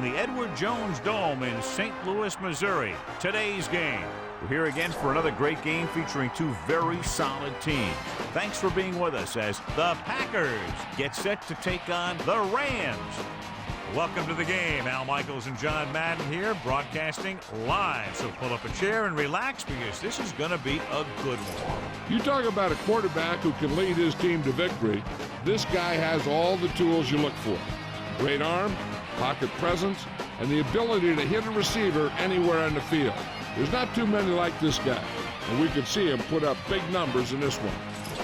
from the Edward Jones Dome in St. Louis, Missouri. Today's game. We're here again for another great game featuring two very solid teams. Thanks for being with us as the Packers get set to take on the Rams. Welcome to the game. Al Michaels and John Madden here, broadcasting live. So pull up a chair and relax because this is going to be a good one. You talk about a quarterback who can lead his team to victory. This guy has all the tools you look for. Great arm, pocket presence, and the ability to hit a receiver anywhere on the field. There's not too many like this guy, and we could see him put up big numbers in this one.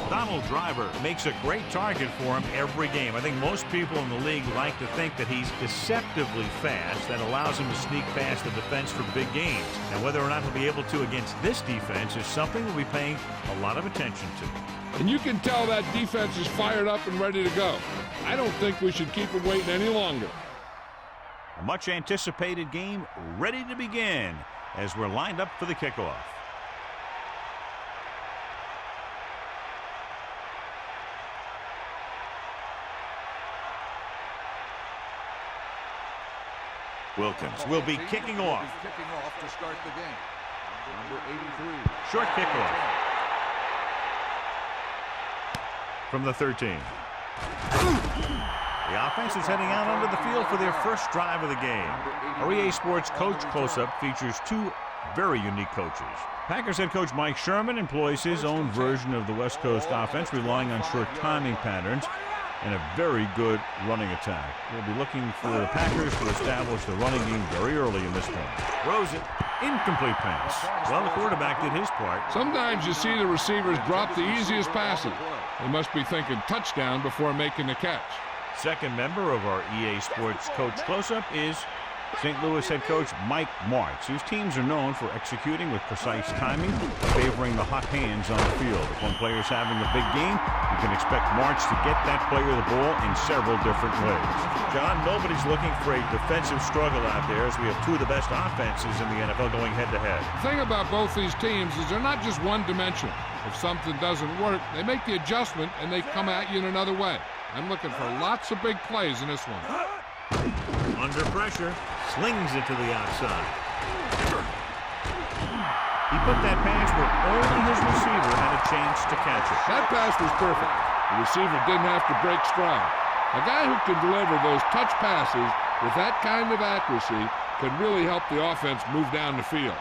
Donald Driver makes a great target for him every game. I think most people in the league like to think that he's deceptively fast. That allows him to sneak past the defense for big gains. And whether or not he'll be able to against this defense is something we'll be paying a lot of attention to. And you can tell that defense is fired up and ready to go. I don't think we should keep him waiting any longer. A much anticipated game ready to begin as we're lined up for the kickoff. Wilkins will be kicking off. To start the game. Number 83. Short kickoff. From the 13. The offense is heading out onto the field for their first drive of the game. Our EA Sports Coach Close-Up features two very unique coaches. Packers head coach Mike Sherman employs his own version of the West Coast offense, relying on short timing patterns and a very good running attack. We'll be looking for the Packers to establish the running game very early in this one. Throws it. Incomplete pass. Well, the quarterback did his part. Sometimes you see the receivers drop the easiest passes. They must be thinking touchdown before making the catch. Second member of our EA Sports Coach Close-Up is St. Louis head coach Mike Martz, whose teams are known for executing with precise timing, favoring the hot hands on the field. If one player is having a big game, you can expect Martz to get that player the ball in several different ways. John, nobody's looking for a defensive struggle out there as we have two of the best offenses in the NFL going head-to-head. The thing about both these teams is they're not just one-dimensional. If something doesn't work, they make the adjustment and they come at you in another way. I'm looking for lots of big plays in this one. Under pressure, slings it to the outside. He put that pass where only his receiver had a chance to catch it. That pass was perfect. The receiver didn't have to break stride. A guy who can deliver those touch passes with that kind of accuracy can really help the offense move down the field.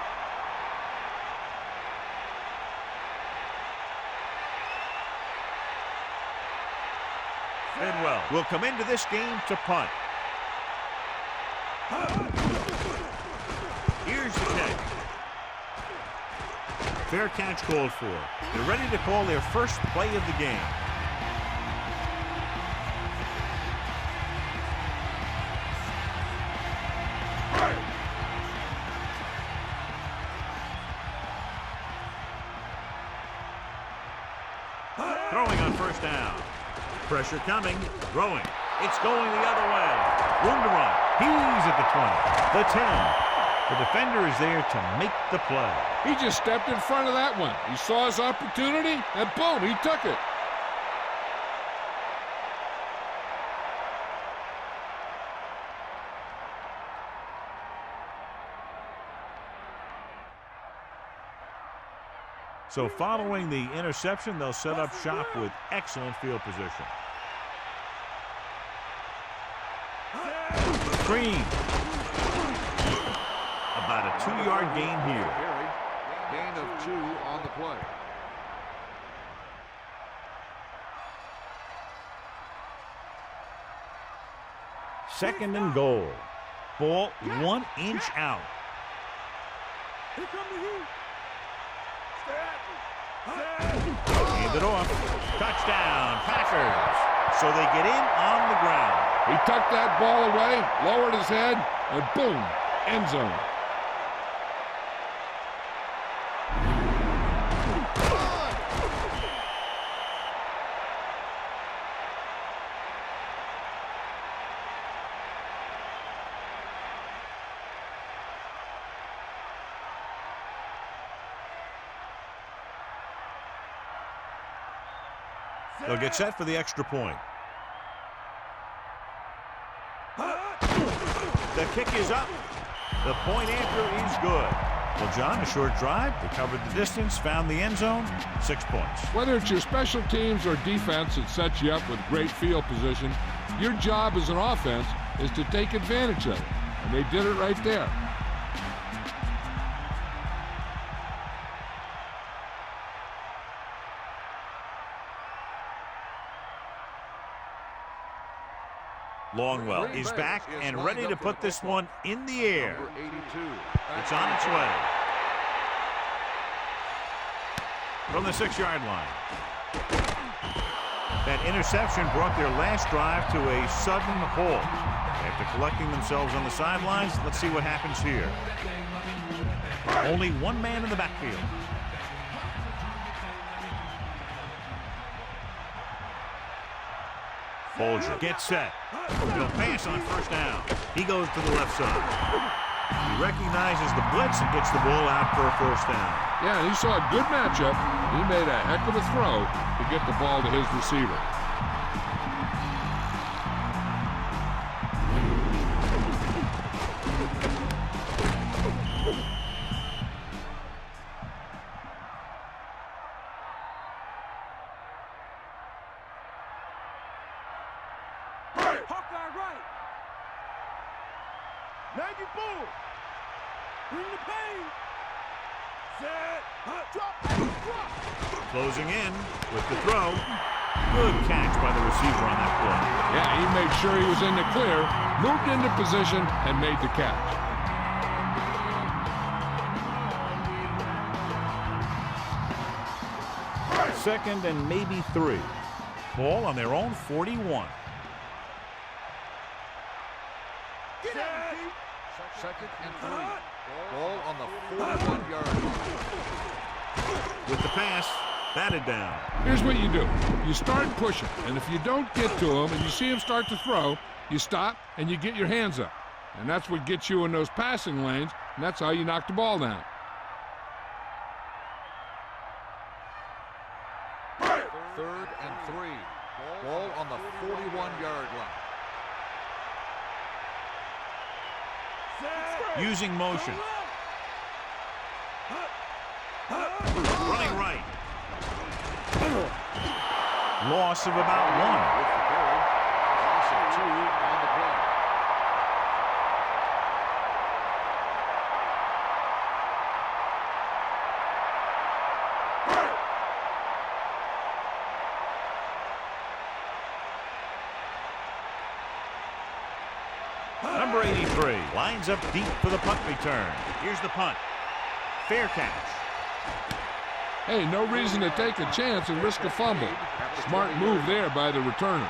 Bidwell will come into this game to punt. Here's the catch. Fair catch called for. They're ready to call their first play of the game. Throwing on first down. Pressure coming, throwing. It's going the other way. Room to run. He's at the 20, the 10. The defender is there to make the play. He just stepped in front of that one. He saw his opportunity, and boom, he took it. So following the interception, they'll set up shop with excellent field position. Screen. About a 2-yard gain here. Gain of 2 on the play. Second and goal. Ball 1 inch out. Here come the heat. Hand it off. Touchdown, Packers. So they get in on the ground. He tucked that ball away, lowered his head, and boom, end zone. They'll get set for the extra point. The kick is up. The point after is good. Well, John, a short drive. They covered the distance, found the end zone, 6 points. Whether it's your special teams or defense that sets you up with great field position, your job as an offense is to take advantage of it. And they did it right there. Longwell is back and ready to put this one in the air. Number 82. It's on its way. From the 6-yard line. That interception brought their last drive to a sudden halt. After collecting themselves on the sidelines, let's see what happens here. Only one man in the backfield. Folger gets set. He'll pass on first down. He goes to the left side. He recognizes the blitz and gets the ball out for a first down. Yeah, he saw a good matchup. He made a heck of a throw to get the ball to his receiver. Closing in with the throw. Good catch by the receiver on that play. Yeah, he made sure he was in the clear, moved into position, and made the catch. Second and maybe 3. Ball on their own 41. Second and 3. Ball on the 41-yard line. With the pass, batted down. Here's what you do. You start pushing, and if you don't get to him and you see him start to throw, you stop and you get your hands up. And that's what gets you in those passing lanes, and that's how you knock the ball down. Third and 3. Ball on the 41-yard line. Using motion. Running right. Loss of about 1. With the carry, loss of 2 on the play. Number 83 lines up deep for the punt return. Here's the punt. Fair catch. Hey, no reason to take a chance and risk a fumble. Smart move there by the returner.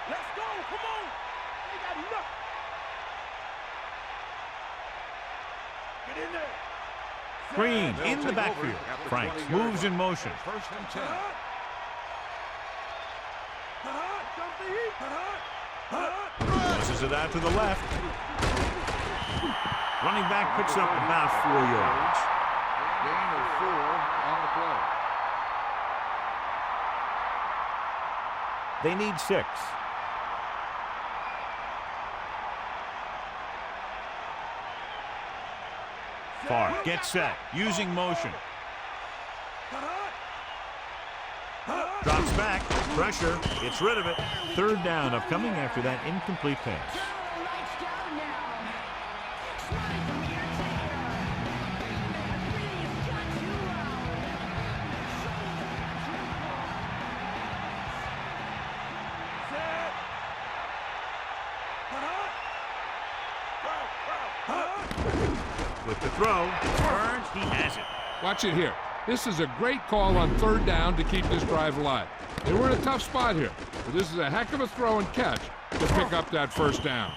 Let's go, come on. They got enough. Get in there. Green They'll in the take backfield. over at the Franks 20-yard moves in motion. First and 10. Passes it out to the left. Running back picks up about 4 yards. Gain of 4 on the play. They need 6. Farr gets set, using motion. Drops back, pressure, gets rid of it. Third down upcoming after that incomplete pass. With the throw, Burns, he has it. Watch it here. This is a great call on third down to keep this drive alive. They were in a tough spot here, but this is a heck of a throw and catch to pick up that first down.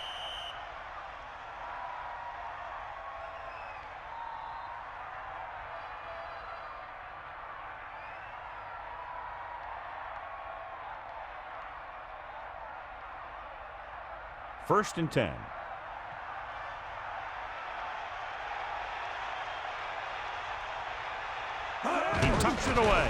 First and 10. He tucks it away.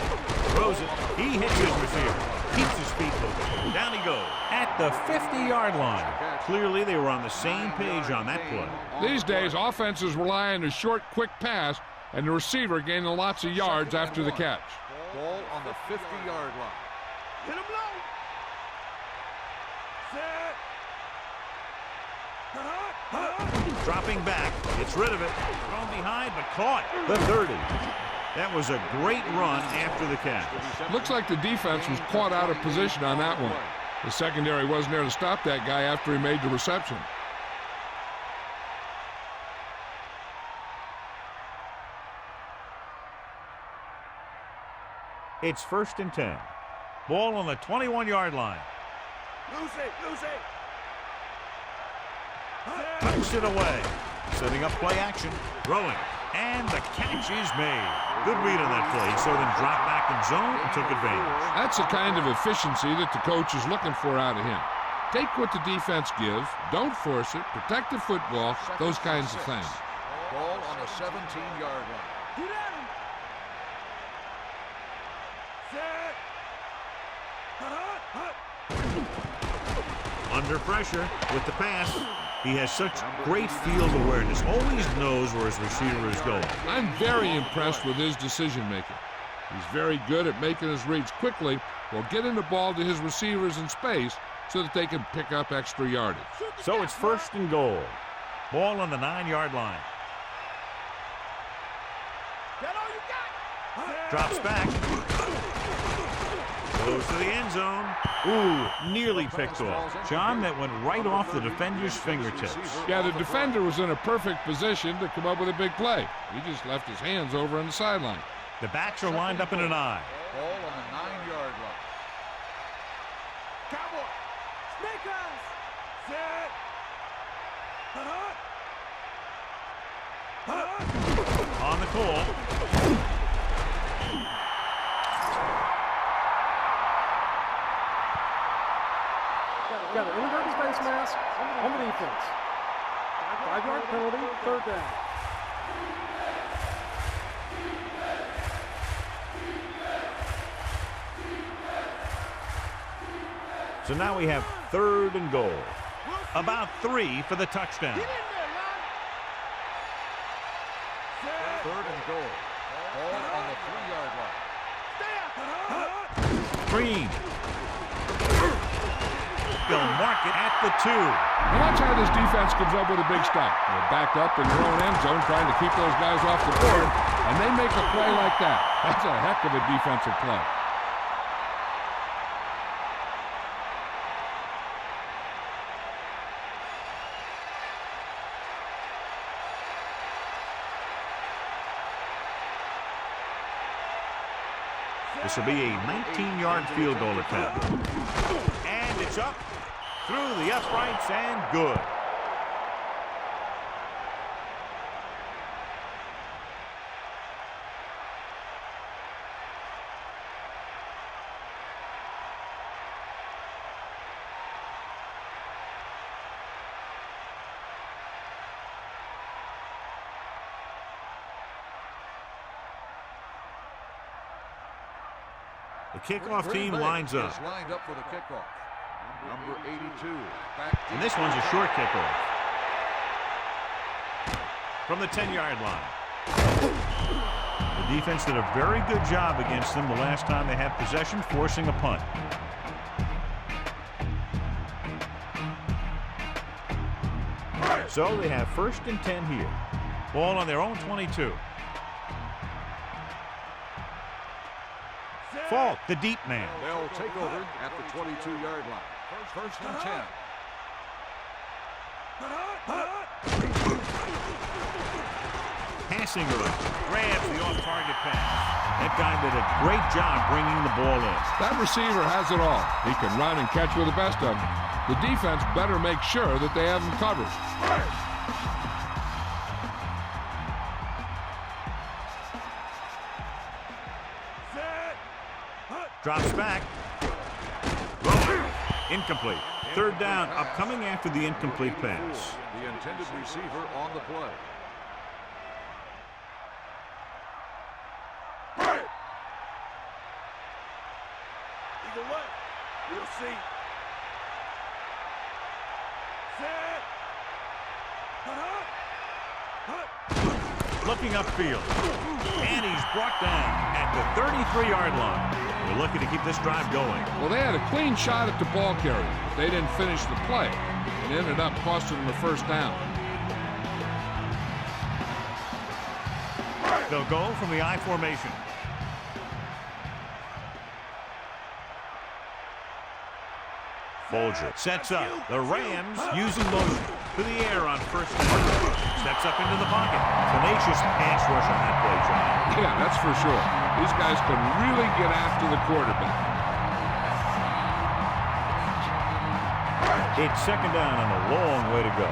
Throws it. He hits his receiver. Keeps his feet moving. Down he goes. At the 50-yard line. Clearly, they were on the same page on that play. These days, offenses rely on a short, quick pass, and the receiver gaining lots of yards after the catch. Ball on the 50-yard line. Hit him low. Set. Dropping back, gets rid of it. Thrown behind, but caught. The 30. That was a great run after the catch. Looks like the defense was caught out of position on that one. The secondary wasn't there to stop that guy after he made the reception. It's 1st and 10. Ball on the 21-yard line. Lose it. Punched it away. Setting up play action. Throwing. And the catch is made. Good read on that play. So then dropped back in zone and took advantage. That's the kind of efficiency that the coach is looking for out of him. Take what the defense gives, don't force it, protect the football, those kinds of things. Ball on the 17-yard line. Get at him. Set. Under pressure with the pass. He has such great field awareness. Always knows where his receiver is going. I'm very impressed with his decision-making. He's very good at making his reads quickly while getting the ball to his receivers in space so that they can pick up extra yardage. So it's 1st and goal. Ball on the 9-yard line. Get all you got. Drops back. Goes to the end zone. Ooh, nearly picked off. John, that went right off the defender's fingertips. Yeah, the defender was in a perfect position to come up with a big play. He just left his hands over on the sideline. The backs are lined up in an I. Ball on the 9-yard line. Cowboy. Snake eyes. Set. On the call. Got an inverted face mask on the defense. 5-yard penalty, 3rd down. So now we have 3rd and goal. About 3 for the touchdown. Get in there, Ron. Set. 3rd and goal. Ball on the 3-yard line. Stay out. Green. They'll mark it at the 2. Now watch how this defense comes up with a big stop. They're backed up in their own end zone trying to keep those guys off the board, and they make a play like that. That's a heck of a defensive play. This will be a 19-yard field goal attempt. And it's up through the uprights and good. The kickoff team lines up. Is lined up for the kickoff. Number 82. And this one's a short kickoff. From the 10-yard line. The defense did a very good job against them the last time they had possession, forcing a punt. So they have 1st and 10 here. Ball on their own 22. Falk, the deep man. They'll take over at the 22-yard line. 1st and 10. Passing route. Grabs the off-target pass. That guy did a great job bringing the ball in. That receiver has it all. He can run and catch with the best of them. The defense better make sure that they have him covered. Drops back. Rolling. Incomplete. 3rd down, upcoming after the incomplete pass. The intended receiver on the play. Either way. We'll see. Set. Looking upfield. And he's brought down at the 33-yard line. They're looking to keep this drive going. Well, they had a clean shot at the ball carrier, but they didn't finish the play. It ended up costing them a first down. They'll go from the I formation. Folger sets up. The Rams using motion to the air on first down. Steps up into the pocket. Tenacious pass rush on that play, John. Yeah, that's for sure. These guys can really get after the quarterback. It's second down and a long way to go.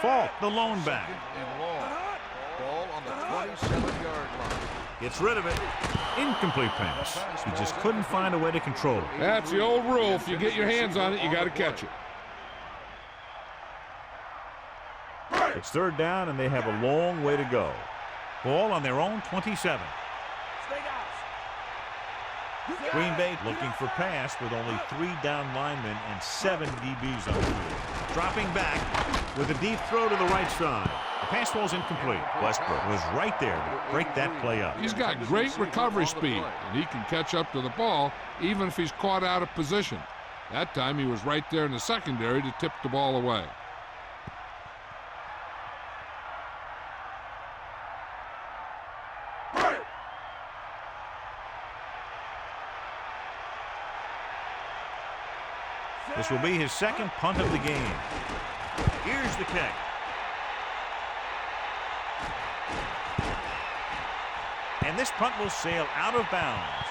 Falk, the lone back. And long. Ball on the 27-yard line. Gets rid of it. Incomplete pass. He just couldn't find a way to control it. That's the old rule. If you get your hands on it, you got to catch it. It's third down, and they have a long way to go. Ball on their own 27. Green Bay looking for pass with only 3 down linemen and 7 DBs on the field. Dropping back with a deep throw to the right side. The pass ball's incomplete. Westbrook was right there to break that play up. He's got great recovery speed, and he can catch up to the ball even if he's caught out of position. That time he was right there in the secondary to tip the ball away. This will be his second punt of the game. Here's the kick. And this punt will sail out of bounds.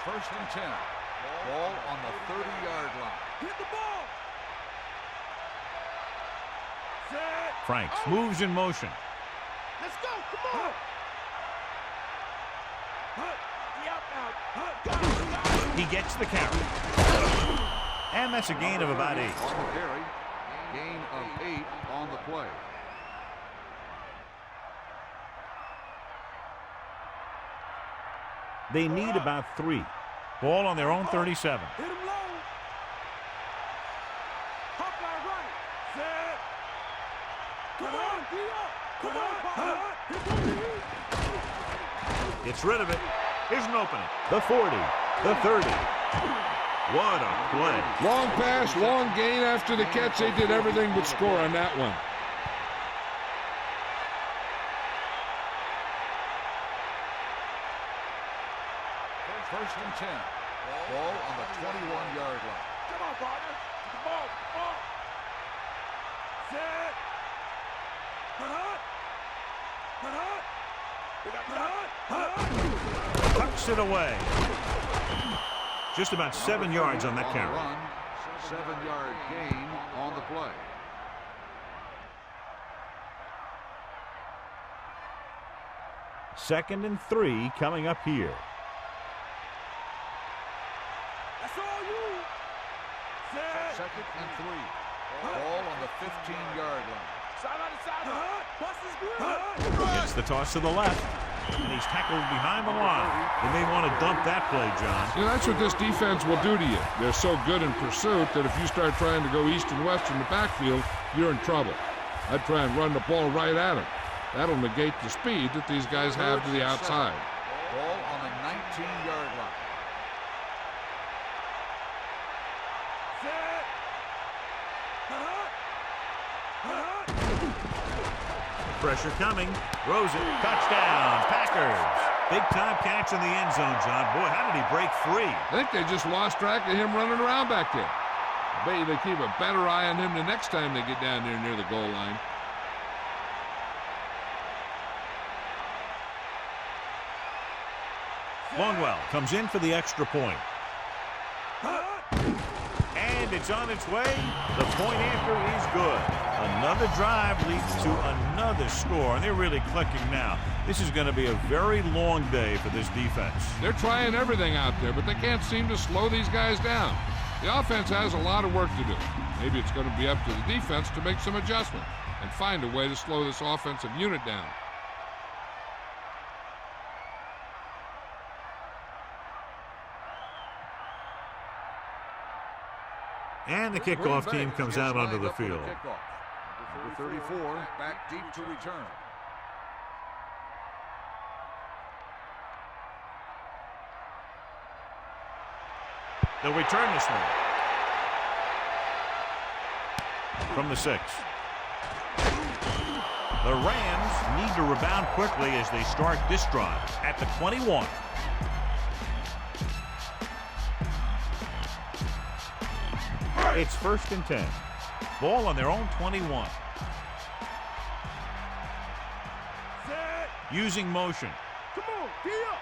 First and 10. Ball on the 30-yard line. Hit the ball. Set. Franks moves in motion. Let's go. Come on. He gets the carry. And that's a gain of about 8. On the carry. Gain of 8 on the play. They need about 3. Ball on their own 37. Hit him low. Hop line right. Set. Come on, D up. Come on. Gets rid of it. Here's an opening. The 40. The 30. What a play. Long pass, long gain after the catch. They did everything but score on that one. First and 10. Ball on the 21-yard line. Come on, partner. The ball. Ball. Set. Tucks it away. Just about 7 yards on that carry. 7-yard gain on the play. Second and 3 coming up here. That's all you. Set. Second and 3. Ball on the 15-yard line. Side on the side. Bust his grip. Gets the toss to the left. And he's tackled behind the line. They may want to dump that play, John. You know, that's what this defense will do to you. They're so good in pursuit that if you start trying to go east and west in the backfield, you're in trouble. I'd try and run the ball right at him. That'll negate the speed that these guys have to the outside. Ball on the 19-yard line. Set. Pressure coming. Throws it. Touchdown. Packers. Big time catch in the end zone, John. Boy, how did he break free? I think they just lost track of him running around back there. I bet you they keep a better eye on him the next time they get down there near the goal line. Longwell comes in for the extra point. And it's on its way. The point after is good. Another drive leads to another score, and they're really clicking now. This is going to be a very long day for this defense. They're trying everything out there, but they can't seem to slow these guys down. The offense has a lot of work to do. Maybe it's going to be up to the defense to make some adjustment and find a way to slow this offensive unit down. And the kickoff team comes out onto the field. Number 34, back deep to return. They'll return this one. From the 6. The Rams need to rebound quickly as they start this drive at the 21. It's 1st and 10. Ball on their own 21. Using motion. Come on, get up.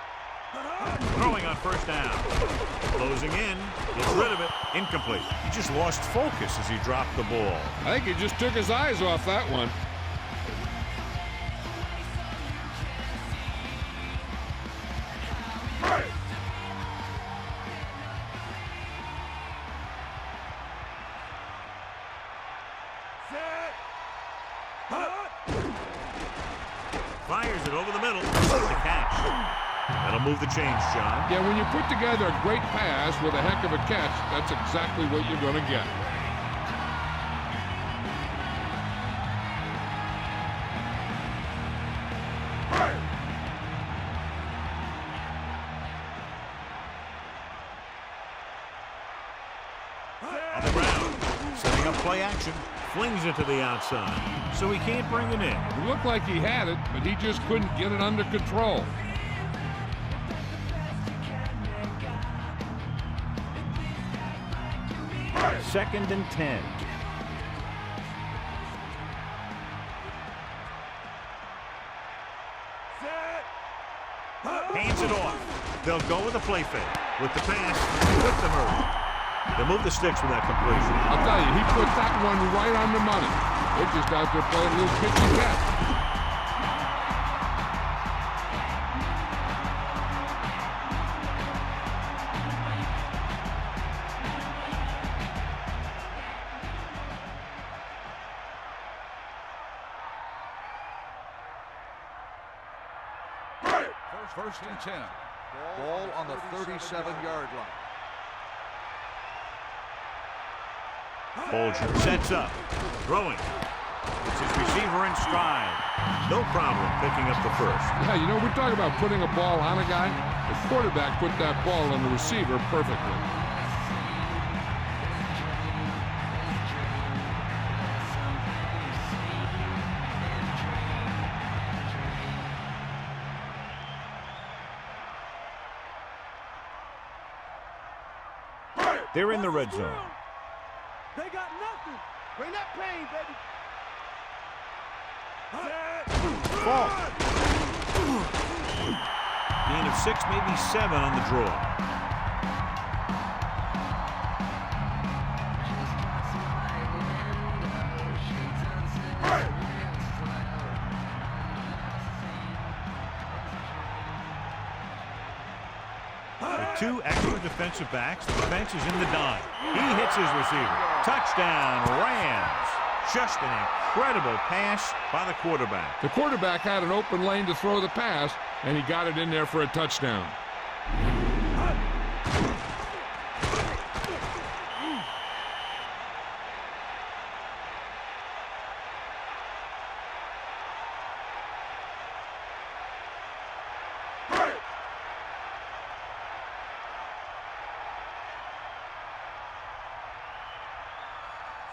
Throwing on 1st down. Closing in. Gets rid of it. Incomplete. He just lost focus as he dropped the ball. I think he just took his eyes off that one. Fires it over the middle. The catch. That'll move the chains, John. Yeah, when you put together a great pass with a heck of a catch, that's exactly what you're going to get. On the ground. Setting up play action. Flings it to the outside. So he can't bring it in. It looked like he had it, but he just couldn't get it under control. Second and 10. Hands it off. They'll go with a play fake. With the pass, with the move. They'll move the sticks with that completion. I'll tell you, he put that one right on the money. They're just out there playing a little pitch and catch. First and 10. Ball on the 37-yard line. Bolger sets up. Throwing. It's his receiver in stride. No problem picking up the first. Yeah, you know, we're talking about putting a ball on a guy. The quarterback put that ball on the receiver perfectly. They're in the red zone. They got nothing. Bring that pain, baby. Ball. Gain of 6, maybe 7 on the draw. With 2 extra defensive backs, the defense is in the dime. He hits his receiver. Touchdown, Rams. Just an incredible pass by the quarterback. The quarterback had an open lane to throw the pass, and he got it in there for a touchdown.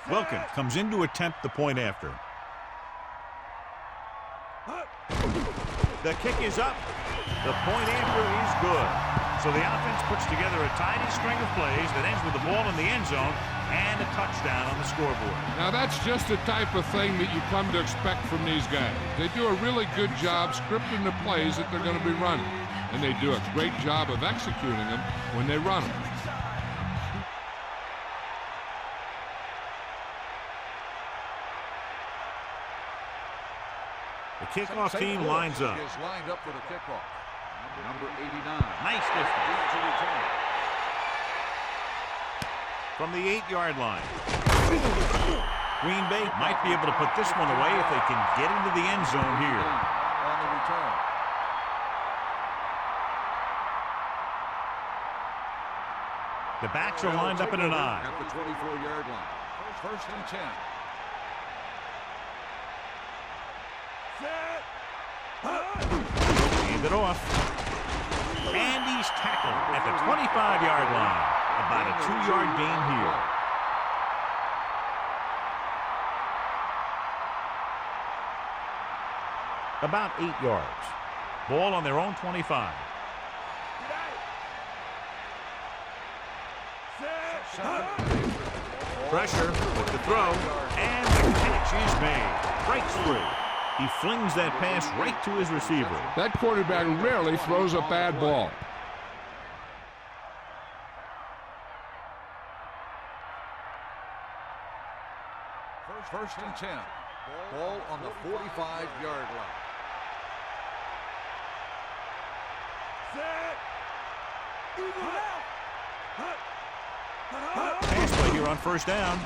Wilkin comes in to attempt the point after. The kick is up. The point after is good. So the offense puts together a tidy string of plays that ends with the ball in the end zone and a touchdown on the scoreboard. Now that's just the type of thing that you come to expect from these guys. They do a really good job scripting the plays that they're going to be running. And they do a great job of executing them when they run them. The kickoff team lines up. Is lined up for the kickoff. Number 89. Nice distance. from the 8-yard line. Green Bay might be able to put this one away if they can get into the end zone here. On the return. The backs are lined up in an I. At the 24-yard line. First and 10. Hand it off. And he's tackled at the 25-yard line. About a 2-yard gain here. About 8 yards. Ball on their own 25. Pressure with the throw, and the catch is made. Breaks free. He flings that pass right to his receiver. That quarterback rarely throws a bad ball. First and 10. Ball on the 45-yard line. Pass play here on first down.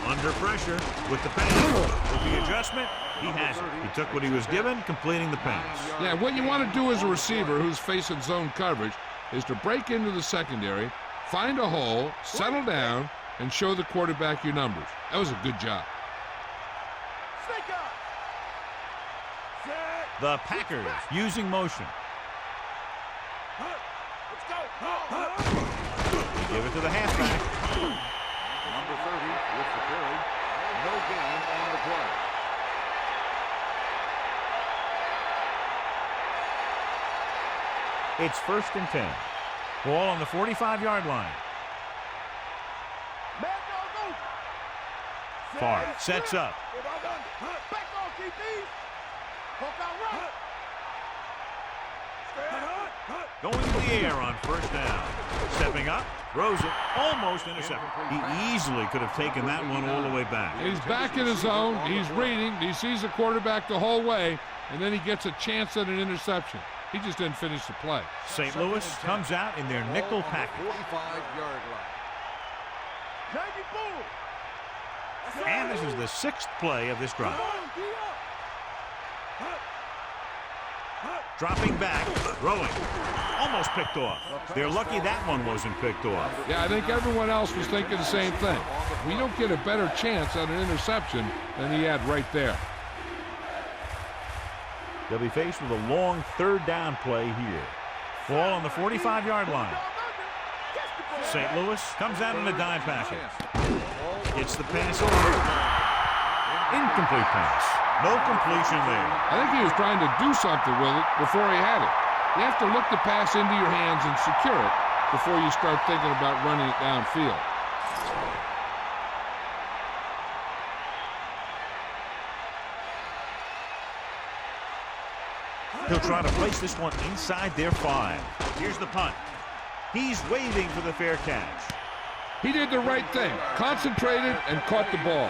Under pressure with the pass. With the adjustment, he has it. He took what he was given, completing the pass. Yeah, what you want to do as a receiver who's facing zone coverage is to break into the secondary, find a hole, settle down, and show the quarterback your numbers. That was a good job. The Packers using motion. Give it to the halfback. Number 30 with the carry. No gain on the play. It's first and 10. Ball on the 45-yard line. Favre sets up. Going to the air on first down. Stepping up, throws it, almost intercepted. He easily could have taken that one all the way back. He's back in his zone. He's reading. He sees the quarterback the whole way, and then he gets a chance at an interception. He just didn't finish the play. St. Louis comes out in their nickel package. 45-yard line. And this is the 6th play of this drive. Dropping back, throwing, almost picked off. They're lucky that one wasn't picked off. Yeah, I think everyone else was thinking the same thing. We don't get a better chance at an interception than he had right there. They'll be faced with a long 3rd down play here. Ball on the 45-yard line. St. Louis comes out in a dime package. Gets the pass over. Incomplete pass. No completion there. I think he was trying to do something with it before he had it. You have to look the pass into your hands and secure it before you start thinking about running it downfield. He'll try to place this one inside their 5. Here's the punt. He's waving for the fair catch. He did the right thing, concentrated and caught the ball.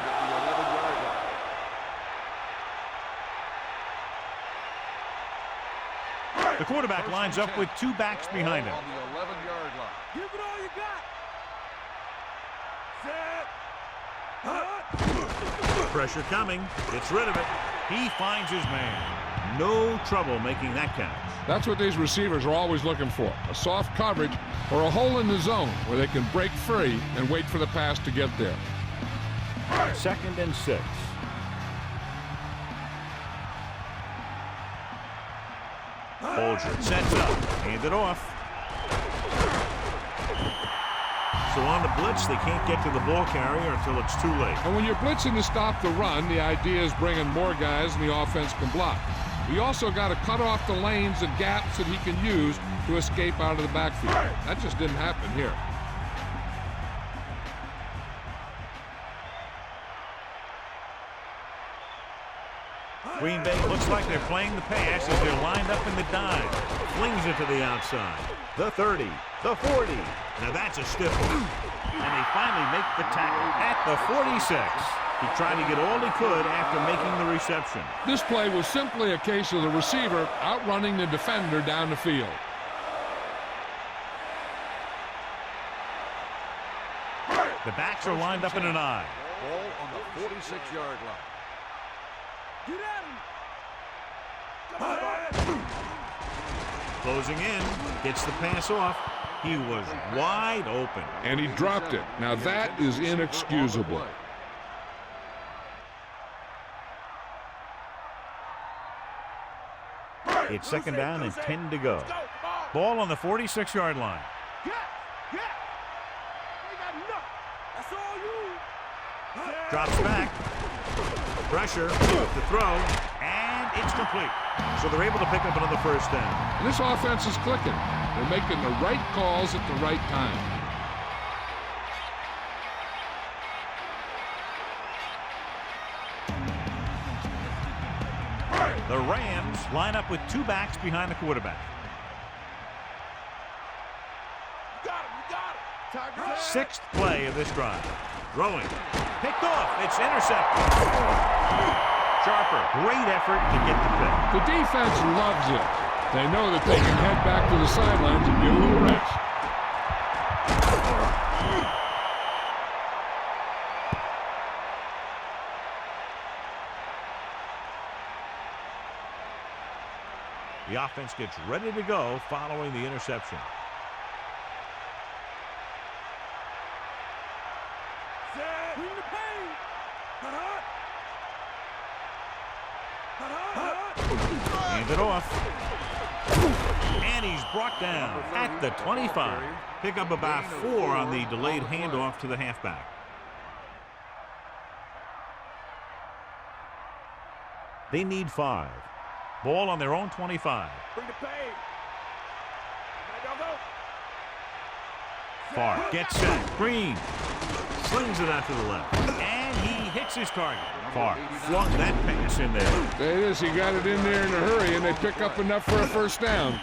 The quarterback lines up with 2 backs behind him. On the 11-yard line. Give it all you got. Pressure coming. Gets rid of it. He finds his man. No trouble making that catch. That's what these receivers are always looking for, a soft coverage or a hole in the zone where they can break free and wait for the pass to get there. 2nd and 6. Bolger sets up, hand it off. So on the blitz, they can't get to the ball carrier until it's too late. And when you're blitzing to stop the run, the idea is bringing more guys and the offense can block. We also got to cut off the lanes and gaps that he can use to escape out of the backfield. That just didn't happen here. Green Bay looks like they're playing the pass as they're lined up in the dime. Flings it to the outside. The 30, the 40. Now that's a stiff one. And they finally make the tackle at the 46. He tried to get all he could after making the reception. This play was simply a case of the receiver outrunning the defender down the field. The backs are lined up in an I. Ball on the 46-yard line. Get at him. Closing in, gets the pass off. He was wide open. And he dropped it. Now that is inexcusable. It's second down and 10 to go. Ball on the 46-yard line. Drops back. Pressure. The throw. And it's complete. So they're able to pick up another first down. And this offense is clicking. They're making the right calls at the right time. The Rams line up with two backs behind the quarterback. Sixth play of this drive. Throwing. Picked off. It's intercepted. Sharper. Great effort to get the pick. The defense loves it. They know that they can head back to the sidelines and get a little rest. The offense gets ready to go following the interception. Hand it off. And he's brought down at the 25. Pick up about 4 on the delayed handoff to the halfback. They need 5. Ball on their own 25. Bring the pain. Farr gets set. Green slings it out to the left. And he hits his target. Farr flung that pass in there. There it is. He got it in there in a hurry, and they pick up enough for a first down.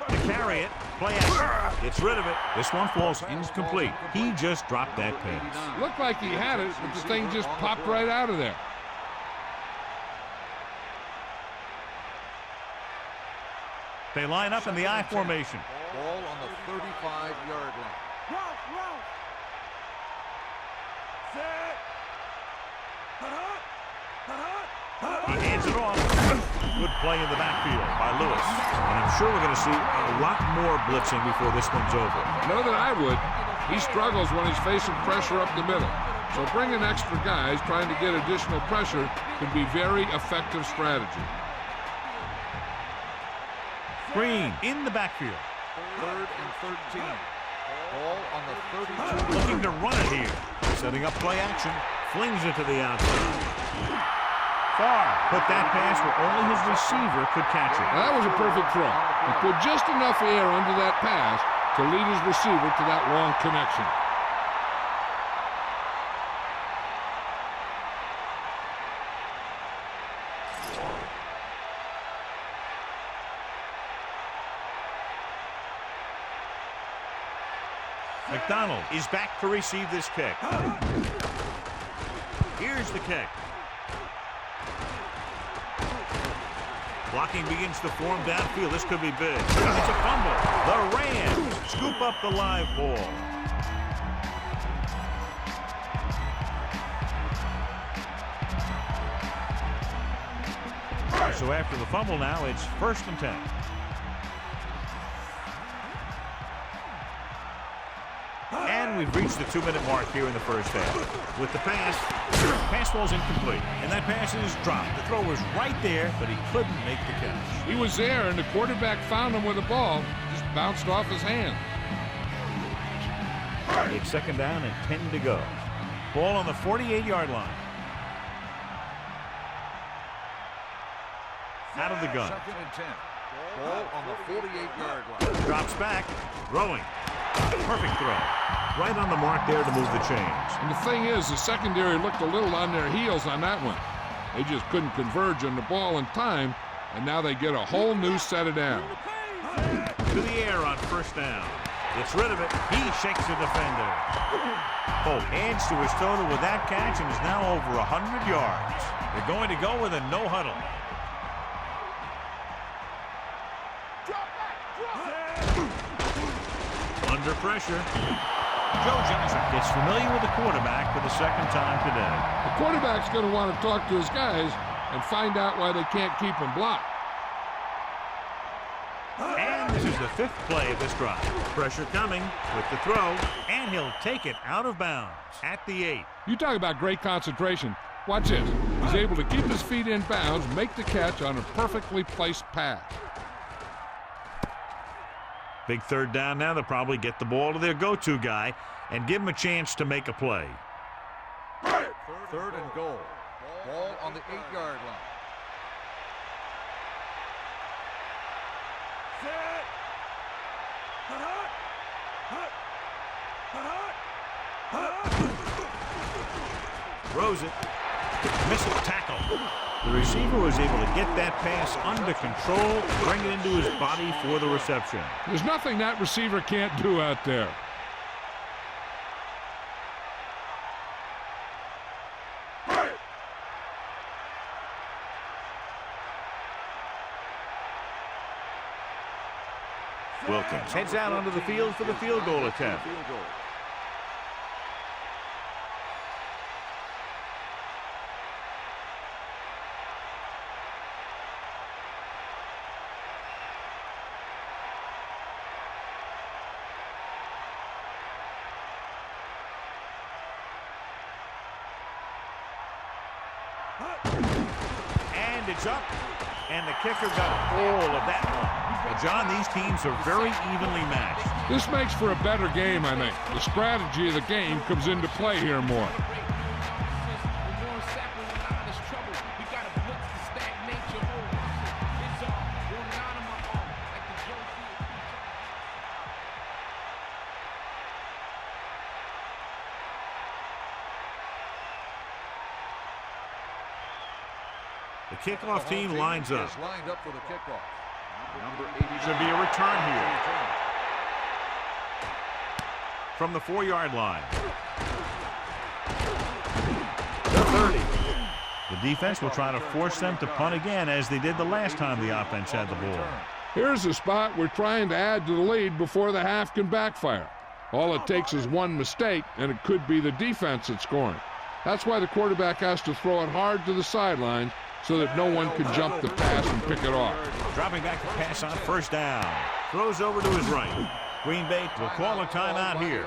To carry it, play action. Gets rid of it. This one falls incomplete. He just dropped that pass. Looked like he had it, but the thing just popped right out of there. They line up in the I formation. Ball on the 35-yard line. He hands it off. Good play in the backfield by Lewis. And I'm sure we're going to see a lot more blitzing before this one's over. Know that I would. He struggles when he's facing pressure up the middle. So bringing extra guys trying to get additional pressure can be very effective strategy. Green in the backfield. 3rd and 13. Ball on the 32. Looking to run it here. Setting up play action. Flings it to the outside. Farr put that pass where only his receiver could catch it. Now, that was a perfect throw. He put just enough air under that pass to lead his receiver to that long connection. McDonald is back to receive this kick. Here's the kick. Blocking begins to form downfield. This could be big. It's a fumble. The Rams scoop up the live ball. So after the fumble now, it's 1st and 10. And we've reached the 2-minute mark here in the first half. With the pass falls incomplete. And that pass is dropped. The throw was right there, but he couldn't make the catch. He was there, and the quarterback found him with the ball. Just bounced off his hand. It's second down and 10 to go. Ball on the 48-yard line. Out of the gun. 2nd and 10. Ball on the 48-yard line. Drops back. Throwing. Perfect throw. Right on the mark there to move the chains. And the thing is, the secondary looked a little on their heels on that one. They just couldn't converge on the ball in time, and now they get a whole new set of downs. To the air on first down. Gets rid of it. He shakes the defender. Polk adds to his total with that catch and is now over 100 yards. They're going to go with a no huddle. Under pressure. Joe Johnson gets familiar with the quarterback for the second time today. The quarterback's going to want to talk to his guys and find out why they can't keep him blocked. And this is the fifth play of this drive. Pressure coming with the throw, and he'll take it out of bounds at the 8. You talk about great concentration. Watch this. He's able to keep his feet in bounds, make the catch on a perfectly placed pass. Big third down now. They'll probably get the ball to their go-to guy and give him a chance to make a play. Third and goal. Ball on the 8-yard line. Throws it. Missile tackle. The receiver was able to get that pass under control, bring it into his body for the reception. There's nothing that receiver can't do out there. Wilkins heads out onto the field for the field goal attempt. And it's up, and the kicker got all of that one. Well, John, these teams are very evenly matched. This makes for a better game, I think. The strategy of the game comes into play here more. The kickoff team lines up. Lined up for the kickoff. Number 80 should be a return here from the 4-yard line. The 30. The defense will try to force them to punt again, as they did the last time the offense had the ball. Here's a spot we're trying to add to the lead before the half can backfire. All it takes is one mistake, and it could be the defense that's scoring. That's why the quarterback has to throw it hard to the sideline so that no one can jump the pass and pick it off. Dropping back to pass on first down. Throws over to his right. Green Bay will call a timeout here.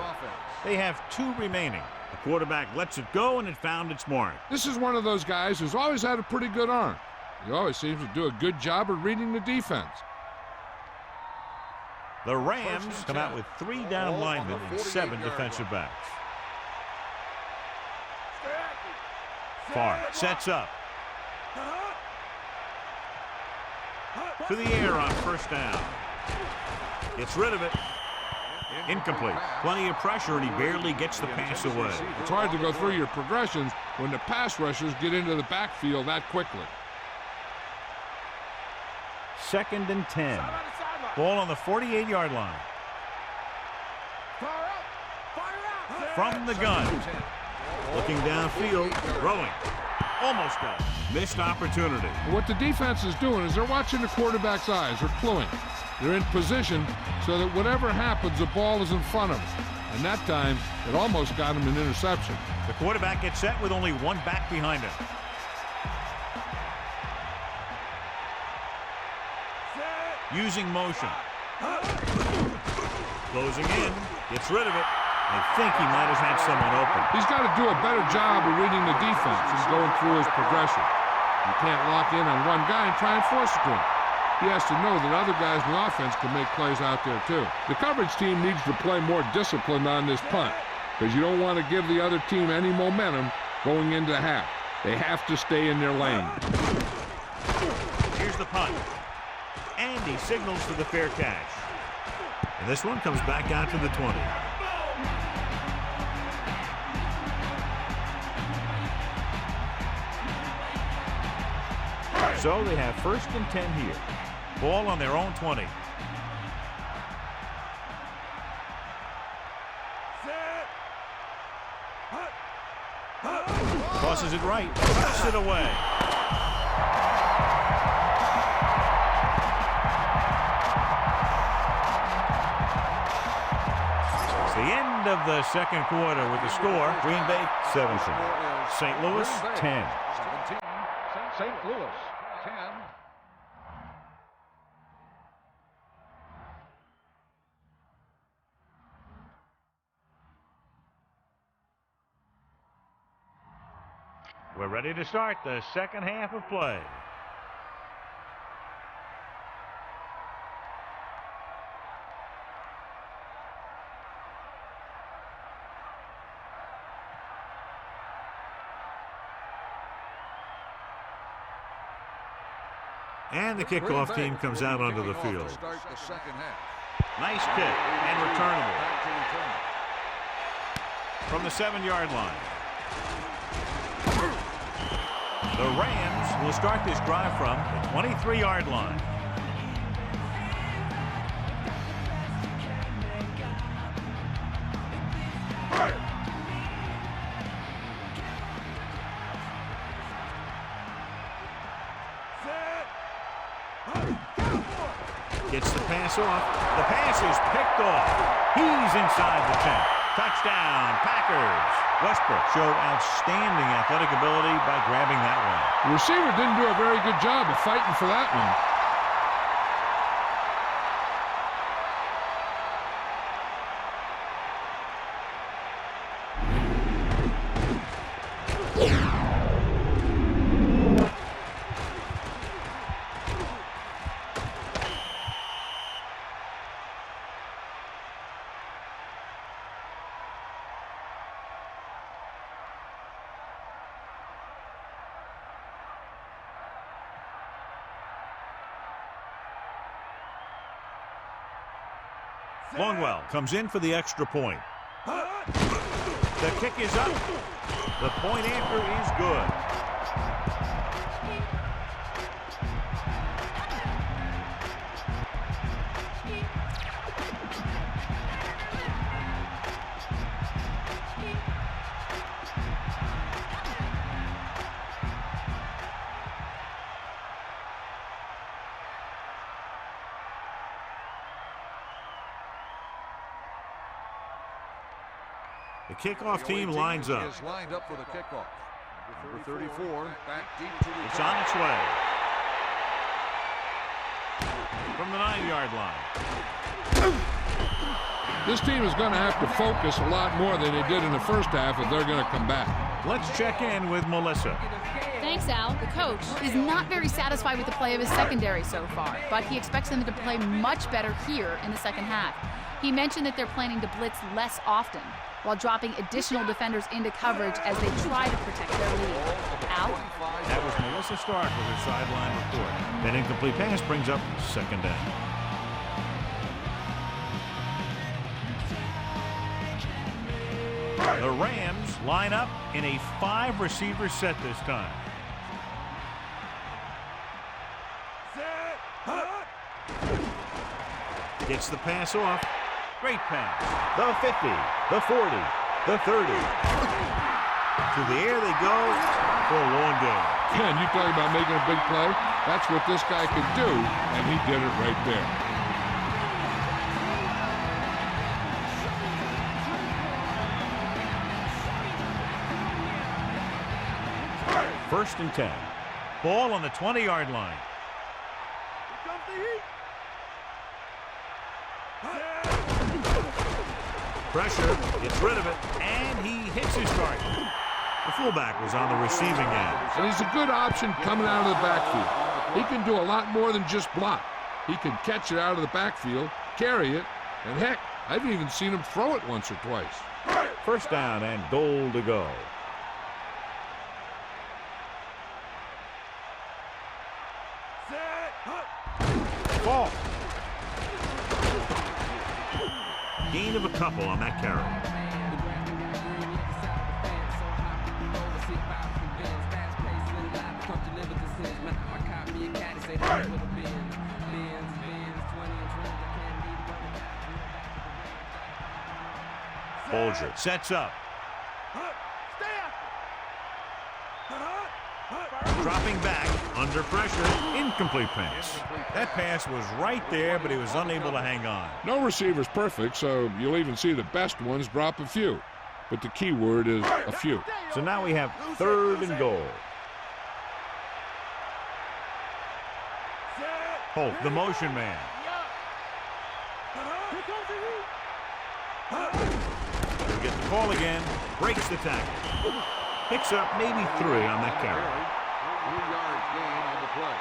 They have 2 remaining. The quarterback lets it go, and it found its mark. This is one of those guys who's always had a pretty good arm. He always seems to do a good job of reading the defense. The Rams come out with 3 down linemen and 7 defensive backs. Farr sets up. To the air on first down. Gets rid of it. Incomplete. Plenty of pressure, and he barely gets the pass away. It's hard to go through your progressions when the pass rushers get into the backfield that quickly. 2nd and 10. Ball on the 48-yard line. From the gun. Looking downfield. Throwing. Almost got it. Missed opportunity. What the defense is doing is they're watching the quarterback's eyes. They're cluing. They're in position so that whatever happens, the ball is in front of them. And that time, it almost got him an interception. The quarterback gets set with only one back behind him. Using motion. Closing in. Gets rid of it. I think he might have had someone open. He's got to do a better job of reading the defense and going through his progression. You can't lock in on one guy and try and force it to him. He has to know that other guys in the offense can make plays out there too. The coverage team needs to play more disciplined on this punt, because you don't want to give the other team any momentum going into the half. They have to stay in their lane. Here's the punt. And he signals for the fair catch. And this one comes back out to the 20. So they have 1st and 10 here. Ball on their own 20. Tosses it right. Puts it away. It's the end of the second quarter with the score. Green Bay 17. St. Louis 10. 17. St. Louis 10. We're ready to start the second half of play. And the kickoff team comes out onto the field. Nice kick and returnable. From the 7-yard line. The Rams will start this drive from the 23-yard line. Gets the pass off. The pass is picked off. He's inside the 10. Touchdown, Packers. Westbrook showed outstanding athletic ability by grabbing that one. The receiver didn't do a very good job of fighting for that one. Longwell comes in for the extra point. The kick is up. The point after is good. The kickoff team lines up. Is lined up for the kickoff. Number 34, back deep to the It's on its way. From the 9-yard line. This team is going to have to focus a lot more than they did in the first half if they're going to come back. Let's check in with Melissa. Thanks, Al. The coach is not very satisfied with the play of his secondary so far, but he expects them to play much better here in the second half. He mentioned that they're planning to blitz less often, while dropping additional defenders into coverage as they try to protect their lead. Al? That was Melissa Stark with her sideline report. That incomplete pass brings up second down. The Rams line up in a 5-receiver set this time. Gets the pass off. Great pass. The 50, the 40, the 30. To the air they go for a long game. And you talking about making a big play? That's what this guy could do, and he did it right there. First and 10. Ball on the 20-yard line. Pressure, gets rid of it, and he hits his target. The fullback was on the receiving end. And he's a good option coming out of the backfield. He can do a lot more than just block. He can catch it out of the backfield, carry it, and heck, I've even seen him throw it once or twice. First down and goal to go. Ball. Gain of a couple on that carry. Bolger sets up. Dropping back, under pressure, incomplete pass. That pass was right there, but he was unable to hang on. No receiver's perfect, so you'll even see the best ones drop a few. But the key word is a few. So now we have 3rd and goal. Holt, the motion man. He'll get the call again, breaks the tackle. Picks up maybe 3 on that carry. 3-yard gain on the play.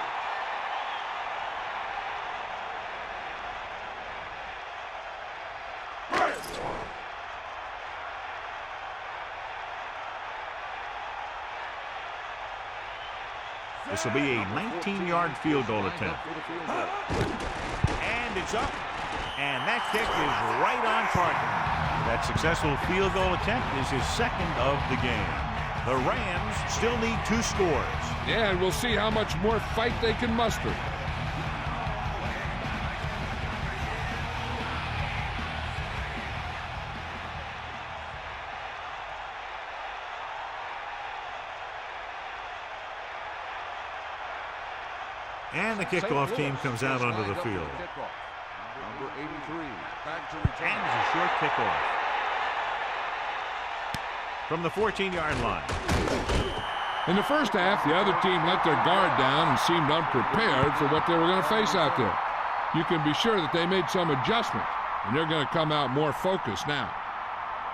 This will be a 19-yard field goal attempt. And it's up. And that kick is right on target. That successful field goal attempt is his 2nd of the game. The Rams still need 2 scores. Yeah, and we'll see how much more fight they can muster. And the kickoff team comes out onto the field. Number 83, back to return. And it's a short kickoff. From the 14-yard line. In the first half, the other team let their guard down and seemed unprepared for what they were going to face out there. You can be sure that they made some adjustment, and they're going to come out more focused now.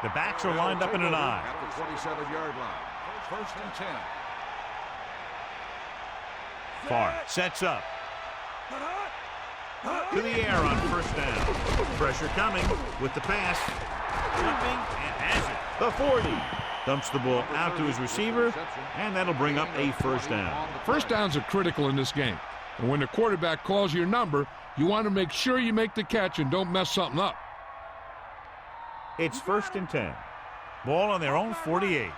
The backs are lined up in an I. At the 27-yard line. 1st and 10. Farr sets up. To the air on 1st down. Pressure coming with the pass. Jumping and has it. The 40. Dumps the ball out to his receiver, and that'll bring up a 1st down. 1st downs are critical in this game. And when the quarterback calls your number, you want to make sure you make the catch and don't mess something up. It's 1st and 10. Ball on their own 48.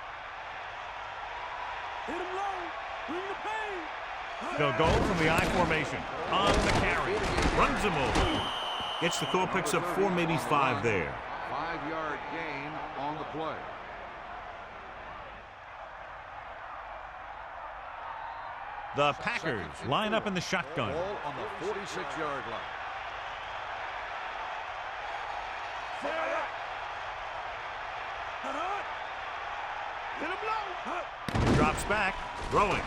They'll go from the I formation. On the carry. Runs him over. Gets the call, picks up 4, maybe 5 there. 5-yard gain on the play. The Packers line up in the shotgun. Ball on the 46-yard line. Drops back, throwing.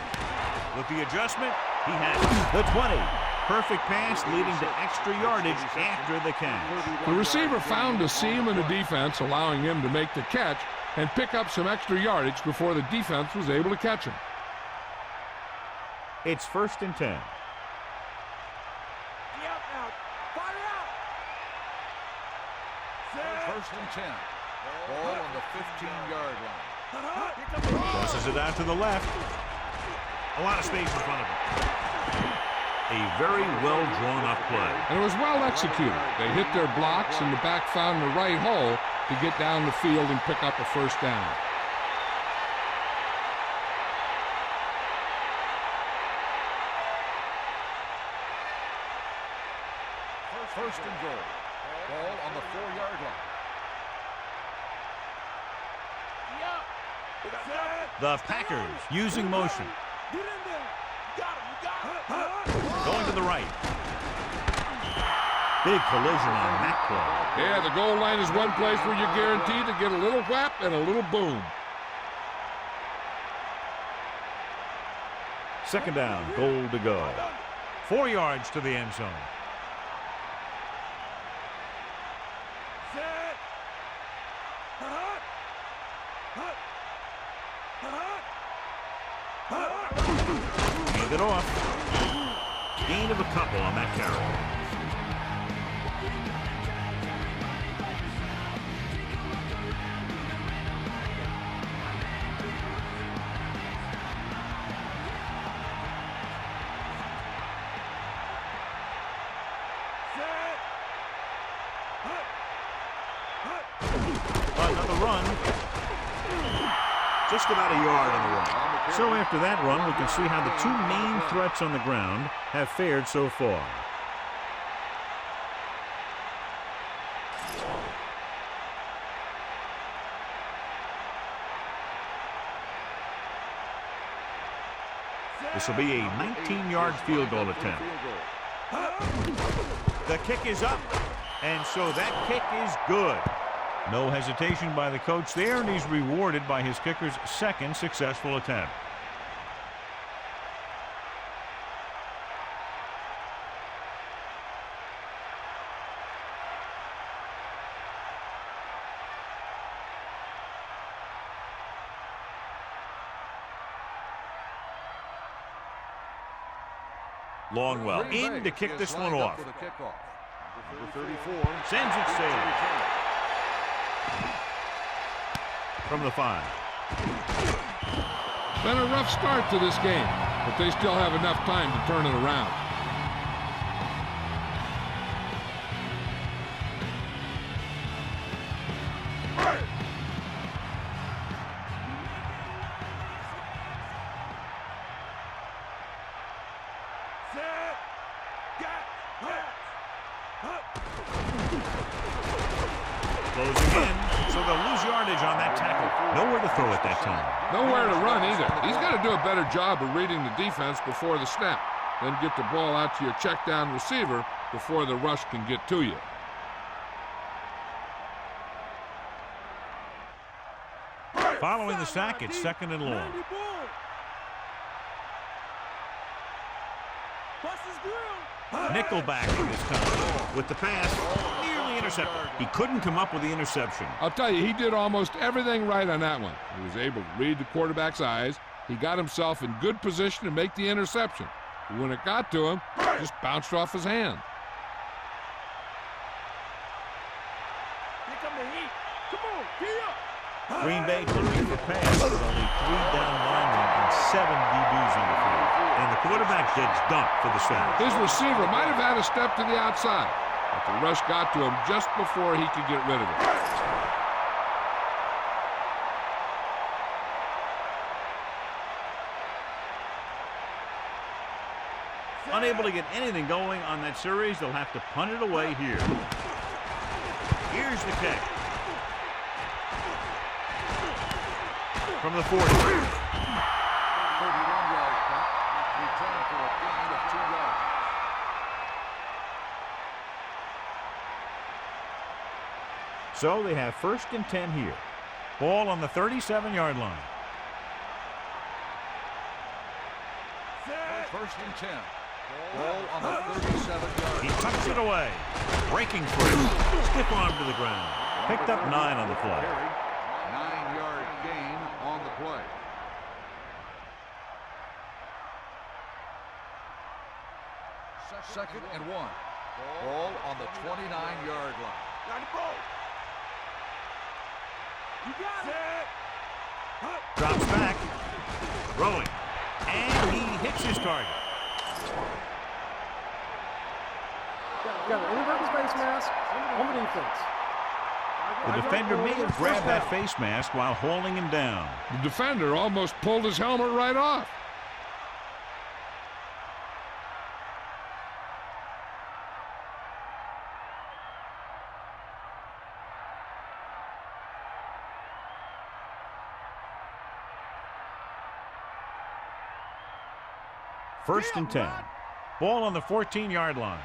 With the adjustment, he has the 20. Perfect pass leading to extra yardage after the catch. The receiver found a seam in the defense, allowing him to make the catch and pick up some extra yardage before the defense was able to catch him. It's 1st and 10. 1st and 10. Ball on the 15-yard line. Tosses it out to the left. A lot of space in front of him. A very well drawn up play. And it was well executed. They hit their blocks and the back found the right hole to get down the field and pick up a 1st down. First and goal. Ball on the 4-yard line. The Packers using motion. Going to the right. Big collision on that play. Yeah, the goal line is one place where you're guaranteed to get a little whap and a little boom. 2nd down, goal to go. 4 yards to the end zone. Hand it off. Gain of a couple on that carry. Another run. Just about a yard on the run. So after that run, we can see how the two main threats on the ground have fared so far. This will be a 19-yard field goal attempt. The kick is up, and so that kick is good. No hesitation by the coach there, and he's rewarded by his kicker's second successful attempt. Longwell in to kick this one off. Number 34 Sends it sailing. From the 5. Been a rough start to this game, but they still have enough time to turn it around. Closing in, so they'll lose yardage on that tackle. Nowhere to throw at that time. Nowhere to run either. He's got to do a better job of reading the defense before the snap. Then get the ball out to your check down receiver before the rush can get to you. Following the sack, it's 2nd and long. Nickelback this time. With the pass, nearly intercepted. He couldn't come up with the interception. I'll tell you, he did almost everything right on that one. He was able to read the quarterback's eyes. He got himself in good position to make the interception. But when it got to him, it just bounced off his hand. Here come the heat. Come on, get up. Green Bay looking for pass with only 3 down linemen and 7 DBs on the field. And the quarterback gets dumped for the sack. His receiver might have had a step to the outside, but the rush got to him just before he could get rid of it. Unable to get anything going on that series, they'll have to punt it away here. Here's the kick. From the 40. 31-yard punt, return for a gain of 2 yards. So they have 1st and 10 here. Ball on the 37-yard line. 1st and 10. Ball on the 37-yard He line. tucks it away. Breaking free. Stiff arm to the ground. Picked up 9 on the play. 9-yard gain on the play. Second and 1. Ball on the 29-yard line. Got the ball. You got it. Drops back. Throwing. And he hits his target. Got an inadvertent face mask on the defense. The defender may have grabbed that face mask while holding him down. The defender almost pulled his helmet right off. First and 10. Ball on the 14-yard line.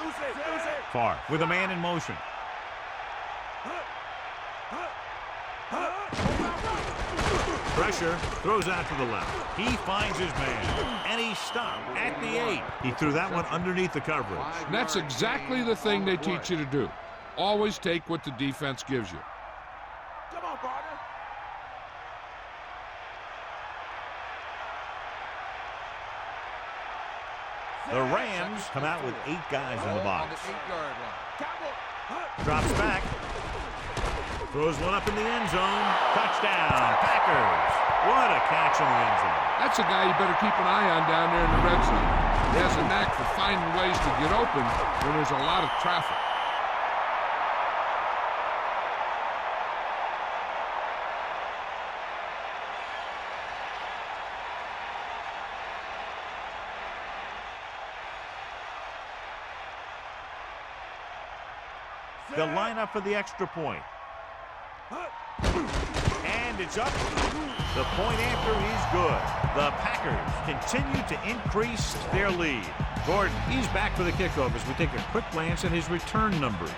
Lose it. Far with a man in motion. Pressure, throws out to the left. He finds his man, and he's stopped at the 8. He threw that one underneath the coverage. And that's exactly the thing they teach you to do. Always take what the defense gives you. Come on, partner. The Rams come out with 8 guys in the Ball on box. the 8-yard line. Drops back. Throws one up in the end zone. Touchdown, Packers. What a catch in the end zone. That's a guy you better keep an eye on down there in the red zone. He has a knack for finding ways to get open when there's a lot of traffic. They'll line up for the extra point. And it's up. The point after is good. The Packers continue to increase their lead. Gordon, he's back for the kickoff as we take a quick glance at his return numbers.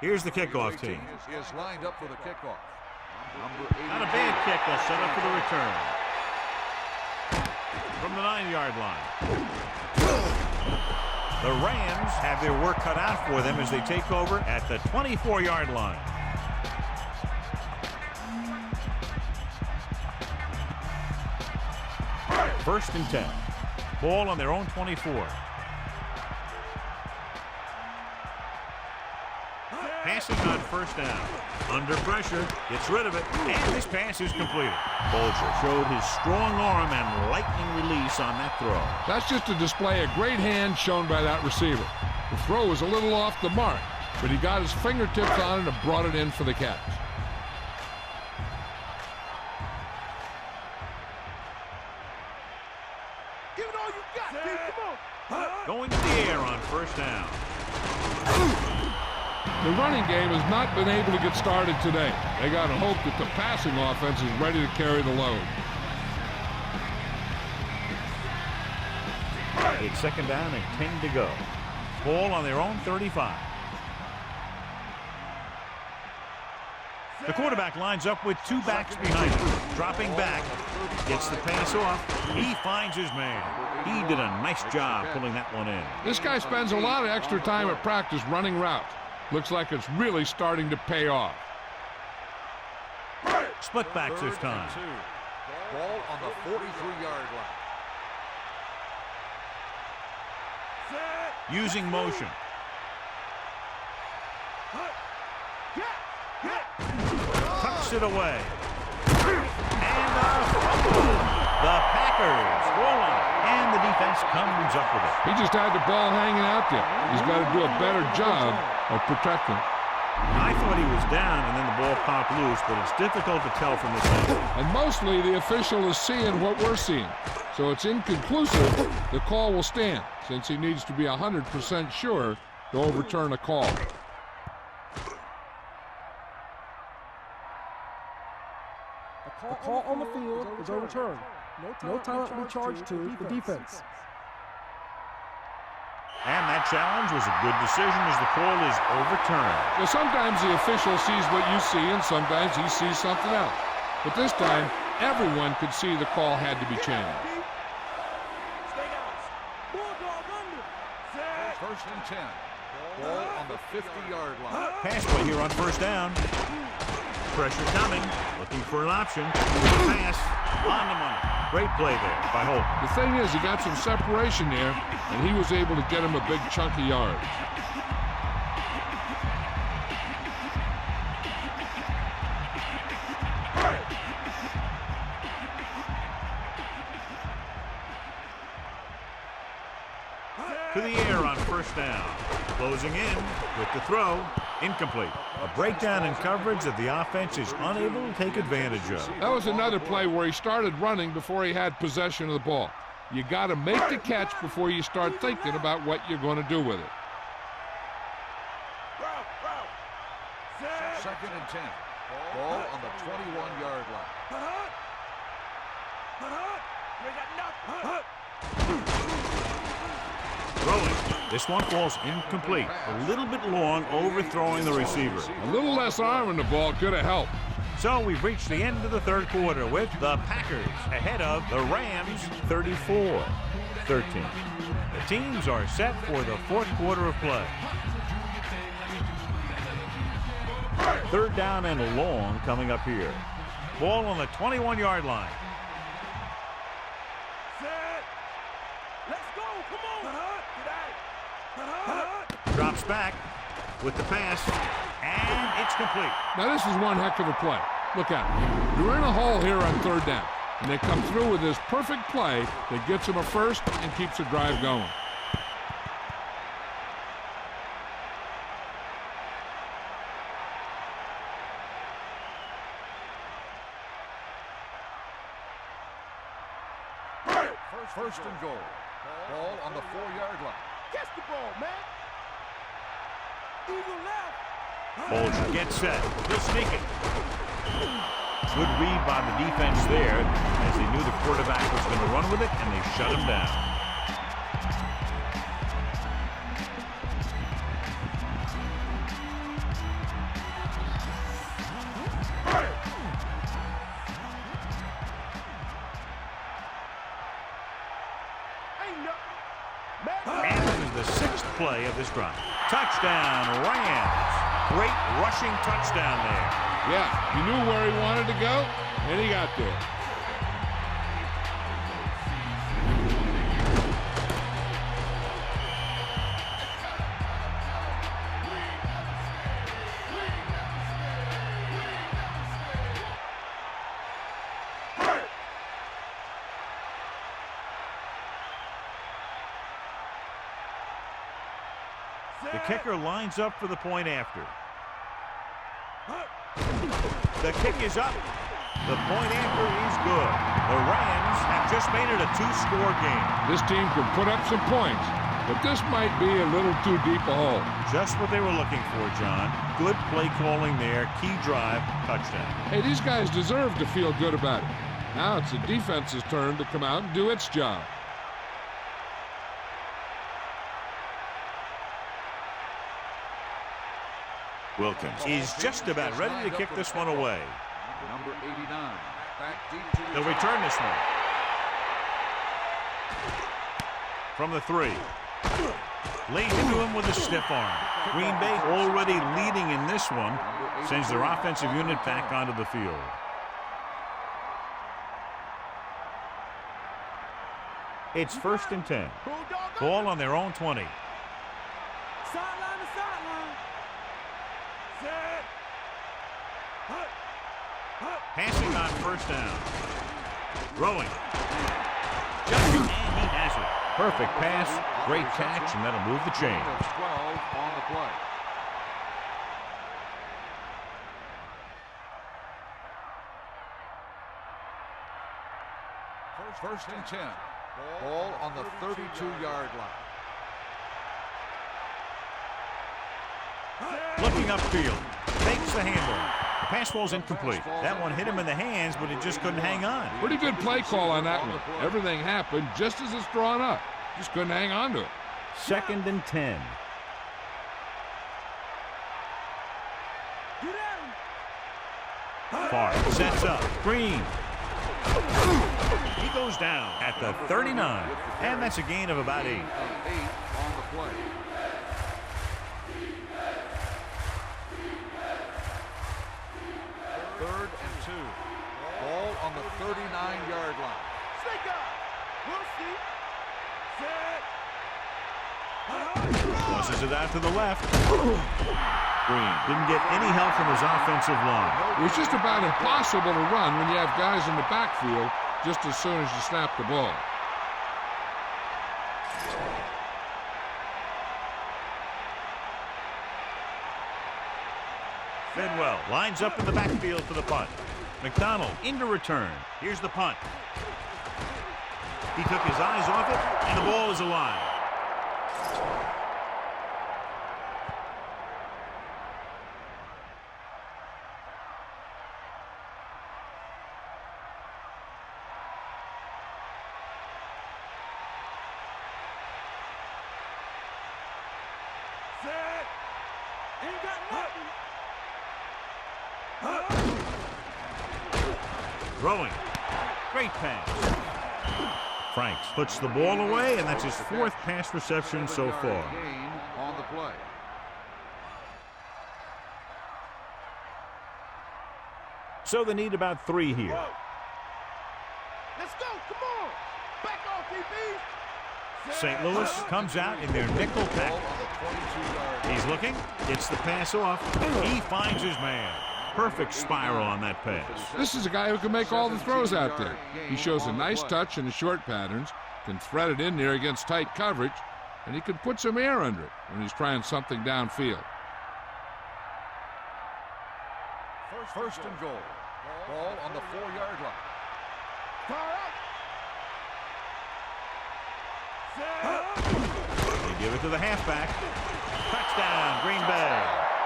Here's the kickoff team. Is lined up for the kickoff. Not a bad kick. They'll set up for the return. From the 9-yard line. The Rams have their work cut out for them as they take over at the 24-yard line. First and 10. Ball on their own 24. Passing on first down. Under pressure, gets rid of it, and this pass is completed. Bolger showed his strong arm and lightning release on that throw. That's just a display of great hand shown by that receiver. The throw was a little off the mark, but he got his fingertips on it and brought it in for the catch. Give it all you got, Steve. Come on. Going to the air on first down. The running game has not been able to get started today. They got to hope that the passing offense is ready to carry the load. It's second down and 10 to go. Ball on their own 35. The quarterback lines up with two backs behind him. Dropping back, gets the pass off. He finds his man. He did a nice job pulling that one in. This guy spends a lot of extra time at practice running routes. Looks like it's really starting to pay off. Split backs this time. Ball on the 43-yard line. Using motion. Tucks it away. And the Packers roll on. And the defense comes up with it. He just had the ball hanging out there. He's got to do a better job of protecting. I thought he was down and then the ball popped loose, but it's difficult to tell from this angle. And mostly the official is seeing what we're seeing. So it's inconclusive. The call will stand since he needs to be 100% sure to overturn a call. The call on the field is overturned. No time to be charged to the defense. And that challenge was a good decision as the call is overturned. Well, sometimes the official sees what you see and sometimes he sees something else. But this time, everyone could see the call had to be changed. First and 10. Ball on the 50-yard line. Pass play here on first down. Pressure coming. Looking for an option. Pass on the money. Great play there by Holt. The thing is, he got some separation there, and he was able to get him a big chunk of yards. To the air on first down. Closing in with the throw. Incomplete. A breakdown in coverage that the offense is unable to take advantage of. That was another play where he started running before he had possession of the ball. You got to make the catch before you start thinking about what you're going to do with it. Second and 10. Ball on the 21-yard line. Throwing. This one falls incomplete. A little bit long, overthrowing the receiver. A little less arm in the ball could have helped. So we've reached the end of the third quarter with the Packers ahead of the Rams 34-13. The teams are set for the fourth quarter of play. Third down and long coming up here. Ball on the 21-yard line. Drops back with the pass, and it's complete. Now this is one heck of a play. Look at it. You're in a hole here on third down, and they come through with this perfect play that gets them a first and keeps the drive going. First and goal. Ball on the 4-yard line. Catch the ball, man. Eagle left. Bolger gets set. He'll sneak it. Good read by the defense there as they knew the quarterback was going to run with it, and they shut him down. And this is the 6th play of this drive. Touchdown, Rams. Great rushing touchdown there. Yeah, he knew where he wanted to go, and he got there. The kicker lines up for the point after. The kick is up. The point after is good. The Rams have just made it a 2-score game. This team can put up some points, but this might be a little too deep a hole. Just what they were looking for, John. Good play calling there. Key drive, touchdown. Hey, these guys deserve to feel good about it. Now it's the defense's turn to come out and do its job. Wilkins is just about ready to kick this one away. Number 89. Back deep to the They'll return this one. From the 3. Lays into him with a stiff arm. Green Bay already leading in this one. Sends their offensive unit back onto the field. It's 1st and 10. Ball on their own 20. Sideline to sideline. Set. Passing on 1st down. Throwing. Just and he has it. Perfect pass, great catch, and that'll move the chains. 12 on the play. First and 10. Ball on the 32-yard line. Looking upfield. Takes the handle. The pass ball's incomplete. That one hit him in the hands, but it just couldn't hang on. Pretty good play call on that one. Everything happened just as it's drawn up. Just couldn't hang on to it. 2nd and 10. Far sets up. Green. He goes down at the 39. And that's a gain of about 8. 8 on the play. Third and 2. Ball on the 39-yard line. Snake up. We'll see. Set. Tosses it out to the left. Green didn't get any help from his offensive line. It was just about impossible to run when you have guys in the backfield just as soon as you snap the ball. Fenwell lines up in the backfield for the punt. McDonald into return. Here's the punt. He took his eyes off it, and the ball is alive. Set. Ain't got nothing. Throwing. Great pass. Franks puts the ball away, and that's his 4th pass reception so far. Gain on the play. So they need about 3 here. Let's go. Come on. Back off, DB. St. Louis comes out in their nickel Ball pack. on the 22-yard line. He's looking, gets the pass off. He finds his man. Perfect spiral on that pass. This is a guy who can make all the throws out there. He shows a nice touch in the short patterns, can thread it in there against tight coverage, and he can put some air under it when he's trying something downfield. First and goal. Ball on the 4-yard line. Far out. They give it to the halfback. Touchdown, Green Bay.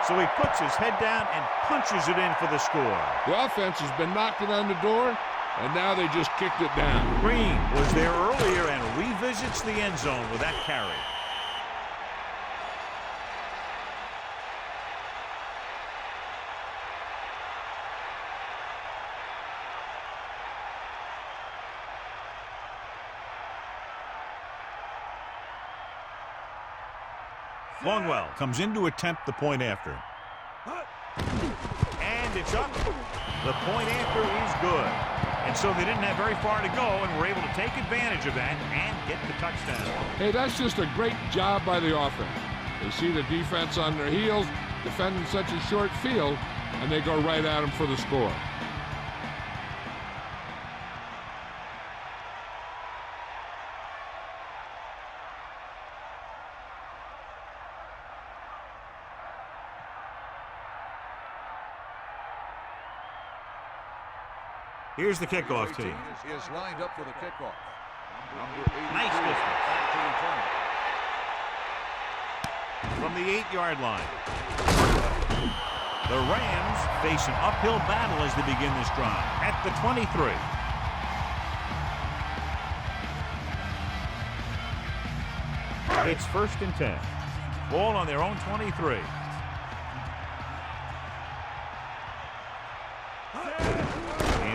So he puts his head down and punches it in for the score. The offense has been knocking on the door, and now they just kicked it down. Green was there earlier and revisits the end zone with that carry. Longwell comes in to attempt the point after. And it's up. The point after is good. And so they didn't have very far to go and were able to take advantage of that and get the touchdown. Hey, that's just a great job by the offense. They see the defense on their heels, defending such a short field, and they go right at them for the score. Here's the kickoff team. Is lined up for the kickoff. Number 83. Nice distance. Back to return. From the 8-yard line. The Rams face an uphill battle as they begin this drive at the 23. It's 1st and 10. Ball on their own 23.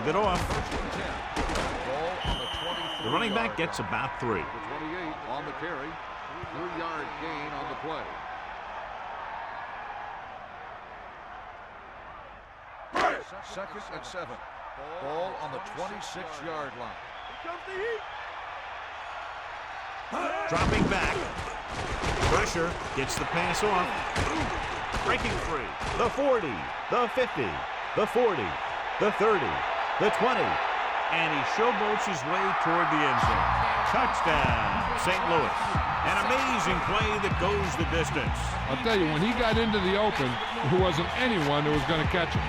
It off. The running back gets about 3. The 28 on the carry. 3-yard gain on the play. Second and 7. Ball on the 26-yard line. Here comes the heat. Dropping back. Pressure gets the pass off. Breaking free. The 40, the 50, the 40, the 30. The 20, and he showboats his way toward the end zone. Touchdown, St. Louis. An amazing play that goes the distance. I'll tell you, when he got into the open, there wasn't anyone who was going to catch him.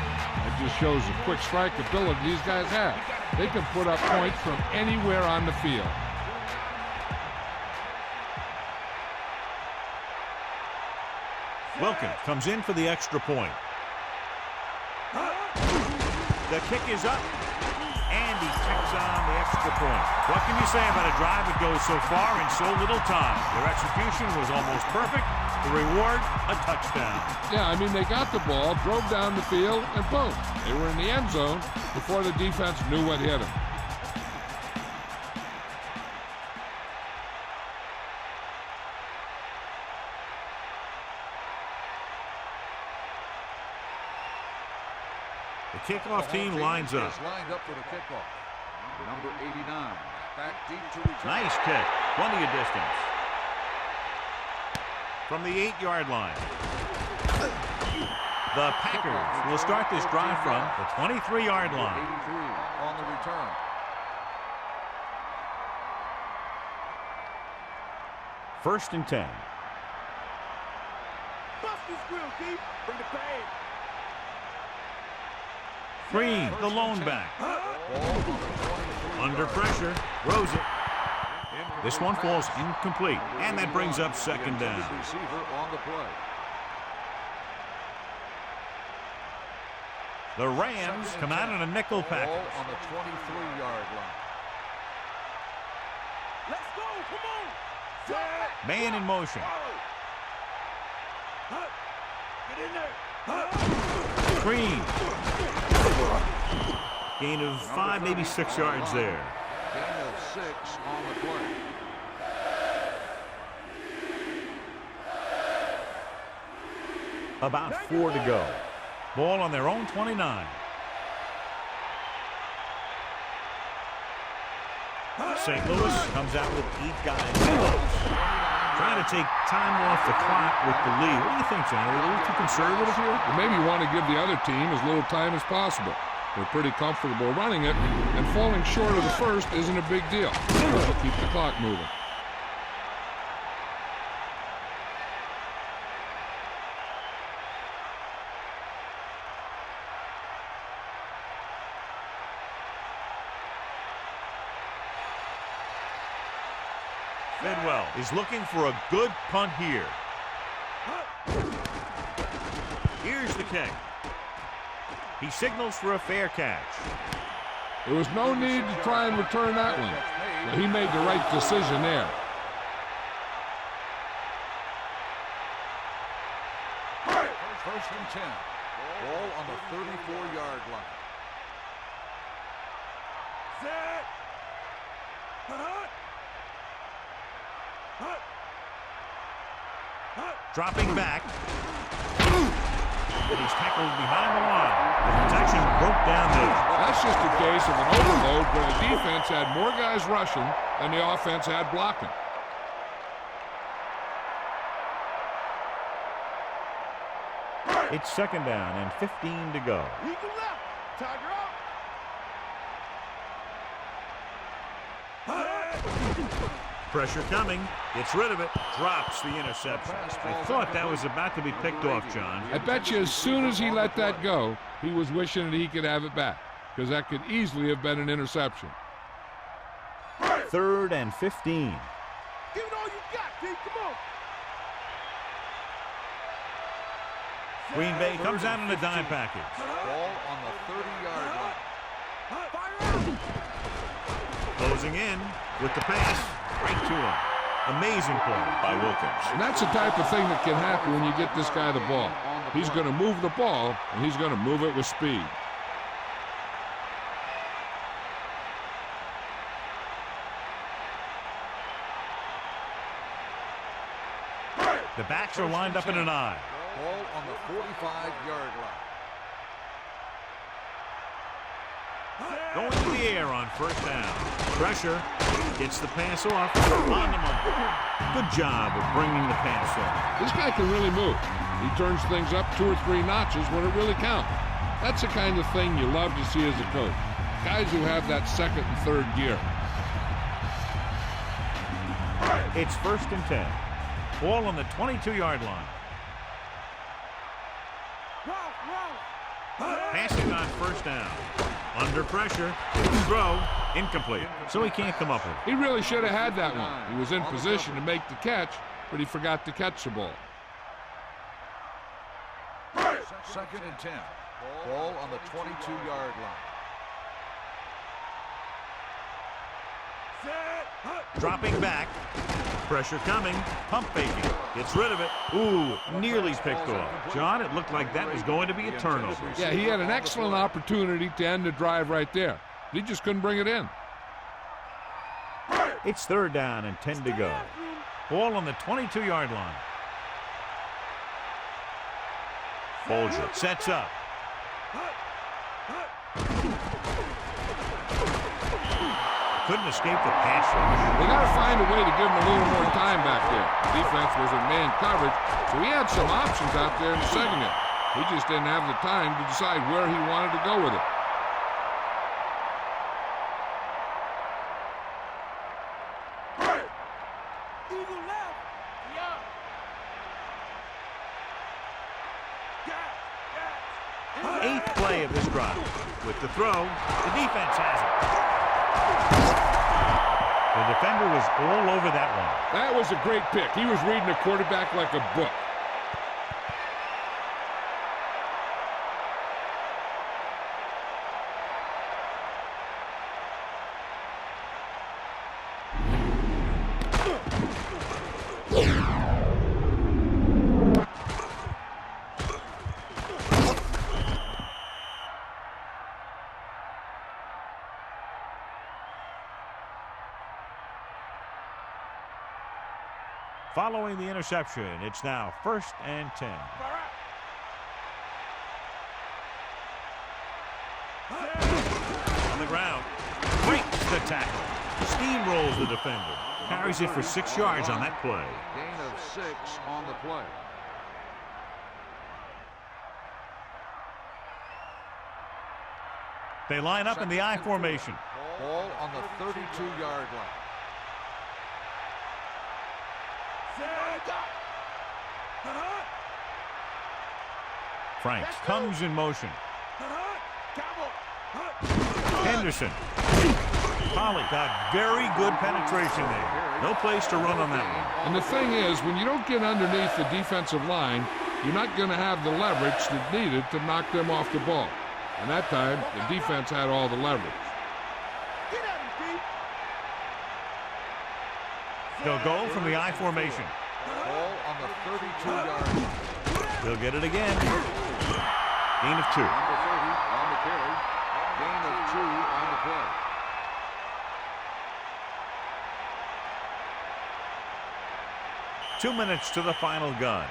It just shows the quick strike ability these guys have. They can put up points from anywhere on the field. Wilkins comes in for the extra point. The kick is up, and he tacks on the extra point. What can you say about a drive that goes so far in so little time? Their execution was almost perfect. The reward, a touchdown. Yeah, I mean, they got the ball, drove down the field, and boom, they were in the end zone before the defense knew what hit them. The kickoff team lines up. Is lined up for the kickoff. Number 89. Back deep to return. Nice kick. Plenty of distance. From the 8-yard line. The Packers will start this drive from the 23-yard line. 83 on the return. First and 10. Bust this grill, Keith. Bring the pain. Green, the lone back. Under pressure, throws it. This one falls incomplete, and that brings up second down. Receiver on the play. The Rams come out in a nickel package. Ball on the 23-yard line. Let's go. Come on. Set. Man in motion. Get in there. Green. Gain of 5, maybe 6 yards there. Gain of 6 on the play. About 4 to go. Ball on their own 29. St. Louis comes out with 8 guys. Trying to take time off the clock with the lead. What do you think, John? Are we a little too conservative here? You maybe want to give the other team as little time as possible. They're pretty comfortable running it, and falling short of the first isn't a big deal. They'll keep the clock moving. Bidwell is looking for a good punt here. Here's the kick. He signals for a fair catch. There was no need to try and return that one. But he made the right decision there. First and 10. Ball on the 34-yard line. Set. Dropping back. And he's tackled behind the line. The protection broke down there. That's just a case of an overload where the defense had more guys rushing than the offense had blocking. It's second down and 15 to go. Eagle left. Tiger up. Pressure coming. Gets rid of it. Drops the interception. I thought that was about to be picked off, John. I bet you as soon as he let that go, he was wishing that he could have it back, because that could easily have been an interception. Third and 15. Give it all you got, Pete. Come on. Green Bay comes out in a dime package. Ball on the 30-yard line. Closing in with the pass right to him. Amazing play by Wilkins. And that's the type of thing that can happen when you get this guy the ball. He's going to move the ball, and he's going to move it with speed. The backs are lined up in an I. Ball on the 45-yard line. Going to the air on first down. Pressure. Gets the pass off. On the money. Good job of bringing the pass off. This guy can really move. He turns things up 2 or 3 notches when it really counts. That's the kind of thing you love to see as a coach. Guys who have that second and third gear. It's first and 10. Ball on the 22-yard line. Passing on first down. Under pressure. Throw. Incomplete. So he can't come up with it. He really should have had that one. He was in position to make the catch, but he forgot to catch the ball. Second and 10. Ball on the 22-yard line. Dropping back. Pressure coming. Pump faking. Gets rid of it. Ooh, nearly picked off. John, it looked like that was going to be a turnover. Yeah, he had an excellent opportunity to end the drive right there. He just couldn't bring it in. It's third down and 10 to go. Ball on the 22-yard line. Folger sets up. Couldn't escape the pass rush. They got to find a way to give him a little more time back there. The defense was in man coverage, so he had some options out there in the second half. He just didn't have the time to decide where he wanted to go with it. Eagle left. Yeah. Eighth play of this drive. With the throw, the defense has it. The defender was all over that one. That was a great pick. He was reading the quarterback like a book. Following the interception, it's now first and 10. On the ground, breaks the tackle. Steamrolls the defender. Carries it for 6 yards on that play. Gain of 6 on the play. They line up in the I formation. Ball on the 32-yard line. Franks comes in motion. Henderson. Polley got very good penetration there. No place to run on that one. And the thing is, when you don't get underneath the defensive line, you're not going to have the leverage that's needed to knock them off the ball. And that time, the defense had all the leverage. They'll go from the I formation. Ball on the 32-yard line. He'll get it again. Gain of 2. Number 30 on the carry. Gain of 2 on the play. Two minutes to the final gun.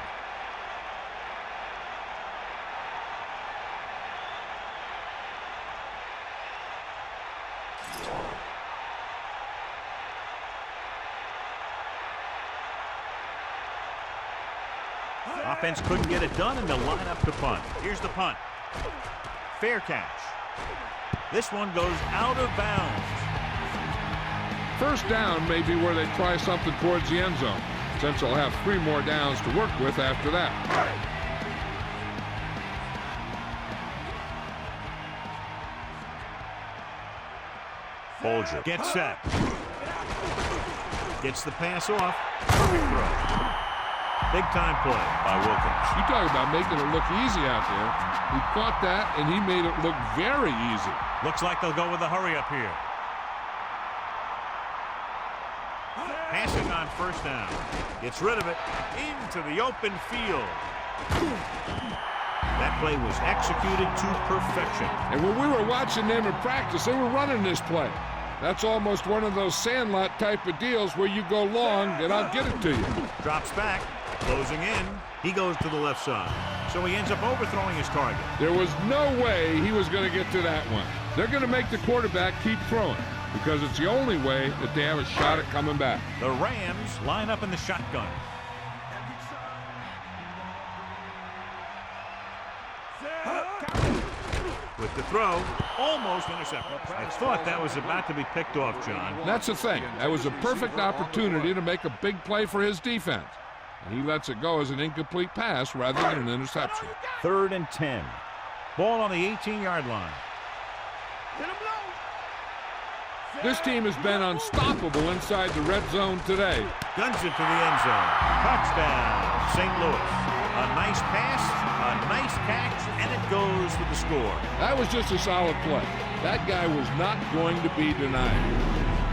Offense couldn't get it done, and they'll line up to punt. Here's the punt. Fair catch. This one goes out of bounds. First down may be where they try something towards the end zone, since they'll have 3 more downs to work with after that. Bolger gets set. Gets the pass off. Perfect throw. Big time play by Wilkins. You talk about making it look easy out there. He caught that, and he made it look very easy. Looks like they'll go with a hurry up here. Passing on first down. Gets rid of it into the open field. That play was executed to perfection. And when we were watching them in practice, they were running this play. That's almost one of those sandlot type of deals where you go long and I'll get it to you. Drops back, closing in. He goes to the left side. So he ends up overthrowing his target. There was no way he was going to get to that one. They're going to make the quarterback keep throwing because it's the only way that they have a shot at coming back. The Rams line up in the shotgun. With the throw, almost intercepted. I thought that was about to be picked off, John. That's the thing. That was a perfect opportunity to make a big play for his defense. And he lets it go as an incomplete pass rather than an interception. 3rd and 10. Ball on the 18-yard line. This team has been unstoppable inside the red zone today. Guns it to the end zone. Touchdown, St. Louis. A nice pass, a nice catch, and it goes for the score. That was just a solid play. That guy was not going to be denied.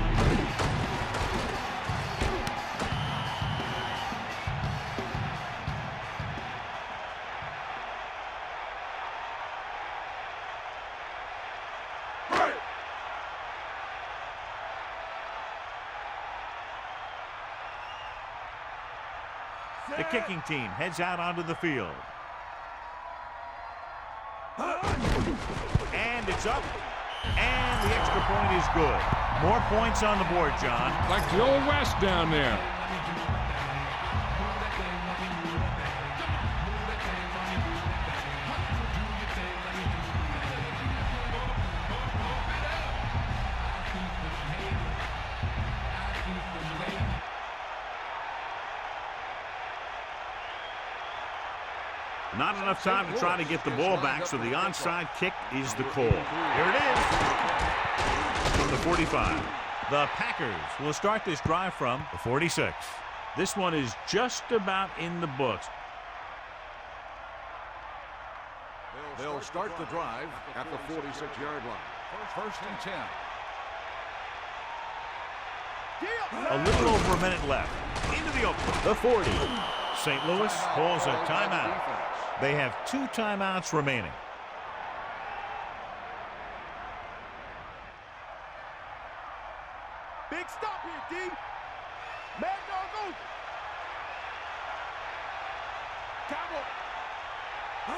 The kicking team heads out onto the field. And it's up. And the extra point is good. More points on the board, John. Like the old West down there. Not enough time to try to get the ball back, so the onside kick is the call. Here it is. From the 45. The Packers will start this drive from the 46. This one is just about in the books. They'll start the drive at the 46-yard line. 1st and 10. A little over a minute left. Into the open. The 40. St. Louis calls a timeout. They have 2 timeouts remaining. Big stop here, D. Mad dog goes.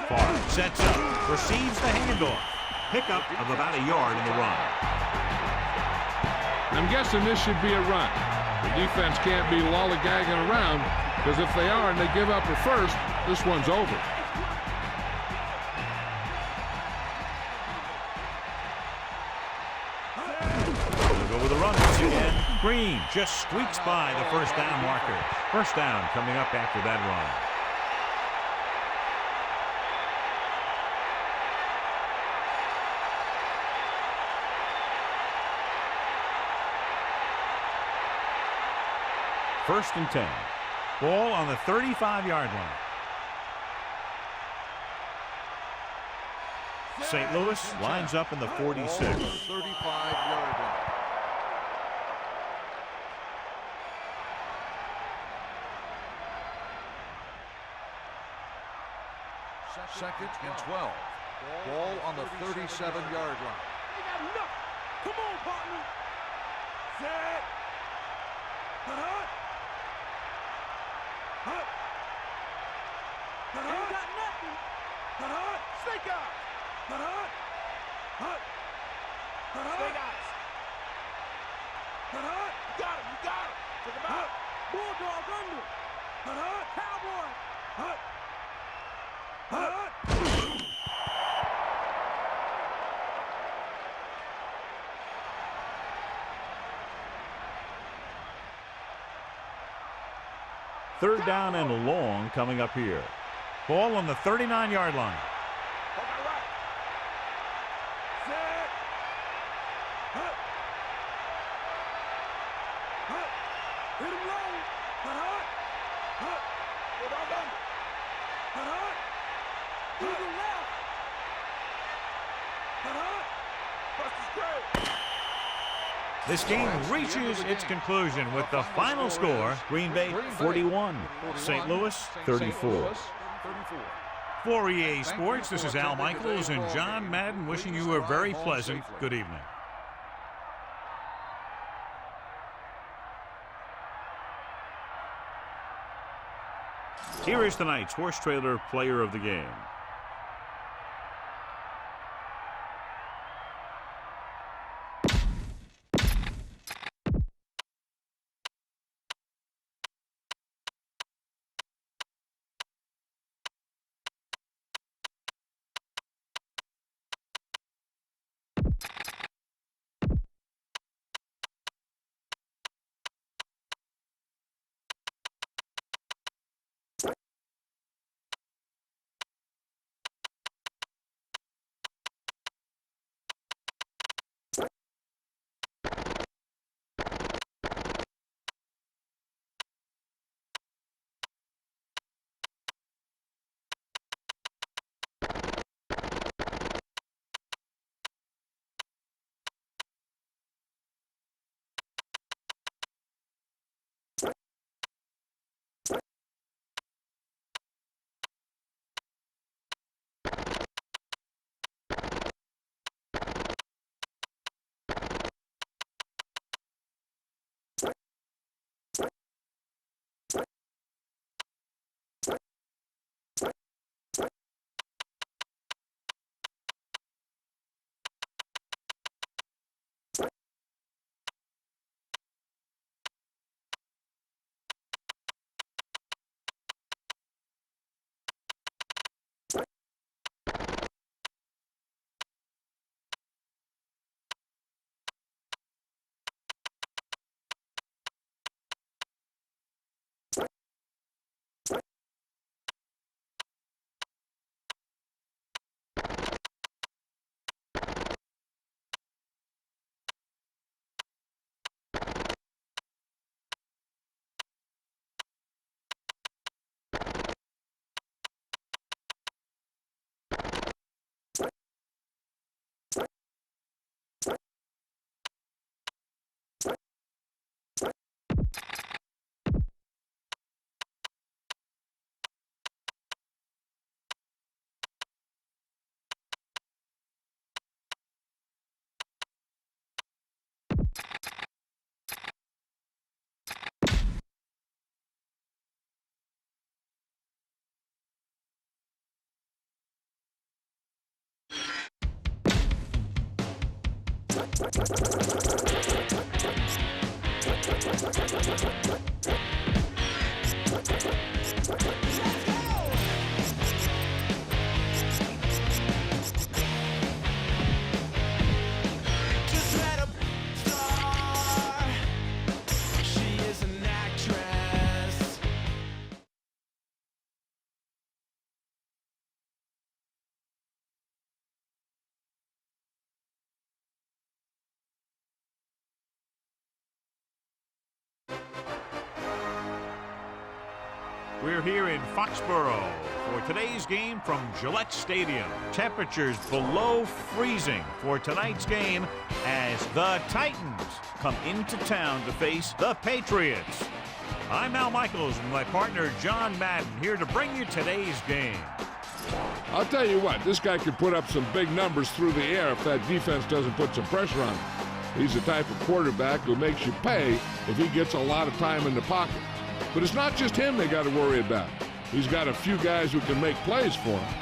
Favre sets up, receives the handoff. Pickup of about a yard in the run. I'm guessing this should be a run. The defense can't be lollygagging around because if they are and they give up a first, this one's over. Green just squeaks by the first down marker. First down coming up after that run. 1st and 10. Ball on the 35-yard line. St. Louis lines up in the 46. 35-yard line. Second and 12. Ball on the 37-yard line. They got enough. Come on, partner. Set. Hut. Hut. Ain't got nothing. Hut. Snake eyes. Hut. Hut. Snake eyes. Hut. You got him. You got him. Check him out. Bulldog under. Hut. Cowboy. Hut. Hut. Third down and long coming up here. Ball on the 39-yard line. Set. Hut. Hut. Hit him low. Hut. Hut. Bulldog under. Hut. To the left. Hut. Bust his grave. This game reaches its conclusion with the final score, Green Bay 41, St. Louis 34. For EA Sports, this is Al Michaels and John Madden wishing you a very pleasant good evening. Here is tonight's horse trailer player of the game. We're here in Foxborough for today's game from Gillette Stadium. Temperatures below freezing for tonight's game as the Titans come into town to face the Patriots. I'm Al Michaels and my partner John Madden here to bring you today's game. I'll tell you what, this guy could put up some big numbers through the air if that defense doesn't put some pressure on him. He's the type of quarterback who makes you pay if he gets a lot of time in the pocket. But it's not just him they got to worry about. He's got a few guys who can make plays for him.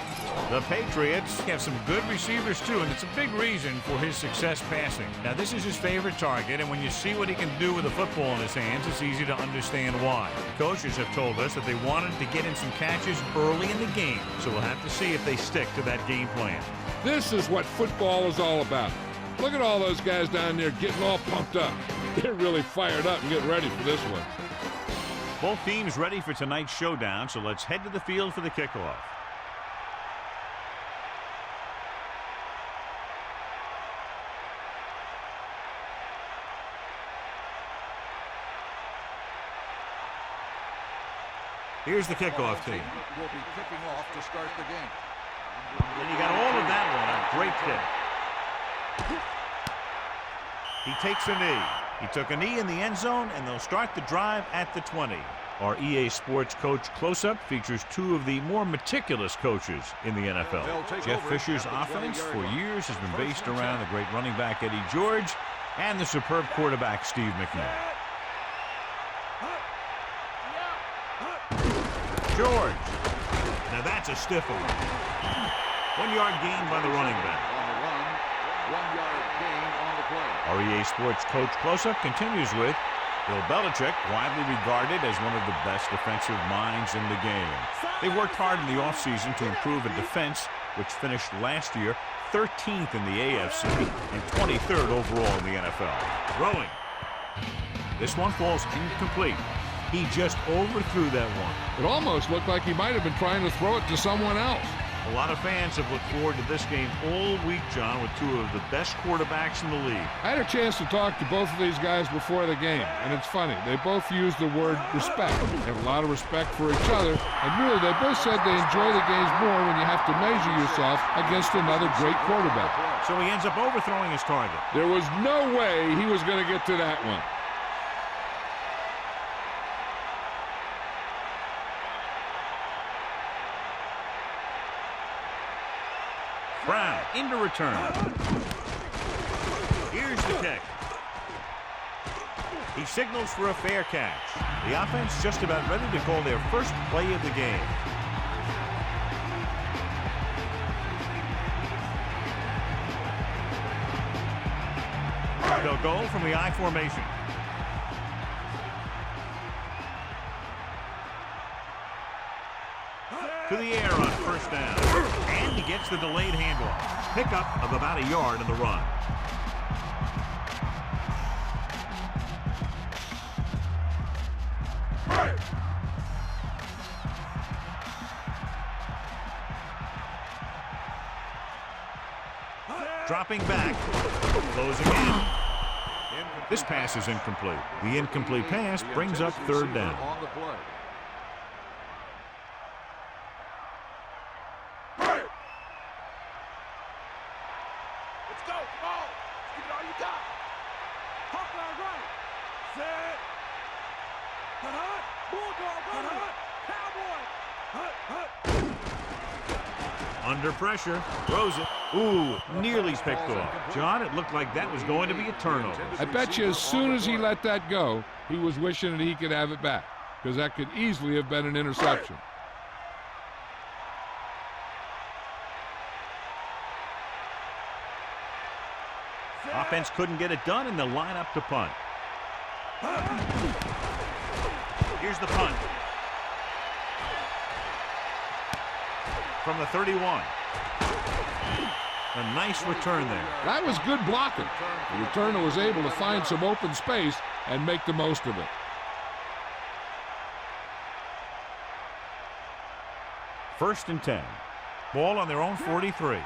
The Patriots have some good receivers too, and it's a big reason for his success passing. Now, this is his favorite target, and when you see what he can do with a football in his hands, it's easy to understand why. The coaches have told us that they wanted to get in some catches early in the game, so we'll have to see if they stick to that game plan. This is what football is all about. Look at all those guys down there getting all pumped up. They're really fired up and getting ready for this one. Both teams ready for tonight's showdown, so let's head to the field for the kickoff. Here's the kickoff team. Will be kicking off to start the game. And you got all of that one. A great kick. He takes a knee. He took a knee in the end zone, and they'll start the drive at the 20. Our EA Sports Coach Close-Up features two of the more meticulous coaches in the NFL. Jeff Fisher's offense for years has been based around the great running back Eddie George and the superb quarterback Steve McNabb. George. Now that's a stiff one. 1 yard gain by the running back. On the run, 1 yard gain on the play. Our EA Sports Coach Close-Up continues with Bill Belichick, widely regarded as one of the best defensive minds in the game. They worked hard in the offseason to improve a defense, which finished last year 13th in the AFC and 23rd overall in the NFL. Throwing. This one falls incomplete. He just overthrew that one. It almost looked like he might have been trying to throw it to someone else. A lot of fans have looked forward to this game all week, John, with two of the best quarterbacks in the league. I had a chance to talk to both of these guys before the game, and it's funny. They both use the word respect. They have a lot of respect for each other, and really, they both said they enjoy the games more when you have to measure yourself against another great quarterback. So he ends up overthrowing his target. There was no way he was going to get to that one. Brown into return. Here's the kick. He signals for a fair catch. The offense just about ready to call their first play of the game. They'll go from the I formation. To the air on first down. And he gets the delayed handoff. Pickup of about a yard in the run. Dropping back. Closing in. This pass is incomplete. The incomplete pass brings up third down. On the play. Under pressure, throws it. Ooh, nearly picked off. John, it looked like that was going to be a turnover. I bet you as soon as he let that go, he was wishing that he could have it back, because that could easily have been an interception. Offense couldn't get it done, and they'll line up to punt. Here's the punt. From the 31. A nice return there. That was good blocking. The returner was able to find some open space and make the most of it. First and 10. Ball on their own 43.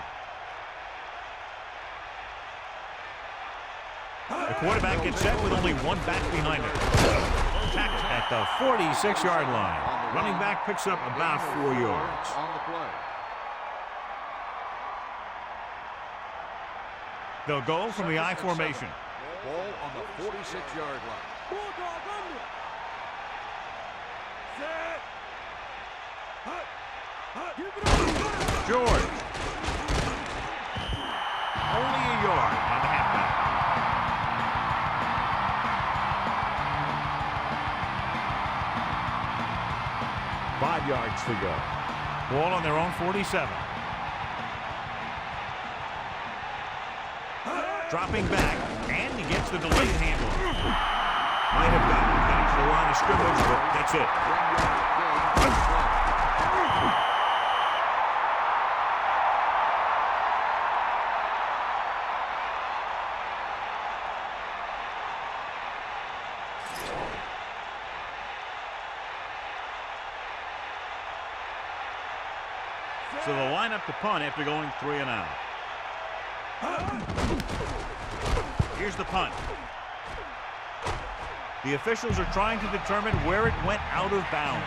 The quarterback gets set with only one back behind him. Tackle at the 46-yard line. Running back picks up about 4 yards. On the play. They'll go from the I formation. Ball on the 46-yard line. Bulldog under. Set. Hut. Hut. Give it up. George. Only a yard on the halfback. Five yards to go. Ball on their own 47. Dropping back, and he gets the delayed handle. Might have gotten down to the line of scrimmage, but that's it. So they'll line up to punt after going 3 and out. Here's the punt. The officials are trying to determine where it went out of bounds.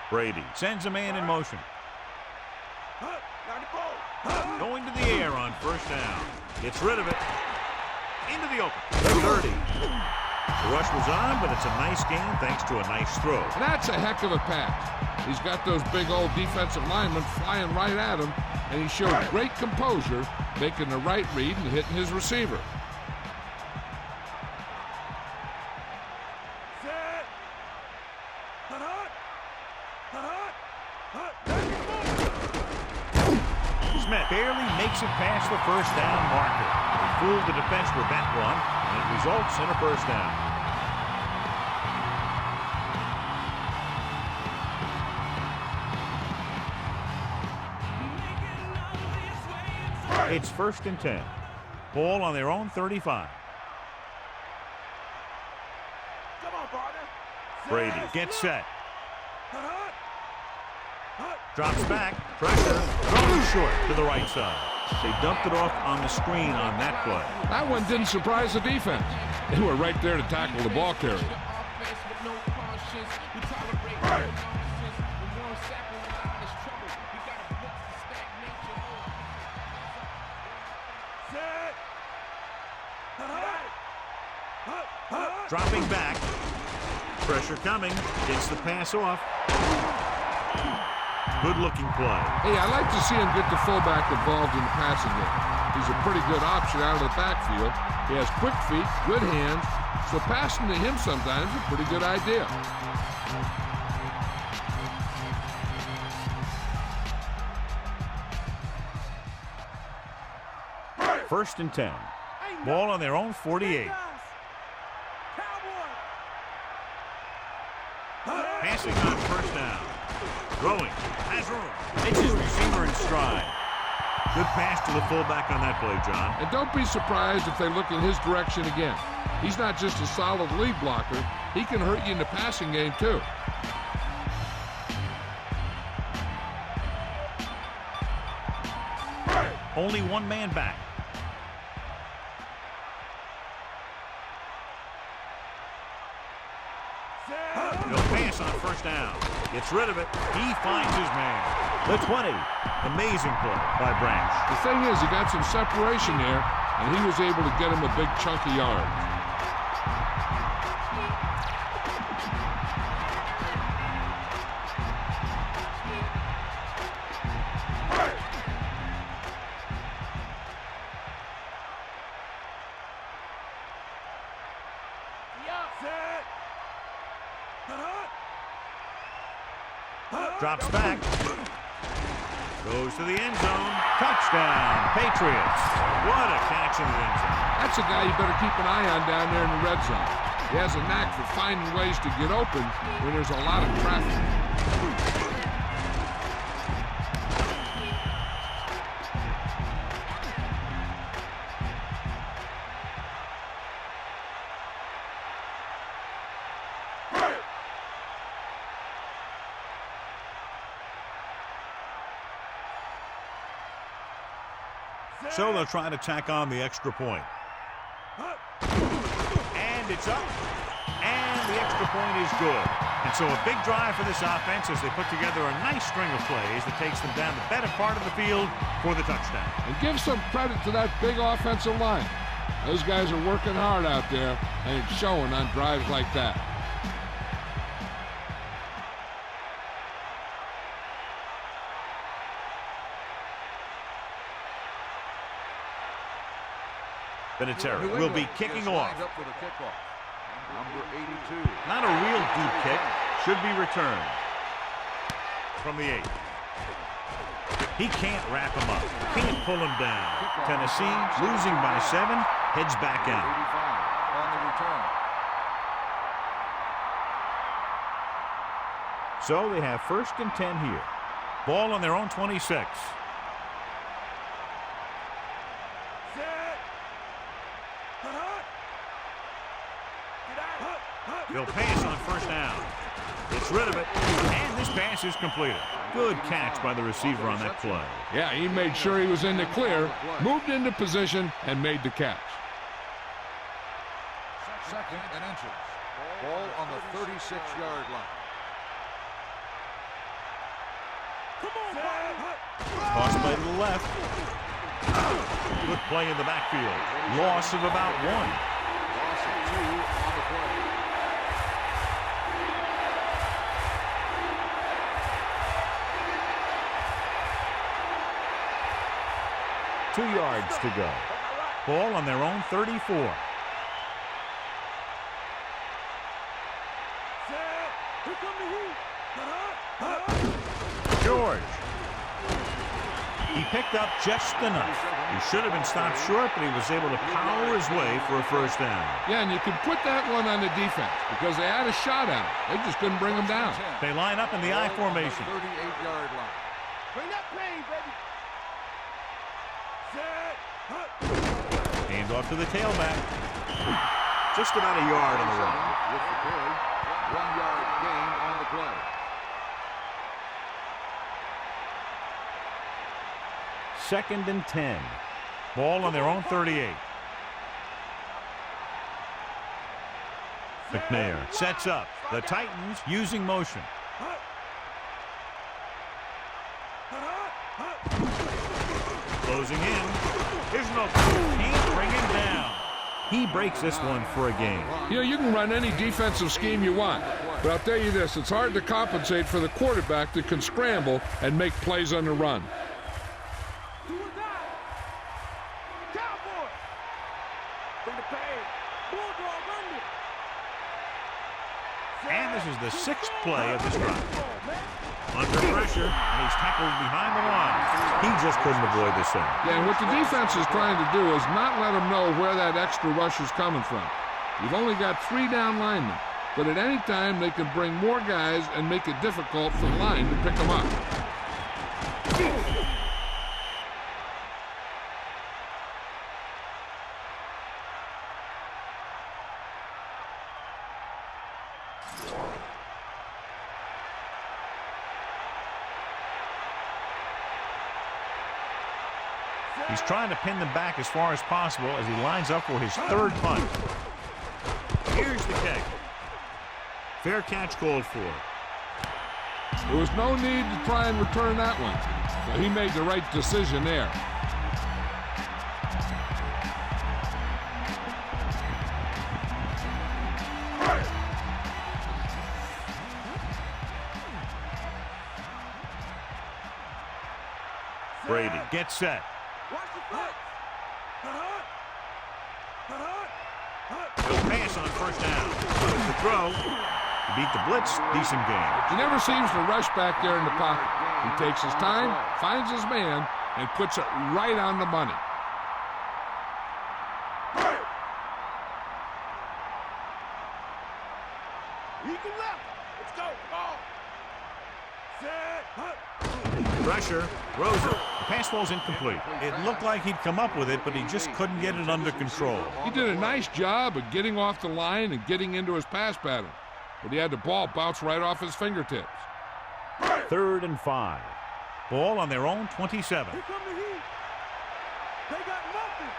Brady sends a man in motion. Going to the air on first down. Gets rid of it. Into the open. The 30. The rush was on, but it's a nice game thanks to a nice throw. That's a heck of a pass. He's got those big old defensive linemen flying right at him, and he showed great composure, making the right read and hitting his receiver. Smith barely makes it past the first down marker. He fooled the defense with that one, and it results in a first down. It's 1st and 10. Ball on their own 35. Come on, partner. Brady gets set. Drops back, pressure, thrown short to the right side. They dumped it off on the screen on that play. That one didn't surprise the defense. They were right there to tackle the ball carrier. Dropping back, pressure coming, gets the pass off. Good-looking play. Hey, I like to see him get the fullback involved in the passing game. He's a pretty good option out of the backfield. He has quick feet, good hands, so passing to him sometimes is a pretty good idea. First and 10. Ball on their own 48. Passing on first down. Throwing. Has room. Takes his receiver in stride. Good pass to the fullback on that play, John. And don't be surprised if they look in his direction again. He's not just a solid lead blocker. He can hurt you in the passing game, too. Only one man back. No pass on first down. Gets rid of it. He finds his man. The 20. Amazing play by Branch. The thing is, he got some separation there, and he was able to get him a big chunk of yards. Drops back. Goes to the end zone. Touchdown, Patriots. What a catch in the end zone. That's a guy you better keep an eye on down there in the red zone. He has a knack for finding ways to get open when there's a lot of traffic. So they'll try to tack on the extra point. And it's up. And the extra point is good. And so a big drive for this offense as they put together a nice string of plays that takes them down the better part of the field for the touchdown. And give some credit to that big offensive line. Those guys are working hard out there, and it's showing on drives like that. Vinatieri will be kicking off. Up for the kickoff. Number 82. Not a real deep kick. Should be returned from the 8. He can't wrap him up. Can't pull him down. Tennessee losing by 7. Heads back out. 85 on the return. So they have 1st and 10 here. Ball on their own 26. They'll pass on 1st down. Gets rid of it, and this pass is completed. Good catch by the receiver on that play. Yeah, he made sure he was in the clear, moved into position, and made the catch. 2nd and inches. Ball on the 36-yard line. Toss play to the left. Good play in the backfield. Loss of about 1. Loss of 2 on the play. Two yards to go. Ball on their own 34. George. He picked up just enough. He should have been stopped short, but he was able to power his way for a 1st down. Yeah, and you could put that one on the defense because they had a shot at him. They just couldn't bring him down. They line up in the I formation. 38-yard line. Bring that pain, baby. Hand off to the tailback. Just about a yard on the run. With the carry, 1-yard gain on the play. 2nd and 10. Ball on their own 38. McNabb sets up. The Titans using motion. Closing in. There's no can't bring him down. He breaks this one for a gain. You know, you can run any defensive scheme you want, but I'll tell you this, it's hard to compensate for the quarterback that can scramble and make plays on the run. And this is the 6th play of this drive. Under pressure, and he's tackled behind the line. He just couldn't avoid this thing. Yeah, and what the defense is trying to do is not let him know where that extra rush is coming from. You've only got 3 down linemen, but at any time they can bring more guys and make it difficult for the line to pick them up. He's trying to pin them back as far as possible as he lines up for his 3rd punt. Here's the kick. Fair catch called for. There was no need to try and return that one, so he made the right decision there. Brady gets set. He'll pass on 1st down. With the throw. He beat the blitz. Decent game. He never seems to rush back there in the pocket. He takes his time, finds his man, and puts it right on the money. Pressure. Rosa. The pass ball's incomplete. It looked like he'd come up with it, but he just couldn't get it under control. He did a nice job of getting off the line and getting into his pass pattern, but he had the ball bounce right off his fingertips. 3rd and 5. Ball on their own 27. They got nothing.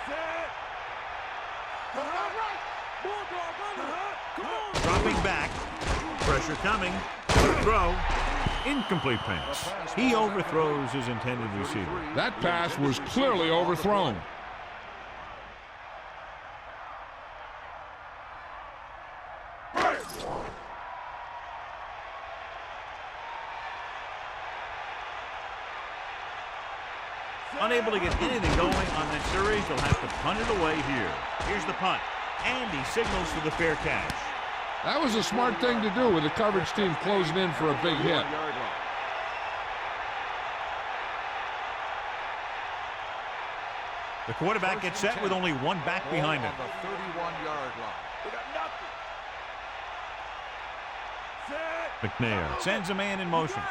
Set. Right. Bulldog under. Come on. Dropping back. Pressure coming. Throw. Incomplete pass. He overthrows his intended receiver. That pass was clearly overthrown. Unable to get anything going on that series, they'll have to punt it away here. Here's the punt. And he signals for the fair catch. That was a smart thing to do with the coverage team closing in for a big hit. The quarterback gets set with only one back behind him. On the 31-yard line. They got nothing. Set. McNabb sends a man in motion.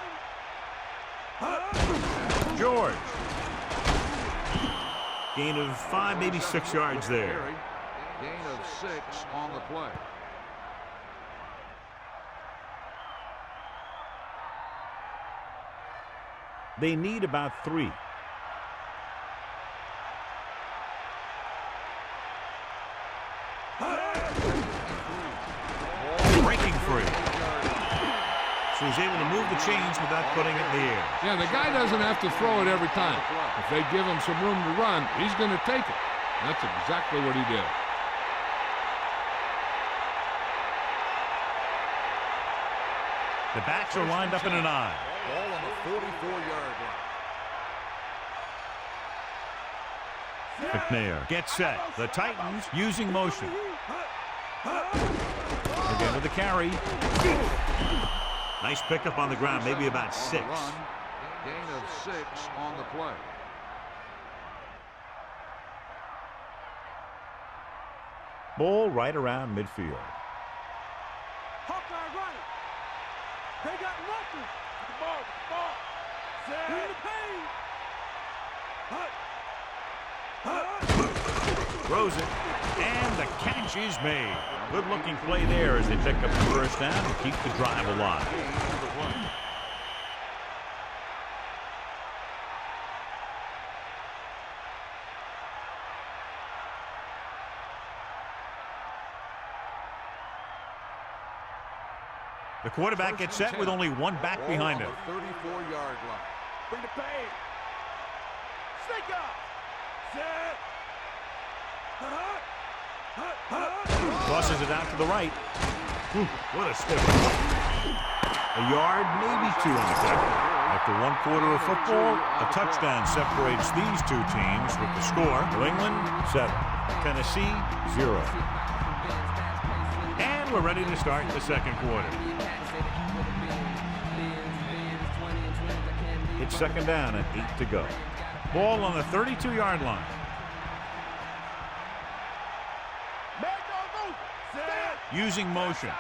George. Gain of 5, maybe 6 yards there. Gain of 6 on the play. They need about 3. Breaking free. So he's able to move the chains without putting it in the air. Yeah, the guy doesn't have to throw it every time. If they give him some room to run, he's going to take it. That's exactly what he did. The backs are lined up in an eye. Ball on the 44-yard line. McNabb gets set. The Titans using motion. Again with the carry. Nice pickup on the ground, maybe about 6. Gain of 6 on the play. Ball right around midfield. Hawkeye right. They got nothing. Ball. Set. In the paint. Throws it. And the catch is made. Good looking play there as they pick up the first down and keep the drive alive. The quarterback gets set with only one back behind him. 34-yard line. Bring the pain. Snake up. Set. Tosses it out to the right. Whew, what a stiff. A yard, maybe 2 on the tackle. After 1 quarter of football, a touchdown separates these two teams with the score. New England, 7. Tennessee, 0. And we're ready to start the second quarter. It's second down and 8 to go. Ball on the 32-yard line. Using motion.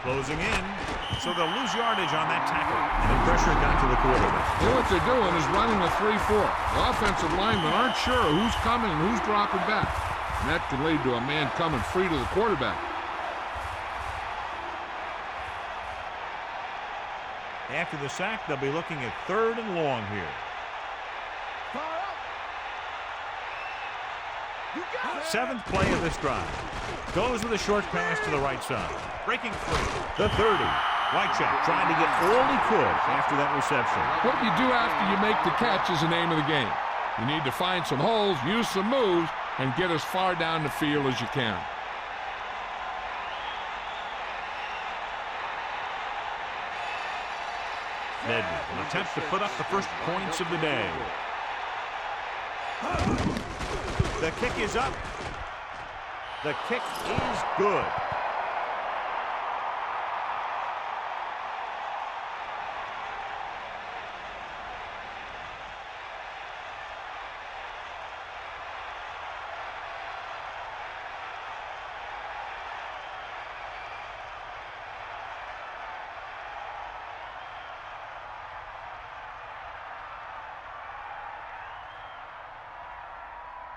Closing in. So they'll lose yardage on that tackle. And the pressure got to the quarterback. And what they're doing is running a 3-4. The offensive linemen aren't sure who's coming and who's dropping back. And that can lead to a man coming free to the quarterback. After the sack, they'll be looking at 3rd and long here. 7th play of this drive. Goes with a short pass to the right side. Breaking free. The 30. Wycheck trying to get all he could after that reception. What you do after you make the catch is the name of the game. You need to find some holes, use some moves, and get as far down the field as you can. Madden will attempt to put up the first points of the day. The kick is up. The kick is good.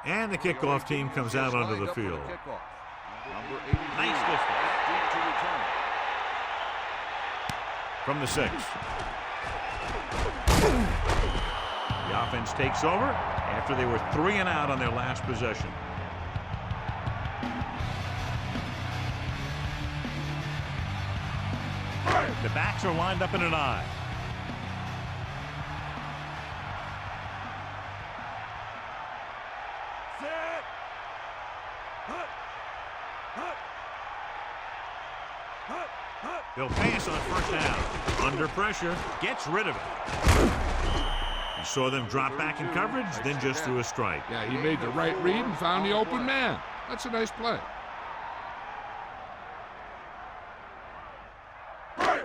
And the kickoff team comes out onto the field. Nice distance. From the 6. The offense takes over after they were 3 and out on their last possession. The backs are lined up in an I. Set. Hut. Hut. Hut. Hut. They'll pass on first down. Under pressure, gets rid of it. You saw them drop back in coverage, then just threw a strike. Yeah, he made the right read and found the open man. That's a nice play.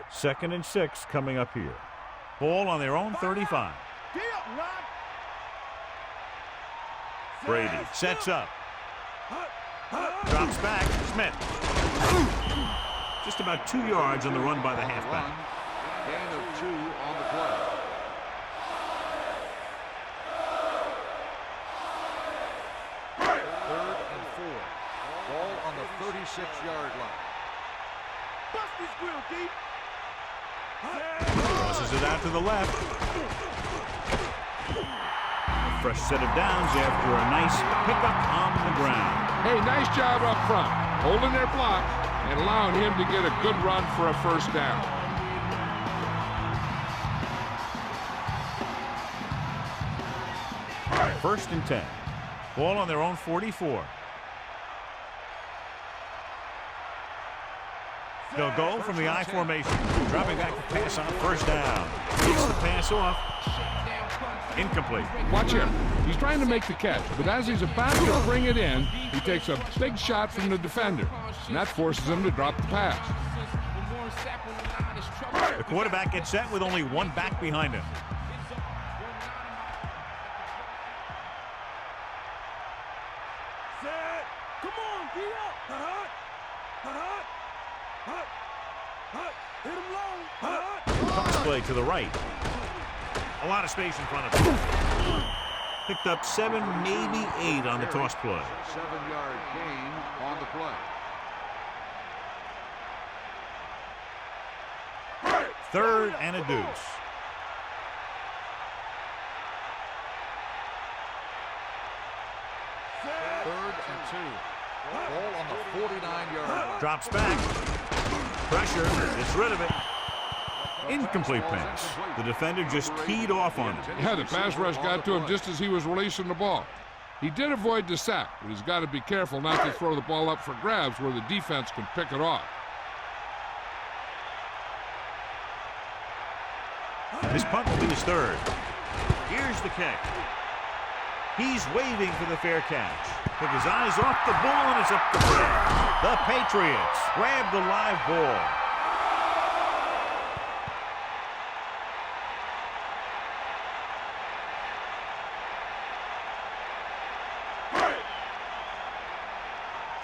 2nd and 6 coming up here. Ball on their own 35. Brady sets up. Drops back. Smith. Just about 2 yards on the run by the halfback. Gain of 2 on the play. Third and 4. Ball on the 36-yard line. Bust this grill, D. Crosses it out to the left. A fresh set of downs after a nice pickup on the ground. Hey, nice job up front, holding their block and allowing him to get a good run for a first down. First and 10. Ball on their own 44. They'll go from the I formation. Dropping back to pass on first down. Takes the pass off. Incomplete. Watch him. He's trying to make the catch, but as he's about to bring it in, he takes a big shot from the defender, and that forces him to drop the pass. The quarterback gets set with only one back behind him. Set. Come on, D up. Hut. Hut. Hut. Hut. Hit him low. Hut. Toss play to the right. A lot of space in front of him. Picked up 7, maybe 8 on the toss play. 7-yard gain on the play. Third and a deuce. Third and 2. Ball on the 49-yard line. Drops back. Pressure. Gets rid of it. Incomplete pass. The defender just keyed off on it. Yeah, the pass rush got to him just as he was releasing the ball. He did avoid the sack, but he's got to be careful not to throw the ball up for grabs where the defense can pick it off. His punt will be his third. Here's the kick. He's waving for the fair catch. Took his eyes off the ball and it's up the field. The Patriots grab the live ball.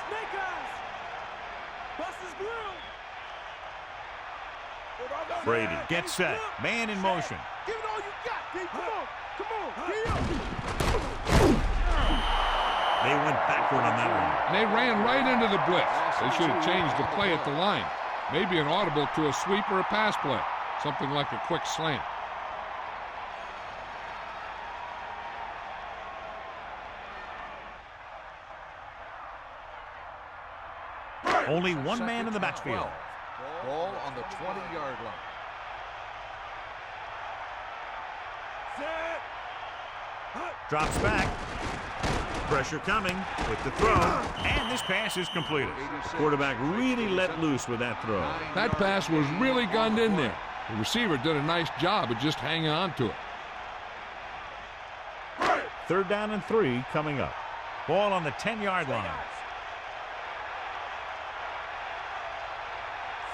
Snake eyes. Bust his grill. Brady gets set. Man in motion. Give it all you got, D. Come on. Come on. D up. They went backward on that one. They ran right into the blitz. They should have changed the play at the line. Maybe an audible to a sweep or a pass play. Something like a quick slant. Only one man in the backfield. Ball on the 20-yard line. Set. Drops back. Pressure coming with the throw. And this pass is completed. Quarterback really let loose with that throw. That pass was really gunned in there. The receiver did a nice job of just hanging on to it. Third down and 3 coming up. Ball on the 10-yard line.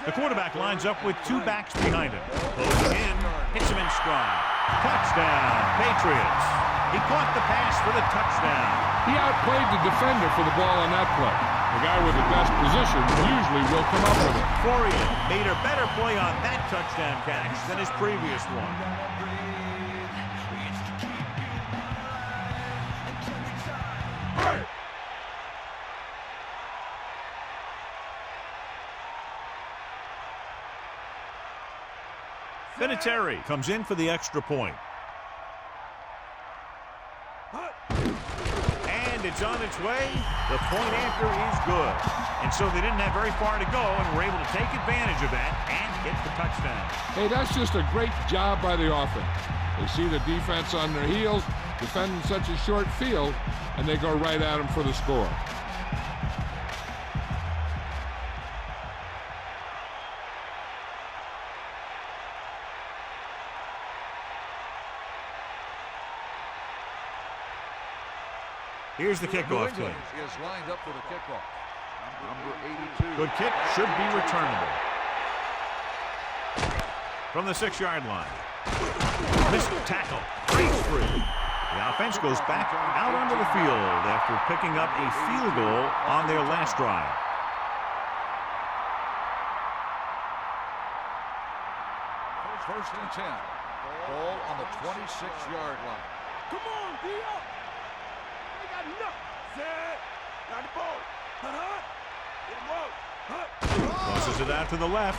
The quarterback lines up with 2 backs behind him. Closing in, hits him in stride. Touchdown, Patriots. He caught the pass for the touchdown. He outplayed the defender for the ball on that play. The guy with the best position usually will come up with it. Forian made a better play on that touchdown catch than his previous one. Vinatieri comes in for the extra point. And it's on its way. The point after is good. And so they didn't have very far to go and were able to take advantage of that and get the touchdown. Hey, that's just a great job by the offense. They see the defense on their heels, defending such a short field, and they go right at them for the score. Here's the kickoff team. Is lined up for the kickoff. Number 82. Good kick, should be returnable. From the 6-yard line. Missed tackle, breaks free. The offense goes back out onto the field after picking up a field goal on their last drive. First and 10. Ball on the 26-yard line. Come on, D up. They got enough. Set. Got the ball. Get him up. Tosses it out to the left.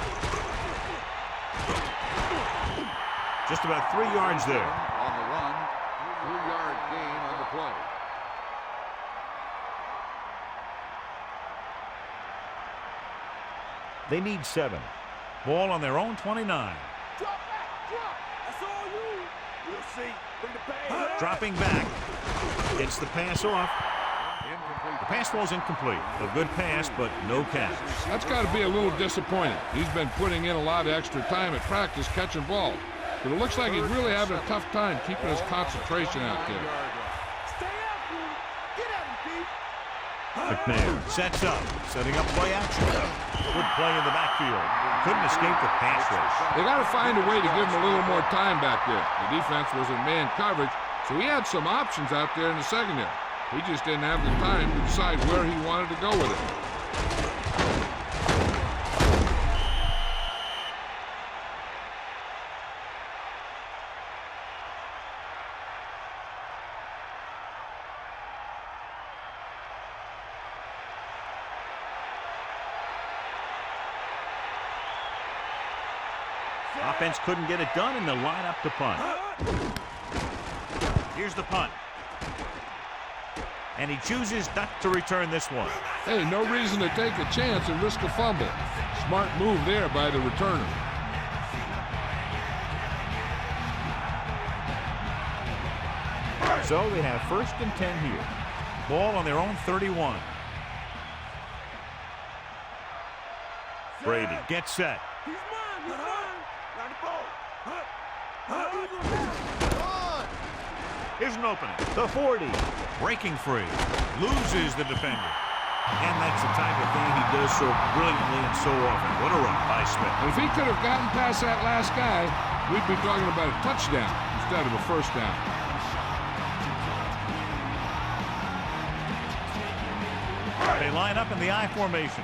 Just about 3 yards there. On the run. 3-yard gain on the play. They need 7. Ball on their own 29. Drop back. Drop. That's all you. We'll see. Bring the bag. Dropping back. Gets the pass off. Incomplete. The pass ball's incomplete. A good pass, but no catch. That's got to be a little disappointing. He's been putting in a lot of extra time at practice catching balls. But it looks like he's really having a tough time keeping his concentration out there. Stay out, dude. Get at him, D. McNabb sets up, setting up play action. Good play in the backfield. Couldn't escape the pass rush. They got to find a way to give him a little more time back there. The defense was in man coverage, so he had some options out there in the secondary. He just didn't have the time to decide where he wanted to go with it. Offense couldn't get it done, and they'll line up to punt. Here's the punt. And he chooses not to return this one. Hey, no reason to take a chance and risk a fumble. Smart move there by the returner. So they have 1st and 10 here. Ball on their own 31. Brady gets set. He's mine. He's mine. Got the ball. Here's an opening. The 40. Breaking free. Loses the defender. And that's the type of thing he does so brilliantly and so often. What a run by Smith. And if he could have gotten past that last guy, we'd be talking about a touchdown instead of a first down. They line up in the I formation.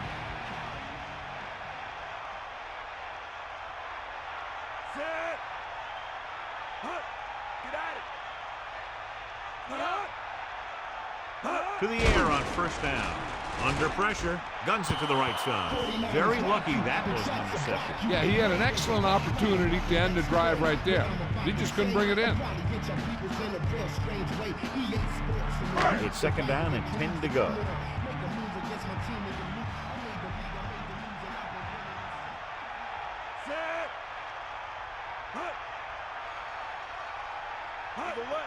Set. Get at it. To the air on 1st down. Under pressure, guns it to the right side. Very lucky that was an interception. Yeah, he had an excellent opportunity to end the drive right there. He just couldn't bring it in. It's 2nd down and 10 to go. Set. Either way.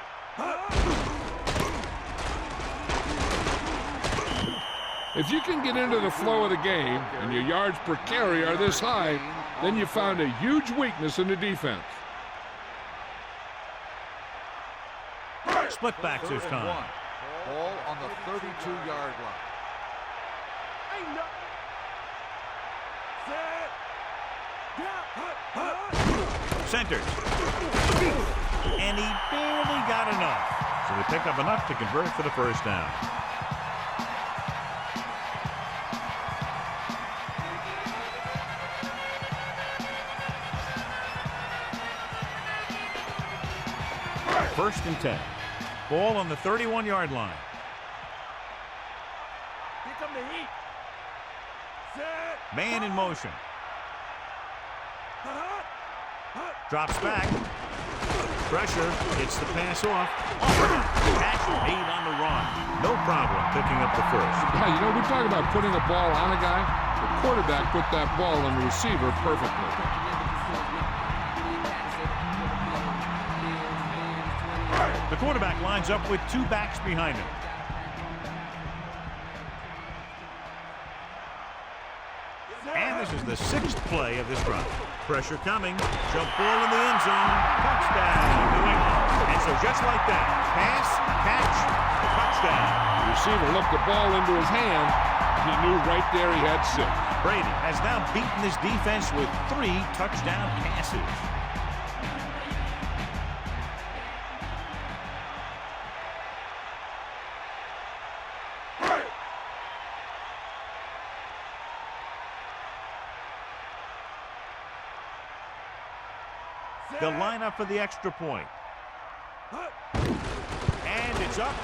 If you can get into the flow of the game and your yards per carry are this high, then you found a huge weakness in the defense. Split backs this time. Ball on the 32-yard line. Ain't nothing. Set. Centers. And he barely got enough. So they pick up enough to convert for the 1st down. First and 10. Ball on the 31-yard line. Here come the heat. Set. Man in motion. Drops back. Pressure. Gets the pass off. Catch made on the run. No problem picking up the first. Yeah, you know, we talk about putting a ball on a guy. The quarterback put that ball on the receiver perfectly. The quarterback lines up with two backs behind him. And this is the 6th play of this drive. Pressure coming. Jump ball in the end zone. Touchdown, New England. And so just like that, pass, catch, touchdown. The receiver looked the ball into his hand. He knew right there he had 6. Brady has now beaten this defense with 3 touchdown passes. They'll line up for the extra point. And it's up.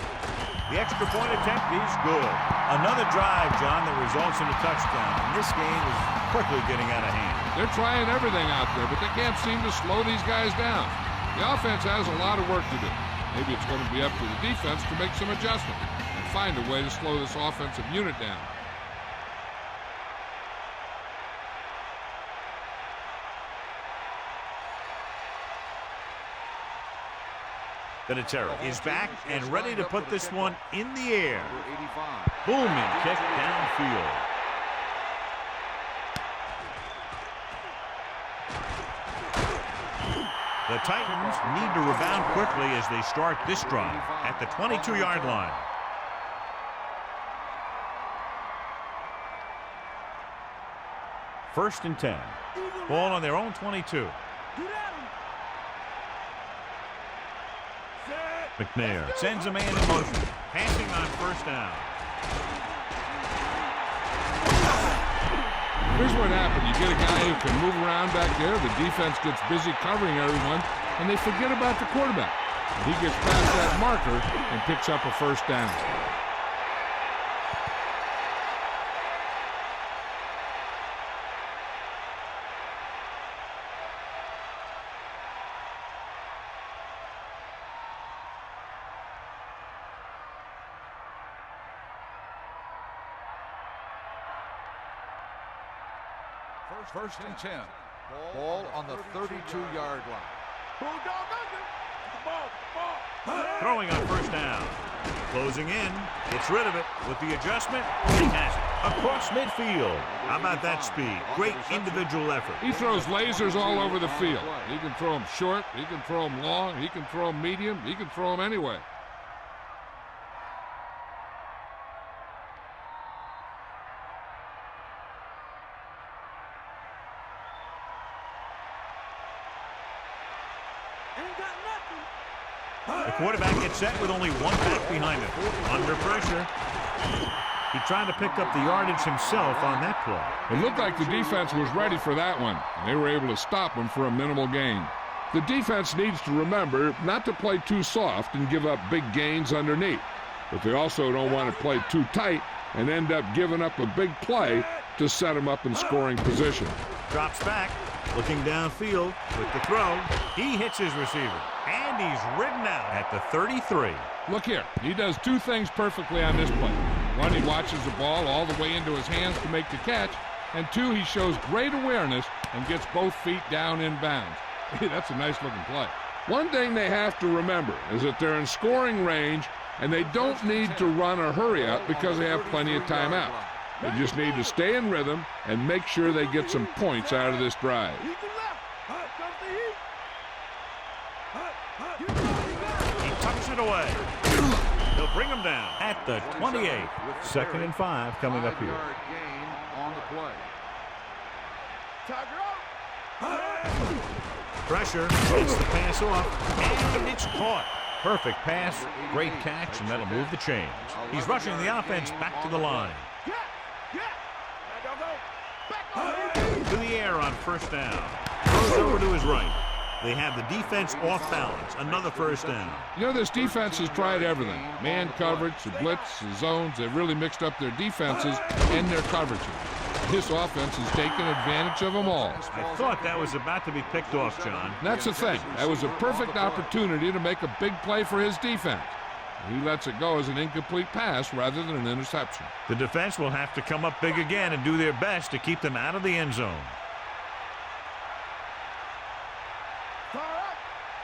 The extra point attempt is good. Another drive, John, that results in a touchdown. And this game is quickly getting out of hand. They're trying everything out there, but they can't seem to slow these guys down. The offense has a lot of work to do. Maybe it's going to be up to the defense to make some adjustments and find a way to slow this offensive unit down. Vinatieri is back and ready to put this one in the air. Booming kick downfield. The Titans need to rebound quickly as they start this drive at the 22-yard line. First and 10. Ball on their own 22. McNabb sends a man in motion. Passing on first down. Here's what happened. You get a guy who can move around back there. The defense gets busy covering everyone, and they forget about the quarterback. He gets past that marker and picks up a first down. First and 10. Ball on the 32-yard line. Throwing on first down. Closing in. Gets rid of it with the adjustment. He has it across midfield. How about that speed? Great individual effort. He throws lasers all over the field. He can throw them short. He can throw them long. He can throw them medium. He can throw them anyway. The quarterback gets set with only one back behind him. Under pressure. He tried to pick up the yardage himself on that play. It looked like the defense was ready for that one, and they were able to stop him for a minimal gain. The defense needs to remember not to play too soft and give up big gains underneath. But they also don't want to play too tight and end up giving up a big play to set them up in scoring position. Drops back, looking downfield with the throw. He hits his receiver, and he's ridden out at the 33. Look here, he does two things perfectly on this play. One, he watches the ball all the way into his hands to make the catch, and two, he shows great awareness and gets both feet down in bounds. Hey, that's a nice looking play. One thing they have to remember is that they're in scoring range and they don't need to run or hurry up because they have plenty of timeouts. They just need to stay in rhythm and make sure they get some points out of this drive. He tucks it away. They'll bring him down at the 28. 2nd and 5 coming up here. On the play. Pressure, gets the pass off, and it's caught. Perfect pass, great catch, and that'll move the chains. He's rushing the offense back to the line. To the air on first down. Throws over to his right. They have the defense off balance. Another first down. You know, this defense has tried everything. Man coverage, the blitz, the zones. They've really mixed up their defenses and their coverages. This offense has taken advantage of them all. I thought that was about to be picked off, John. That's the thing. That was a perfect opportunity to make a big play for his defense. He lets it go as an incomplete pass rather than an interception. The defense will have to come up big again and do their best to keep them out of the end zone.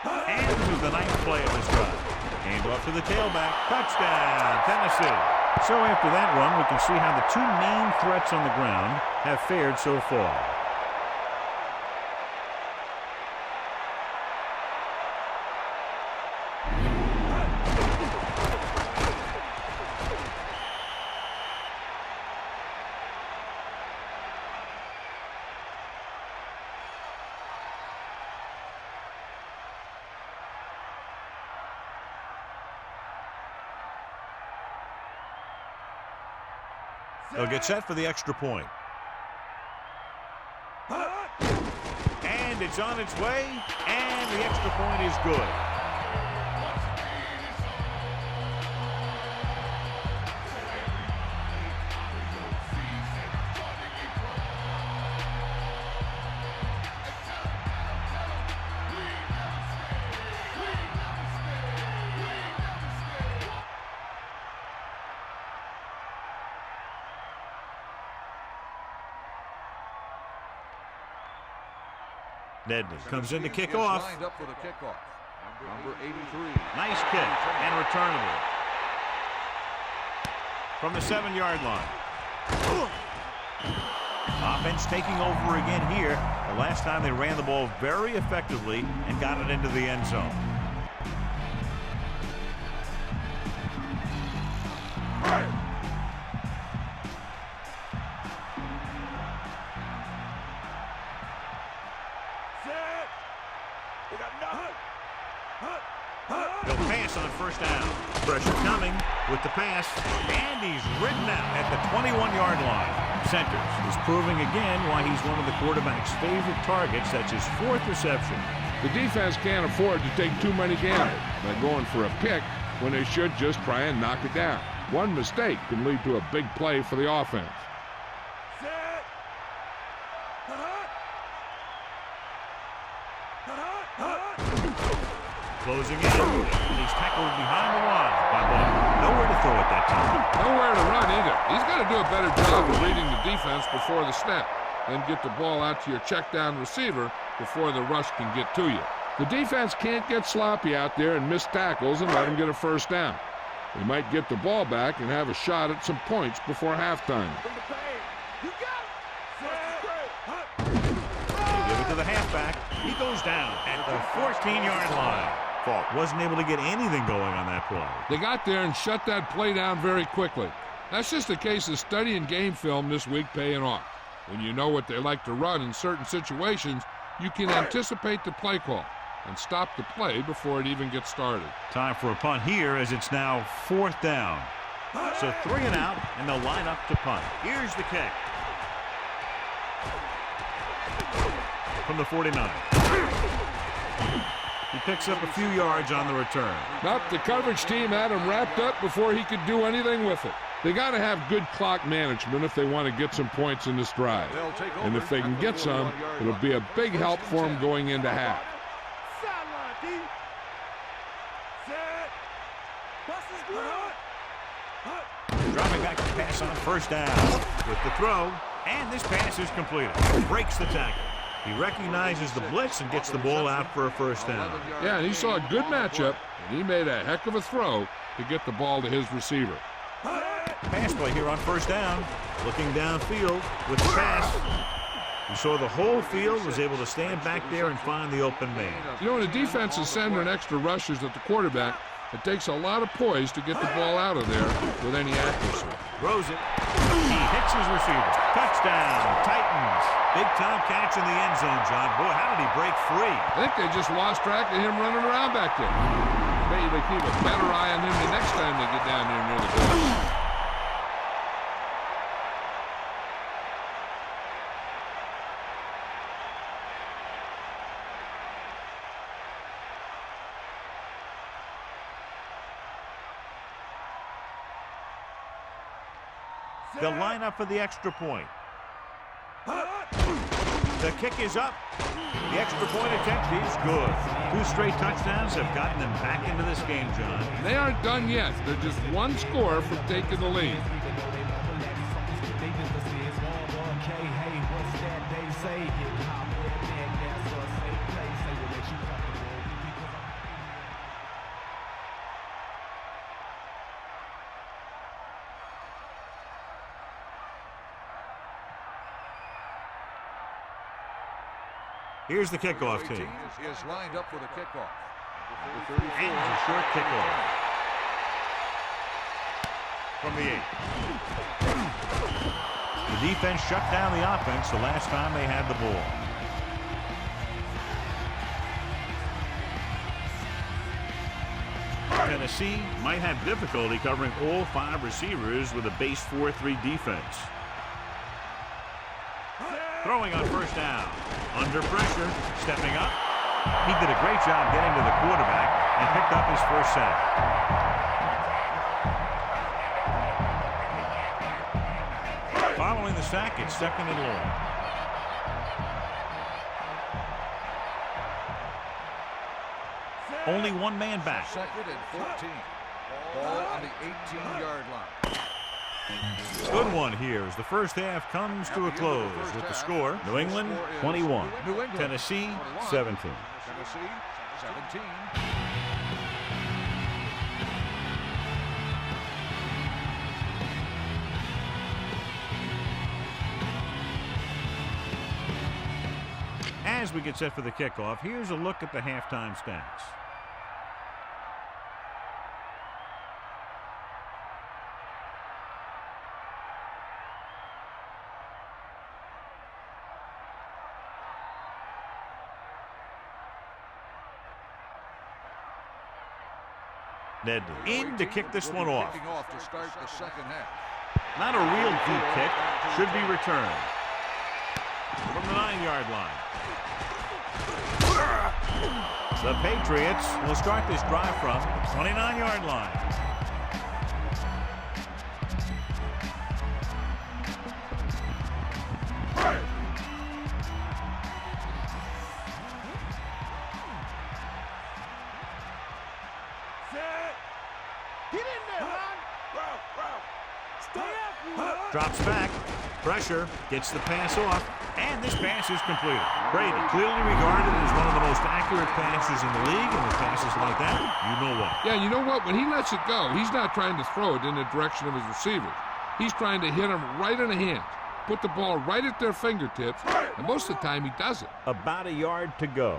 And this is the ninth play of this drive. Hand off to the tailback. Touchdown, Tennessee. So after that run, we can see how the two main threats on the ground have fared so far. They'll get set for the extra point. And it's on its way, and the extra point is good. Nedney comes in to kick off. Lined up for the kickoff. Number 83. Nice kick and returnable. From the 7-yard line. Offense taking over again here. The last time they ran the ball very effectively and got it into the end zone. They'll pass on first down. Pressure coming with the pass, and he's ridden out at the 21-yard line. Centers is proving again why he's one of the quarterback's favorite targets. That's his 4th reception. The defense can't afford to take too many gambles by going for a pick when they should just try and knock it down. One mistake can lead to a big play for the offense. Closing in, and he's tackled behind the line by Ball. Nowhere to throw at that time. Nowhere to run either. He's got to do a better job of reading the defense before the snap, then get the ball out to your check down receiver before the rush can get to you. The defense can't get sloppy out there and miss tackles and let them get a first down. They might get the ball back and have a shot at some points before halftime. They give it to the halfback. He goes down at the 14-yard line. Fault wasn't able to get anything going on that play. They got there and shut that play down very quickly. That's just a case of studying game film this week paying off. When you know what they like to run in certain situations, you can anticipate the play call and stop the play before it even gets started. Time for a punt here as it's now 4th down. So 3 and out, and they'll line up to punt. Here's the kick. From the 49. He picks up a few yards on the return. But the coverage team had him wrapped up before he could do anything with it. They got to have good clock management if they want to get some points in this drive. And if they can get some, it'll be a big help for them going into half. Dropping back to pass on first down with the throw, and this pass is completed. Breaks the tackle. He recognizes the blitz and gets the ball out for a first down. Yeah, and he saw a good matchup, and he made a heck of a throw to get the ball to his receiver. Pass play here on first down. Looking downfield with the pass. He saw the whole field, was able to stand back there and find the open man. You know, when a defense is sending extra rushers at the quarterback, it takes a lot of poise to get the ball out of there with any accuracy. Throws it. He hits his receiver. Touchdown, Titans. Big time catch in the end zone, John. Boy, how did he break free? I think they just lost track of him running around back there. Maybe they keep a better eye on him the next time they get down there near the goal. They'll line up for the extra point. The kick is up. The extra point attempt is good. 2 straight touchdowns have gotten them back into this game, John. They aren't done yet. They're just one score from taking the lead. Here's the kickoff team. Is lined up for the kickoff. And a short kickoff. From the 8. The defense shut down the offense the last time they had the ball. Tennessee might have difficulty covering all 5 receivers with a base 4-3 defense. Throwing on first down. Under pressure, stepping up. He did a great job getting to the quarterback and picked up his first sack. Following the sack, it's 2nd and long. Only one man back. 2nd and 14. Ball on the 18-yard line. Good one here as the first half comes to a close with the score. New England 21. Tennessee 17. Tennessee 17. As we get set for the kickoff, here's a look at the halftime stats. Ned in to kick this one off. Kicking off to start the second half. Not a real deep kick. Should be returned. From the 9-yard line. The Patriots will start this drive from the 29-yard line. Drops back, pressure, gets the pass off, and this pass is completed. Brady, clearly regarded as one of the most accurate passers in the league, and with passes like that, you know what. Yeah, you know what? When he lets it go, he's not trying to throw it in the direction of his receivers. He's trying to hit them right in the hands, put the ball right at their fingertips, and most of the time he does it. About a yard to go.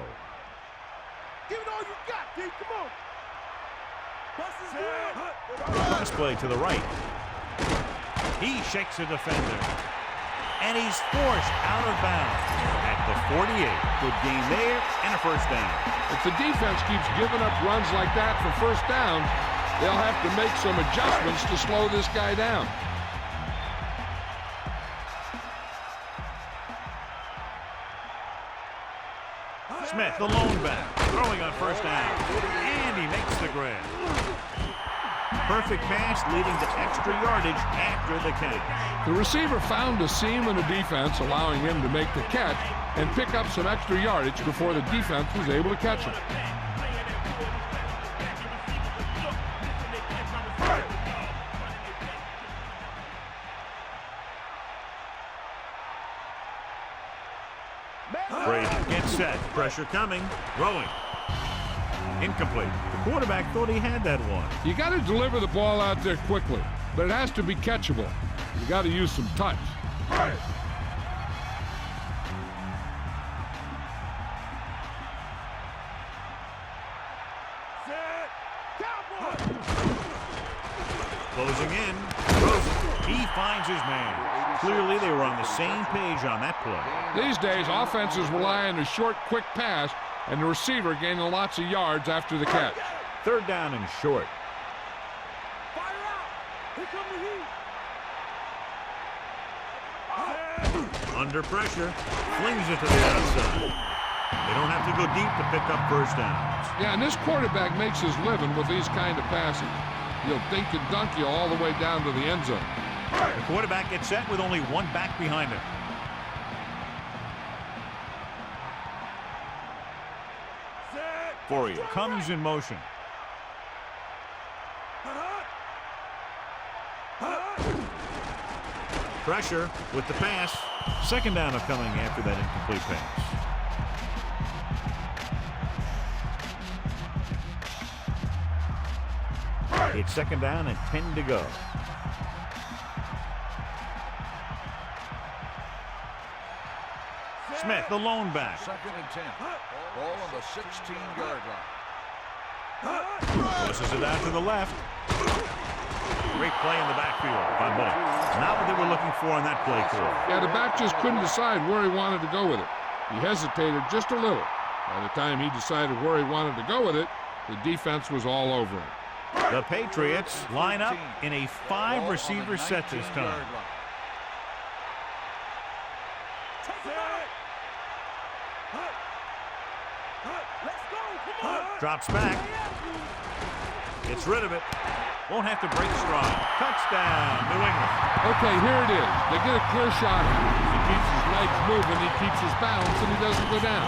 Give it all you got, D. Come on. Pass play to the right. He shakes a defender. And he's forced out of bounds at the 48. Good game there and a first down. If the defense keeps giving up runs like that for first downs, they'll have to make some adjustments to slow this guy down. Smith, the lone back, throwing on first down. And he makes the grab. Perfect pass leading to extra yardage after the catch. The receiver found a seam in the defense, allowing him to make the catch and pick up some extra yardage before the defense was able to catch him. Brady gets set, pressure coming, throwing. Incomplete. The quarterback thought he had that one. You got to deliver the ball out there quickly, but it has to be catchable. You got to use some touch. Closing in. He finds his man. Clearly they were on the same page on that play. These days, offenses rely on a short, quick pass, and the receiver gaining lots of yards after the catch. Third down and short. Fire out. Here come the heat. Under pressure. Flings it to the outside. They don't have to go deep to pick up first downs. Yeah, and this quarterback makes his living with these kind of passes. He'll dink and dunk you all the way down to the end zone. The quarterback gets set with only one back behind him. for you. Comes in motion. Pressure with the pass. Second down coming after that incomplete pass. It's second down and 10 to go. Smith, the lone back. Second and 10. Ball on the 16-yard line. Pushes it out to the left. Great play in the backfield by Bull. Not what they were looking for on that play call. Yeah, the back just couldn't decide where he wanted to go with it. He hesitated just a little. By the time he decided where he wanted to go with it, the defense was all over him. The Patriots line up in a 5-receiver set this time. Drops back. Gets rid of it. Won't have to break stride. Touchdown, New England. Okay, here it is. They get a clear shot. He keeps his legs moving, he keeps his balance, and he doesn't go down.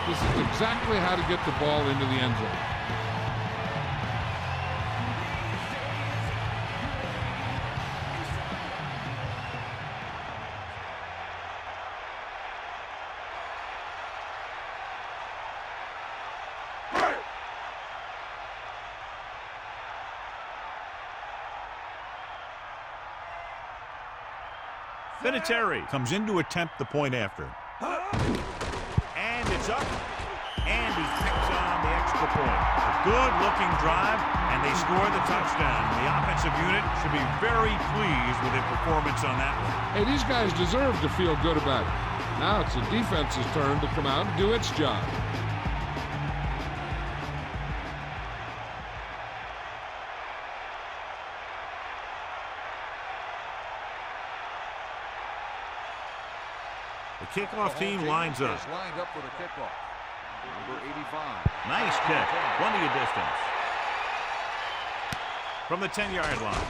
This is exactly how to get the ball into the end zone. Vinatieri comes in to attempt the point after. And it's up. And he picks on the extra point. A good-looking drive, and they score the touchdown. The offensive unit should be very pleased with their performance on that one. Hey, these guys deserve to feel good about it. Now it's the defense's turn to come out and do its job. The kickoff team lines up. Lined up for the kickoff. Number 85. Nice kick. Plenty of distance. From the 10-yard line.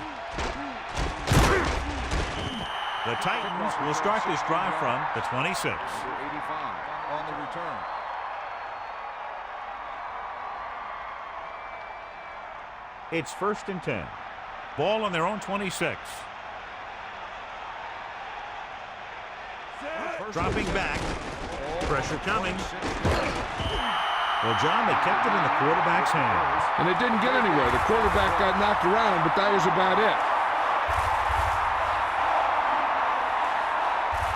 The Titans will start this drive from the 26. Number 85 on the return. It's first and 10. Ball on their own 26. Dropping back. Pressure coming. Well, John, they kept it in the quarterback's hands. And it didn't get anywhere. The quarterback got knocked around, but that was about it.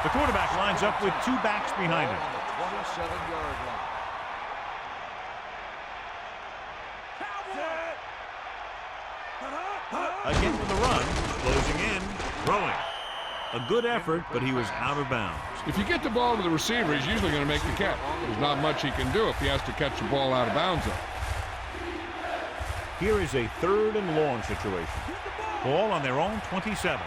The quarterback lines up with two backs behind him. On the 27-yard line. Again for the run. Closing in. Throwing. A good effort, but he was out of bounds. If you get the ball to the receiver, he's usually going to make the catch. There's not much he can do if he has to catch the ball out of bounds. Here is a third and long situation. Ball on their own 27.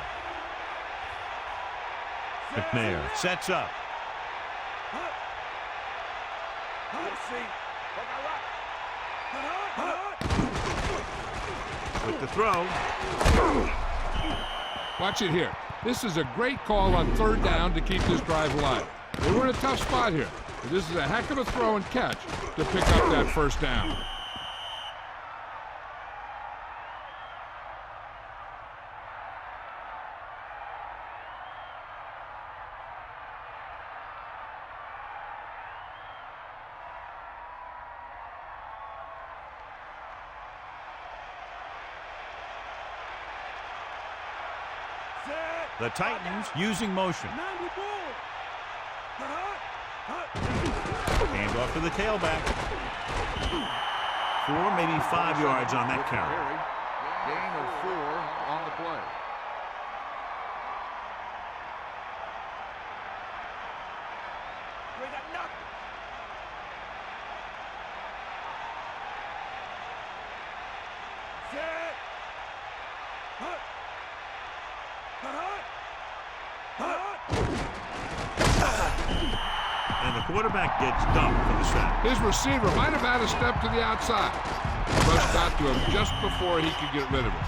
McNabb sets up. With the throw. Watch it here. This is a great call on third down to keep this drive alive. We're in a tough spot here. But this is a heck of a throw and catch to pick up that first down. The Titans using motion. Hand off to the tailback. 4, maybe 5 yards on that carry. Gain of 4 on the play. And the quarterback gets dumped for the sack. His receiver might have had a step to the outside. Rush got to him just before he could get rid of it.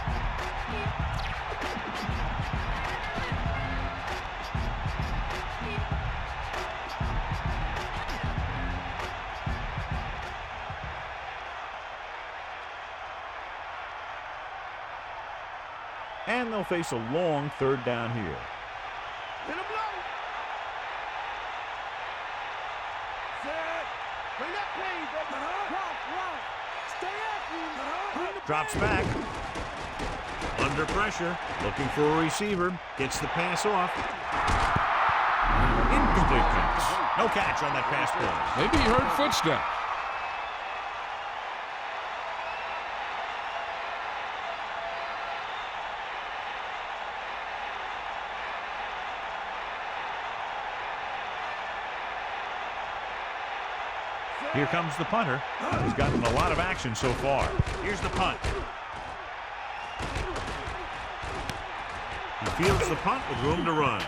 And they'll face a long third down here. Hit him low. Set. Bring that plane, baby. Run. Stay after him. Drops back. Under pressure. Looking for a receiver. Gets the pass off. Incomplete pass. No catch on that pass play. Maybe he heard footsteps. Here comes the punter. He's gotten a lot of action so far. Here's the punt. He fields the punt with room to run.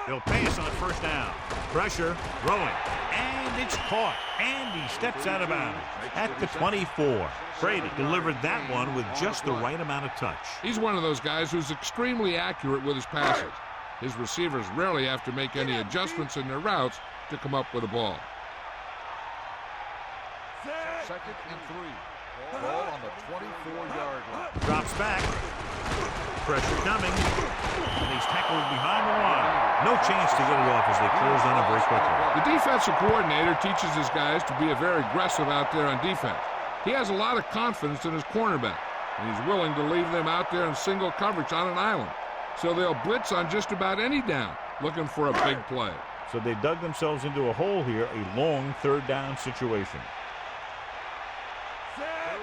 They'll pass on first down. Pressure, throwing, and it's caught. And he steps out of bounds at the 24. Brady delivered that one with just the right amount of touch. He's one of those guys who's extremely accurate with his passes. His receivers rarely have to make any adjustments in their routes to come up with a ball. 2nd and 3. Ball on the 24-yard line. Drops back. Pressure coming. And he's tackled behind the line. No chance to get it off as they close on him very quickly. The defensive coordinator teaches his guys to be very aggressive out there on defense. He has a lot of confidence in his cornerback, and he's willing to leave them out there in single coverage on an island. So they'll blitz on just about any down, looking for a big play. So they dug themselves into a hole here, a long third down situation.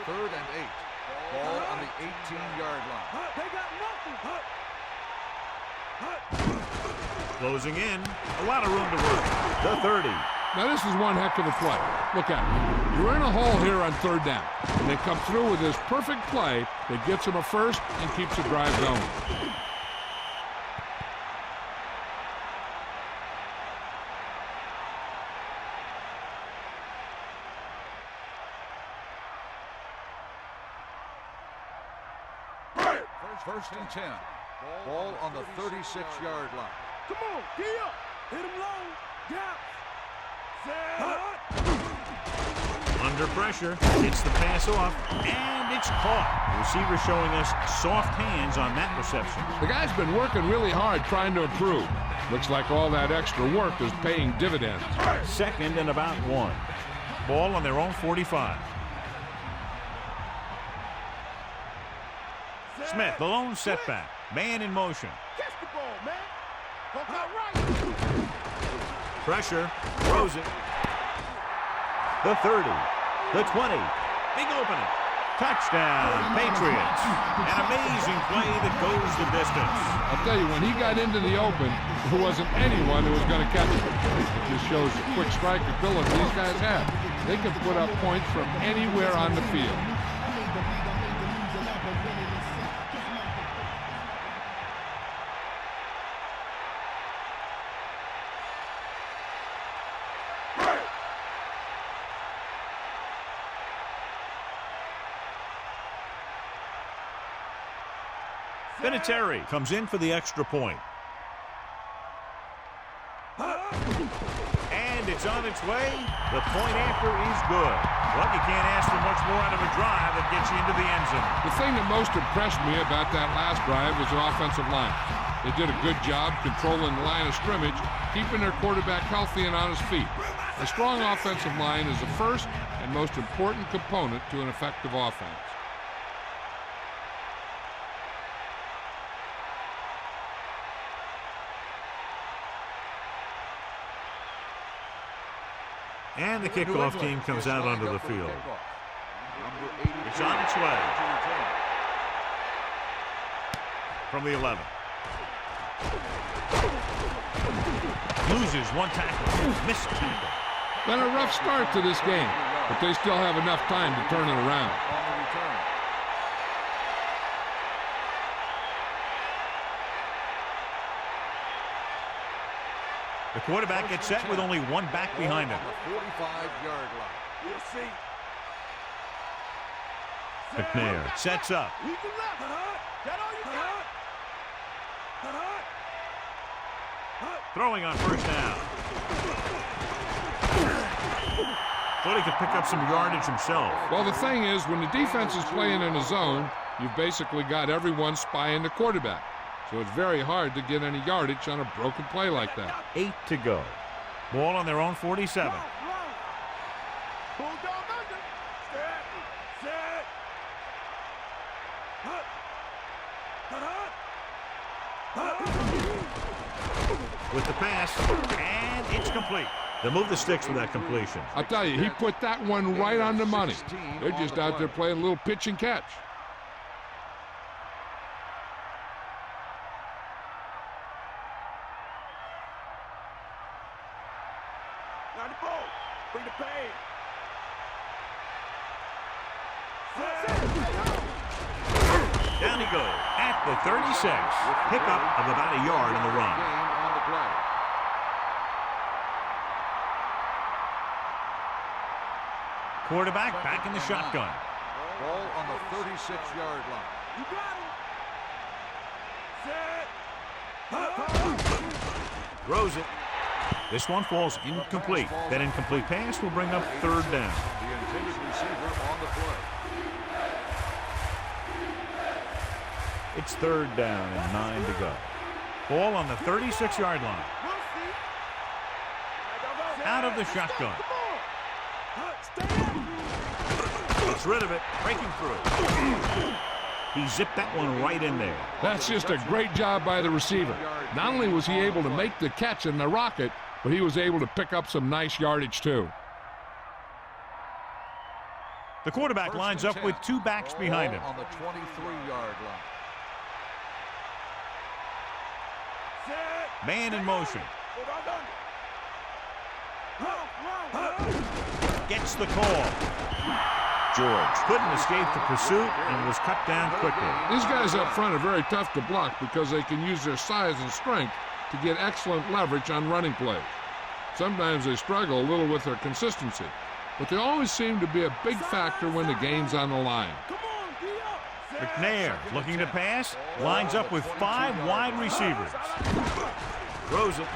3rd and 8. Ball on the 18-yard line. They got nothing. Closing in. A lot of room to work. The 30. Now this is one heck of a play. Look at it. You're in a hole here on third down. And they come through with this perfect play that gets them a first and keeps the drive going. First and 10. Ball on the 36-yard line. Come on, D up. Hit him low. Gap. Under pressure. Gets the pass off. And it's caught. The receiver showing us soft hands on that reception. The guy's been working really hard trying to improve. Looks like all that extra work is paying dividends. 2nd and about 1. Ball on their own 45. Smith, the lone setback. Man in motion. Catch the ball, man. Walk out right. Pressure. Throws it. The 30. The 20. Big opening. Touchdown, Patriots. An amazing play that goes the distance. I'll tell you, when he got into the open, there wasn't anyone who was going to catch him. It just shows the quick strike ability these guys have. They can put up points from anywhere on the field. Vinatieri comes in for the extra point. And it's on its way. The point after is good. Well, you can't ask for much more out of a drive that gets you into the end zone. The thing that most impressed me about that last drive was the offensive line. They did a good job controlling the line of scrimmage, keeping their quarterback healthy and on his feet. A strong offensive line is the first and most important component to an effective offense. And the kickoff team comes out onto the field. It's on its way. From the 11. Loses one tackle. Missed tackle. Been a rough start to this game, but they still have enough time to turn it around. The quarterback gets set with only one back behind him. On the 45-yard line. We'll see. McNabb sets up. Lead the left. That all you got? Throwing on first down. Thought he could pick up some yardage himself. Well, the thing is, when the defense is playing in a zone, you've basically got everyone spying the quarterback. So it's very hard to get any yardage on a broken play like that. 8 to go. Ball on their own 47. Pull down under. Set. With the pass, and it's complete. They'll move the sticks with that completion. I'll tell you, he put that one right on the money. They're just out there playing a little pitch and catch. Now the ball. Bring the pain. Down he goes at the 36. Pickup of about a yard on the run. On the play. Quarterback back in the shotgun. Ball on the 36-yard line. You got him. Set. Throws it. This one falls incomplete. That incomplete pass will bring up third down. The intended receiver on the play. It's third down and 9 to go. Ball on the 36-yard line. We'll see. Out of the shotgun. Gets rid of it, breaking through. He zipped that one right in there. That's just a great job by the receiver. Not only was he able to make the catch in the rocket, but he was able to pick up some nice yardage too. The quarterback lines up with two backs behind him. On the 23-yard line. Man in motion. Gets the call. George couldn't escape the pursuit and was cut down quickly. These guys up front are very tough to block because they can use their size and strength to get excellent leverage on running plays. Sometimes they struggle a little with their consistency, but they always seem to be a big factor when the game's on the line. McNabb looking to pass, lines up with 5 wide receivers. Throws it.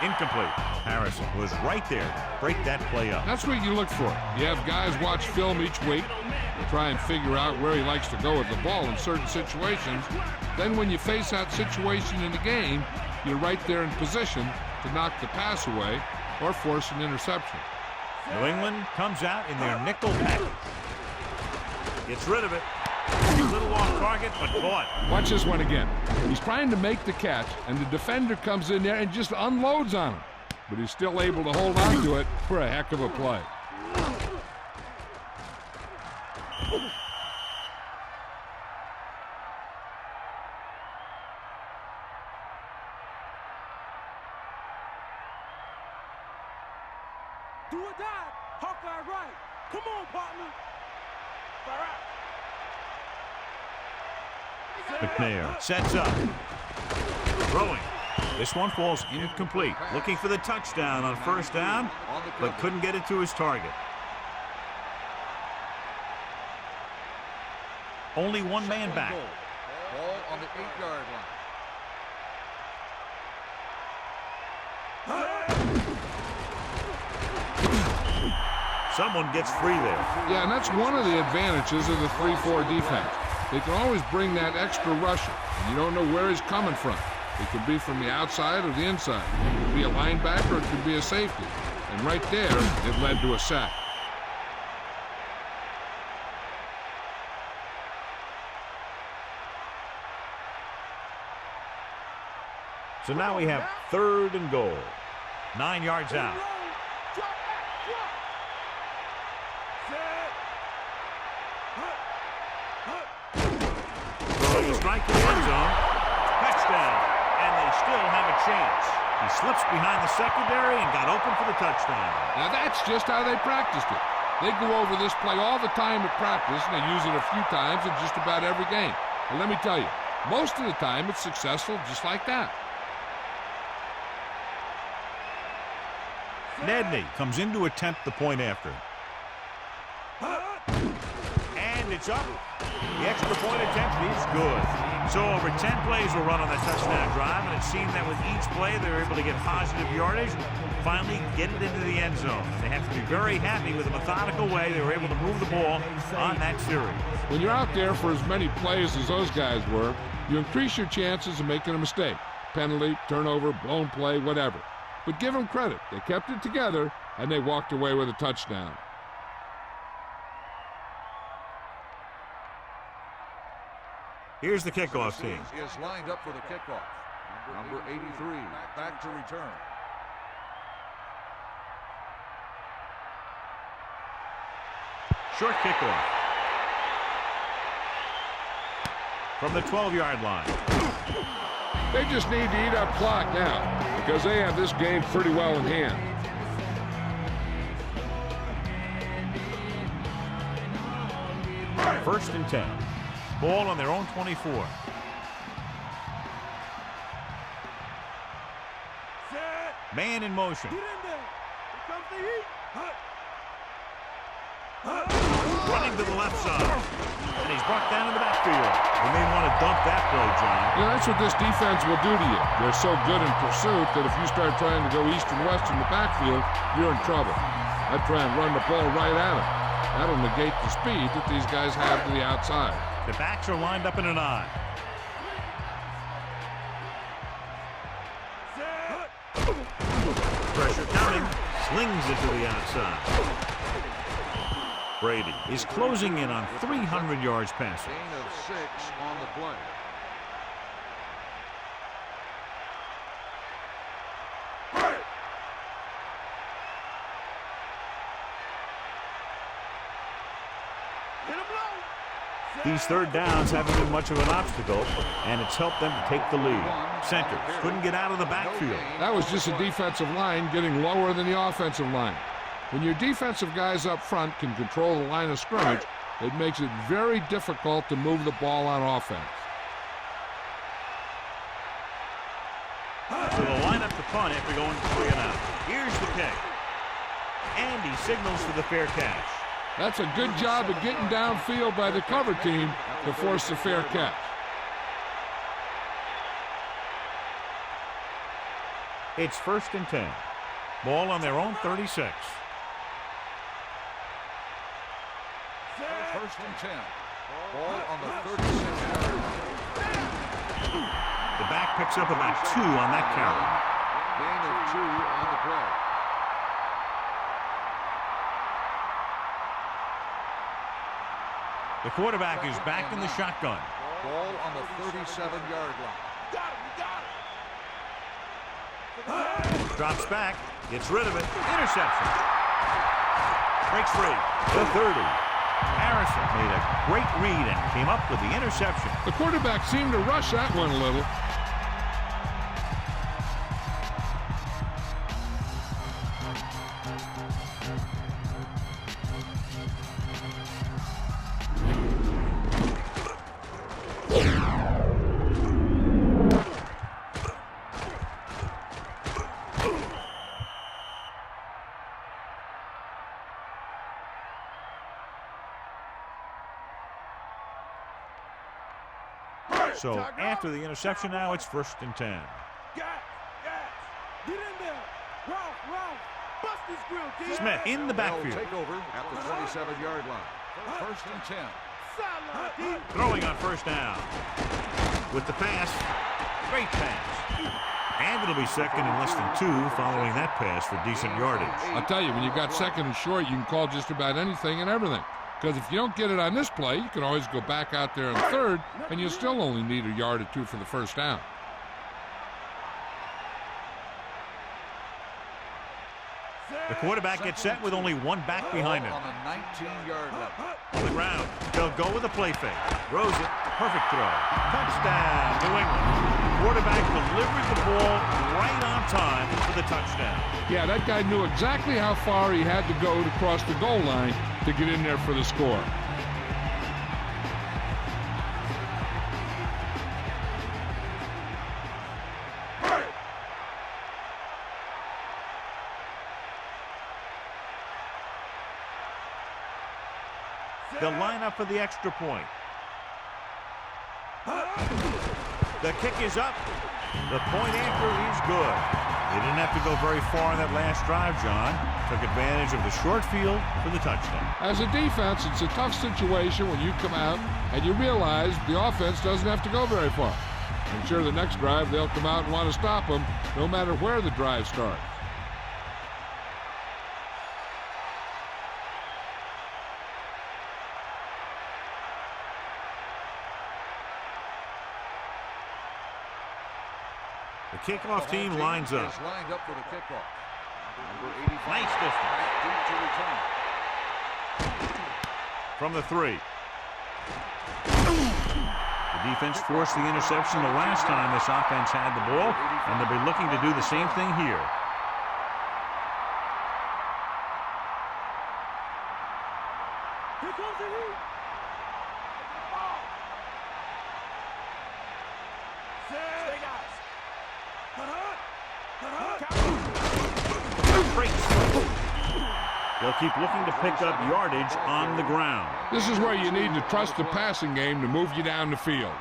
Incomplete. Harrison was right there to break that play up. That's what you look for. You have guys watch film each week and try and figure out where he likes to go with the ball in certain situations. Then when you face that situation in the game, you're right there in position to knock the pass away or force an interception. New England comes out in their nickel package. Gets rid of it. A little off target, but caught. Watch this one again. He's trying to make the catch, and the defender comes in there and just unloads on him. But he's still able to hold on to it for a heck of a play. Do or die. Hawkeye right. Come on, partner. McNabb sets up. Throwing. This one falls incomplete. Looking for the touchdown on first down, but couldn't get it to his target. Only one man back. Ball on the 8-yard line. Someone gets free there. Yeah, and that's one of the advantages of the 3-4 defense. They can always bring that extra rusher, and you don't know where he's coming from. It could be from the outside or the inside. It could be a linebacker, it could be a safety. And right there, it led to a sack. So now we have third and goal. 9 yards out. Throwing a strike to the end zone. Touchdown. And they still have a chance. He slips behind the secondary and got open for the touchdown. Now that's just how they practiced it. They go over this play all the time at practice, and they use it a few times in just about every game. And let me tell you, most of the time it's successful just like that. Nedney comes in to attempt the point after. And it's up. The extra point attempt is good. So over 10 plays were run on that touchdown drive, and it seemed that with each play they were able to get positive yardage, finally get it into the end zone. They have to be very happy with the methodical way they were able to move the ball on that series. When you're out there for as many plays as those guys were, you increase your chances of making a mistake. Penalty, turnover, blown play, whatever. But give them credit. They kept it together, and they walked away with a touchdown. Here's the kickoff team. Is lined up for the kickoff. Number 83, back to return. Short kickoff. From the 12-yard line. They just need to eat up clock now because they have this game pretty well in hand. First and 10. Ball on their own 24. Man in motion. Get in there. Here comes the heat. Running to the left side. And he's brought down in the backfield. They may want to dump that play, John. Yeah, that's what this defense will do to you. They're so good in pursuit that if you start trying to go east and west in the backfield, you're in trouble. I'd try and run the ball right at them. That'll negate the speed that these guys have to the outside. The backs are lined up in an eye. Pressure coming. Slings it to the outside. Brady is closing in on 300 yards passing. Gain of 6 on the play. These third downs haven't been much of an obstacle, and it's helped them to take the lead. Centers couldn't get out of the backfield. That was just a defensive line getting lower than the offensive line. When your defensive guys up front can control the line of scrimmage, it makes it very difficult to move the ball on offense. So they'll line up the punt after going 3 and out. Here's the kick. And he signals for the fair catch. That's a good job of getting downfield by the cover team to force the fair catch. It's first and 10. Ball on their own 36. First and 10. Ball on the 36-yard line. The back picks up about 2 on that carry. Gain of 2 on the play. The quarterback is back in the shotgun. Ball on the 37-yard line. Drops back, gets rid of it, interception. Breaks free, the 30. Harrison made a great read and came up with the interception. The quarterback seemed to rush that one a little. So after the interception now, it's first and 10. Get in there. Ralph, bust his grill, D. Smith in the They'll backfield. take over at the 27-yard line. First and 10. Sideline, D. Throwing on first down. With the pass. Great pass. And it'll be second and less than 2 following that pass for decent yardage. I'll tell you, when you've got second and short, you can call just about anything and everything. Because if you don't get it on this play, you can always go back out there on third, and you'll still only need a yard or 2 for the first down. The quarterback gets set with only 1 back behind him. On the 19-yard line. On the ground. They'll go with a play fake. Throws it. Perfect throw. Touchdown, New England. Quarterback delivered the ball right on time for the touchdown. Yeah, that guy knew exactly how far he had to go to cross the goal line to get in there for the score. They'll line up for the extra point. The kick is up. The point after is good. They didn't have to go very far on that last drive, John. Took advantage of the short field for the touchdown. As a defense, it's a tough situation when you come out and you realize the offense doesn't have to go very far. I'm sure the next drive they'll come out and want to stop them no matter where the drive starts. The kickoff team lines up. Is lined up for the kickoff. Number 85. Nice distance. Deep to return. From the 3. The defense forced the interception the last time this offense had the ball, and they'll be looking to do the same thing here. Here comes the heat. Stay, guys. They'll keep looking to pick up yardage on the ground. This is where you need to trust the passing game to move you down the field.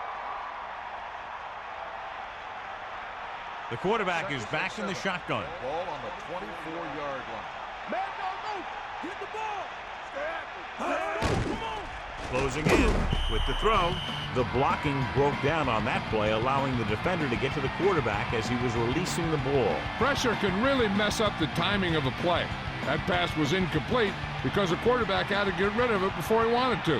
The quarterback is back in the shotgun. Ball on the 24-yard line. Man, no. Get the ball. Stay active. Come on. Closing in with the throw. The blocking broke down on that play, allowing the defender to get to the quarterback as he was releasing the ball. Pressure can really mess up the timing of a play. That pass was incomplete because the quarterback had to get rid of it before he wanted to.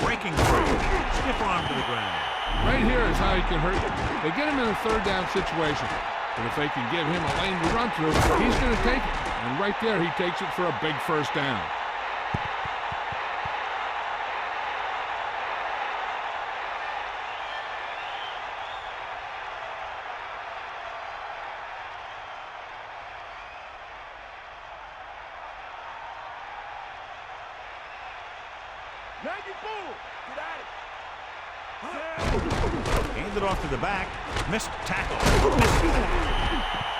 Breaking through. Stiff arm to the ground. Right here is how he can hurt you. They get him in a third down situation. But if they can give him a lane to run through, he's going to take it. And right there, he takes it for a big first down. Now you fool. Get at it. Handed off to the back. Missed tackle.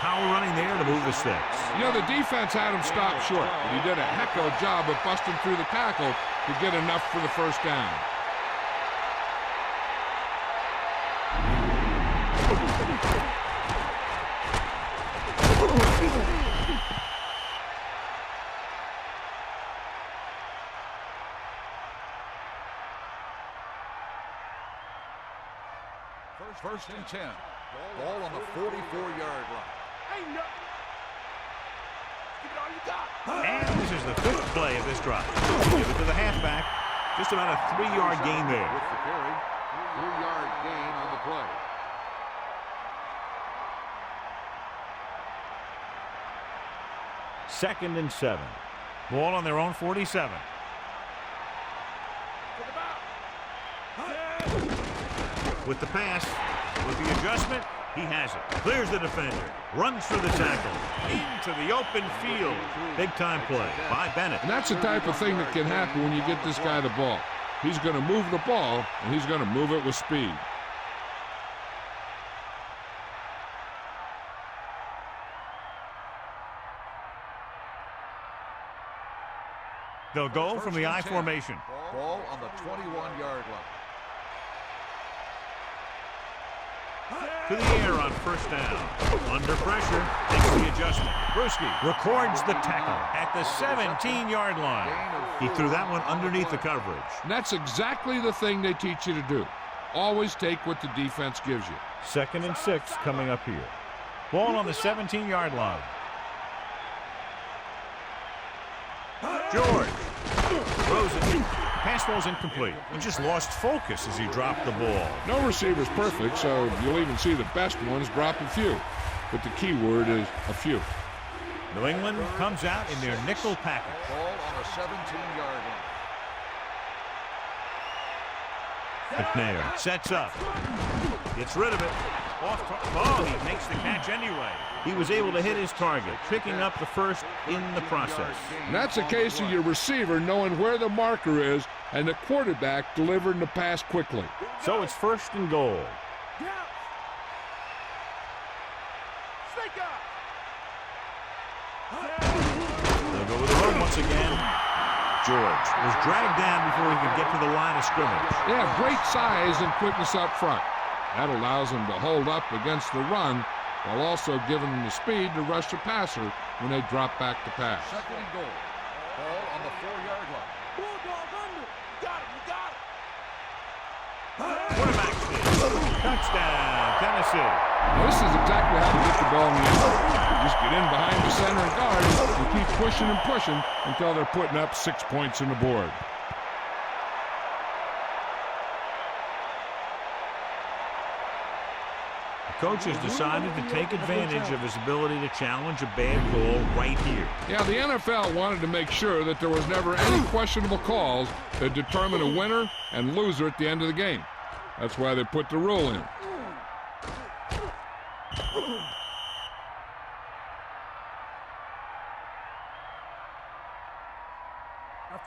Power running there to move the sticks. You know, the defense had him stopped short, but he did a heck of a job of busting through the tackle to get enough for the first down. First and 10. Ball on the 44-yard line. Ain't nothing. Give it all you got. And this is the 5th play of this drive. Give it to the halfback. Just about a 3-yard gain there. With the carry. 3-yard gain on the play. Second and 7. Ball on their own 47. With the pass, with the adjustment, he has it. Clears the defender, runs through the tackle, into the open field. Big-time play by Bennett. And that's the type of thing that can happen when you get this guy the ball. He's going to move the ball, and he's going to move it with speed. They'll go from the I formation. Ball on the 21-yard line. To the air on first down. Under pressure, makes the adjustment. Bruschi records the tackle at the 17-yard line. He threw that one underneath the coverage. And that's exactly the thing they teach you to do. Always take what the defense gives you. Second and 6 coming up here. Ball on the 17-yard line. George throws it. Pass ball's incomplete. He just lost focus as he dropped the ball. No receiver's perfect, so you'll even see the best ones drop a few. But the key word is a few. New England comes out in their nickel package. Ball on the 17-yard line. McNabb sets up. Gets rid of it. Oh, he makes the catch anyway. He was able to hit his target, picking up the first in the process. And that's a case of your receiver knowing where the marker is and the quarterback delivering the pass quickly. So it's first and goal. Snake up. George was dragged down before he could get to the line of scrimmage. They have great size and quickness up front. That allows them to hold up against the run while also giving them the speed to rush the passer when they drop back to pass. Second and goal. Ball on the 4-yard line. Bulldog under. Got him. You got him. Quarterback sneak. Touchdown, Tennessee. Now, this is exactly how to get the ball in the end zone. Just get in behind the center and guard and keep pushing and pushing until they're putting up 6 points on the board. The coach has decided to take advantage of his ability to challenge a bad call right here. Yeah, the NFL wanted to make sure that there was never any questionable calls that determine a winner and loser at the end of the game. That's why they put the rule in.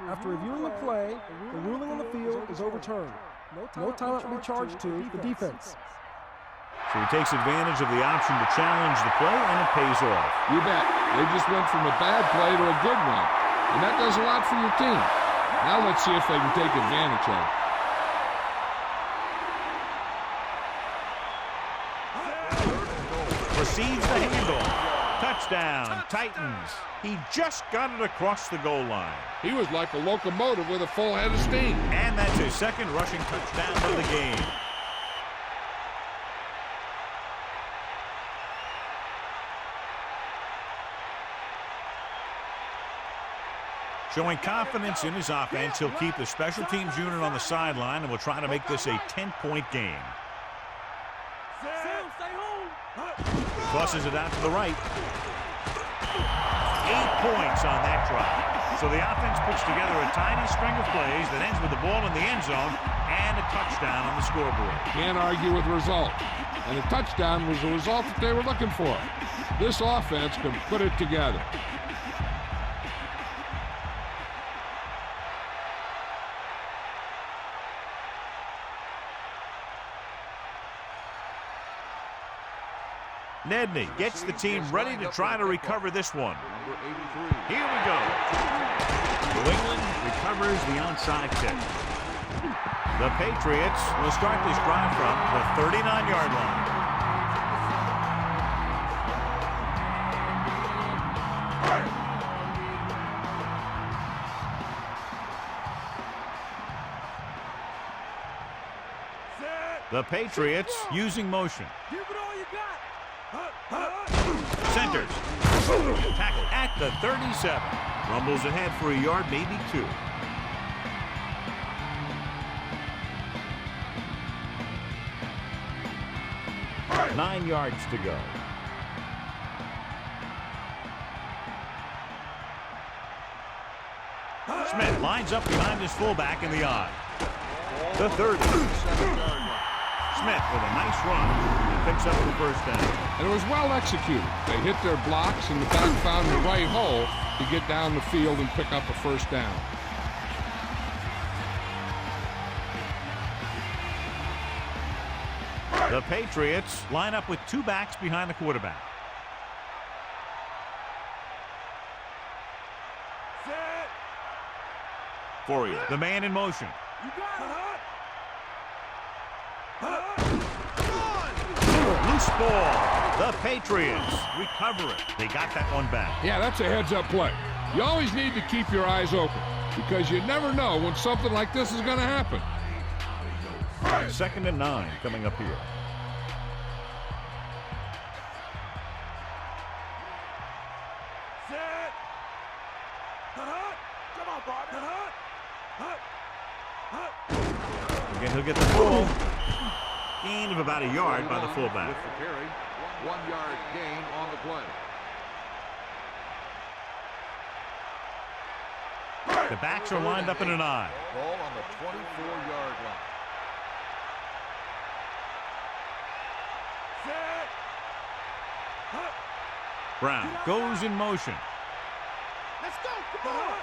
After reviewing the play, the ruling on the field is overturned. No timeout will be charged to the defense. So he takes advantage of the option to challenge the play, and it pays off. You bet. They just went from a bad play to a good one. And that does a lot for your team. Now let's see if they can take advantage of it. Receives the handoff. Touchdown, Titans. He just got it across the goal line. He was like a locomotive with a full head of steam. And that's his second rushing touchdown of the game. Showing confidence in his offense, he'll keep the special teams unit on the sideline and will try to make this a 10-point game. Crosses it out to the right. 8 points on that drive. So the offense puts together a tiny string of plays that ends with the ball in the end zone and a touchdown on the scoreboard. Can't argue with the result. And the touchdown was the result that they were looking for. This offense can put it together. Nedney gets the team ready to try to recover this one. Here we go. New England recovers the onside kick. The Patriots will start this drive from the 39-yard line. The Patriots using motion. Give it all you got. Centers. Tackle at the 37. Rumbles ahead for a yard, maybe 2. Nine yards to go. Smith lines up behind his fullback in the I. The 30. Smith with a nice run and picks up the first down. And it was well executed. They hit their blocks and the back found the right hole to get down the field and pick up a first down. The Patriots line up with 2 backs behind the quarterback. For you, the man in motion. You got it. Loose ball. The Patriots recover it. They got that one back. Yeah, that's a heads-up play. You always need to keep your eyes open because you never know when something like this is going to happen. 2nd and 9 coming up here. Set. Come on, Bobby. Again, he'll get the ball. Gain of about a yard by the fullback. With the carry, 1-yard gain on the play. The backs are lined up in an I. Ball on the 24-yard line. Brown goes in motion. Let's go. Come on.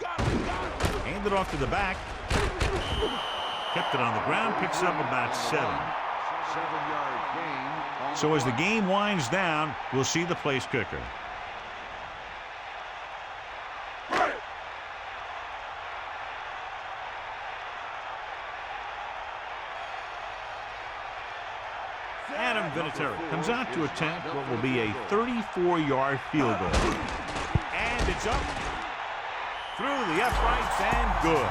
Got it. Handed off to the back. Kept it on the ground. Picks up about 7. 7-yard gain. So as the game winds down, we'll see the place kicker. Adam Vinatieri comes out to attempt what will be a 34-yard field goal. And it's up through the uprights and good.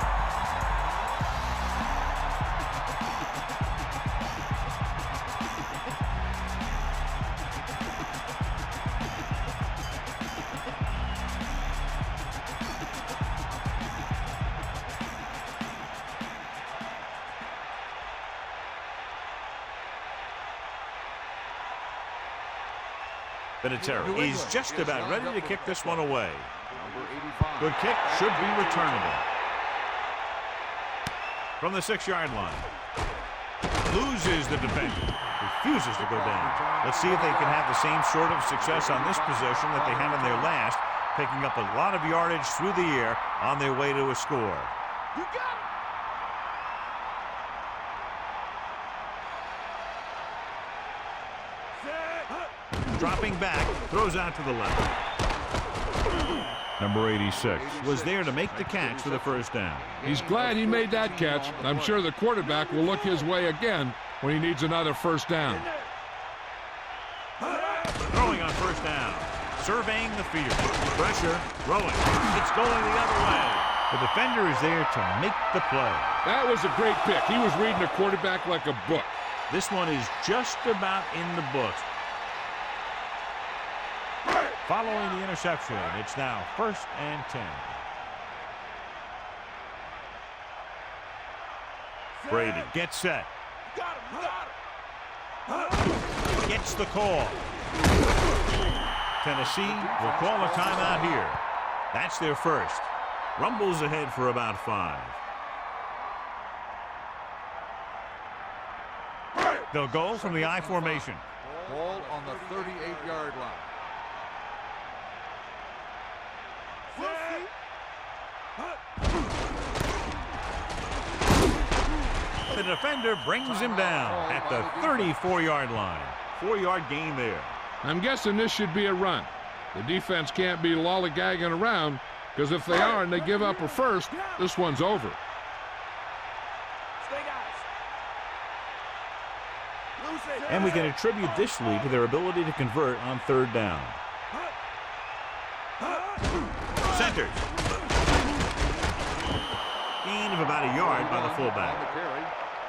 Vinatieri is just about ready to kick this one away. Good kick, should be returnable. From the 6-yard line. Loses the defender. Refuses to go down. Let's see if they can have the same sort of success on this possession that they had in their last, picking up a lot of yardage through the air on their way to a score. You got it. Dropping back, throws out to the left. Number 86 was there to make the catch for the first down. He's glad he made that catch. I'm sure the quarterback will look his way again when he needs another first down. Throwing on first down. Surveying the field. Pressure, throwing. It's going the other way. The defender is there to make the play. That was a great pick. He was reading the quarterback like a book. This one is just about in the books. Following the interception, it's now 1st and 10. Brady gets set. Got him. Gets the call. Tennessee will call a timeout here. That's their first. Rumbles ahead for about 5. They'll go from the I formation. Ball on the 38-yard line. The defender brings him down at the 34-yard line. 4-yard gain there. I'm guessing this should be a run. The defense can't be lollygagging around, because if they are and they give up a first, this one's over. Stay, guys. Loose it. And we can attribute this lead to their ability to convert on 3rd down. Centers. Gain of about a yard by the fullback.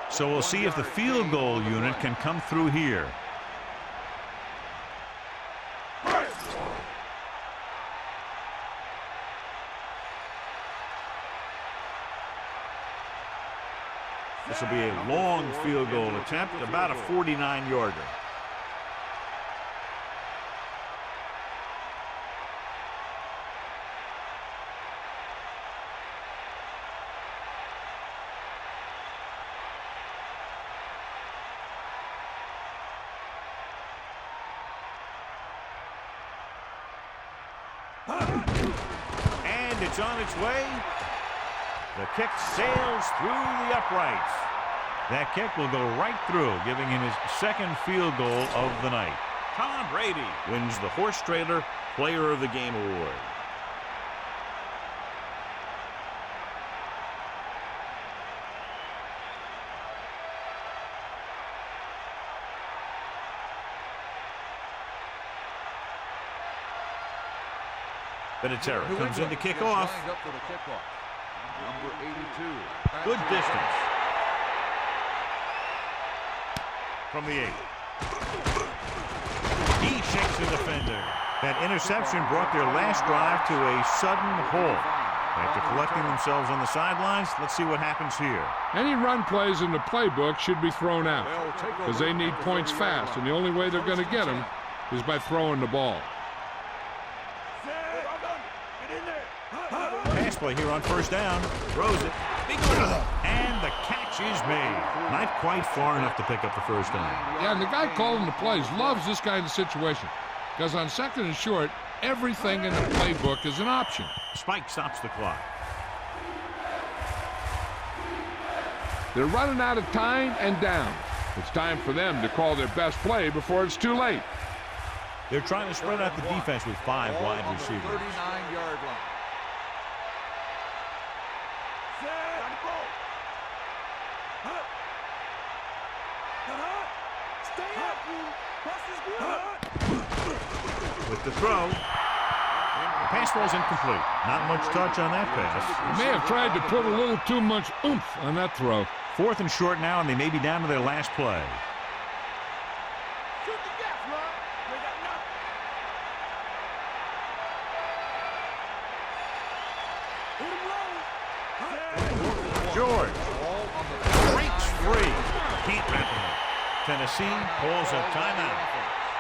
So we'll see if the field goal unit can come through here. This will be a long field goal attempt, about a 49-yarder. And it's on its way. The kick sails through the uprights. That kick will go right through, giving him his 2nd field goal of the night. Tom Brady wins the Horse Trailer Player of the Game award. Vinatieri comes in to kick off. Number 82. Good distance. From the 8. He shakes the defender. That interception brought their last drive to a sudden halt. After collecting themselves on the sidelines, let's see what happens here. Any run plays in the playbook should be thrown out, because they need points fast, and the only way they're going to get them is by throwing the ball. Pass play here on 1st down. Throws it. And the catch is made. Not quite far enough to pick up the 1st down. Yeah, and the guy calling the plays loves this kind of situation, because on 2nd and short, everything in the playbook is an option. Spike stops the clock. They're running out of time and down. It's time for them to call their best play before it's too late. They're trying to spread out the defense with 5 wide receivers. 39-yard line. With the throw. The pass falls incomplete. Not much touch on that pass. They may have tried to put a little too much oomph on that throw. 4th and short now, and they may be down to their last play. George breaks free. Can't wrap him up. Tennessee calls a timeout.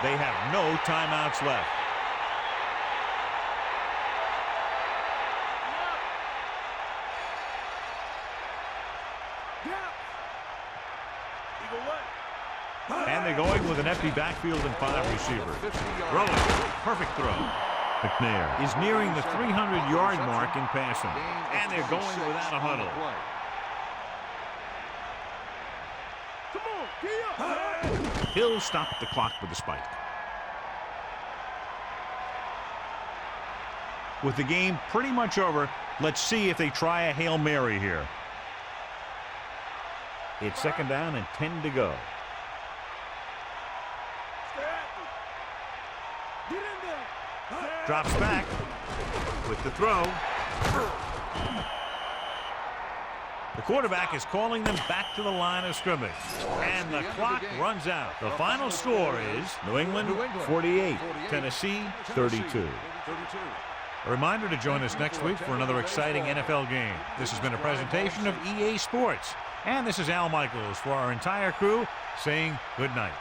They have no timeouts left. And they're going with an empty backfield and 5 receivers. Throwing. Perfect throw. McNabb is nearing the 300-yard mark in passing. And they're going without a huddle. He'll stop the clock with a spike. With the game pretty much over, let's see if they try a Hail Mary here. It's 2nd down and 10 to go. Drops back with the throw. The quarterback is calling them back to the line of scrimmage. And the clock runs out. The final score is New England 48, Tennessee 32. A reminder to join us next week for another exciting NFL game. This has been a presentation of EA Sports. And this is Al Michaels for our entire crew saying good night.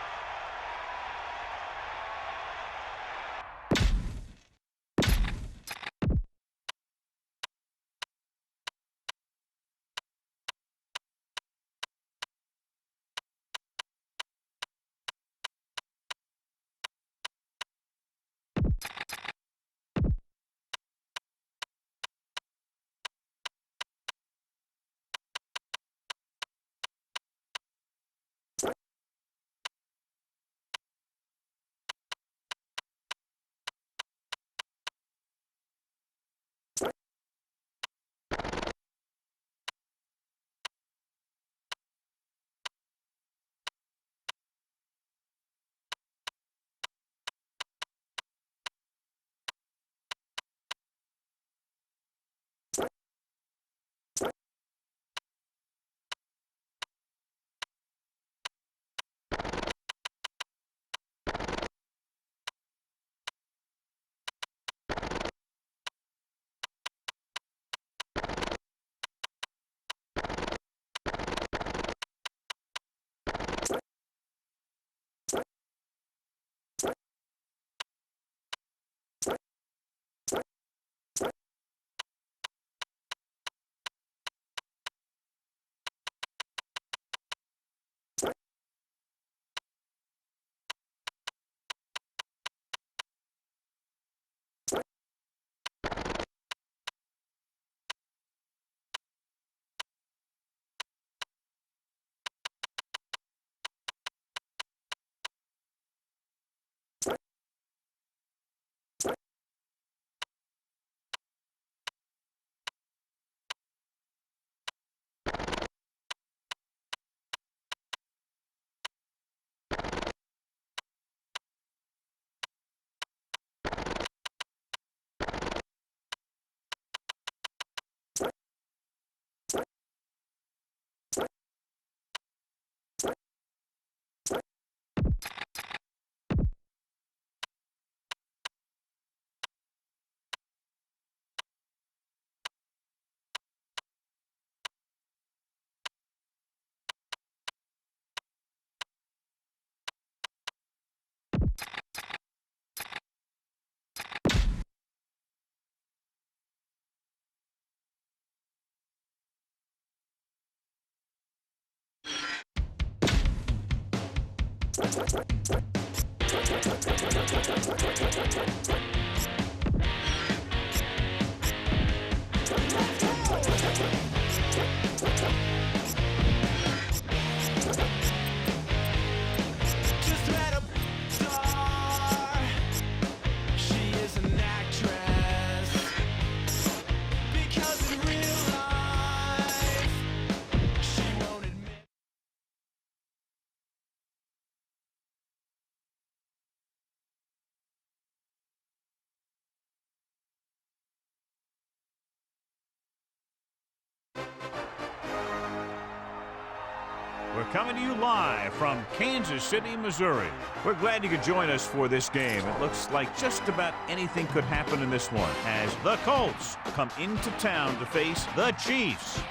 coming to you live from Kansas City, Missouri. We're glad you could join us for this game. It looks like just about anything could happen in this one as the Colts come into town to face the Chiefs.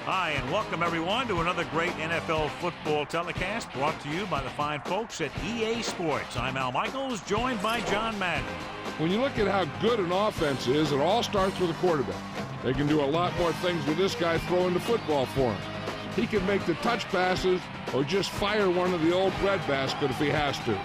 Hi, and welcome everyone to another great NFL football telecast brought to you by the fine folks at EA Sports. I'm Al Michaels, joined by John Madden. When you look at how good an offense is, it all starts with a quarterback. They can do a lot more things with this guy throwing the football for him. He can make the touch passes or just fire one of the old breadbasket if he has to.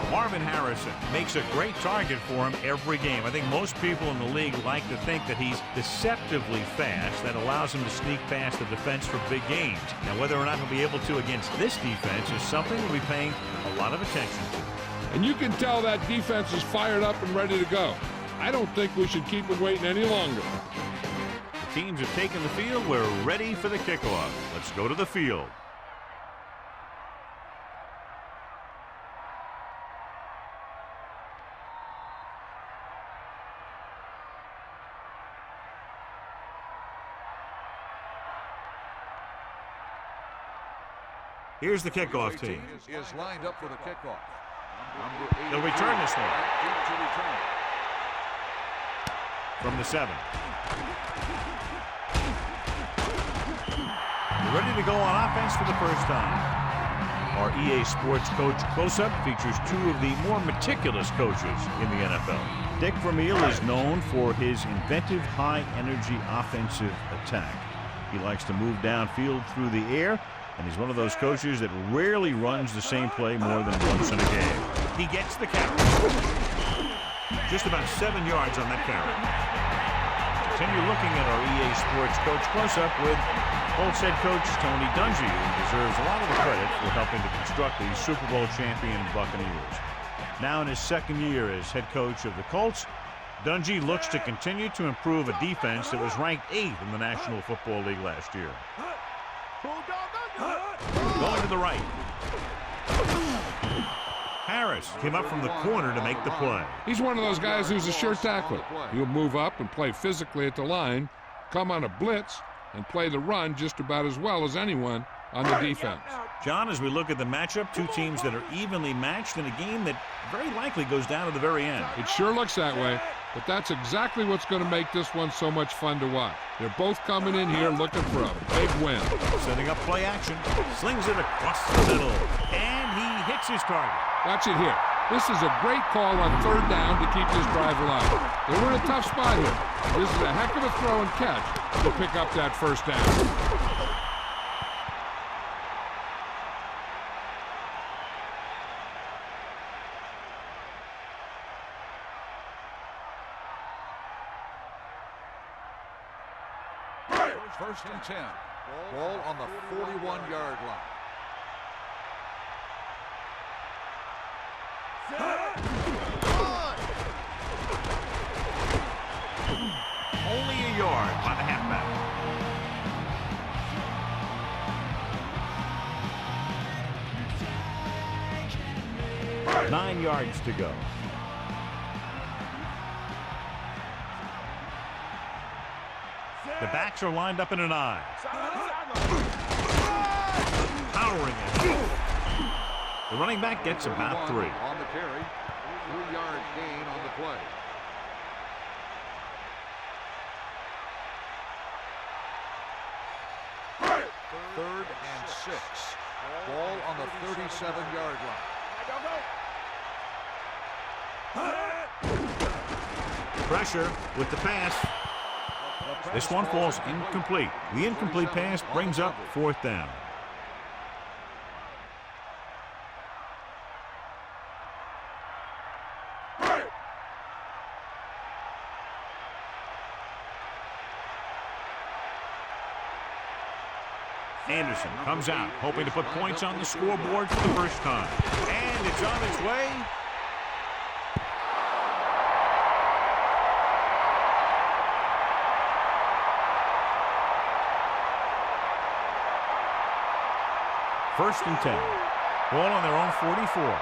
Marvin Harrison makes a great target for him every game. I think most people in the league like to think that he's deceptively fast. That allows him to sneak past the defense for big games. Now, whether or not he'll be able to against this defense is something we'll be paying a lot of attention to. And you can tell that defense is fired up and ready to go. I don't think we should keep them waiting any longer. The teams have taken the field. We're ready for the kickoff. Let's go to the field. Here's the kickoff team. Is lined up for the kickoff. They'll return this one. From the 7. They're ready to go on offense for the first time. Our EA Sports Coach Close-Up features two of the more meticulous coaches in the NFL. Dick Vermeil is known for his inventive high-energy offensive attack. He likes to move downfield through the air, and he's one of those coaches that rarely runs the same play more than once in a game. He gets the carry. Just about 7 yards on that carry. Continue looking at our EA Sports Coach Close-Up with Colts head coach Tony Dungy, who deserves a lot of the credit for helping to construct the Super Bowl champion Buccaneers. Now in his second year as head coach of the Colts, Dungy looks to continue to improve a defense that was ranked 8th in the National Football League last year. Going to the right. Harris came up from the corner to make the play. He's one of those guys who's a sure tackler. He'll move up and play physically at the line, come on a blitz, and play the run just about as well as anyone on the defense. John, as we look at the matchup, two teams that are evenly matched in a game that very likely goes down to the very end. It sure looks that way, but that's exactly what's going to make this one so much fun to watch. They're both coming in here looking for a big win. Setting up play action, slings it across the middle, and he hits his target. Watch it here. This is a great call on third down to keep this drive alive. They were in a tough spot here. This is a heck of a throw and catch to pick up that first down. First and 10. Ball on the 41-yard line. Only a yard by the halfback. Nine yards to go. The backs are lined up in an I. Powering it. The running back gets about 3. On the carry. 3-yard gain on the play. Third and 6. Ball on the 37-yard line. Pressure with the pass. This one falls incomplete. The incomplete pass brings up 4th down. Anderson comes out, hoping to put points on the scoreboard for the first time. And it's on its way. First and 10. Ball on their own 44.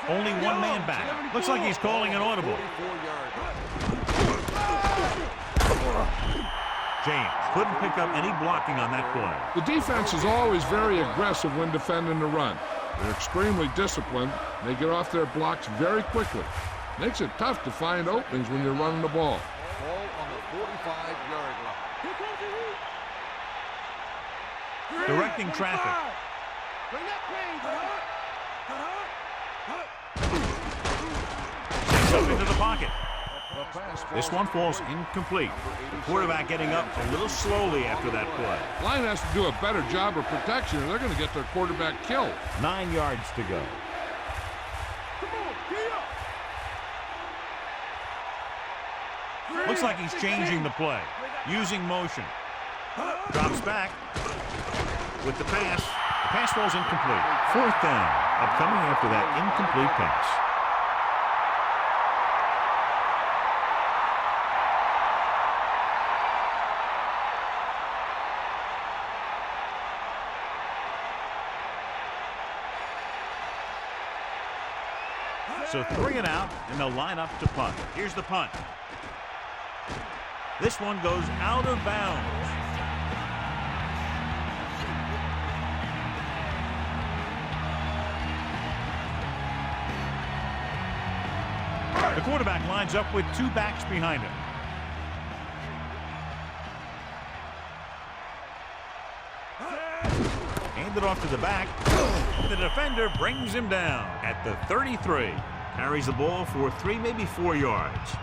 Only one man back. Looks like he's calling an audible. James couldn't pick up any blocking on that play. The defense is always very aggressive when defending the run. They're extremely disciplined. They get off their blocks very quickly. Makes it tough to find openings when you're running the ball. Ball on the 45-yard line. Directing traffic. Gets up into the pocket. This one falls incomplete. The quarterback getting up a little slowly after that play. Line has to do a better job of protection, or they're going to get their quarterback killed. 9 yards to go. Looks like he's changing the play, using motion. Drops back with the pass. The pass falls incomplete. 4th down, upcoming after that incomplete pass. So 3 and out, and they'll line up to punt. Here's the punt. This one goes out of bounds. The quarterback lines up with 2 backs behind him. Handed off to the back. The defender brings him down at the 33. Carries the ball for 3, maybe 4 yards.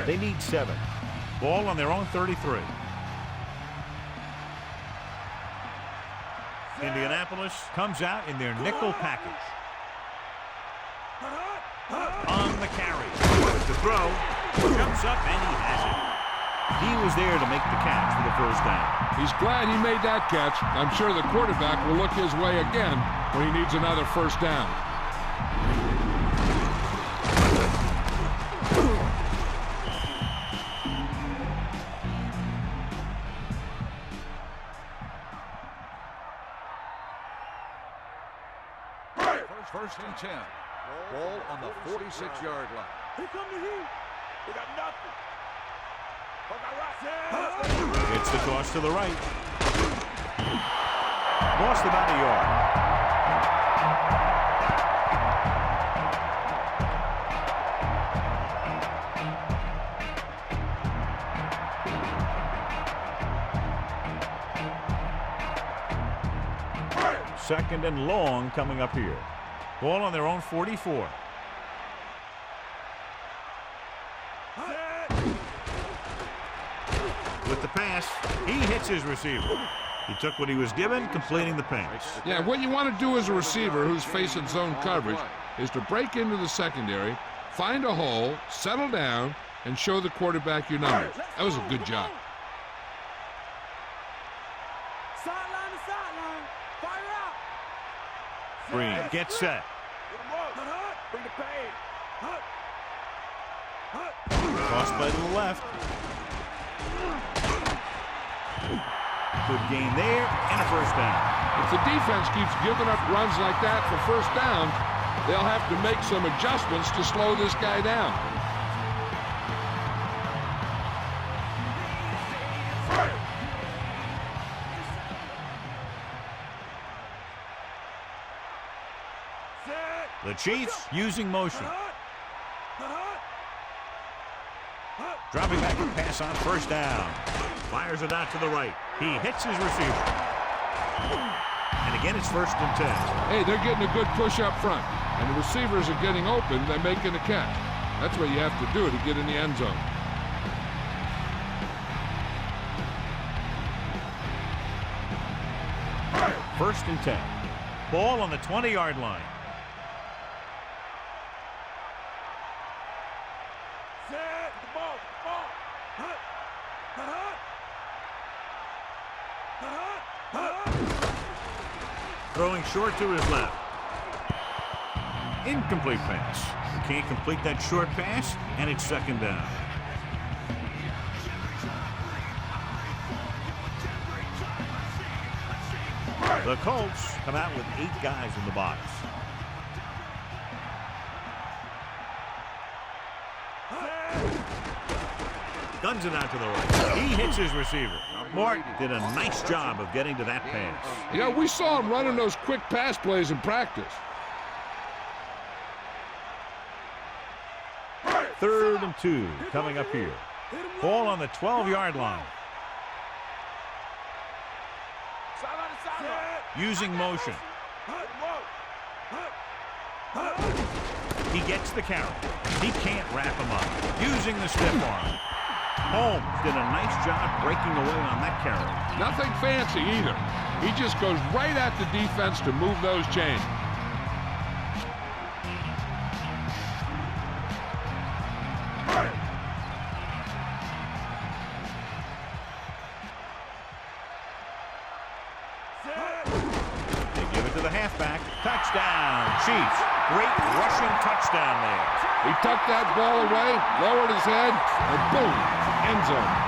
They need 7. Ball on their own 33. Indianapolis comes out in their nickel package. On the carry. The throw. Jumps up and he has it. He was there to make the catch for the 1st down. He's glad he made that catch. I'm sure the quarterback will look his way again when he needs another 1st down. First and 10. Ball on the 46-yard line. Here come the heat. We got nothing. It's the toss to the right. Lost about a yard. Second and long coming up here. Ball on their own 44. With the pass, he hits his receiver. He took what he was given, completing the pass. Yeah, what you want to do as a receiver who's facing zone coverage is to break into the secondary, find a hole, settle down, and show the quarterback your numbers. That was a good job. Sideline to sideline. Fire out. Green gets set. Bring the pain. Toss play to the left. Good gain there and a 1st down. If the defense keeps giving up runs like that for 1st down, they'll have to make some adjustments to slow this guy down. The Chiefs using motion. Dropping back to pass on 1st down. Fires it out to the right. He hits his receiver. And again, it's 1st and 10. Hey, they're getting a good push up front. And the receivers are getting open. They're making a catch. That's what you have to do to get in the end zone. First and 10. Ball on the 20-yard line. Throwing short to his left. Incomplete pass. He can't complete that short pass, and it's 2nd down. The Colts come out with 8 guys in the box. Guns it out to the right. He hits his receiver. Mort did a nice job of getting to that pass. Yeah, we saw him running those quick pass plays in practice. 3rd and 2 coming up here. Ball on the 12-yard line. Using motion. He gets the carry. He can't wrap him up. Using the stiff arm. Holmes did a nice job breaking away on that carry. Nothing fancy either. He just goes right at the defense to move those chains. They give it to the halfback. Touchdown, Chiefs. Great rushing touchdown there. He tucked that ball away, lowered his head, and boom, end zone.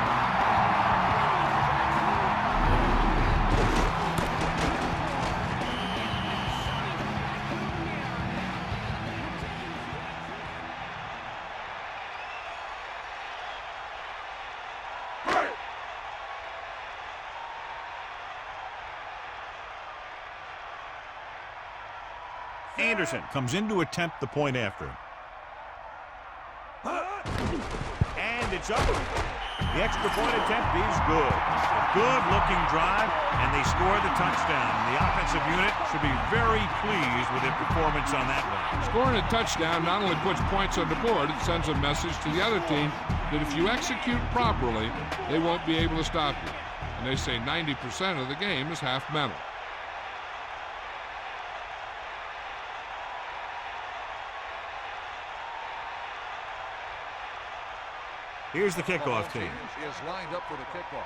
Anderson comes in to attempt the point after. And it's up. The extra point attempt is good. A good-looking drive, and they score the touchdown. The offensive unit should be very pleased with their performance on that one. Scoring a touchdown not only puts points on the board, it sends a message to the other team that if you execute properly, they won't be able to stop you. And they say 90% of the game is half mental. Here's the kickoff team. Is lined up for the kickoff.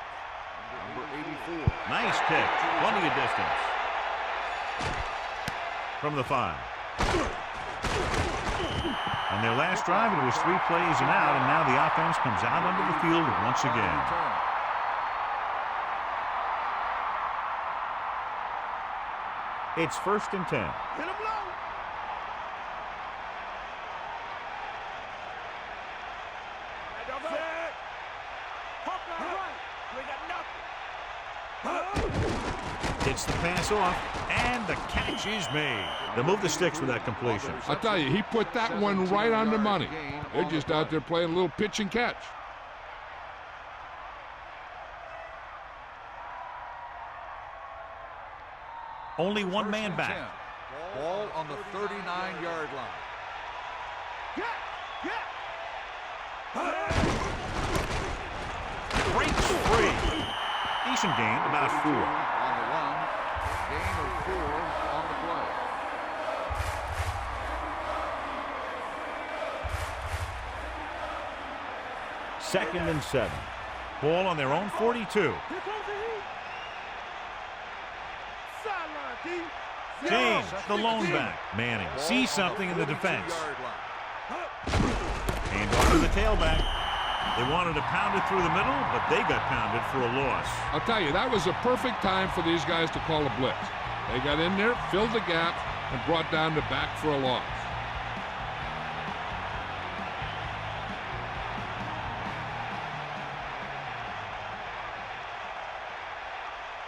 Number 84. Nice kick. Plenty of distance. From the 5. On their last drive, it was 3 plays and out, and now the offense comes out onto the field once again. It's 1st and 10. Hit him low. Hits the pass off, and the catch is made. They'll move the sticks with that completion. I'll tell you, he put that one right on the money. They're just out there playing a little pitch and catch. Only one man back. Ball on the 39-yard line. Breaks free. Decent gain, about 4. On the run, gain of 4 on the play. Second and 7. Ball on their own 42. James, the lone back. Manning sees something in the defense. Hand off to the tailback. They wanted to pound it through the middle, but they got pounded for a loss. I'll tell you, that was a perfect time for these guys to call a blitz. They got in there, filled the gap, and brought down the back for a loss.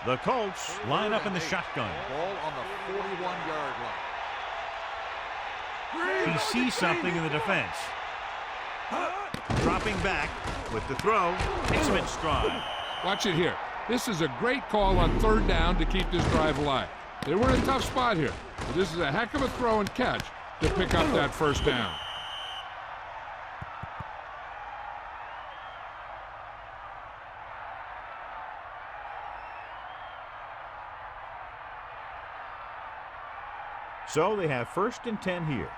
The Colts line up in the shotgun. Ball on the 41-yard line. He sees something in the defense. Dropping back with the throw. Takes him in stride. Watch it here. This is a great call on 3rd down to keep this drive alive. They were in a tough spot here, but this is a heck of a throw and catch to pick up that 1st down. So they have 1st and 10 here.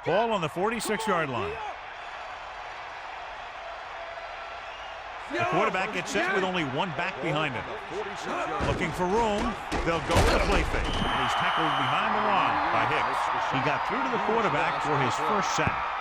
Ball on the 46-yard line. The quarterback gets set with only one back behind him. Looking for room. They'll go with the play fake. And he's tackled behind the line by Hicks. He got through to the quarterback for his 1st sack.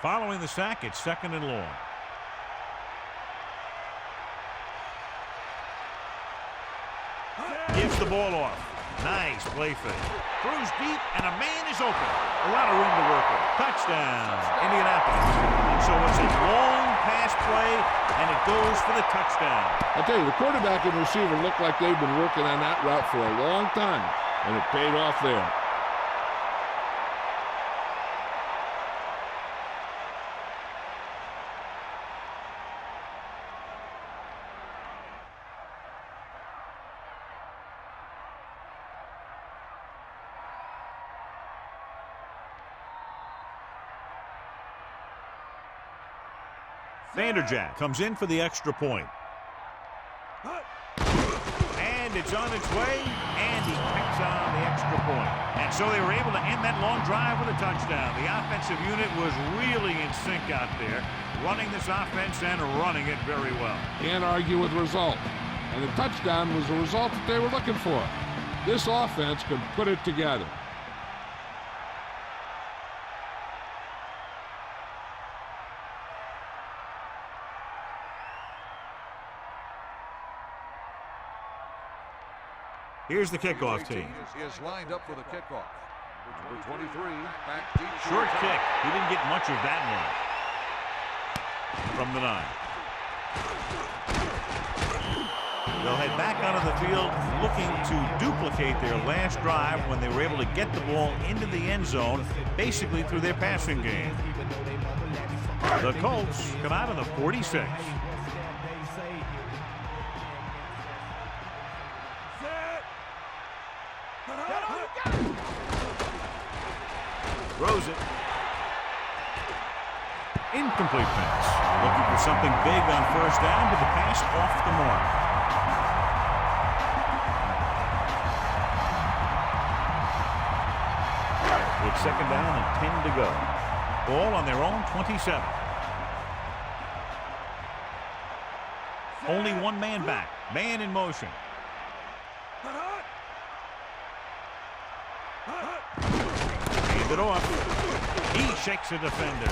Following the sack, it's 2nd and long. Gives the ball off. Nice play fake. Throws deep, and a man is open. A lot of room to work with. Touchdown, Indianapolis. And so it's a long pass play, and it goes for the touchdown. I tell you, the quarterback and receiver look like they've been working on that route for a long time, and it paid off there. Vanderjagt comes in for the extra point. And it's on its way, and he picks on the extra point. And so they were able to end that long drive with a touchdown. The offensive unit was really in sync out there, running this offense and running it very well. Can't argue with the result. And the touchdown was the result that they were looking for. This offense could put it together. Here's the kickoff team. Is lined up for the kickoff. Number 23, back deep. Short kick. He didn't get much of that one. From the 9. They'll head back onto the field looking to duplicate their last drive when they were able to get the ball into the end zone, basically through their passing game. The Colts come out of the 46. Throws it. Incomplete pass. Looking for something big on first down, but the pass off the mark. It's 2nd down and 10 to go. Ball on their own 27. Only one man back. Man in motion. It off. He shakes a defender.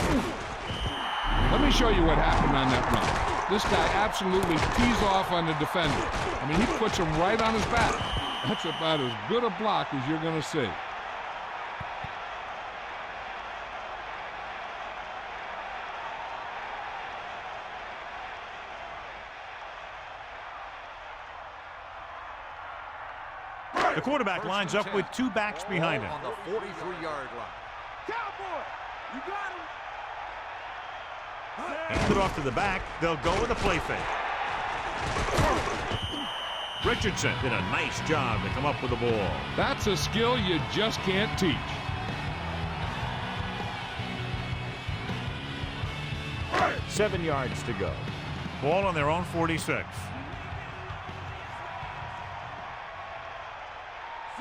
Let me show you what happened on that run. This guy absolutely tees off on the defender. I mean, he puts him right on his back. That's about as good a block as you're going to see. The quarterback lines up with 2 backs behind him. On the 43-yard line. Cowboy, you got him. Hand it off to the back. They'll go with a play fake. Richardson did a nice job to come up with the ball. That's a skill you just can't teach. Right. 7 yards to go. Ball on their own 46.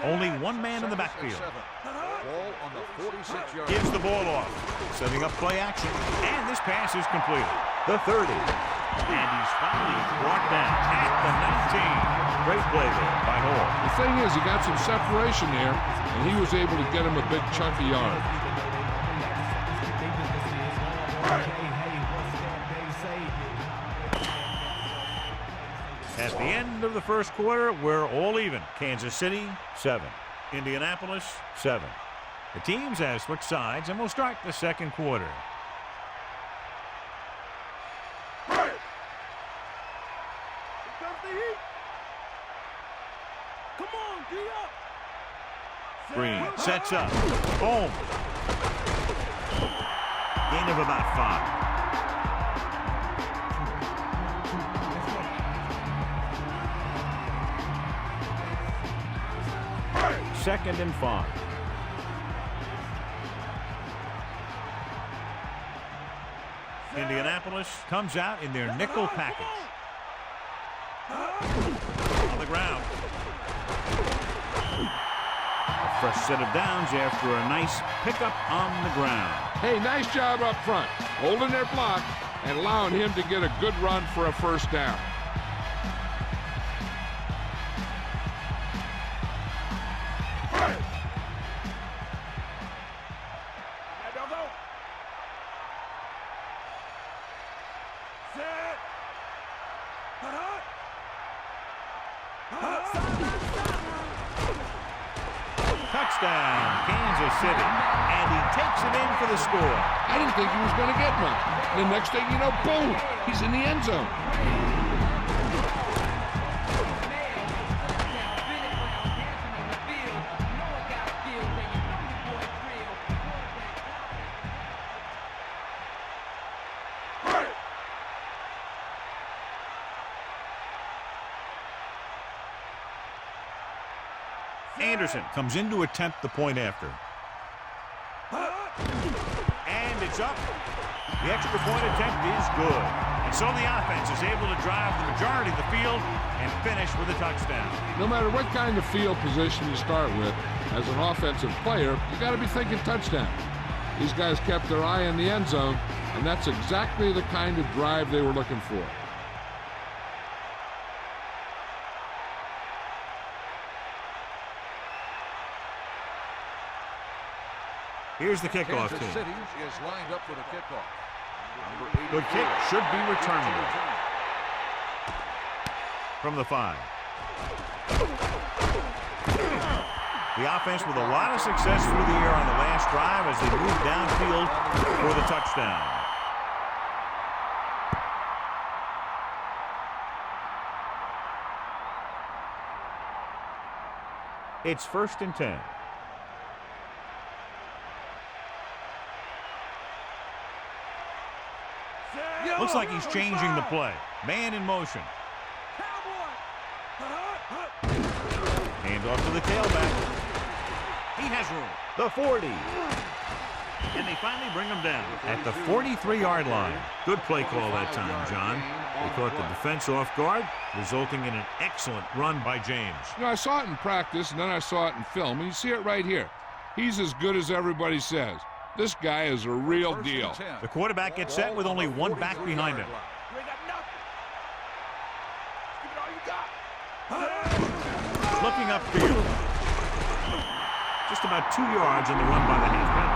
Only one man in the backfield. Ball on the 46-yard. Gives the ball off. Setting up play action. And this pass is completed. The 30. And he's finally brought down at the 19. Great play there by Hall. The thing is, he got some separation there, and he was able to get him a big chunk of yards. At the end of the first quarter, we're all even. Kansas City, 7. Indianapolis, 7. The teams have switched sides, and we'll start the second quarter. Here comes the heat. Come on, D up. Green sets up. Boom. Gain of about 5. Second and 5. Indianapolis comes out in their nickel package. On the ground. A fresh set of downs after a nice pickup on the ground. Hey, nice job up front, holding their block and allowing him to get a good run for a first down. Touchdown, Kansas City. And he takes it in for the score. I didn't think he was going to get much. The next thing you know, boom, he's in the end zone. Anderson comes in to attempt the point after. And it's up. The extra point attempt is good. And so the offense is able to drive the majority of the field and finish with a touchdown. No matter what kind of field position you start with, as an offensive player, you got to be thinking touchdown. These guys kept their eye on the end zone, and that's exactly the kind of drive they were looking for. Here's the kickoff Kansas team. City is lined up for the kickoff. Good kick, should be returnable. From the 5. The offense with a lot of success through the air on the last drive as they move downfield for the touchdown. It's 1st and 10. Looks like he's changing the play. Man in motion. Hand off to the tailback. He has room. The 40. And they finally bring him down at the 43-yard line. Good play call that time, John. They caught the defense off guard, resulting in an excellent run by James. You know, I saw it in practice, and then I saw it in film, and you see it right here. He's as good as everybody says. This guy is a real deal. The quarterback gets set with only one back behind him. You ain't got nothing. Give it all you got. Looking upfield. Just about 2 yards on the run by the halfback.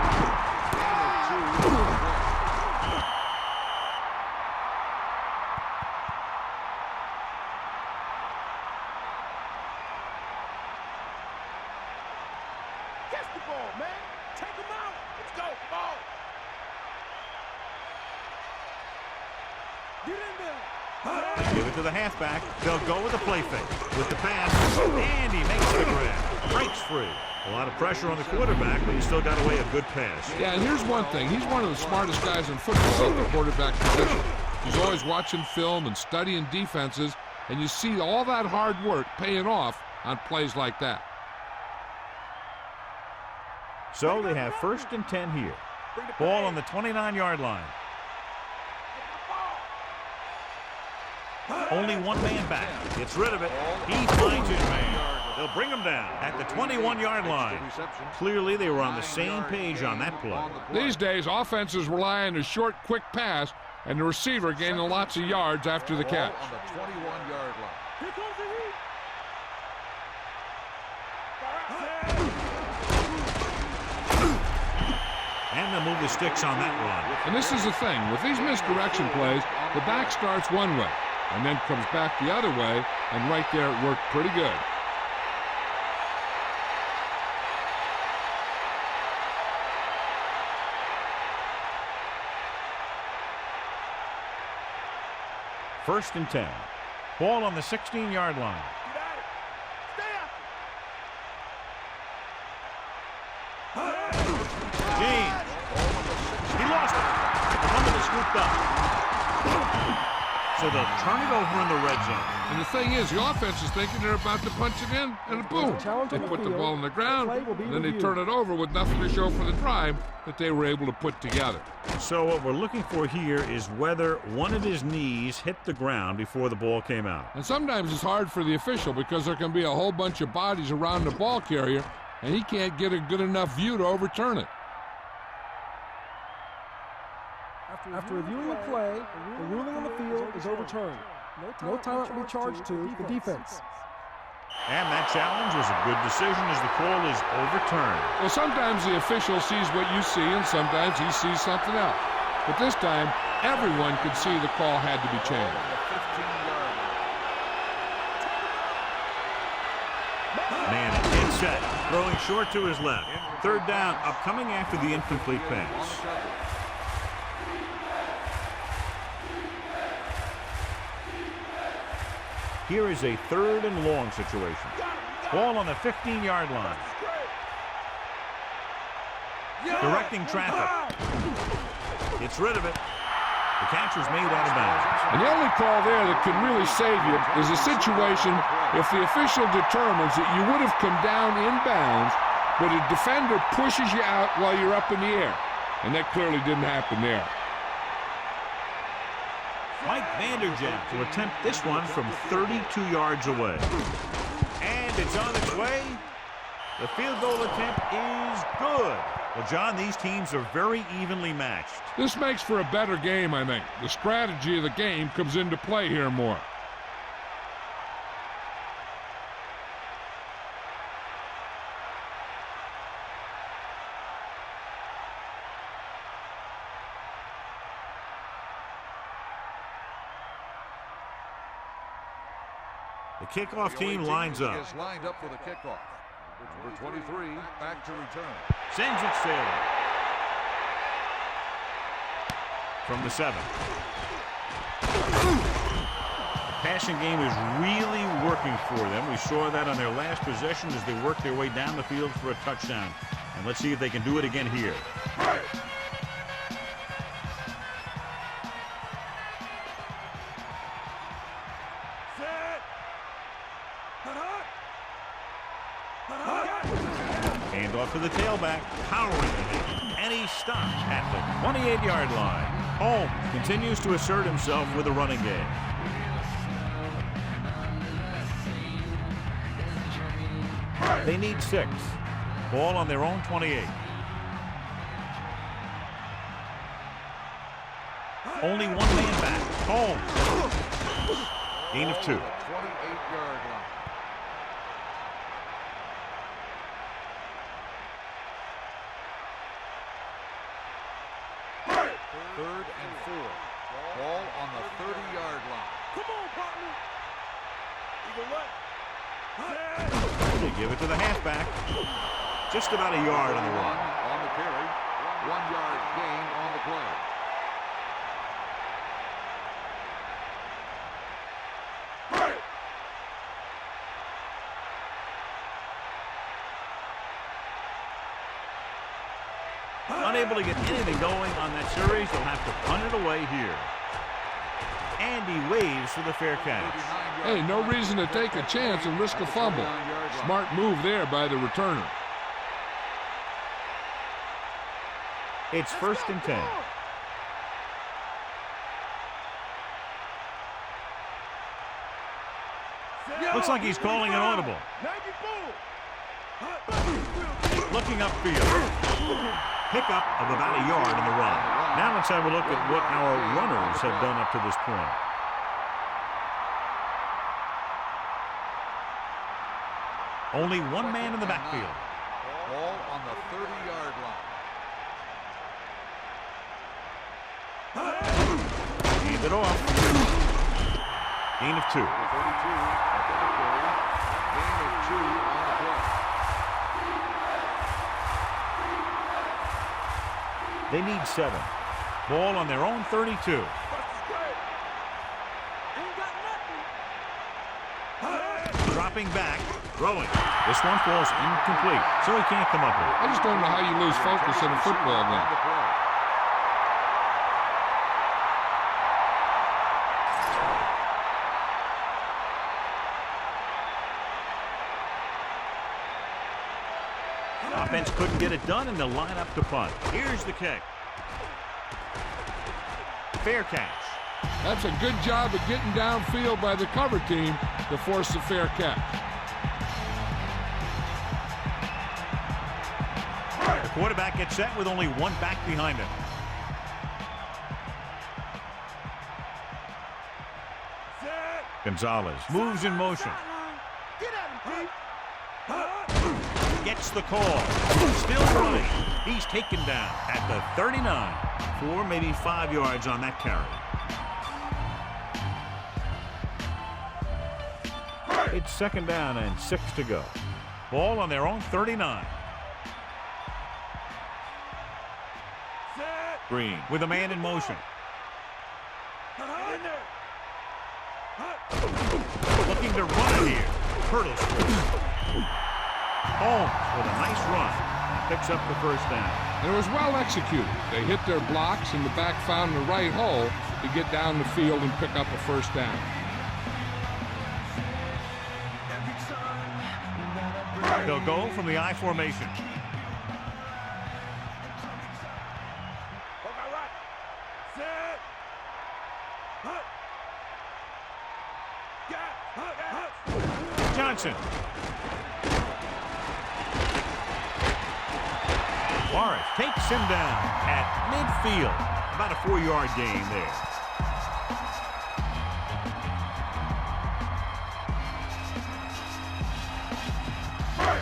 Catch the ball, man. Take him out. Let's go. Ball. Get in there. Give it to the halfback. They'll go with the play fake. With the pass, and he makes the grab. Breaks free. A lot of pressure on the quarterback, but he still got away a good pass. Yeah, and here's one thing. He's one of the smartest guys in football at the quarterback position. He's always watching film and studying defenses, and you see all that hard work paying off on plays like that. So they have 1st and 10 here. Ball on the 29-yard line. Only one man back. Gets rid of it. He finds his man. They'll bring him down at the 21-yard line. Clearly, they were on the same page on that play. These days, offenses rely on a short, quick pass, and the receiver gaining lots of yards after the catch. On the 21-yard line. Here comes the heat. And they'll move the sticks on that run. And this is the thing. With these misdirection plays, the back starts one way and then comes back the other way, and right there it worked pretty good. First and 10. Ball on the 16-yard line. Get at it. Stay after. James. He lost it. The fumble is scooped up. So they'll turn it over in the red zone. And the thing is, the offense is thinking they're about to punch it in, and boom, they put the ball on the ground, and then they turn it over with nothing to show for the drive that they were able to put together. So what we're looking for here is whether one of his knees hit the ground before the ball came out. And sometimes it's hard for the official because there can be a whole bunch of bodies around the ball carrier, and he can't get a good enough view to overturn it. After reviewing the play, the ruling on the field is overturned. No timeout will be charged to the defense. And that challenge was a good decision as the call is overturned. Well, sometimes the official sees what you see, and sometimes he sees something else. But this time, everyone could see the call had to be changed. Man, it's set. Throwing short to his left. Third down, upcoming after the incomplete pass. Here is a 3rd and long situation. Ball on the 15-yard line. Directing traffic. Gets rid of it. The catcher's made out of bounds. And the only call there that can really save you is a situation if the official determines that you would have come down in bounds, but a defender pushes you out while you're up in the air. And that clearly didn't happen there. Mike Vanderjagt to attempt this one from 32 yards away. And it's on its way. The field goal attempt is good. Well, John, these teams are very evenly matched. This makes for a better game, I think. The strategy of the game comes into play here more. The kickoff team lines up. Is lined up for the kickoff. Number 23 back to return. Sends it sailing. From the 7. The passing game is really working for them. We saw that on their last possession as they worked their way down the field for a touchdown. And let's see if they can do it again here. Hand off to the tailback, powering it, and he stops at the 28-yard line. Holmes continues to assert himself with a running game. They need 6. Ball on their own 28. Only one man back. Holmes. Gain of 2. 28-yard line. Third and 4. Ball on the 30-yard line. Come on, partner. Eagle left. They give it to the halfback. Just about a yard on the run. On the carry. 1-yard gain on the play. Unable to get anything going on that series, they'll have to punt it away here. And he waves for the fair catch. Hey, no reason to take a chance and risk a fumble. Smart move there by the returner. It's 1st and 10. Looks like he's calling an audible. Looking upfield. Pickup of about a yard in the run. Now let's have a look at what our runners have done up to this point. Only one man in the backfield. Ball on the 30-yard line. Hand it off. Gain of 2. 32 after the carry. Gain of 2 on the play. They need 7. Ball on their own 32. Dropping back, throwing. This one falls incomplete, so he can't come up with it. I just don't know how you lose focus in a football game. Offense couldn't get it done, and they'll line up to punt. Here's the kick. Fair catch. That's a good job of getting downfield by the cover team to force a fair catch. The quarterback gets set with only one back behind him. Gonzalez moves in motion. Gets the call. Still running. He's taken down at the 39. 4, maybe 5 yards on that carry. It's 2nd down and 6 to go. Ball on their own 39. Green with a man in motion. Looking to run it here. Hurdles. Holmes with a nice run. Picks up the 1st down. And it was well executed. They hit their blocks and the back found the right hole to get down the field and pick up a 1st down. They'll go from the I formation. Johnson. Morris takes him down at midfield. About a 4-yard gain there.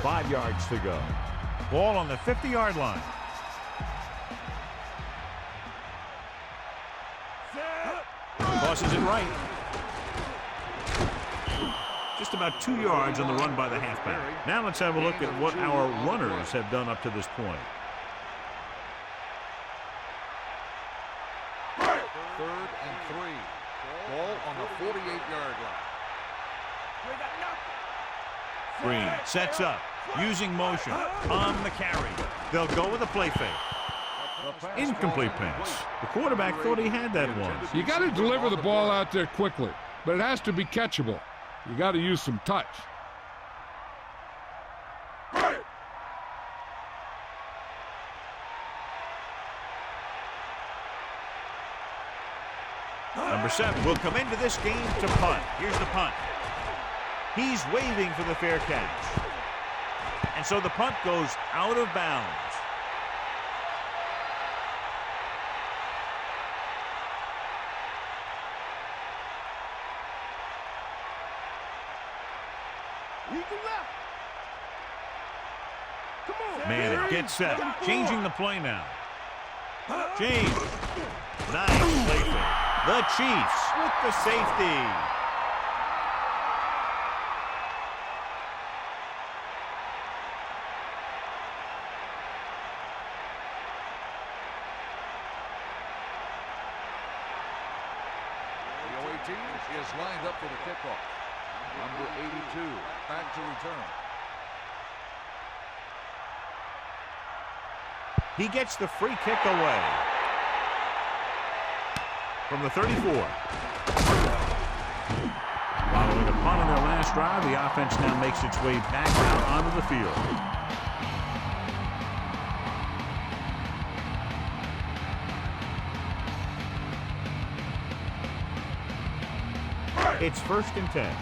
Five yards to go. Ball on the 50-yard line. Tosses it right. Just about 2 yards on the run by the halfback. Now let's have a look at what our runners have done up to this point. 3rd and 3. Ball on the 48-yard line. Green sets up, using motion on the carry. They'll go with a play fake. Incomplete pass. The quarterback thought he had that one. You got to deliver the ball out there quickly, but it has to be catchable. You got to use some touch. Number 7 will come into this game to punt. Here's the punt. He's waving for the fair catch. And so the punt goes out of bounds. Man, it gets set. Changing the play now. James. Nice play fake. The Chiefs with the safety. The away team is lined up for the kickoff. Number 82 back to return. He gets the free kick away. From the 34. Following a punt on their last drive, the offense now makes its way back out onto the field. It's 1st and 10.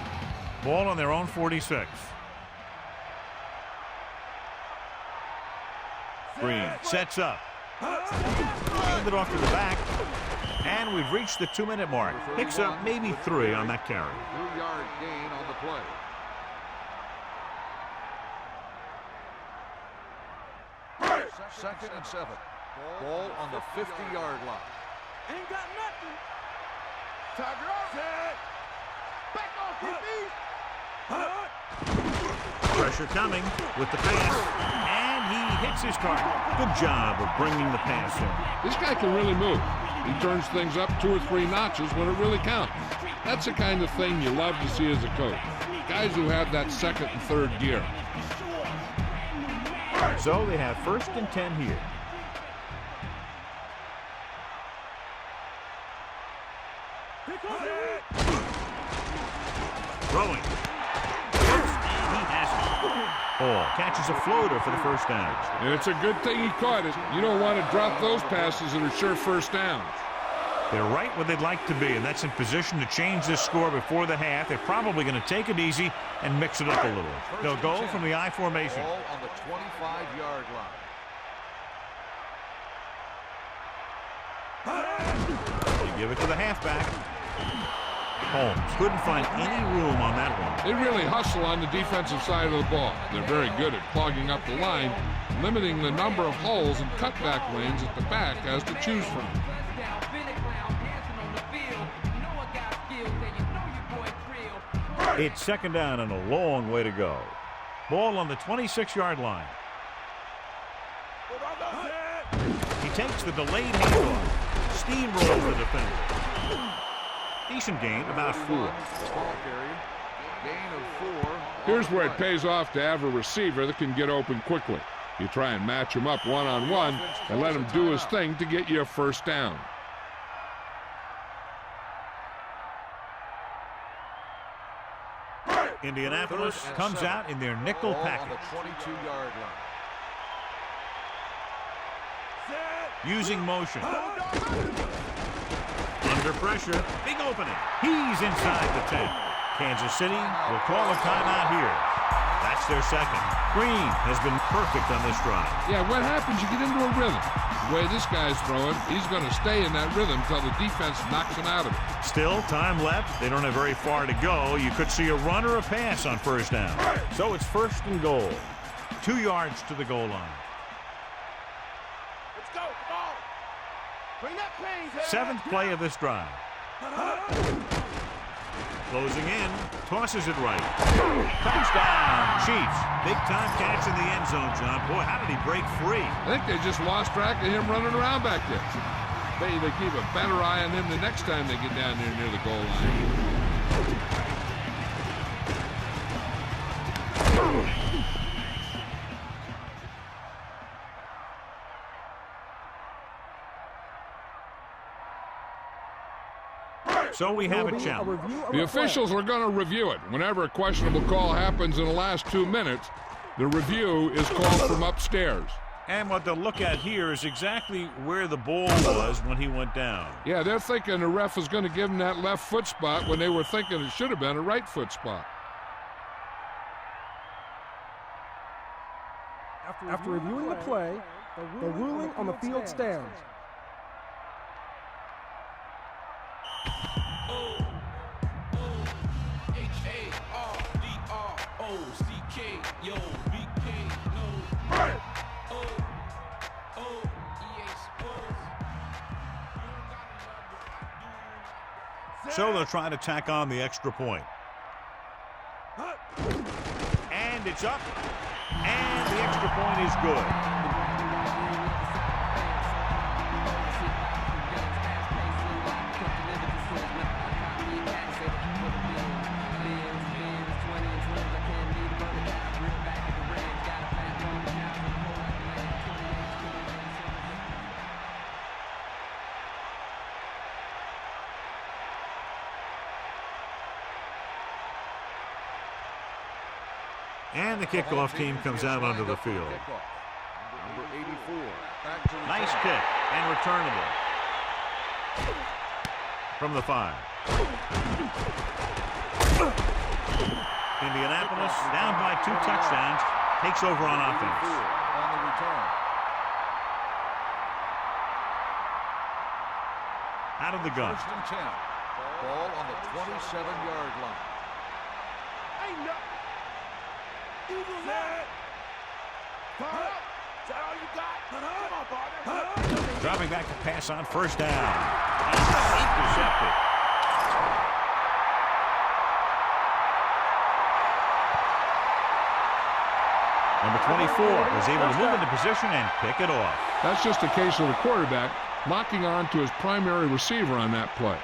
Ball on their own 46. Green sets up. Handed off to the back. And we've reached the 2-minute mark. Picks up maybe 3 on that carry. 3-yard gain on the play. Second and 7. Ball on the 50-yard line. Ain't got nothing. Tiger off. Back off your feet. Pressure coming with the pass. And he hits his target. Good job of bringing the pass in. This guy can really move. He turns things up 2 or 3 notches when it really counts. That's the kind of thing you love to see as a coach. Guys who have that 2nd and 3rd gear. So they have 1st and 10 here. Throwing. And he has it. Hall catches a floater for the 1st down. And it's a good thing he caught it. You don't want to drop those passes that are sure 1st downs. They're right where they'd like to be, and that's in position to change this score before the half. They're probably going to take it easy and mix it up a little. They'll go from the I formation. Ball on the 25-yard line. They give it to the halfback. Holmes couldn't find any room on that one. They really hustle on the defensive side of the ball. They're very good at clogging up the line, limiting the number of holes and cutback lanes that the back has to choose from. It's second down and a long way to go. Ball on the 26-yard line. He takes the delayed handoff. Steamrolls the defender. Decent gain, about 4. Gain of 4. Here's where it pays off to have a receiver that can get open quickly. You try and match him up one-on-one and let him do his thing to get you a first down. Indianapolis comes out in their nickel package. On the 22-yard line. Using motion. Under pressure. Big opening. He's inside the 10. Kansas City will call a timeout here. That's their second. Green has been perfect on this drive. Yeah, what happens? You get into a rhythm. The way this guy's throwing, he's going to stay in that rhythm until the defense knocks him out of it. Still, time left. They don't have very far to go. You could see a run or a pass on first down. So it's first and goal. 2 yards to the goal line. Let's go. Come on. Bring that pain. 7th play of this drive. Closing in. Tosses it right. Touchdown, Chiefs. Big time catch in the end zone, John. Boy, how did he break free? I think they just lost track of him running around back there. Maybe they keep a better eye on him the next time they get down there near the goal line. So we have a challenge. The officials are going to review it. Whenever a questionable call happens in the last 2 minutes, the review is called from upstairs. And what they'll look at here is exactly where the ball was when he went down. Yeah, they're thinking the ref is going to give him that left foot spot when they were thinking it should have been a right foot spot. After reviewing the play, the ruling on the field stands. So they'll try to tack on the extra point. And it's up. And the extra point is good. And the kickoff team comes out onto the field. Number 84. Nice kick and returnable. From the 5. Indianapolis, down by 2 touchdowns, takes over on offense. On the return. Out of the gun. First and 10. Ball on the 27-yard line. Ain't nothing. Dropping back to pass on first down. Intercepted. Number 24 is able to move into position and pick it off. That's just a case of the quarterback locking on to his primary receiver on that play.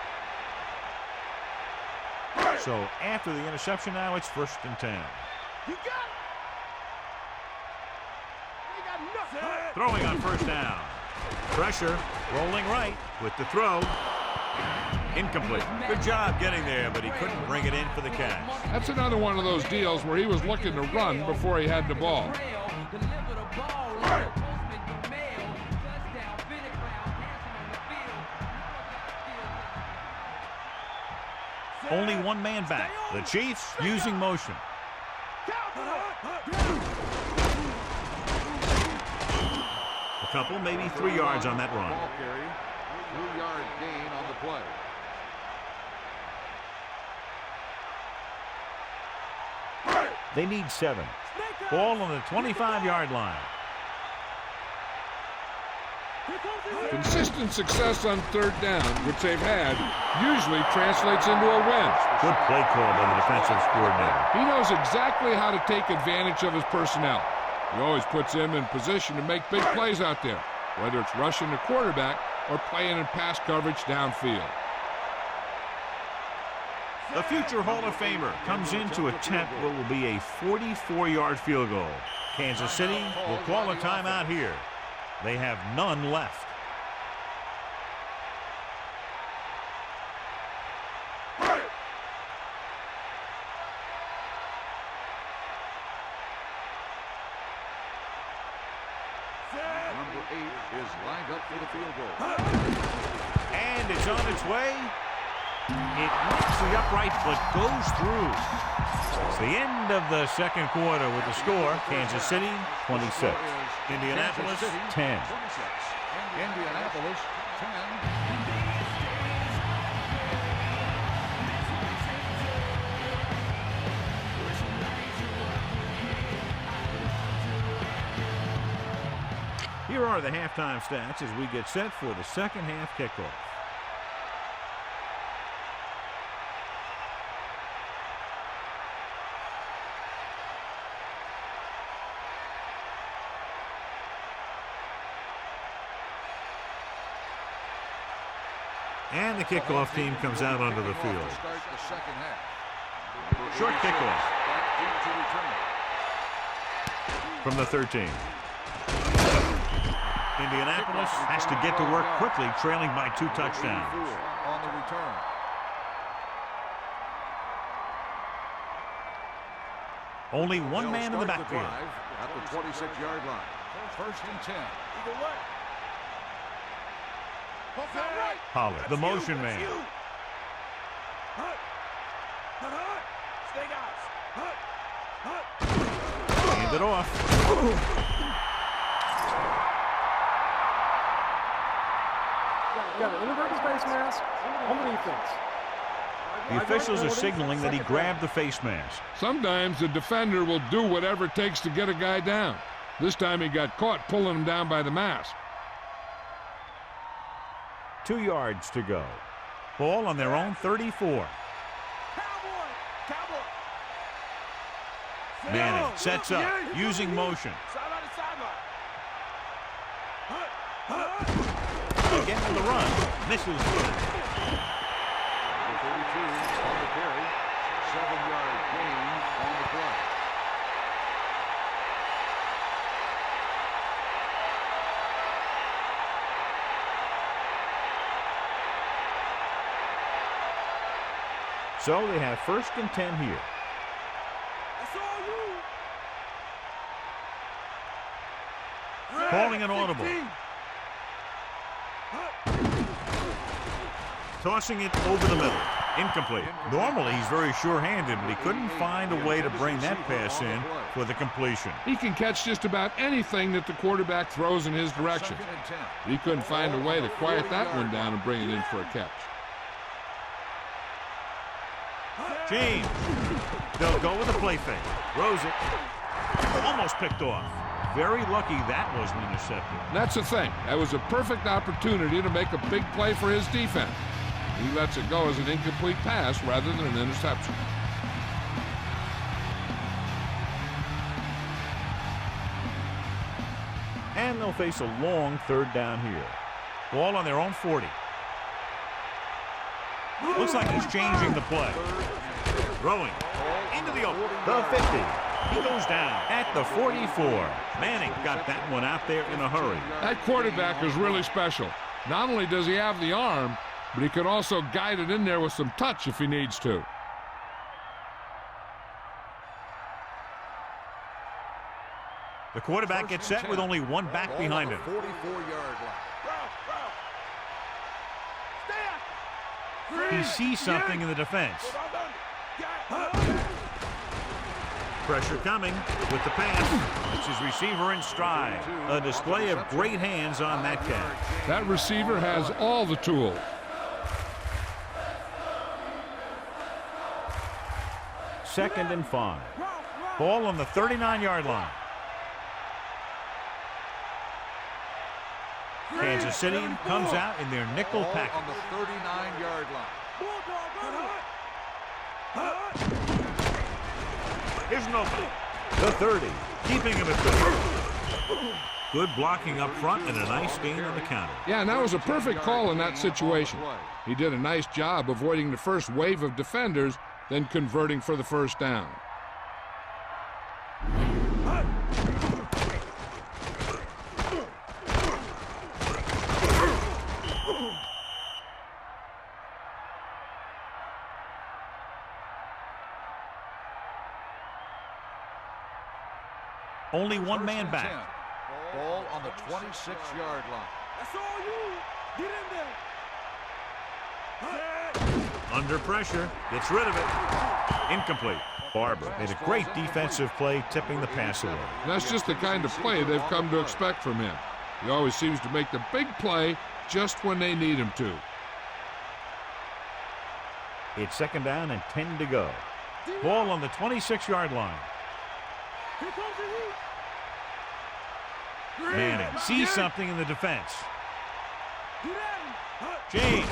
So after the interception now, it's first and 10. You got it. Throwing on first down. Pressure, rolling right with the throw. Incomplete. Good job getting there, but he couldn't bring it in for the catch. That's another one of those deals where he was looking to run before he had the ball. Only one man back. The Chiefs using motion. A couple, maybe 3 yards on that run. Ball carry. 3-yard gain on the play. They need 7. Ball on the 25-yard line. Consistent success on third down, which they've had, usually translates into a win. Good play call by the defensive coordinator. He knows exactly how to take advantage of his personnel. He always puts him in position to make big plays out there, whether it's rushing the quarterback or playing in pass coverage downfield. The future Hall of Famer comes in to attempt what will be a 44-yard field goal. Kansas City will call a timeout here. They have none left. Number 8 is lined up for the field goal. And it's on its way. It hits the upright but goes through. It's the end of the second quarter with the score, Kansas City 26. Indianapolis 10. Indianapolis 10. Here are the halftime stats as we get set for the second half kickoff. And the kickoff team comes out onto the field. Short kickoff from the 13. Indianapolis has to get to work quickly, trailing by 2 touchdowns. On the return. Only one man in the backfield. At the 26-yard line. First and 10. Pollard, the motion man. Hand it off. Got to invert his face mask on the defense. The officials are signaling that he grabbed the face mask. Sometimes the defender will do whatever it takes to get a guy down. This time he got caught pulling him down by the mask. 2 yards to go. Ball on their own 34. Manning sets up, using motion. Again with the run. Misses. The 32 on the carry. 7-yard gain on the play. So they have first and 10 here. Calling an audible. Tossing it over the middle. Incomplete. Normally he's very sure-handed, but he couldn't find a way to bring that pass in for the completion. He can catch just about anything that the quarterback throws in his direction. He couldn't find a way to quiet that one down and bring it in for a catch. James. They'll go with a play fake. Throws it. Almost picked off. Very lucky that wasn't intercepted. That's the thing. That was a perfect opportunity to make a big play for his defense. He lets it go as an incomplete pass rather than an interception. And they'll face a long third down here. Ball on their own 40. Looks like he's changing the play. Throwing into the open. The 50. He goes down at the 44. Manning got that one out there in a hurry. That quarterback is really special. Not only does he have the arm, but he can also guide it in there with some touch if he needs to. The quarterback gets set with only one back behind him. 44-yard line. He sees something in the defense. Pressure coming with the pass. It's his receiver in stride. A display of great hands on that catch. That receiver has all the tools. Second and 5. Ball on the 39-yard line. Kansas City comes out in their nickel Ball package. on the 39-yard line. Here's an opening. The 30, keeping him at 30. Good blocking up front and a nice gain on the counter. Yeah, and that was a perfect call in that situation. He did a nice job avoiding the first wave of defenders, then converting for the first down. Only one man back. Ball on the 26-yard line. That's all you. Get in there. Under pressure, gets rid of it. Incomplete. Barber made a great defensive play, tipping the pass away. And that's just the kind of play they've come to expect from him. He always seems to make the big play just when they need him to. It's second down and 10 to go. Ball on the 26-yard line. Here comes the heat. Manning sees something in the defense. Get at him. James.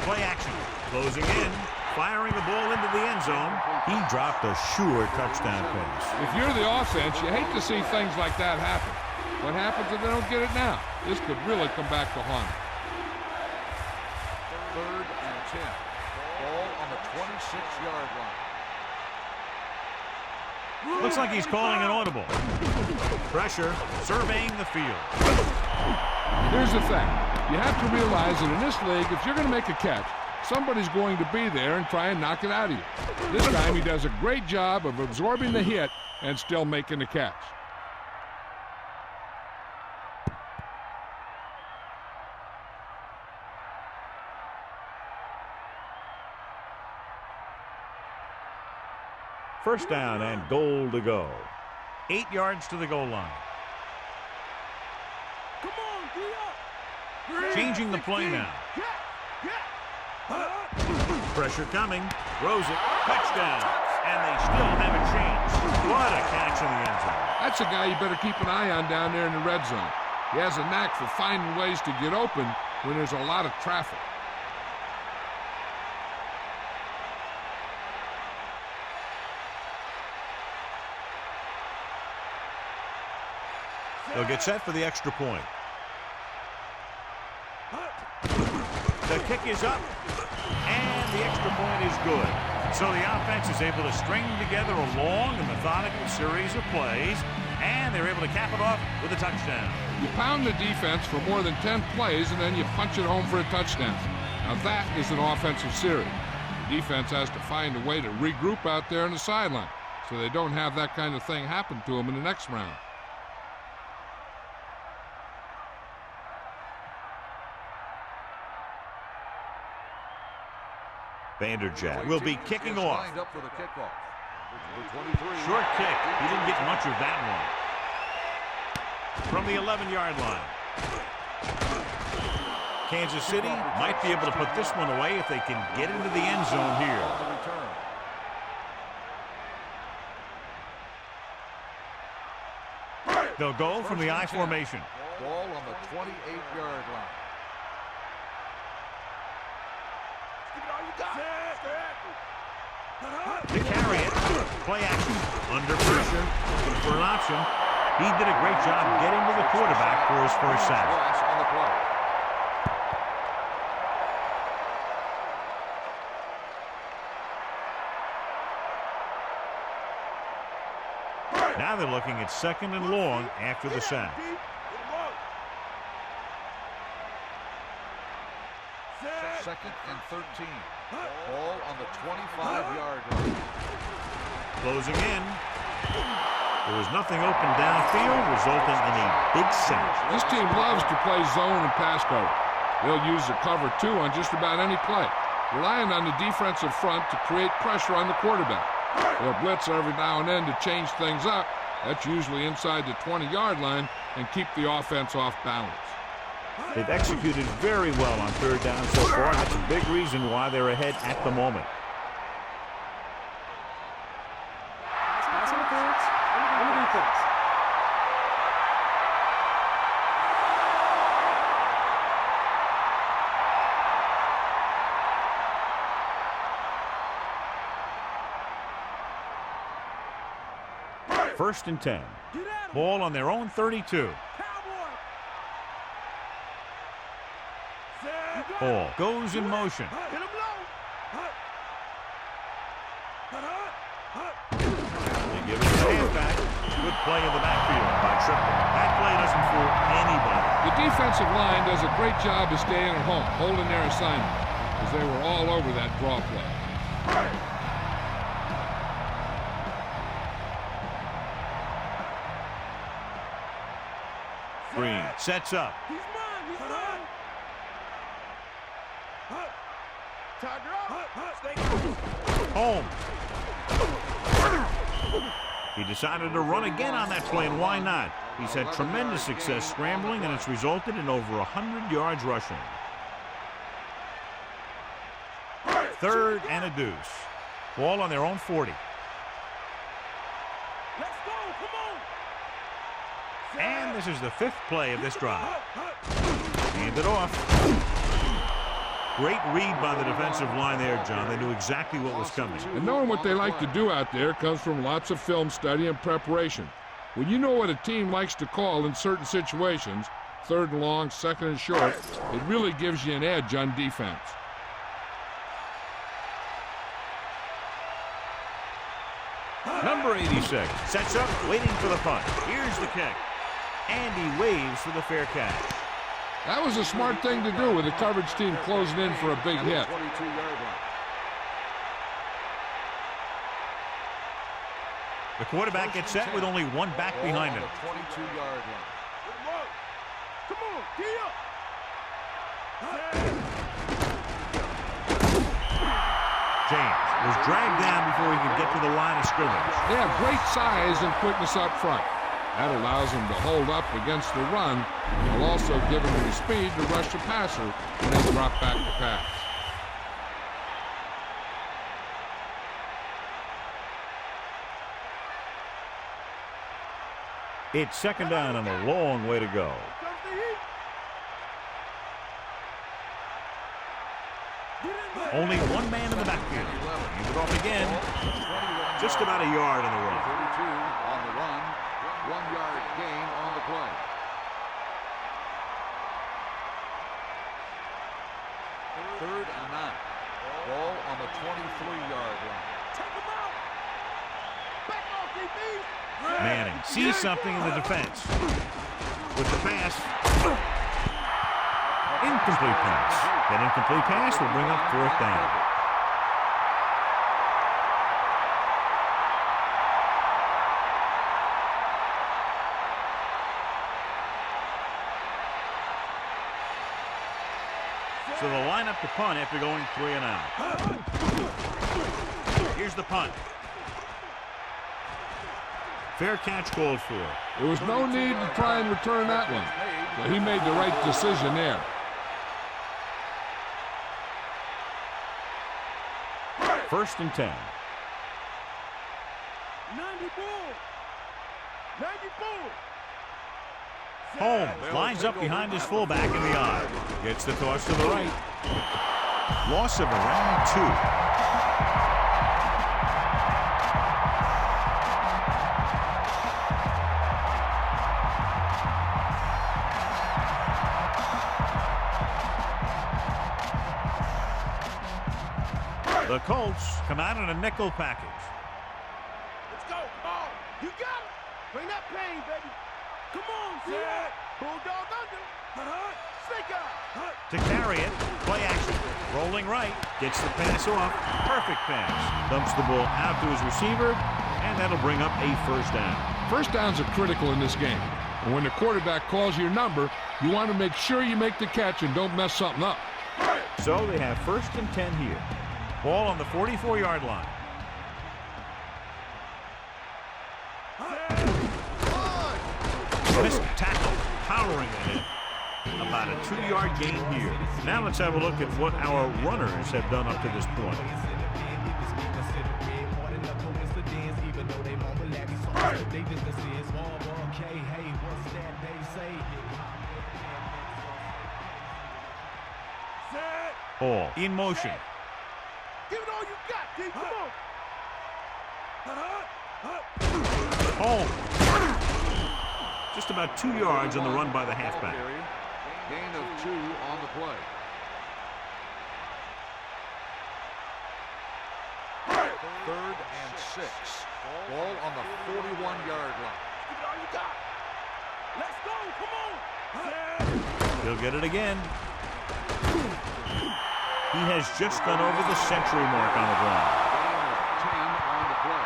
Play action. Closing in. Firing the ball into the end zone. He dropped a sure touchdown pass. If you're the offense, you hate to see things like that happen. What happens if they don't get it now? This could really come back to haunt them. 3rd and 10. Ball on the 26-yard line. Looks like he's calling an audible. Pressure, surveying the field. Here's the thing. You have to realize that in this league, if you're going to make a catch, somebody's going to be there and try and knock it out of you. This time he does a great job of absorbing the hit and still making the catch. First down and goal to go. 8 yards to the goal line. Come on, D up. Changing the play now. Pressure coming. Throws it. Touchdown. And they still have a chance. What a catch in the end zone. That's a guy you better keep an eye on down there in the red zone. He has a knack for finding ways to get open when there's a lot of traffic. They'll get set for the extra point. The kick is up, and the extra point is good. So the offense is able to string together a long and methodical series of plays, and they're able to cap it off with a touchdown. You pound the defense for more than 10 plays, and then you punch it home for a touchdown. Now that is an offensive series. The defense has to find a way to regroup out there on the sideline so they don't have that kind of thing happen to them in the next round. Vanderjagt will be kicking off. Lined up for the kickoff. Short kick. He didn't get much of that one. From the 11-yard line. Kansas City might be able to put this one away if they can get into the end zone here. They'll go from the I formation. Ball on the 28-yard line. To carry it, play action, under pressure, looking for an option. He did a great job getting to the quarterback for his first sack. On the play. Now they're looking at second and long after the sack. Second and 13. Ball on the 25-yard line. Closing in. There was nothing open downfield, resulting in a big sack. This team loves to play zone and pass cover. They'll use the cover 2 on just about any play, relying on the defensive front to create pressure on the quarterback. They'll blitz every now and then to change things up. That's usually inside the 20-yard line and keep the offense off balance. They've executed very well on third down so far. That's a big reason why they're ahead at the moment. Pass interference on the defense. First and 10. Ball on their own 32. Ball goes in motion. They give it to the halfback. Good play in the backfield by Triplett. That play doesn't fool anybody. The defensive line does a great job of staying at home, holding their assignment, because they were all over that draw play. Green sets up. He's mine. He's mine. Home. He decided to run again on that play, and why not? He's had tremendous success scrambling, and it's resulted in over 100 yards rushing. Third and a deuce. Ball on their own 40. Let's go. Come on. And this is the 5th play of this drive. Hand it off. Great read by the defensive line there, John. They knew exactly what was coming. And knowing what they like to do out there comes from lots of film study and preparation. When you know what a team likes to call in certain situations, 3rd and long, 2nd and short, it really gives you an edge on defense. Number 86 sets up, waiting for the punt. Here's the kick. And he waves for the fair catch. That was a smart thing to do with the coverage team closing in for a big hit. 22-yard line. The quarterback gets set with only one back behind him. 22-yard line. Come on. Gee up. James was dragged down before he could get to the line of scrimmage. They have great size and quickness up front. That allows them to hold up against the run while also giving them the speed to rush the passer and then drop back to pass. It's 2nd down and a long way to go. Only one man in the backfield. Hand it off again. Just about a yard on the run. 32 on the run. 1-yard gain on the play. Third and 9. Ball on the 23-yard line. Take him out. Back off, DB. Manning sees something in the defense. With the pass. Incomplete pass. That incomplete pass will bring up 4th down. So they'll line up to punt after going 3 and out. Here's the punt. Fair catch called for. There was no need to try and return that one. So he made the right decision there. First and 10. 94. 94. Holmes lines up behind his fullback in the eye. Gets the toss to the right. Loss of around 2. The Colts come out in a nickel package. Let's go. Come on. You got it. Bring that pain, baby. Come on, Zed. Bulldog under. Snake out. To carry it, play action. Rolling right, gets the pass off. Perfect pass. Dumps the ball out to his receiver, and that'll bring up a 1st down. 1st downs are critical in this game. And when the quarterback calls your number, you want to make sure you make the catch and don't mess something up. So they have 1st and 10 here. Ball on the 44-yard line. Missed tackle, powering ahead. About a 2-yard gain here. Now let's have a look at what our runners have done up to this point. Ball in motion. Give it all you got, D. Come on. Home. Just about 2 yards on the run by the halfback. Gain of 2 on the play. Third and 6. Ball on the 41-yard line. Give it all you got. Let's go. Come on. He'll get it again. He has just gone over the century mark on the ground. Gain of 10 on the play.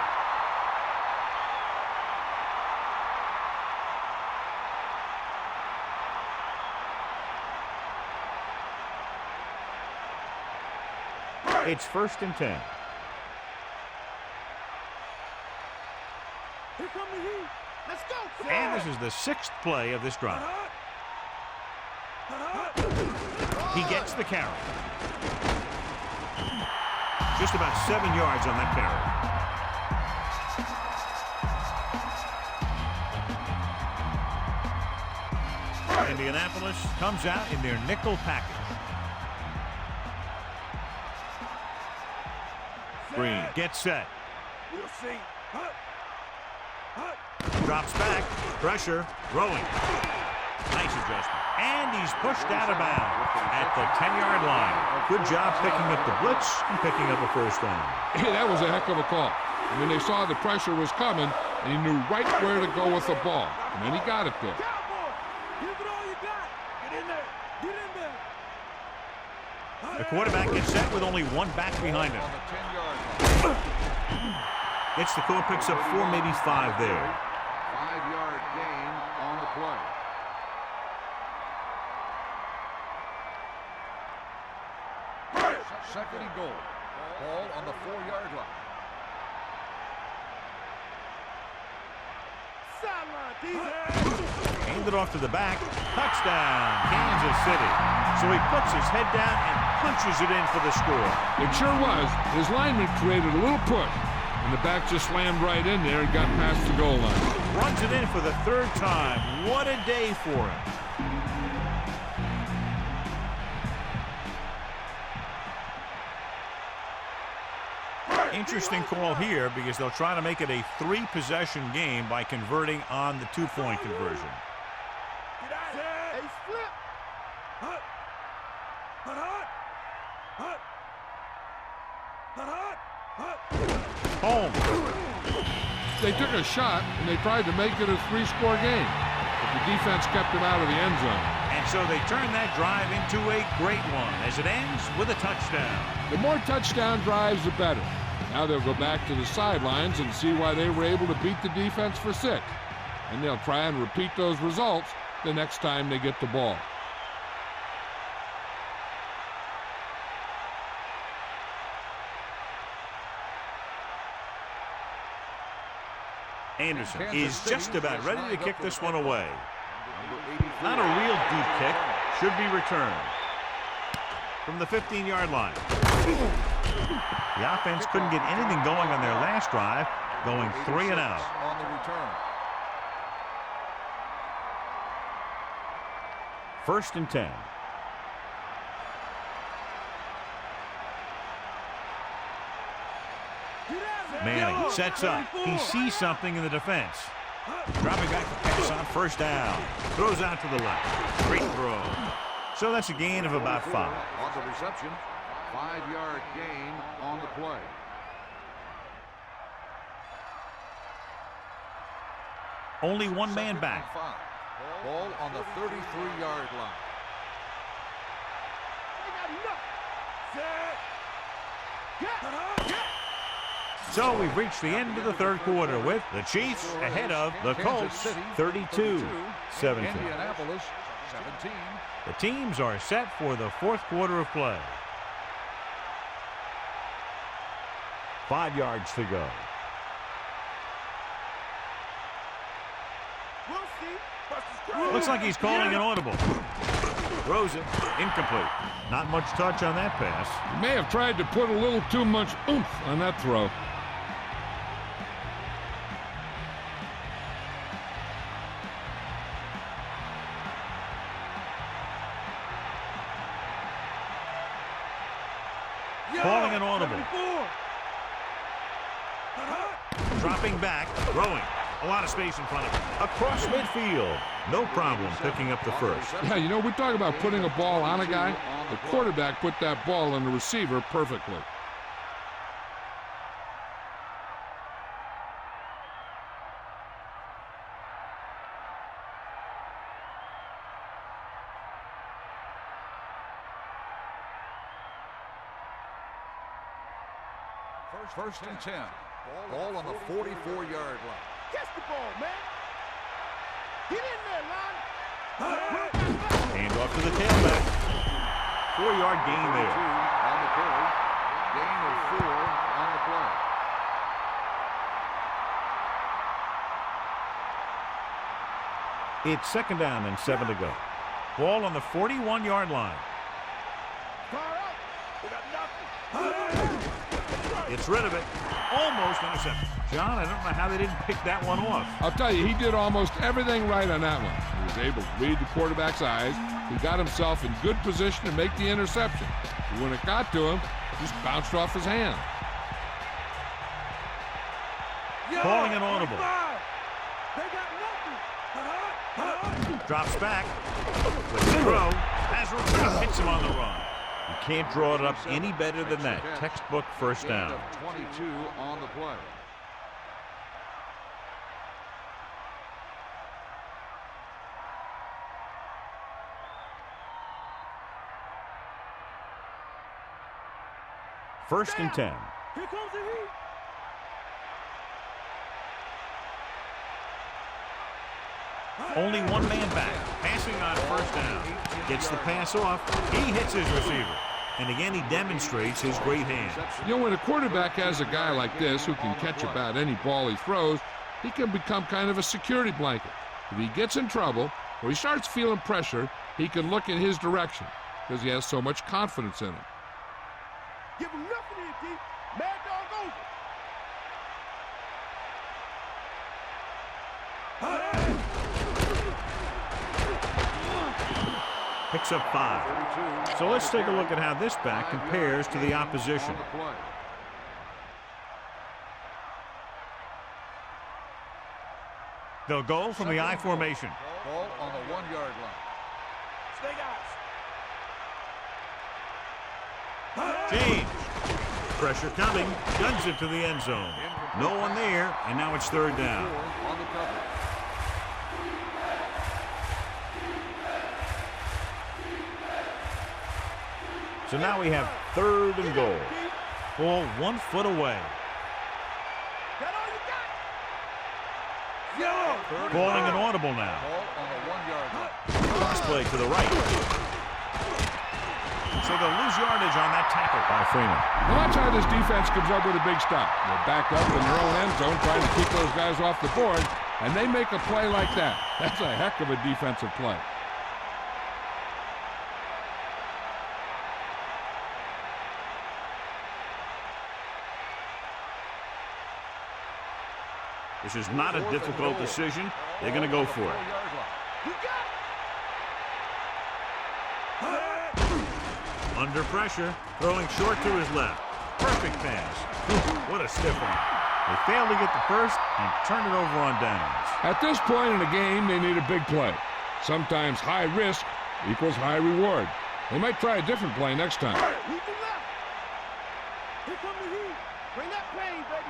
It's 1st and 10. Here come the heat. Let's go. And this is the 6th play of this drive. He gets the carry. Just about 7 yards on that carry. Indianapolis comes out in their nickel package. Green gets set. We'll see. Drops back. Pressure. Rolling. Nice adjustment. And he's pushed out of bounds at the 10-yard line. Good job picking up the blitz and picking up a first down. Hey, that was a heck of a call. I mean, they saw the pressure was coming, and he knew right where to go with the ball. And then he got it there. Cowboy, give it all you got. Get in there. Get in there. The quarterback gets set with only one back behind him. On the 10-yard line. Gets the call, picks up 4, maybe 5 there. 5-yard gain on the play. Second and goal. Ball on the 4-yard line. Sideline, defense. Handed off to the back. Touchdown, Kansas City. So he puts his head down and punches it in for the score. It sure was. His lineman created a little push, and the back just slammed right in there and got past the goal line. Runs it in for the 3rd time. What a day for him. Interesting call here because they'll try to make it a 3-possession game by converting on the 2-point conversion. Get out of here. Hey, flip. Hut. Hut, hut. Hut. Hut, hut. Home. They took a shot, and they tried to make it a 3-score game. But the defense kept them out of the end zone. And so they turn that drive into a great one as it ends with a touchdown. The more touchdown drives, the better. Now they'll go back to the sidelines and see why they were able to beat the defense for 6. And they'll try and repeat those results the next time they get the ball. Anderson is just about ready to kick this one away. Not a real deep kick. Should be returned. From the 15-yard line. The offense couldn't get anything going on their last drive, going 3 and out. On the return. 1st and 10. Manning sets up. He sees something in the defense. Dropping back to pass on 1st down. Throws out to the left. Great throw. So that's a gain of about 5. On the reception, 5-yard gain on the play. Only one man back. Ball on the 33-yard line. So we've reached the end of the 3rd quarter with the Chiefs ahead of the Colts 32-17. Indianapolis 17. The teams are set for the 4th quarter of play. 5 yards to go. Looks like he's calling an audible. Throws it. Incomplete. Not much touch on that pass. He may have tried to put a little too much oomph on that throw. Calling an audible. Dropping back, throwing. A lot of space in front of him. Across midfield. No problem picking up the first. Yeah, you know, we talk about putting a ball on a guy. The quarterback put that ball on the receiver perfectly. First and 10. Ball on the 44-yard line. Catch the ball, man. Get in there, line. Hand off to the tailback. 4-yard gain there. On the carry. Gain of 4 on the play. It's 2nd down and 7 to go. Ball on the 41-yard line. Fire out. We got nothing. Gets rid of it. Almost intercepted. John, I don't know how they didn't pick that one off. I'll tell you, he did almost everything right on that one. He was able to read the quarterback's eyes. He got himself in good position to make the interception. But when it got to him, it just bounced off his hand. Calling an audible. They got nothing. Drops back. With the throw. Has room. Hits him on the run. You can't draw it up any better than that. Textbook first down. 22 on the play. First and 10. Here comes the heat. Only one man back. Passing on first down. Gets the pass off. He hits his receiver. And again, he demonstrates his great hands. You know, when a quarterback has a guy like this who can catch about any ball he throws, he can become kind of a security blanket. If he gets in trouble or he starts feeling pressure, he can look in his direction because he has so much confidence in him. Give him nothing here, D. Mad dog over. Picks up 5. So let's take a look at how this back compares to the opposition. They'll go from the I formation. Ball on the 1-yard line. Snake eyes. James. Pressure coming. Guns it to the end zone. No one there, and now it's 3rd down. On the cover. So now we have 3rd and goal. Ball 1 foot away. That all you got? Calling an audible now. Ball on the 1-yard line. Cross play to the right. So they'll lose yardage on that tackle by Freeman. Now watch how this defense comes up with a big stop. They're backed up in their own end zone trying to keep those guys off the board, and they make a play like that. That's a heck of a defensive play. This is not a difficult decision. They're going to go for it. You got Under pressure, throwing short to his left. Perfect pass. What a stiff one. They failed to get the first and turn it over on downs. At this point in the game, they need a big play. Sometimes high risk equals high reward. They might try a different play next time. Lead to left. Here come the heat. Bring that pain, baby.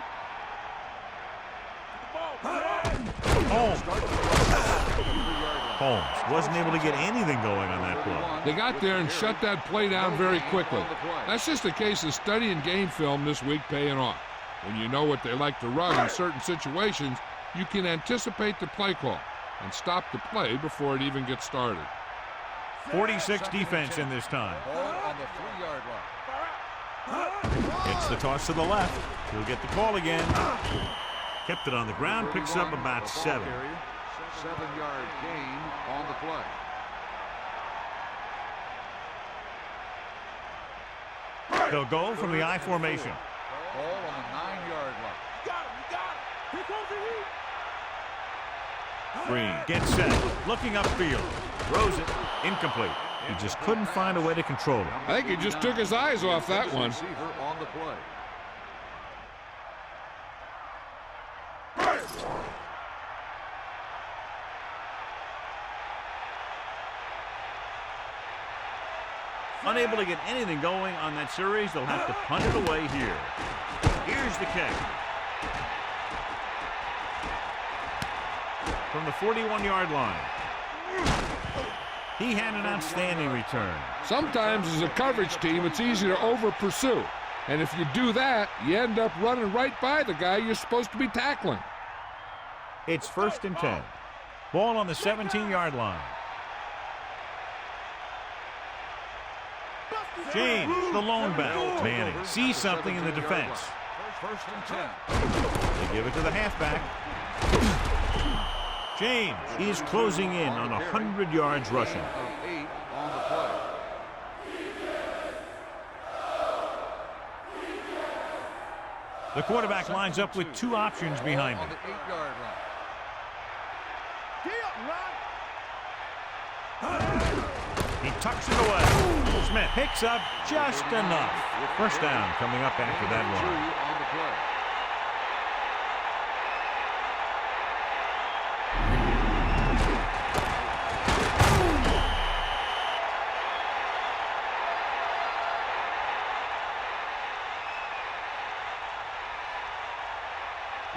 Holmes wasn't able to get anything going on that play. They got there and shut that play down very quickly. That's just a case of studying game film this week paying off. When you know what they like to run in certain situations, you can anticipate the play call and stop the play before it even gets started. 46 defense in this time. Ball on the 3-yard line. Gets the toss to the left. He'll get the call again. Kept it on the ground, picks up about 7. 7-yard gain on the play. They'll go from the I formation. Ball on the 9-yard line. You got him. You got him. Here comes the heat. Green gets set, looking upfield. Throws it, incomplete. He just couldn't find a way to control it. I think he just took his eyes off that one. Receiver on the play. Unable to get anything going on that series, they'll have to punt it away here. Here's the kick. From the 41-yard line. He had an outstanding return. Sometimes as a coverage team, it's easy to over-pursue. And if you do that, you end up running right by the guy you're supposed to be tackling. It's 1st and 10. Ball on the 17-yard line. James, the lone back. Manning sees something in the defense. 1st and 10. They give it to the halfback. James is closing in on 100 yards rushing. Of 8 on the play. The quarterback lines up with 2 options behind On him. the 8-yard line. He tucks it away. Smith picks up just enough. 1st down coming up after that run. On the play.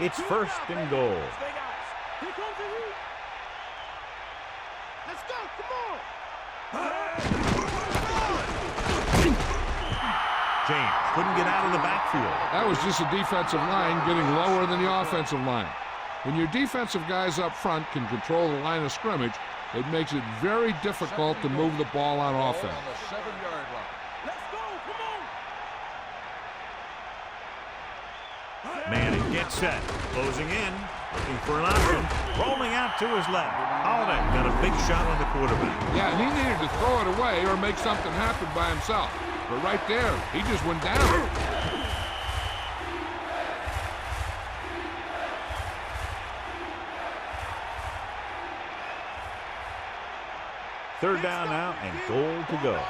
It's 1st and goal. Here comes the heat. Let's go, come on. James couldn't get out of the backfield. That was just a defensive line getting lower than the offensive line. When your defensive guys up front can control the line of scrimmage, it makes it very difficult to move the ball on offense. On the 7-yard line. Let's go, come on. Manning gets set. Closing in. Looking for an option. Rolling out to his left. Holiday got a big shot on the quarterback. Yeah, he needed to throw it away or make something happen by himself. But right there, he just went down. Third down now and goal to go.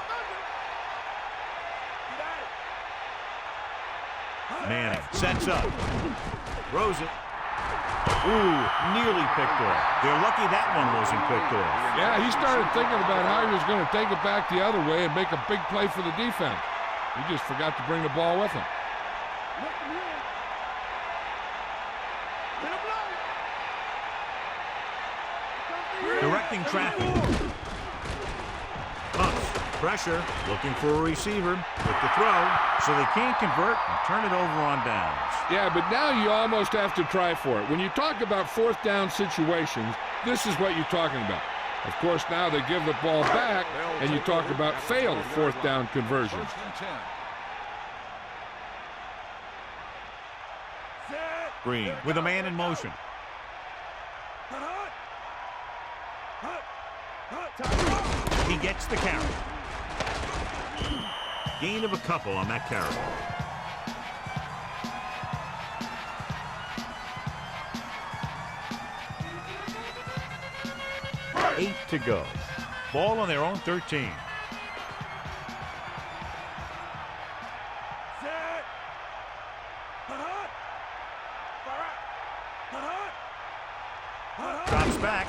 Manning sets up. Throws it. Ooh, nearly picked off. They're lucky that one wasn't picked off. Yeah, he started thinking about how he was going to take it back the other way and make a big play for the defense. He just forgot to bring the ball with him. Directing traffic. Pumps. Pressure. Looking for a receiver with the throw, so they can't convert and turn it over on downs. Yeah, but now you almost have to try for it. When you talk about 4th down situations, this is what you're talking about. Of course, now they give the ball back, and you talk about failed 4th down conversions. 1st and 10. Green with a man in motion. He gets the carry. Gain of a couple on that carry. Eight to go. Ball on their own 13. Drops back.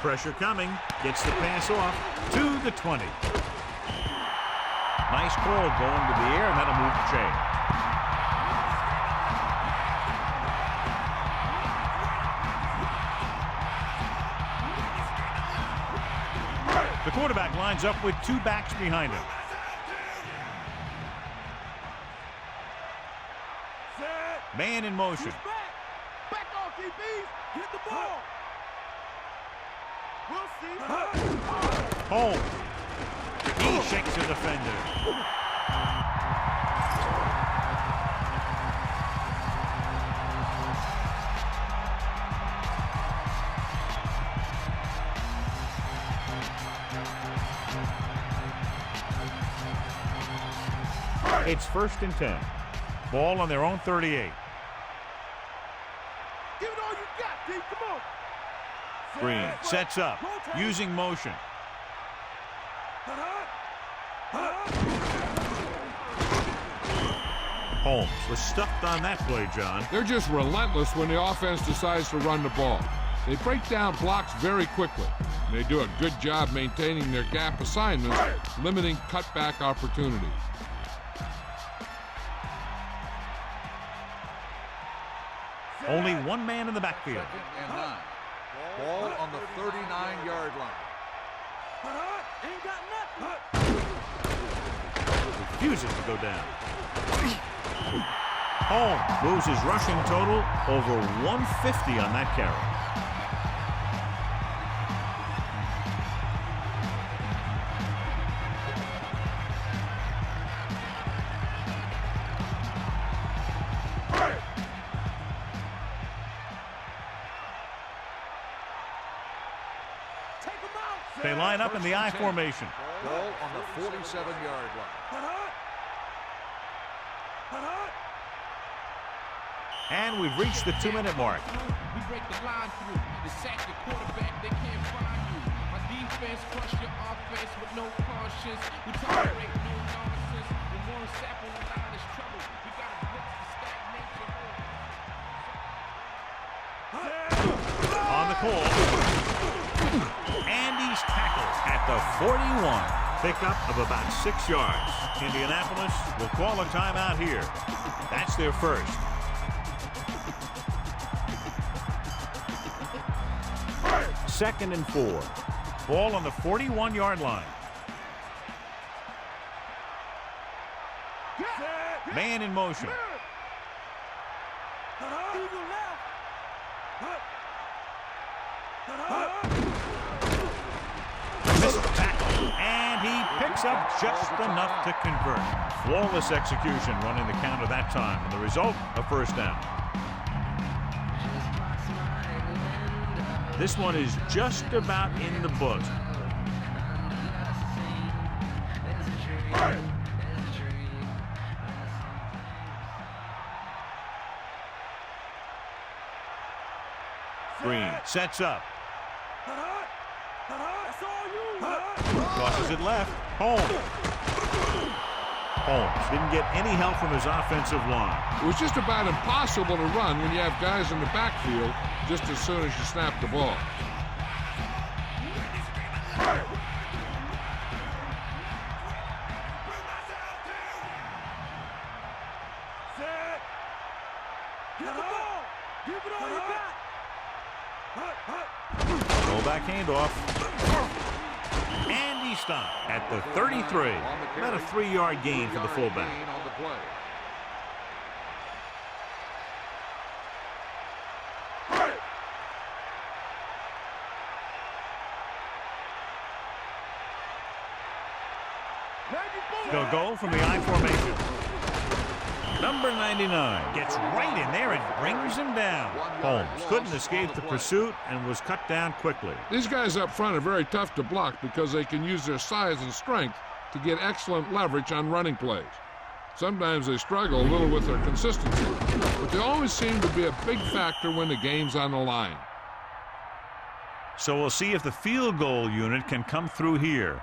Pressure coming. Gets the pass off to the 20. Nice call going to the air, and that'll move the chain. The quarterback lines up with 2 backs behind him. Man in motion. Back off, DBs. Hit the ball. We'll see. Holmes. He shakes the defender. It's 1st and 10. Ball on their own 38. Give it all you got, D. Come on. Green sets up, using motion. Holmes was stuffed on that play, John. They're just relentless when the offense decides to run the ball. They break down blocks very quickly. They do a good job maintaining their gap assignments, limiting cutback opportunities. Only one man in the backfield. 2nd and 9. Ball on the 39-yard line. Ain't got nothing. Refuses to go down. Home moves his rushing total over 150 on that carry. They line up in the I formation. Ball on the 47-yard line. And we've reached the 2-minute mark. We break the line through. To sack your quarterback, they can't find you. My defense crush your offense with no conscience. We tolerate no nonsense. When one sample the line is trouble, we got to blitz to stagnate your On the call. And he's tackled at the 41. Pickup of about 6 yards. Indianapolis will call a timeout here. That's their first. Second and 4. Ball on the 41-yard line. Man in motion. Missed the tackle, and he picks up just enough to convert. Flawless execution running the counter that time, and the result, a first down. This one is just about in the book. Green sets up. Crosses it left. Holmes didn't get any help from his offensive line. It was just about impossible to run when you have guys in the backfield just as soon as you snap the ball. Rollback handoff. And he stopped at the 33. About a 3-yard gain for the fullback. They'll go from the I formation. Number 99 gets right in there and brings him down. Holmes couldn't escape the pursuit and was cut down quickly. These guys up front are very tough to block because they can use their size and strength to get excellent leverage on running plays. Sometimes they struggle a little with their consistency, but they always seem to be a big factor when the game's on the line. So we'll see if the field goal unit can come through here.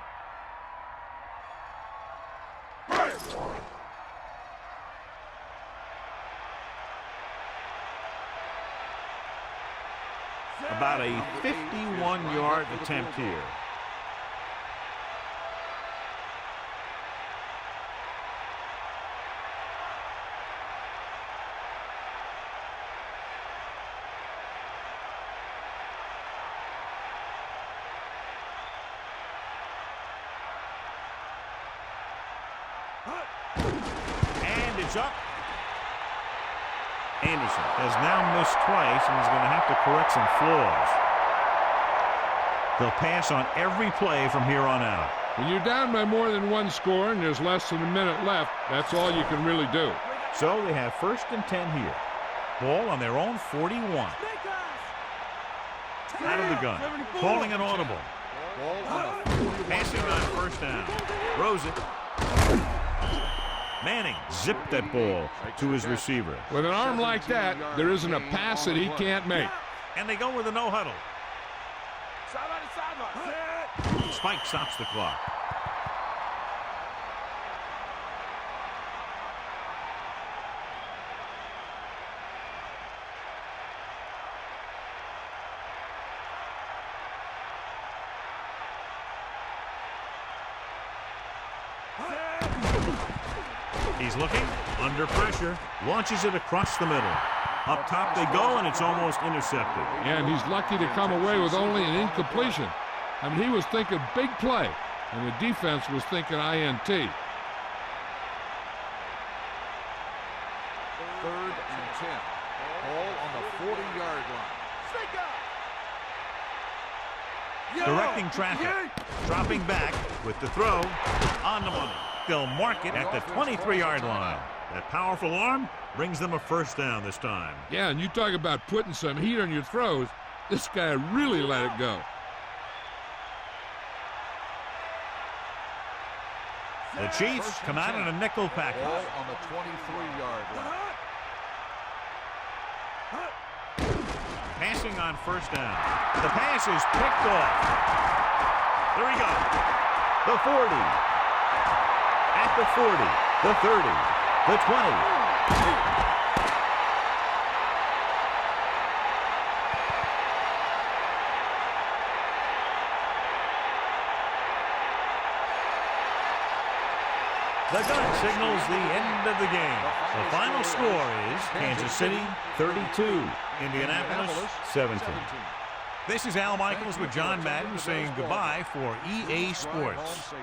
About a 51-yard attempt here. And it's up. Anderson has now missed twice and is going to have to correct some flaws. They'll pass on every play from here on out. When you're down by more than one score and there's less than a minute left, that's all you can really do. So they have 1st and 10 here. Ball on their own 41. Out of the gun. Calling an audible. Passing on 1st down. Throws it. Manning zipped that ball to his receiver. With an arm like that, there isn't a pass that he can't make. And they go with a no huddle. Spike stops the clock. He's looking, under pressure, launches it across the middle. Up top they go, and it's almost intercepted. And he's lucky to come away with only an incompletion. I mean, he was thinking big play, and the defense was thinking INT. 3rd and 10. Ball on the 40-yard line. Directing traffic, dropping back with the throw, on the money. They'll mark it at the 23-yard line. That powerful arm brings them a first down this time. Yeah, and you talk about putting some heat on your throws. This guy really let it go. The Chiefs come out in a nickel package. Ball on the 23-yard line. Passing on first down. The pass is picked off. There he goes. The 40. At the 40. The 30. The 20. The gun signals the end of the game. The final score is Kansas City 32, Indianapolis 17. This is Al Michaels with John Madden saying goodbye for EA Sports.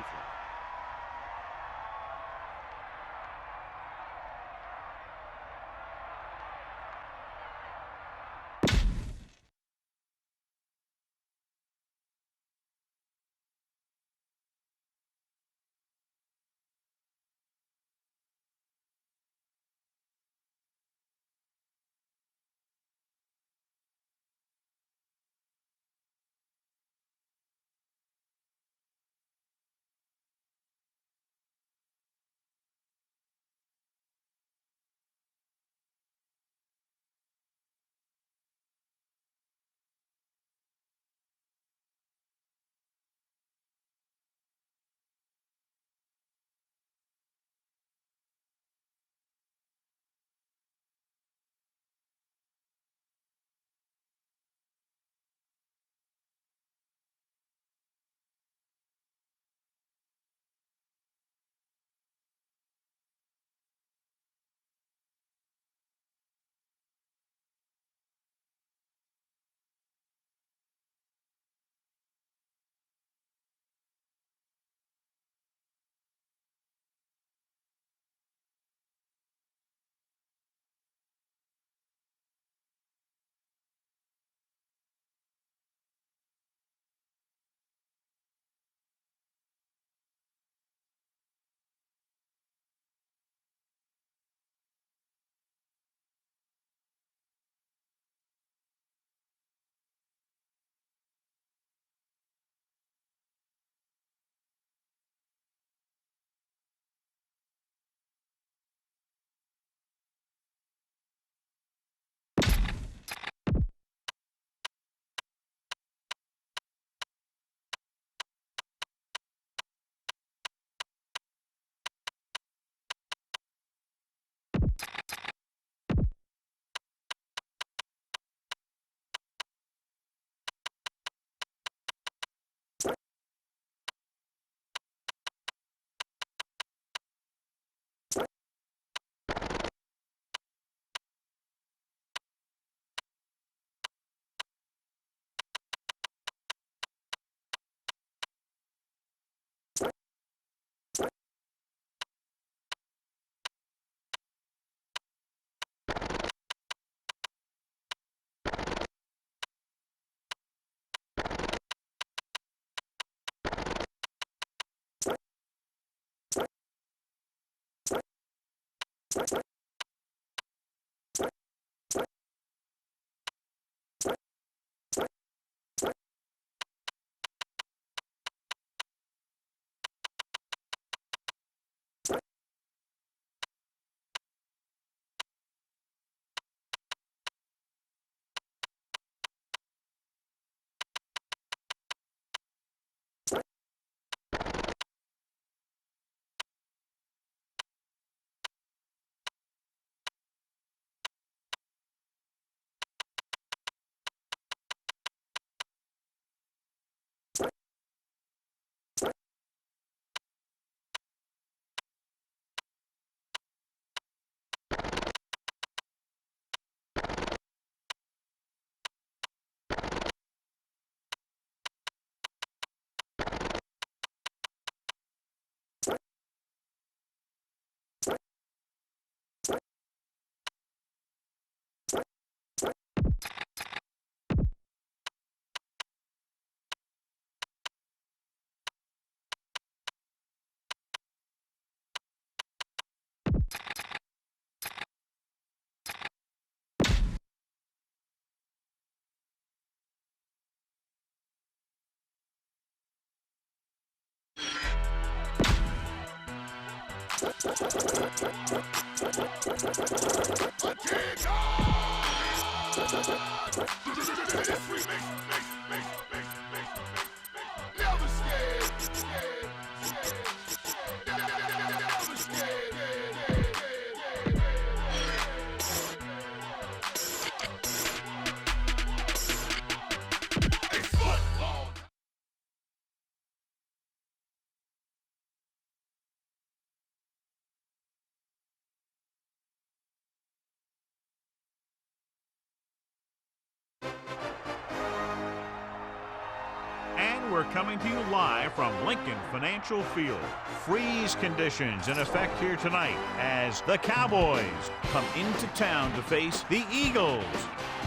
We're coming to you live from Lincoln Financial Field. Freeze conditions in effect here tonight as the Cowboys come into town to face the Eagles.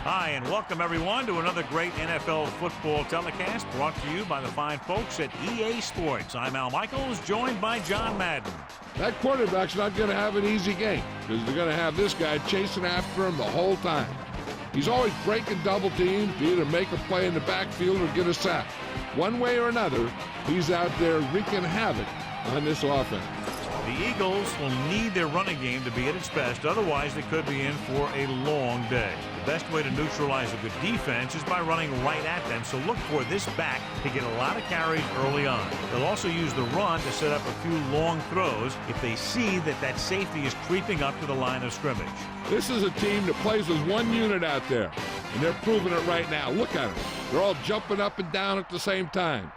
Hi, and welcome everyone to another great NFL football telecast brought to you by the fine folks at EA Sports. I'm Al Michaels, joined by John Madden. That quarterback's not going to have an easy game because they're going to have this guy chasing after him the whole time. He's always breaking double teams to either make a play in the backfield or get a sack. One way or another, he's out there wreaking havoc on this offense. The Eagles will need their running game to be at its best, otherwise they could be in for a long day. The best way to neutralize a good defense is by running right at them, so look for this back to get a lot of carries early on. They'll also use the run to set up a few long throws if they see that safety is creeping up to the line of scrimmage. This is a team that plays as one unit out there, and they're proving it right now. Look at them. They're all jumping up and down at the same time.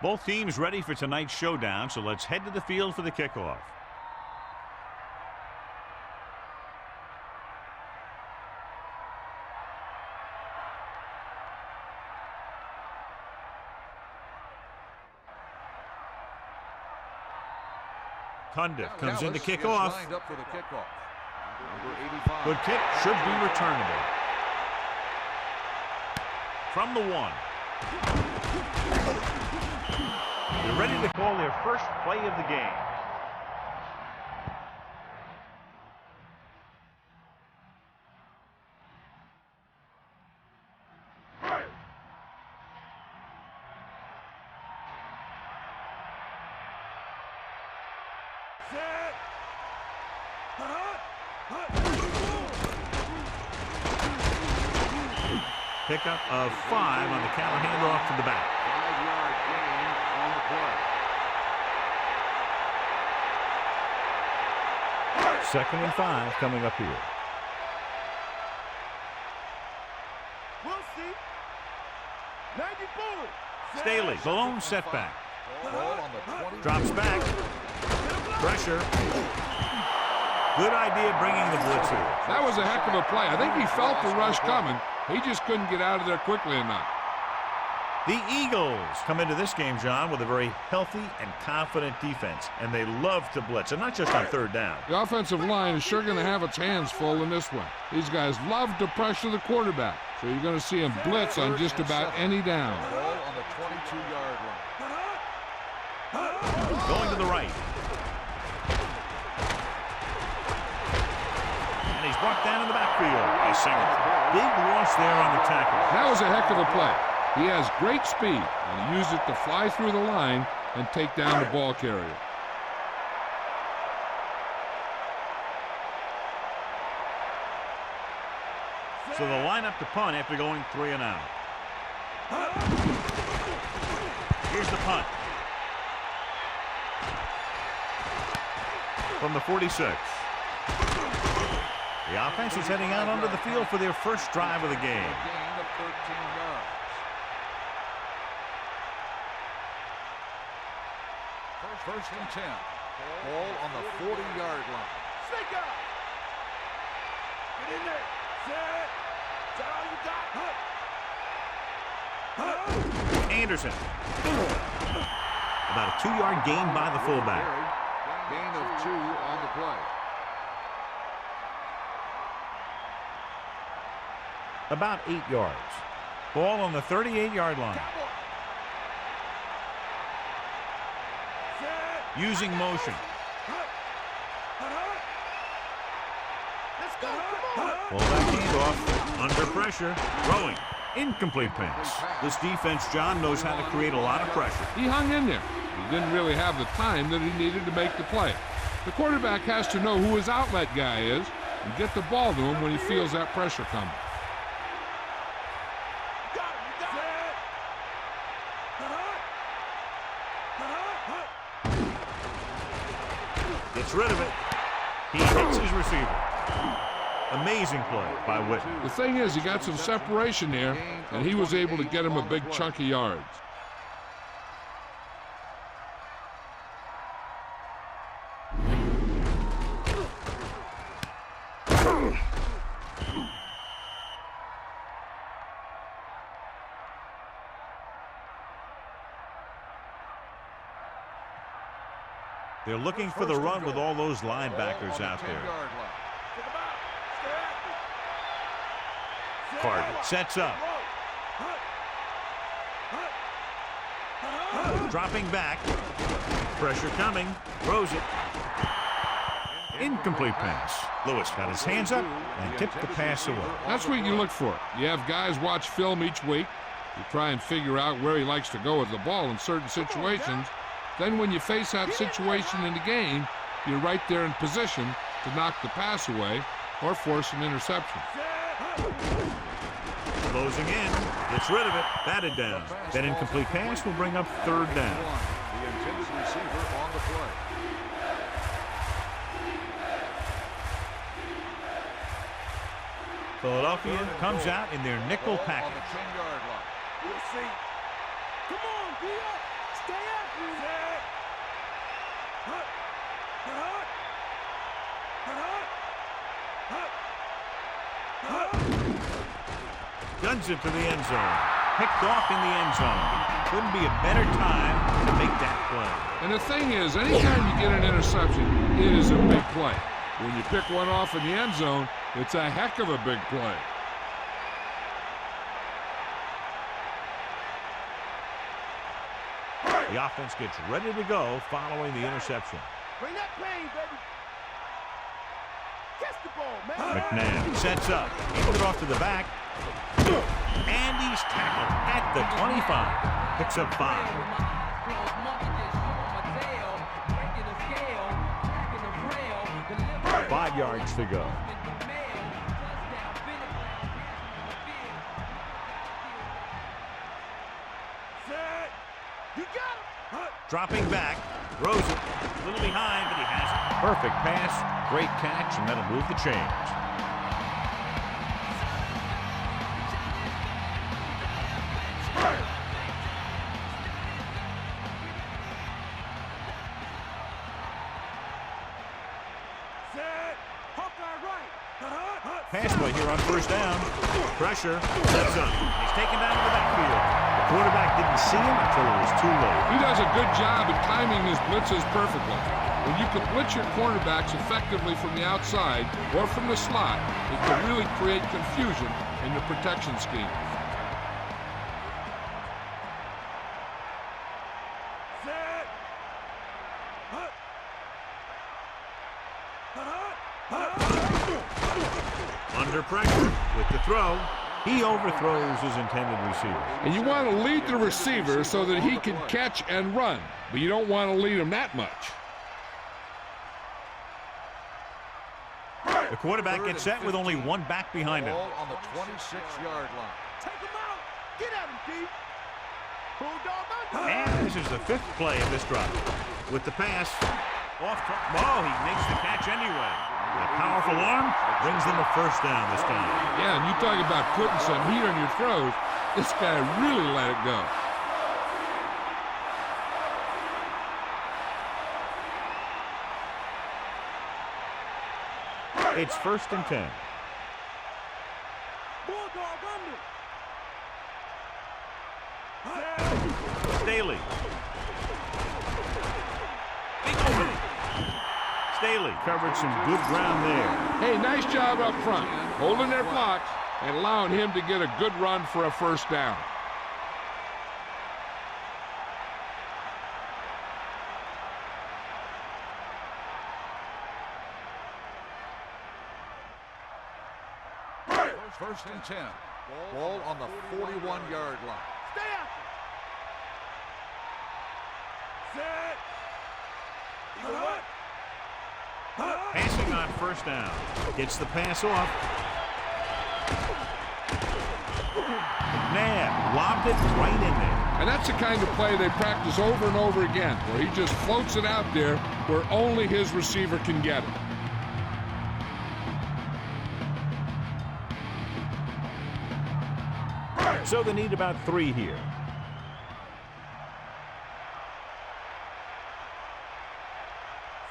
Both teams ready for tonight's showdown, so let's head to the field for the kickoff. Cundiff comes in to kick off. Good kick, should be returnable. From the 1. They're ready to call their first play of the game. Pickup of 5 on the counter, handoff to the back. 5-yard gain on the play. 2nd and 5 coming up here. We'll see. 94. Staley, the lone setback. Ball on the 20. Drops back. Pressure. Good idea bringing the blitz here. That was a heck of a play. I think he felt the rush coming. He just couldn't get out of there quickly enough. The Eagles come into this game, John, with a very healthy and confident defense, and they love to blitz, and not just on 3rd down. The offensive line is sure going to have its hands full in this one. These guys love to pressure the quarterback, so you're going to see him blitz on just about any down. Ball on the 22-yard line. Going to the right. And he's brought down in the backfield by Singer. Big loss there on the tackle. That was a heck of a play. He has great speed, and he used it to fly through the line and take down the ball carrier. So they'll line up to punt after going 3 and out. Here's the punt. From the 46. The offense is heading out onto the field for their first drive of the game. Gain of 13 yards. First and 10. Ball on the 40-yard line. Stick up. Get in there. Set. That's all you got. Anderson. About a 2-yard gain by the fullback. Gain of 2 on the play. About 8 yards. Ball on the 38-yard line. Using motion. Let's go. Come on. Ball back handoff. Under pressure. Throwing. Incomplete pass. This defense, John, knows how to create a lot of pressure. He hung in there. He didn't really have the time that he needed to make the play. The quarterback has to know who his outlet guy is and get the ball to him when he feels that pressure coming. Gets rid of it. He hits his receiver. Amazing play by Whitten. The thing is, he got some separation there, and he was able to get him a big chunk of yards. They're looking for the run with all those linebackers out there. Carter sets up. Dropping back. Pressure coming. Throws it. Incomplete pass. Lewis got his hands up and tipped the pass away. That's what you look for. You have guys watch film each week. You try and figure out where he likes to go with the ball in certain situations. Then when you face that situation in the game, you're right there in position to knock the pass away or force an interception. Closing in, gets rid of it, batted down. That incomplete pass will bring up third down. The intended receiver on the play. Philadelphia comes out in their nickel package. On the 10-yard line. We'll see. Come on, D-up. Stay after him. Guns it to the end zone. Picked off in the end zone. Couldn't be a better time to make that play. And the thing is, anytime you get an interception, it is a big play. When you pick one off in the end zone, it's a heck of a big play. The offense gets ready to go following the interception. Bring that pain, baby. Catch the ball, man. McNabb sets up. Hands it off to the back. And he's tackled at the 25. Picks up 5. 5 yards to go. You got him. Dropping back. Throws it. A little behind, but he has it. Perfect pass. Great catch, and that'll move the chains. Pass play here on first down. Pressure. Sets up. He's taken down to the backfield. The quarterback didn't see him until it was too late. He does a good job at timing his blitzes perfectly. When you can blitz your cornerbacks effectively from the outside or from the slot, it can really create confusion in the protection scheme. Under pressure with the throw. He overthrows his intended receiver. And you want to lead the receiver so that he can catch and run, but you don't want to lead him that much. The quarterback gets set with only one back behind him. Ball on the 26-yard line. Take him out. Get at him, D. Bulldog under. And this is the 5th play of this drive. With the pass. Off. Oh, he makes the catch anyway. A powerful arm brings them a first down this time. Yeah, and you talk about putting some heat on your throws. This guy really let it go. It's 1st and 10. Bulldog under. Staley. Big opening. Staley covered some good ground there. Hey, nice job up front, holding their blocks and allowing him to get a good run for a first down. First and 10. Ball on the 41-yard line. Stay after. Set. Eagle what? Passing on first down. Gets the pass off. McNabb lobbed it right in there. And that's the kind of play they practice over and over again, where he just floats it out there where only his receiver can get it. So they need about 3 here.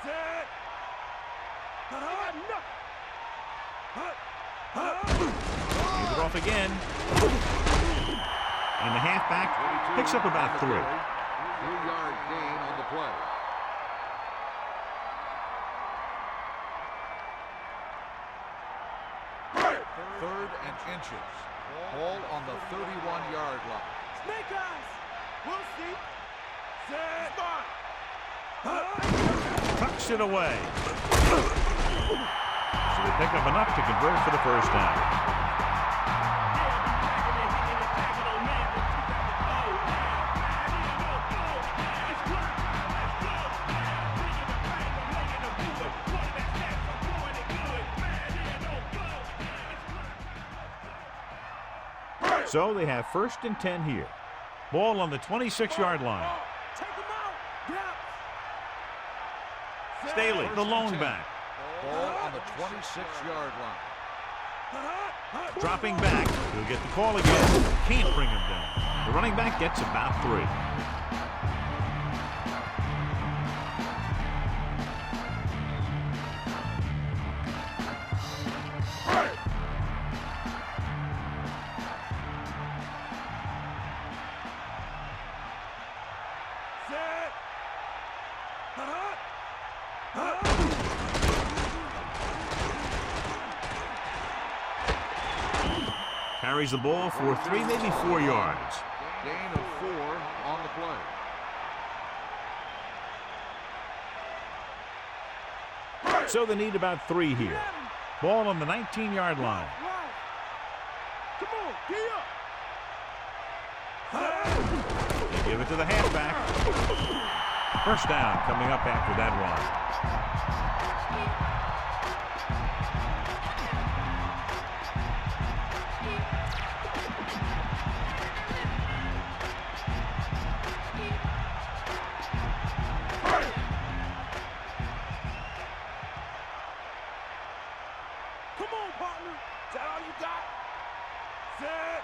Set. Leave it off again. And the halfback picks up about 3. 3-yard gain on the play. Third and inches. Ball on the 31-yard line. Snake eyes. We'll see. Set. Tucks it away. So they pick up enough to convert for the first down. So they have 1st and 10 here. Ball on the 26-yard line. Take him out. Yeah. Staley, the lone back. Ball on the 26-yard line. Dropping back. He'll get the call again. Can't bring him down. The running back gets about 3. Carries the ball for 3, maybe 4 yards. Gain of 4 on the play. So they need about 3 here. Ball on the 19-yard line. Come on, get up. They give it to the halfback. First down coming up after that run. Come on, partner. Is that all you got? Set.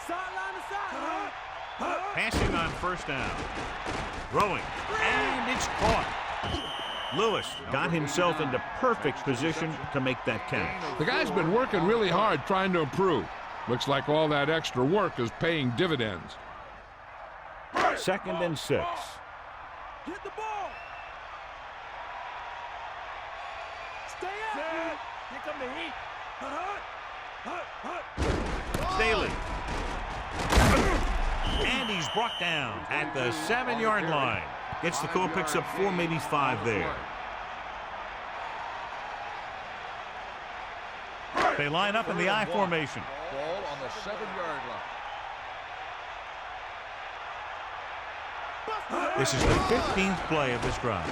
Sideline to sideline. Passing on first down. Throwing. And it's caught. Lewis got himself into perfect position to make that catch. The guy's been working really hard trying to improve. Looks like all that extra work is paying dividends. 2nd and 6. Get the ball. Stay out. Here come the heat. Staley. And he's brought down at the 7-yard line. Gets the call, picks up 4, maybe 5 there. They line up in the I formation. Ball on the 7-yard line. This is the 15th play of this drive.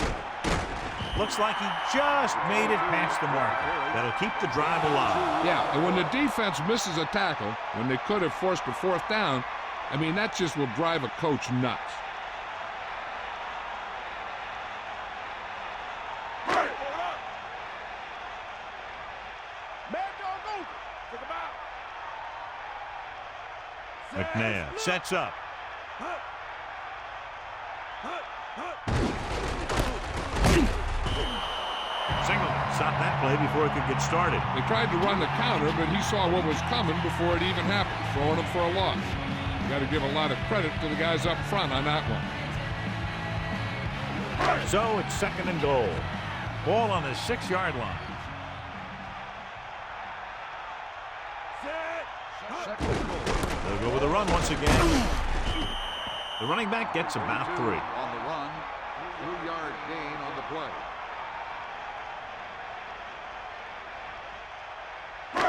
Looks like he just made it past the marker. That'll keep the drive alive. Yeah, and when the defense misses a tackle, when they could have forced a 4th down, I mean, that just will drive a coach nuts. McNabb sets up. Singleton stopped that play before it could get started. They tried to run the counter, but he saw what was coming before it even happened, throwing him for a loss. You got to give a lot of credit to the guys up front on that one. So it's 2nd and goal. Ball on the 6-yard line. Second and goal. They'll go with a run once again. The running back gets about 3. On the run, 3-yard gain on the play.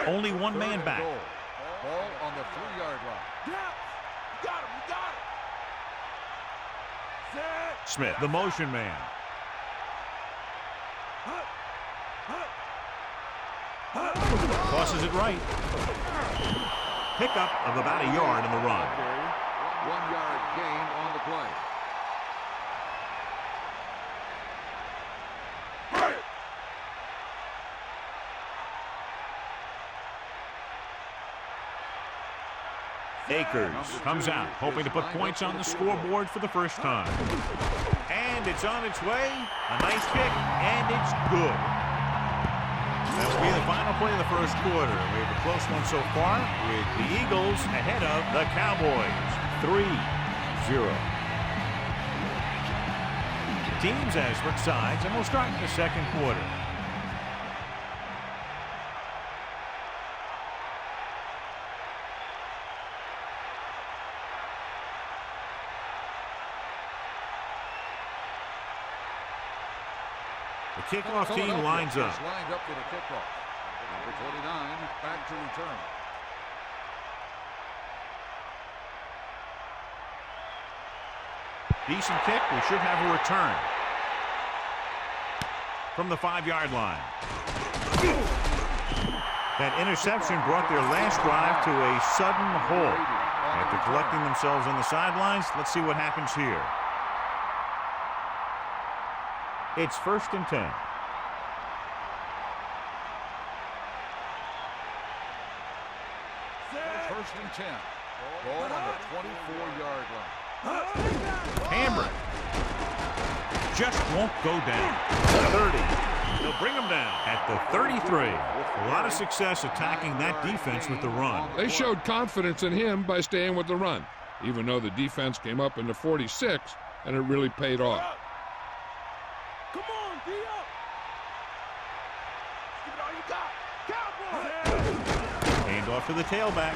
Only one man back. Ball on the 3-yard line. Yeah. You got him. You got him. Set. Smith, the motion man. Tosses it right. Pickup of about a yard in the run. 1 yard gain on the play. Akers comes out, hoping to put points on the scoreboard for the first time. And it's on its way. A nice kick, and it's good. That will be the final play of the first quarter. We have a close one so far with the Eagles ahead of the Cowboys. 3-0. Teams as switch sides, and we'll start in the second quarter. The kickoff team lines up. Lined up for the kickoff. Number 29 back to return. Decent kick. We should have a return from the 5-yard line. That interception brought their last drive to a sudden halt. After collecting themselves on the sidelines, let's see what happens here. It's 1st and 10. First and 10. Ball on the 24-yard line. Hammer. Just won't go down. 30. They'll bring him down at the 33. A lot of success attacking that defense with the run. They showed confidence in him by staying with the run, even though the defense came up in the 46, and it really paid off. Come on, D up. Give it all you got. Cowboys. Hand off to the tailback.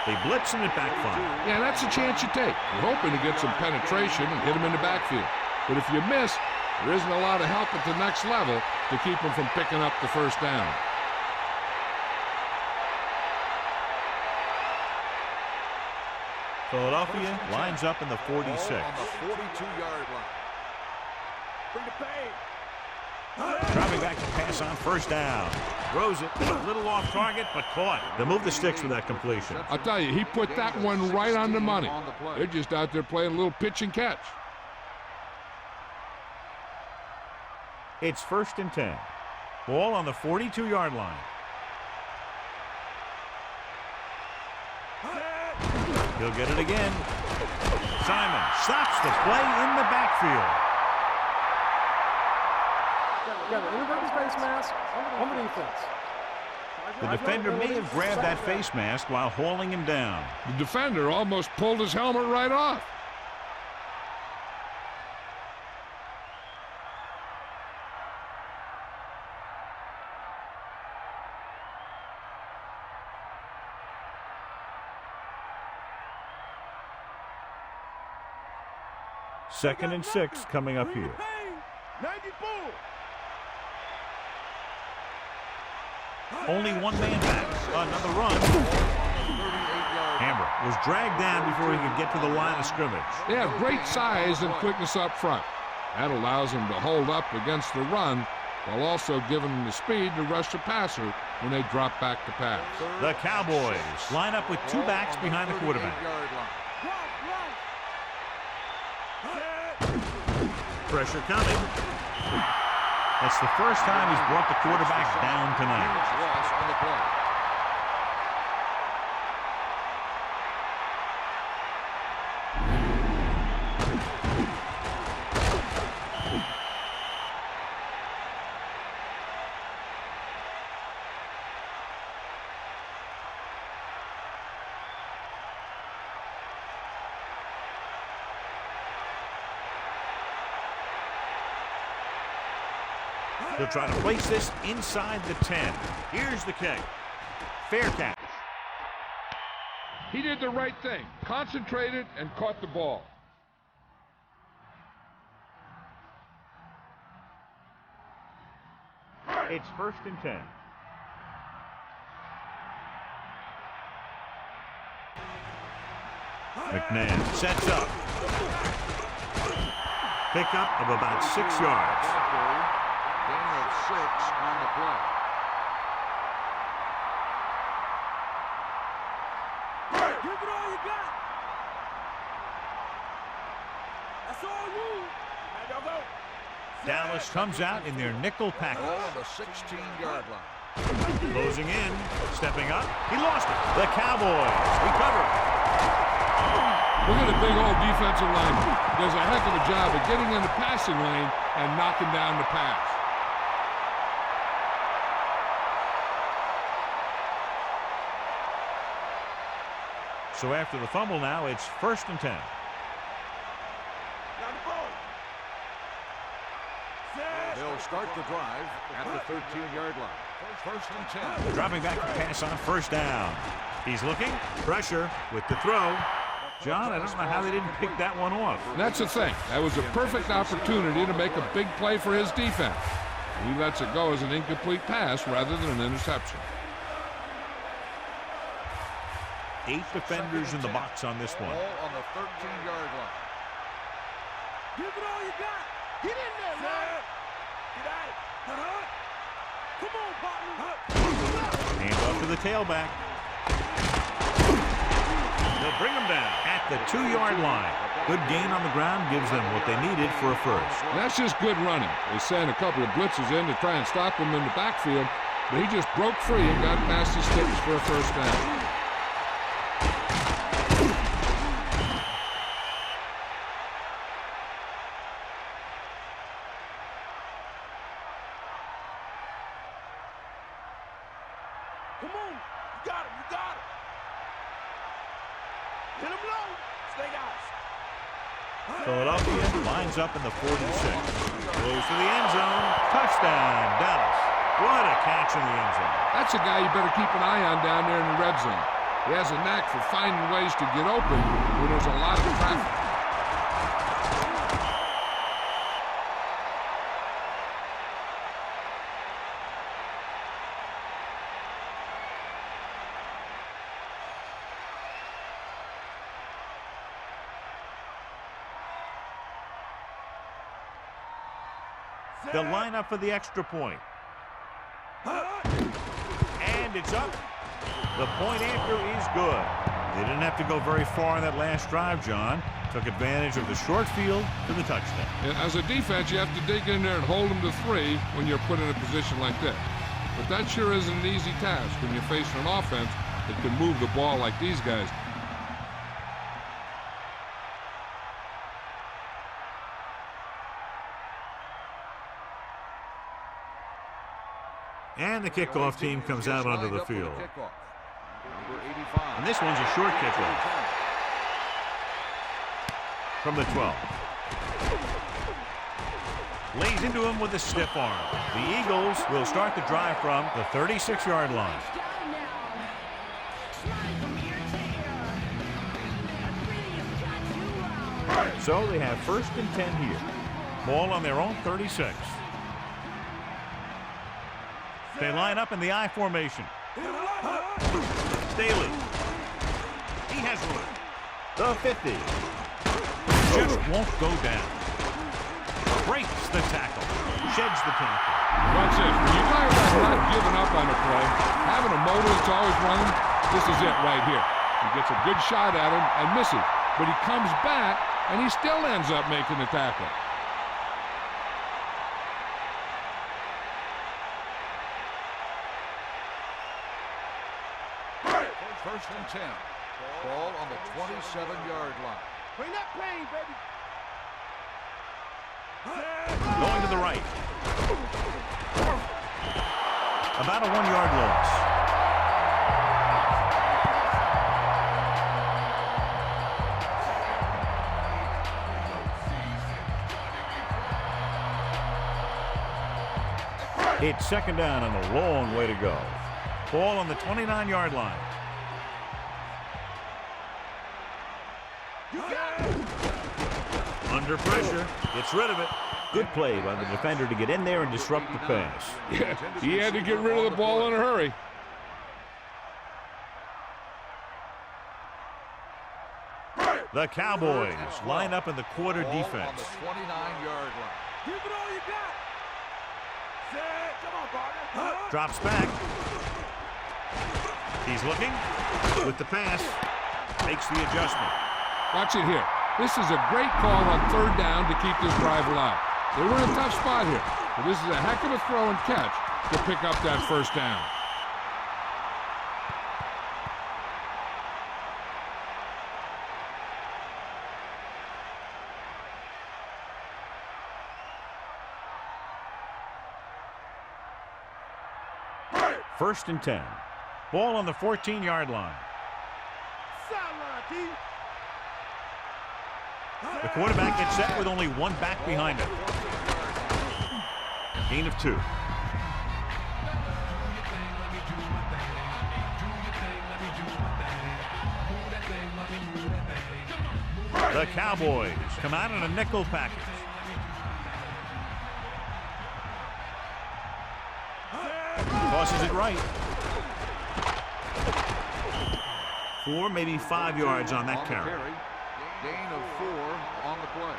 They blitz and it backfire. Yeah, that's a chance you take. You're hoping to get some penetration and hit him in the backfield. But if you miss, there isn't a lot of help at the next level to keep him from picking up the first down. Philadelphia lines up in the 46. Ball on the 42-yard line. Bring the pain. Driving back to pass on first down. Throws it a little off target, but caught. They move the sticks with that completion. I'll tell you, he put that one right on the money. They're just out there playing a little pitch and catch. It's 1st and 10. Ball on the 42-yard line. He'll get it again. Simon stops the play in the backfield. Got an inverted face mask on the defense. The defender may have grabbed that face mask while hauling him down. The defender almost pulled his helmet right off. Second and 6 coming up here. 94. Only one man back. Another run. Hammer was dragged down before he could get to the line of scrimmage. They have great size and quickness up front. That allows them to hold up against the run while also giving them the speed to rush the passer when they drop back to pass. The Cowboys line up with two backs behind the quarterback. Pressure coming. That's the first time he's brought the quarterback down tonight. Loss on the play. He'll try to place this inside the 10. Here's the kick. Fair catch. He did the right thing, concentrated and caught the ball. It's 1st and 10. McNabb sets up. Pickup of about 6 yards. on the play. Give it all you got. That's all you. Now y'all go. Dallas comes out in their nickel package. Ball on the 16-yard line. Closing in, stepping up. He lost it. The Cowboys recover. Look at the big old defensive lineman. Does a heck of a job of getting in the passing lane and knocking down the pass. So after the fumble now, it's 1st and 10. Now the ball. They'll start the drive at the 13-yard line. 1st and 10. Dropping back to pass on 1st down. He's looking. Pressure with the throw. John, I don't know how they didn't pick that one off. That's the thing. That was a perfect opportunity to make a big play for his defense. He lets it go as an incomplete pass rather than an interception. 8 defenders in the box on this one. Ball on the 13-yard line. Give it all you got. Get in there, man. Get out. Come on, partner. Hand off to the tailback. They'll bring them down at the 2-yard line. Good gain on the ground gives them what they needed for a first. That's just good running. They sent a couple of blitzes in to try and stop him in the backfield, but he just broke free and got past his sticks for a first down. Come on. You got him. You got him. Hit him low. Stay guys. Philadelphia lines up in the 46. Goes to the end zone. Touchdown, Dallas. What a catch in the end zone. That's a guy you better keep an eye on down there in the red zone. He has a knack for finding ways to get open when there's a lot of traffic. They'll line up for the extra point. And it's up. The point after is good. They didn't have to go very far on that last drive, John. Took advantage of the short field for the touchdown. As a defense, you have to dig in there and hold them to 3 when you're put in a position like this. But that sure isn't an easy task when you're facing an offense that can move the ball like these guys. And the kickoff team comes out onto the field. And this one's a short kickoff. From the 12. Lays into him with a stiff arm. The Eagles will start the drive from the 36-yard line. So they have 1st and 10 here. Ball on their own 36. They line up in the I formation. Staley. He has room. The 50. Just won't go down. Breaks the tackle. Sheds the tackle. Watch this. When you talk about not giving up on a play, having a motor that's always running, this is it right here. He gets a good shot at him and misses. But he comes back, and he still ends up making the tackle. 1st and 10. Ball on the 27-yard line. Bring that pain, baby. Going to the right. About a 1-yard loss. It's 2nd down and a long way to go. Ball on the 29-yard line. Under pressure, gets rid of it. Good play by the defender to get in there and disrupt the pass. Yeah, he had to get rid of the ball in a hurry. The Cowboys line up in the quarter defense. On the 29-yard line. Give it all you got. Drops back. He's looking with the pass. Makes the adjustment. Watch it here. This is a great call on third down to keep this drive alive. They were in a tough spot here, but this is a heck of a throw and catch to pick up that first down. First and 10. Ball on the 14-yard line. The quarterback gets set with only one back behind him. Gain of 2. The Cowboys come out in a nickel package. Tosses it right. 4, maybe 5 yards on that carry. Gain of 4 on the play.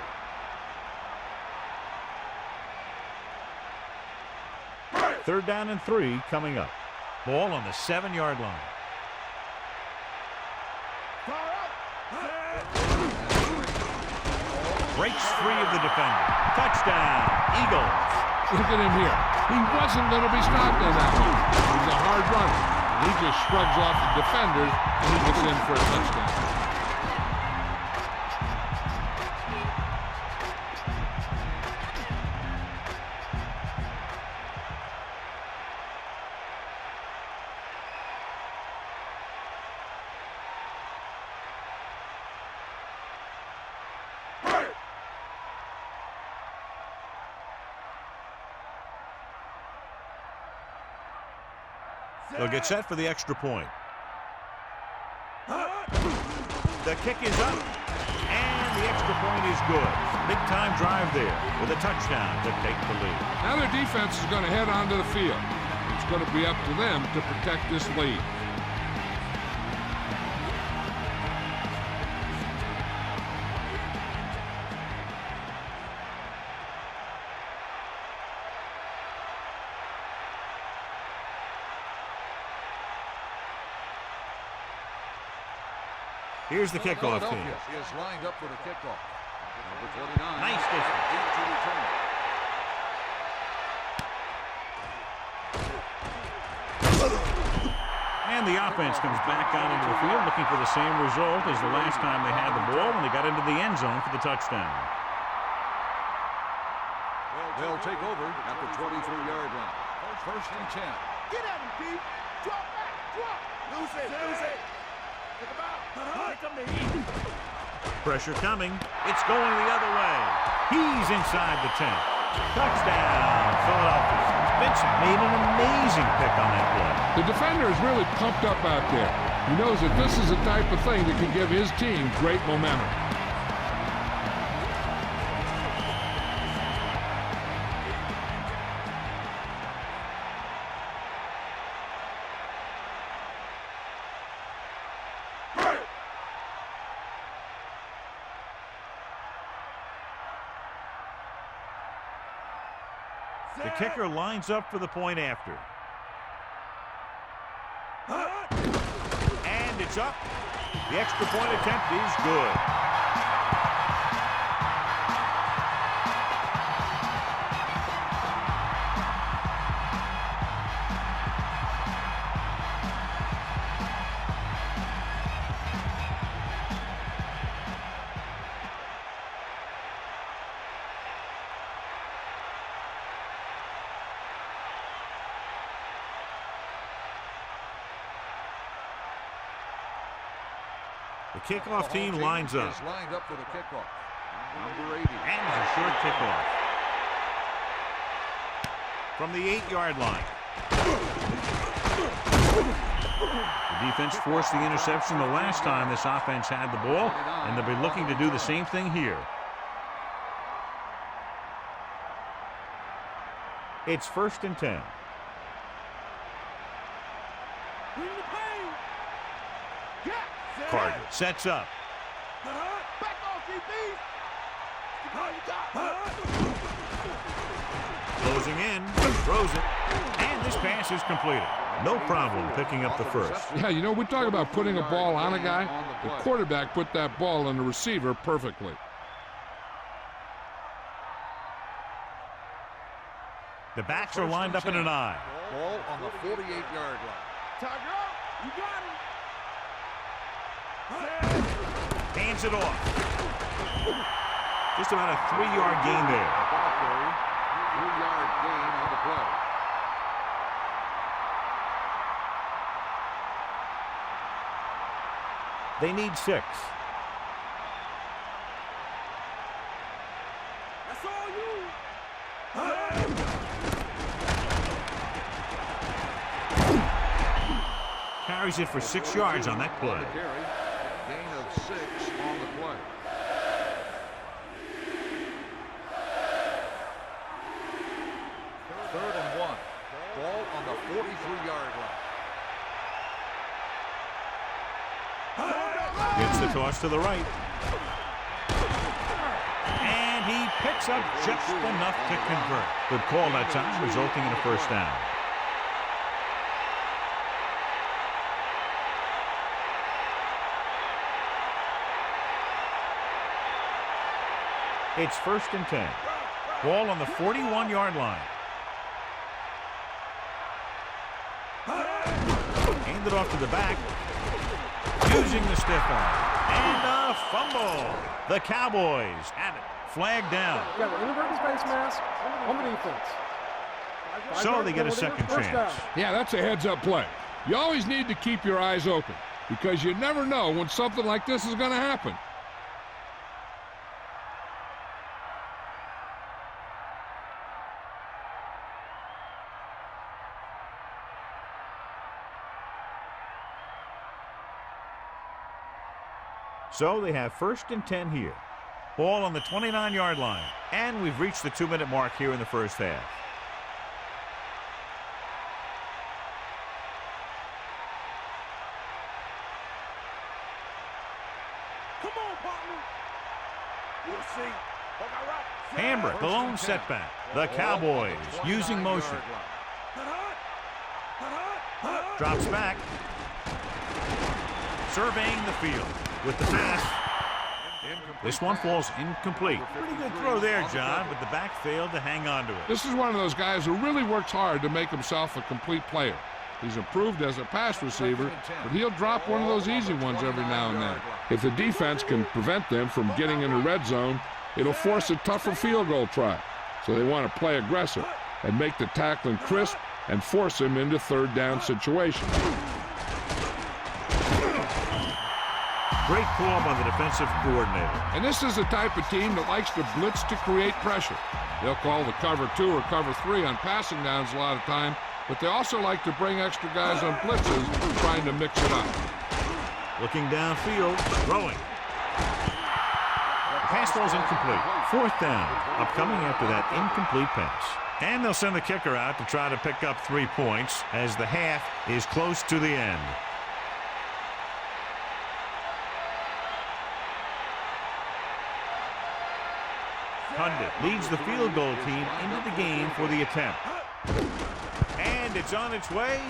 Third down and 3 coming up. Ball on the 7-yard line. Breaks free of the defender. Touchdown, Eagles. Look at him here. He wasn't going to be stopped on that one. He's a hard runner. He just shrugs off the defenders, and he gets in for a touchdown. They'll get set for the extra point. The kick is up, and the extra point is good. Big-time drive there with a touchdown to take the lead. Now their defense is going to head onto the field. It's going to be up to them to protect this lead. Here's the kickoff team. Is lined up for the kickoff. Number 29. Nice distance. To return. And the offense comes back out into the field looking for the same result as the last time they had the ball when they got into the end zone for the touchdown. They'll take over at the 23-yard line. First and 10. Get at him, Pete. Drop back. Drop. Lose it. Lose it. Take him out. Pressure coming. It's going the other way. He's inside the 10. Touchdown, Philadelphia. Vincent made an amazing pick on that play. The defender is really pumped up out there. He knows that this is the type of thing that can give his team great momentum. The kicker lines up for the point after. And it's up. The extra point attempt is good. The kickoff team lines up. Is lined up for the kickoff. Number 80. And it's a short kickoff. From the 8-yard line. The defense forced the interception the last time this offense had the ball, and they'll be looking to do the same thing here. It's first and 10. Carter sets up. Back off, DB. Closing in, throws it, and this pass is completed. No problem picking up the first. Yeah, you know, we talk about putting a ball on a guy. The quarterback put that ball on the receiver perfectly. The backs are lined up in an I. Ball on the 48-yard line. Tiger, you got him. Hands it off. Just about a 3-yard gain there. 3-yard gain on the play. They need 6. That's all you. Carries it for 6 yards on that play. Gain of 6 on the play. Third and 1. Ball on the 43-yard line. Gets the toss to the right. And he picks up just enough to convert. Good call that time, resulting in a first down. It's 1st and 10. Ball on the 41-yard line. Handed off to the back. Using the stiff arm. And a fumble. The Cowboys have it. Flag down. You got an inadvertent face mask on the defense. So they get a second chance. Yeah, that's a heads-up play. You always need to keep your eyes open because you never know when something like this is going to happen. So they have 1st and 10 here. Ball on the 29-yard line. And we've reached the 2-minute mark here in the first half. Come on, partner. We'll see. Hambrick, the lone setback. The Cowboys using motion. Drops back. Surveying the field with the pass. This one falls incomplete. Pretty good throw there, John, but the back failed to hang on to it. This is one of those guys who really works hard to make himself a complete player. He's improved as a pass receiver, but he'll drop one of those easy ones every now and then. If the defense can prevent them from getting in the red zone, it'll force a tougher field goal try. So they want to play aggressive and make the tackling crisp and force him into third down situations. Great call by the defensive coordinator. And this is the type of team that likes to blitz to create pressure. They'll call the cover 2 or cover 3 on passing downs a lot of time, but they also like to bring extra guys on blitzes, trying to mix it up. Looking downfield, throwing. Pass ball's incomplete. 4th down, upcoming after that incomplete pass. And they'll send the kicker out to try to pick up 3 points as the half is close to the end. Pundit leads the field goal team into the game for the attempt. And it's on its way.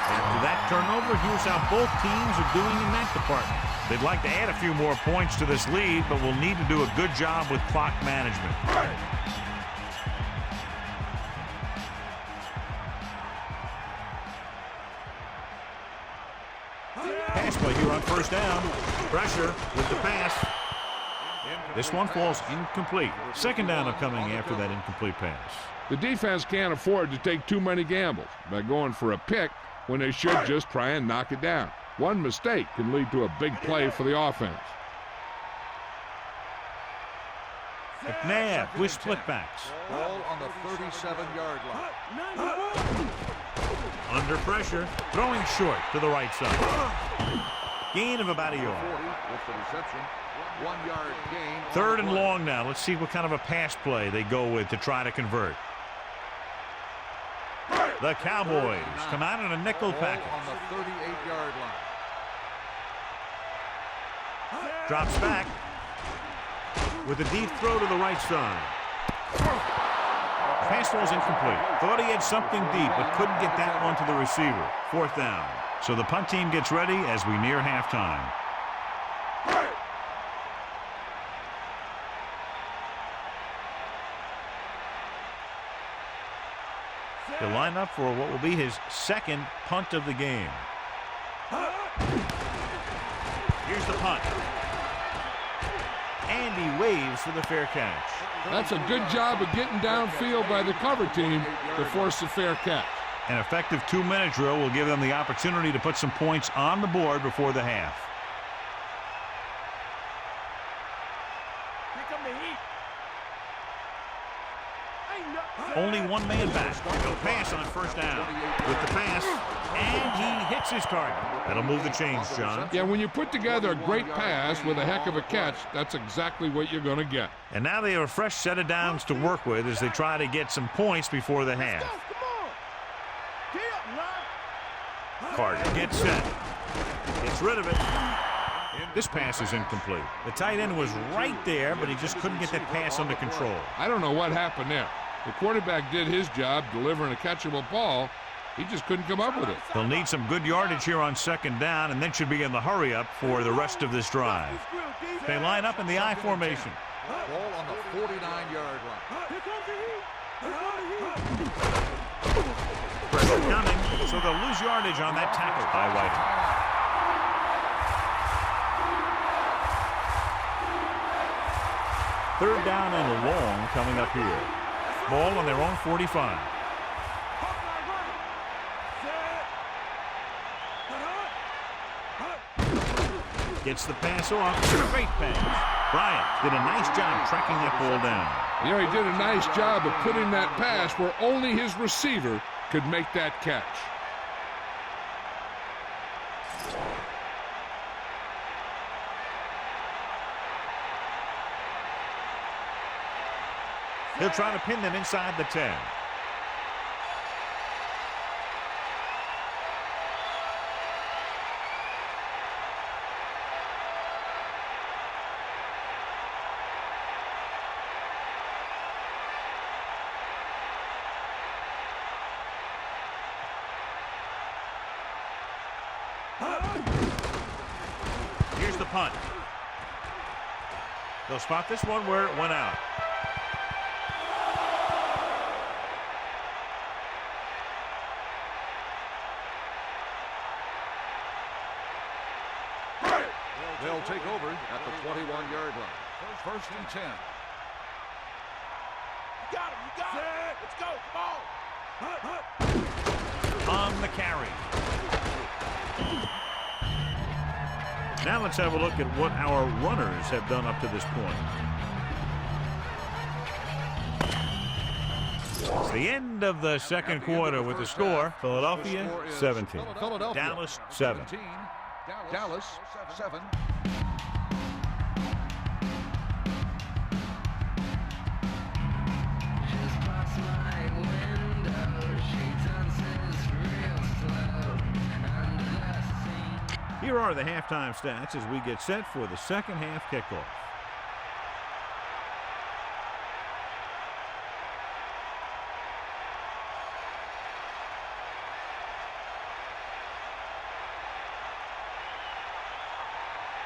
After that turnover, here's how both teams are doing in that department. They'd like to add a few more points to this lead, but will need to do a good job with clock management. Pass play here on 1st down. Pressure with the pass. This one falls incomplete. 2nd down upcoming after that incomplete pass. The defense can't afford to take too many gambles by going for a pick when they should just try and knock it down. One mistake can lead to a big play for the offense. McNabb with splitbacks. Ball on the 37-yard line. Under pressure, throwing short to the right side. Gain of about a yard. 40 with the reception. 1-yard gain. 3rd and long now. Let's see what kind of a pass play they go with to try to convert. The Cowboys come out in a nickel package. On the 38-yard line. Drops back. with a deep throw to the right side. Pass was incomplete. Thought he had something deep, but couldn't get that one to the receiver. 4th down. So the punt team gets ready as we near halftime. He'll line up for what will be his 2nd punt of the game. Here's the punt. And he waves for the fair catch. That's a good job of getting downfield by the cover team to force the fair catch. An effective 2-minute drill will give them the opportunity to put some points on the board before the half. Here come the heat. Only one man back. He'll pass on 1st down. With the pass, and he hits his target. That'll move the chains, John. Yeah, when you put together a great pass with a heck of a catch, that's exactly what you're going to get. And now they have a fresh set of downs to work with as they try to get some points before the half. Carter gets set. Gets rid of it. This pass is incomplete. The tight end was right there, but he just couldn't get that pass under control. I don't know what happened there. The quarterback did his job delivering a catchable ball. He just couldn't come up with it. He'll need some good yardage here on 2nd down, and then should be in the hurry up for the rest of this drive. They line up in the I formation. Ball on the 49-yard line. Here comes the heat. Here comes the heat. Pressure coming, so they'll lose yardage on that tackle by White. Third down and long coming up here. Ball on their own 45. Gets the pass off. Great pass. Bryant did a nice job tracking that ball down. You know, he did a nice job of putting that pass where only his receiver could make that catch. He'll try to pin them inside the 10. Here's the punt. They'll spot this one where it went out. They'll take over at the 21-yard line. First and 10. You got him. You got it. Let's go. Come on. On the carry. Now let's have a look at what our runners have done up to this point. It's the end of the second quarter with the score, Philadelphia 17, Dallas 7. Dallas 7. Here are the halftime stats as we get set for the second half kickoff.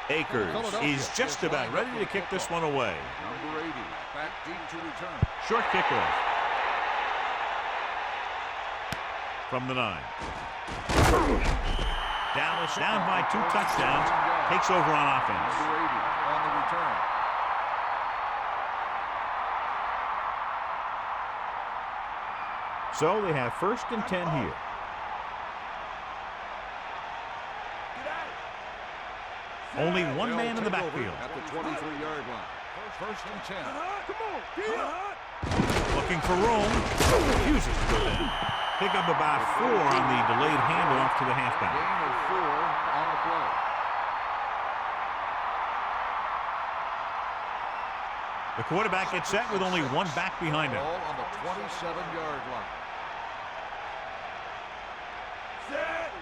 Akers is just about ready to kick this one away. Number 80, back deep to return. Short kickoff. From the 9. Dallas down by 2 touchdowns, takes over on offense. Number 80 on the return. So they have 1st and 10 here. Only one man in the backfield. At the 23-yard line. First and 10. Come on. Looking for room. Refuses to go down. Pick up about 4 on the delayed handoff to the halfback. Gain of 4 on the play. The quarterback gets set with only one back behind him. Ball on the 27-yard line.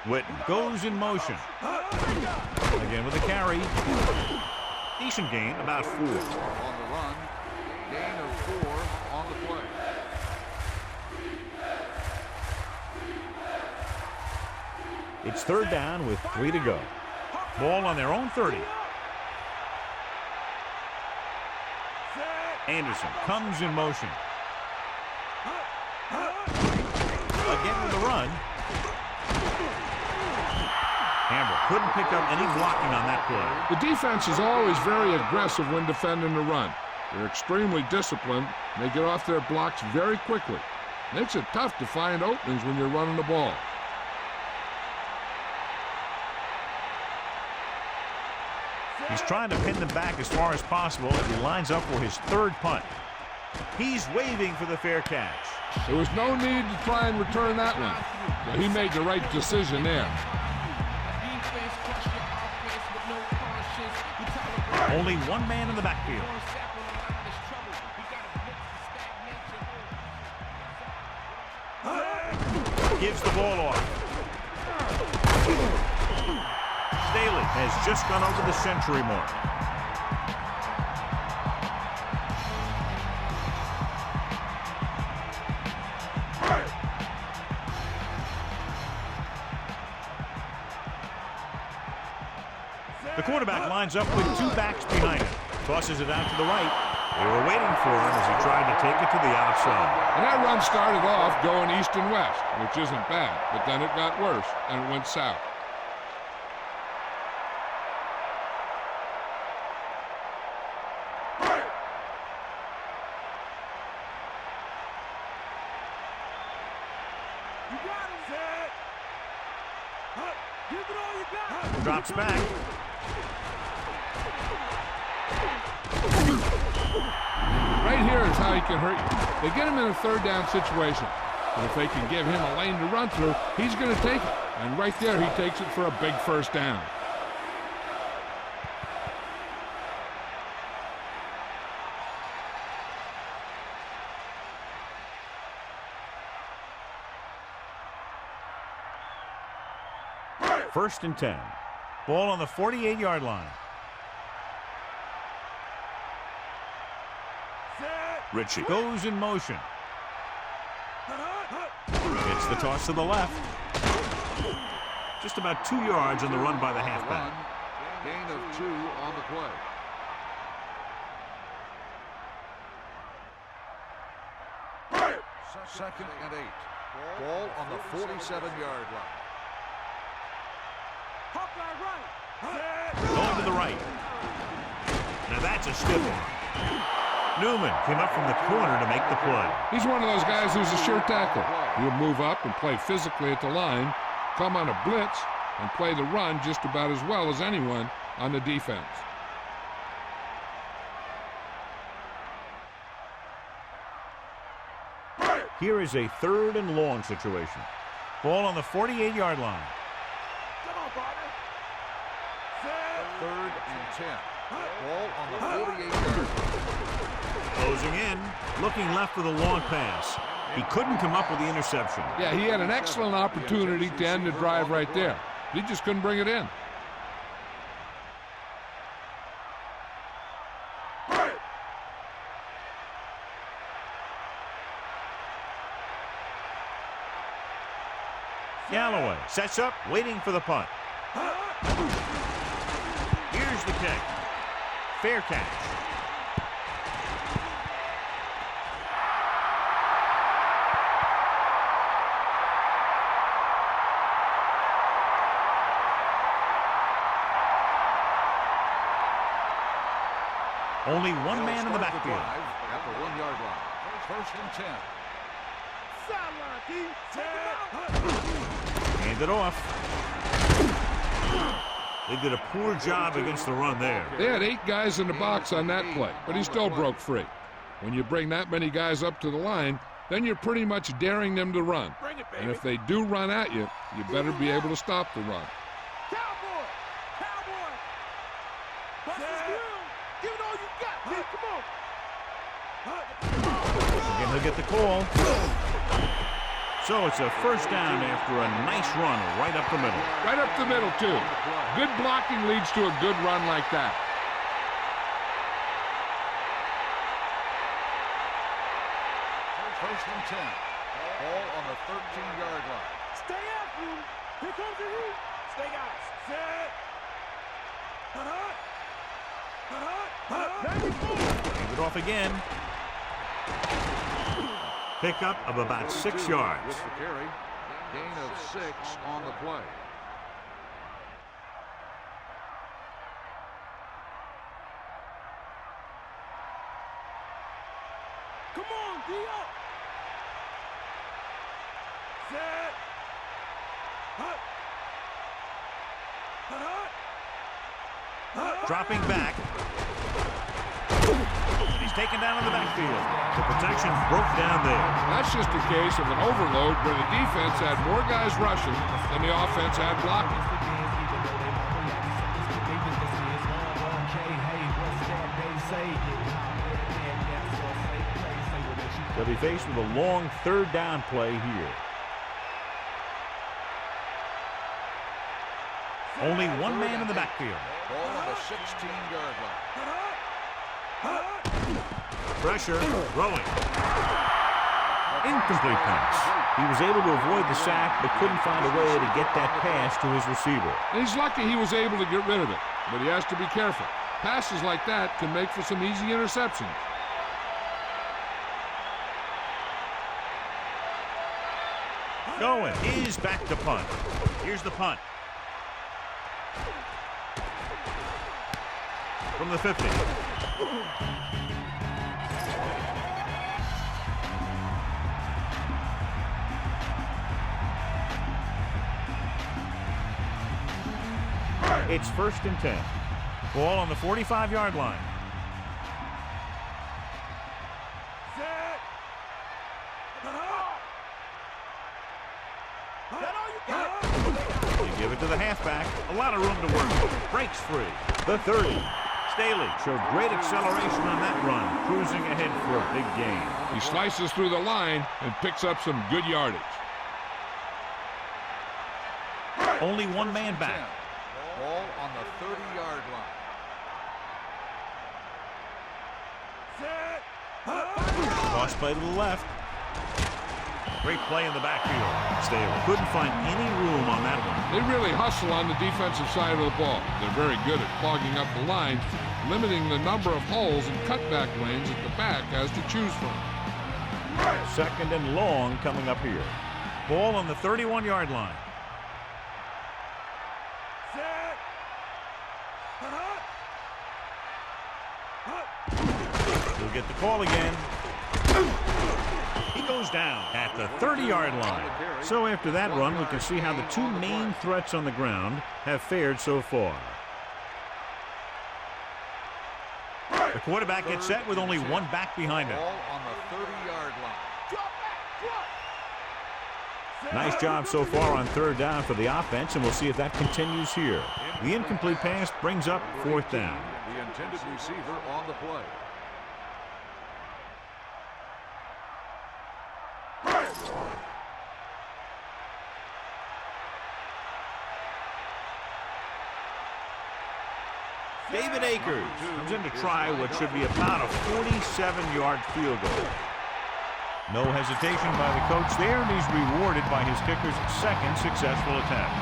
Witten goes in motion. Again with a carry. Decent gain, about 4. On the the run. Gain of 4 on the play. It's third down with 3 to go. Ball on their own 30. Anderson comes in motion. Again with the run. Hammer couldn't pick up any blocking on that play. The defense is always very aggressive when defending the run. They're extremely disciplined. They get off their blocks very quickly. Makes it tough to find openings when you're running the ball. He's trying to pin them back as far as possible as he lines up for his third punt. He's waving for the fair catch. There was no need to try and return that one. So he made the right decision there. Only one man in the backfield. Gives the ball off. Staley has just gone over the century mark. The quarterback lines up with 2 backs behind him. Tosses it out to the right. They were waiting for him as he tried to take it to the outside. And that run started off going east and west, which isn't bad. But then it got worse, and it went south. You got him, Zed. Give it all you got. Drops back. Right here is how he can hurt you. They get him in a third down situation. And if they can give him a lane to run through, he's going to take it. And right there, he takes it for a big first down. First and 10. Ball on the 48-yard line. Ritchie goes in motion. It's the toss to the left. Just about 2 yards on the run by the halfback. Gain of 2 on the play. Second and 8. Ball on the 47-yard line. Going to the right. Now that's a stiff one. Newman came up from the corner to make the play. He's one of those guys who's a sure tackler. He'll move up and play physically at the line, come on a blitz, and play the run just about as well as anyone on the defense. Here is a 3rd and long situation. Ball on the 48-yard line. Come on, partner. 3rd and 10. Ball on the 48-yard line. Closing in, looking left for the long pass. He couldn't come up with the interception. Yeah, he had an excellent opportunity to end the drive right there. He just couldn't bring it in. Galloway sets up, waiting for the punt. Here's the kick. Fair catch. Only one man in the backfield. At the 1-yard line. First and 10. Sideline, D. Take him out. Hand it off. They did a poor job against the run there. They had 8 guys in the box on that play, but he still broke free. When you bring that many guys up to the line, then you're pretty much daring them to run. And if they do run at you, you better be able to stop the run. Cowboy! Cowboy! Bust his grill! Give it all you got, D. Come on! Again, he'll get the call. So it's a first down after a nice run right up the middle. Right up the middle, too. Good blocking leads to a good run like that. First and 10. Ball on the 13-yard line. Stay after him. Here comes the heat. Stay guys. Set. Leave it off again. Pickup of about 6 yards. With the carry. Gain of 6 on the play. Come on, D up. Set. Hut. Dropping back. He's taken down in the backfield. The protection broke down there. That's just a case of an overload where the defense had more guys rushing than the offense had blocking. They'll be faced with a long third down play here. Only one man in the backfield. Ball on the 16-yard line. Pressure, throwing. Incomplete pass. He was able to avoid the sack, but couldn't find a way to get that pass to his receiver. He's lucky he was able to get rid of it, but he has to be careful. Passes like that can make for some easy interceptions. Going. He's back to punt. Here's the punt. From the 50. It's first and 10. Ball on the 45-yard line. Set. That all you got? They give it to the halfback. A lot of room to work. Breaks free. The 30. Staley showed great acceleration on that run, cruising ahead for a big gain. He slices through the line and picks up some good yardage. Only one man back. Ball on the 30-yard line. Set. Cross play to the left. Great play in the backfield. Staley couldn't find any room on that one. They really hustle on the defensive side of the ball. They're very good at clogging up the line, limiting the number of holes and cutback lanes that the back has to choose from. Second and long coming up here. Ball on the 31-yard line. Set. He'll get the call again. He goes down at the 30-yard line. So after that run, we can see how the two main threats on the ground have fared so far. The quarterback gets set with only one back behind him. Ball on the 30-yard line. Drop back. Drop. Nice job so far on third down for the offense, and we'll see if that continues here. The incomplete pass brings up fourth down. The intended receiver on the play. David Akers comes in to try what should be about a 47-yard field goal. No hesitation by the coach there, and he's rewarded by his kicker's second successful attempt.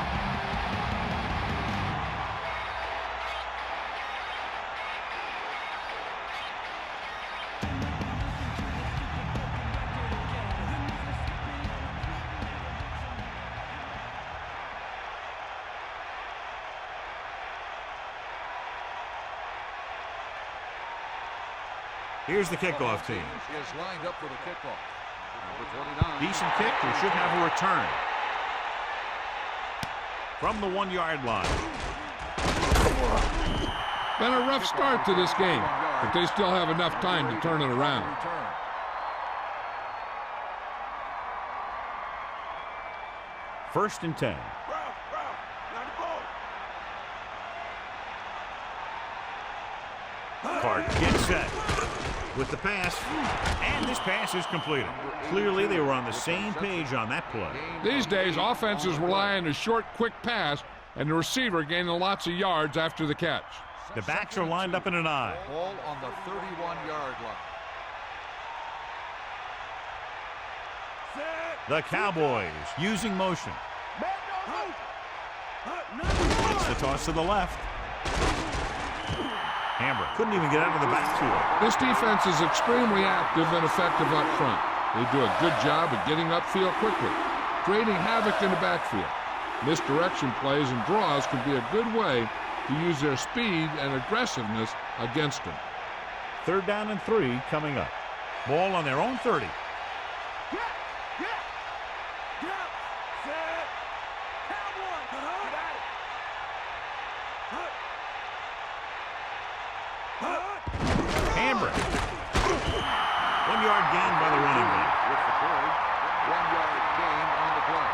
Here's the kickoff team. Is lined up for the kickoff. Number 29. Decent kick. We should have a return. From the 1-yard line. Been a rough start to this game, but they still have enough time to turn it around. First and 10. Clark gets set with the pass, and this pass is completed. Clearly, they were on the same page on that play. These days, offenses rely on a short, quick pass, and the receiver gaining lots of yards after the catch. The backs are lined up in an I. Ball on the 31-yard line. The Cowboys using motion. It's the toss to the left. Hammer couldn't even get out of the backfield. This defense is extremely active and effective up front. They do a good job of getting upfield quickly, creating havoc in the backfield. Misdirection plays and draws can be a good way to use their speed and aggressiveness against them. 3rd down and 3 coming up. Ball on their own 30. Hammer. 1 yard gain by the running back. With the carry, 1 yard gain on the play.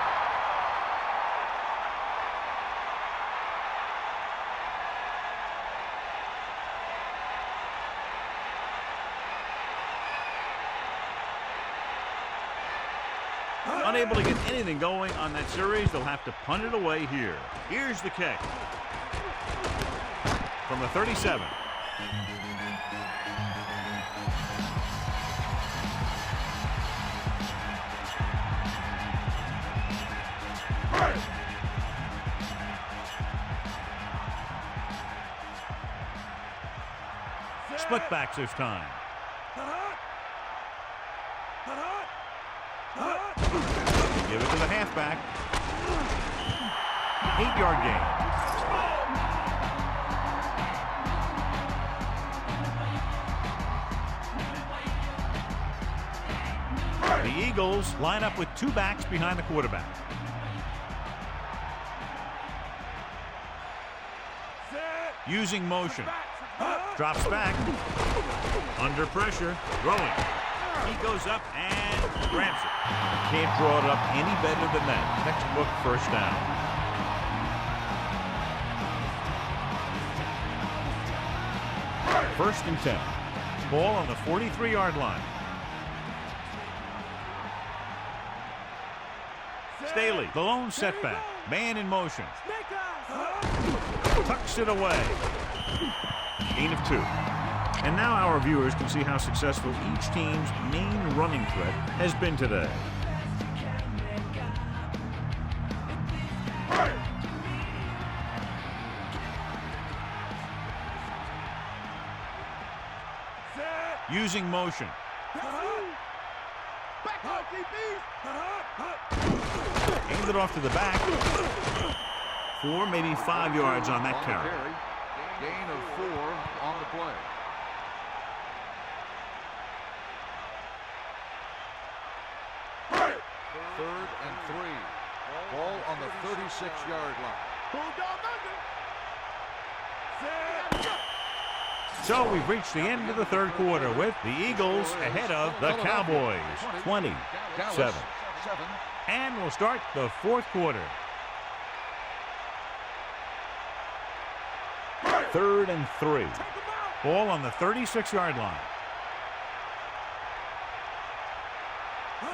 Unable to get anything going on that series, they'll have to punt it away here. Here's the kick. From the 37. Split backs this time. Give it to the halfback. 8-yard gain. The Eagles line up with 2 backs behind the quarterback. Using motion. Drops back. Under pressure. Throwing. He goes up and grabs it. Can't draw it up any better than that. Textbook first down. First and 10. Ball on the 43-yard line. Staley, the lone setback. Man in motion. Tucks it away. Gain of 2. And now our viewers can see how successful each team's main running threat has been today. Using motion. Hands it off to the back. 4, maybe 5 yards on that carry. Gain of 4 on the play. Third and 3. Ball on the 36-yard line. So we've reached the end of the 3rd quarter with the Eagles ahead of the Cowboys, 27. And we'll start the 4th quarter. 3rd and 3. Ball on the 36-yard line.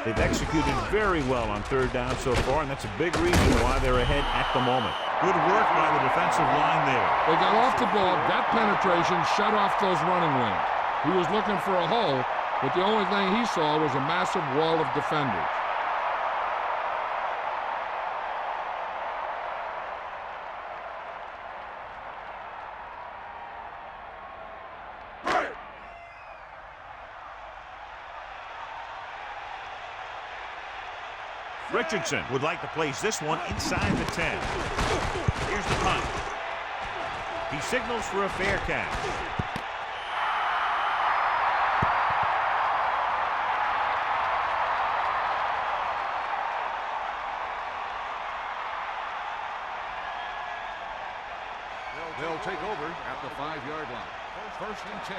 They've executed very well on 3rd down so far, and that's a big reason why they're ahead at the moment. Good work by the defensive line there. They got off the ball, got penetration, shut off those running lanes. He was looking for a hole, but the only thing he saw was a massive wall of defenders. Richardson would like to place this one inside the 10. Here's the punt. He signals for a fair catch. They'll take over at the 5-yard line. First and 10.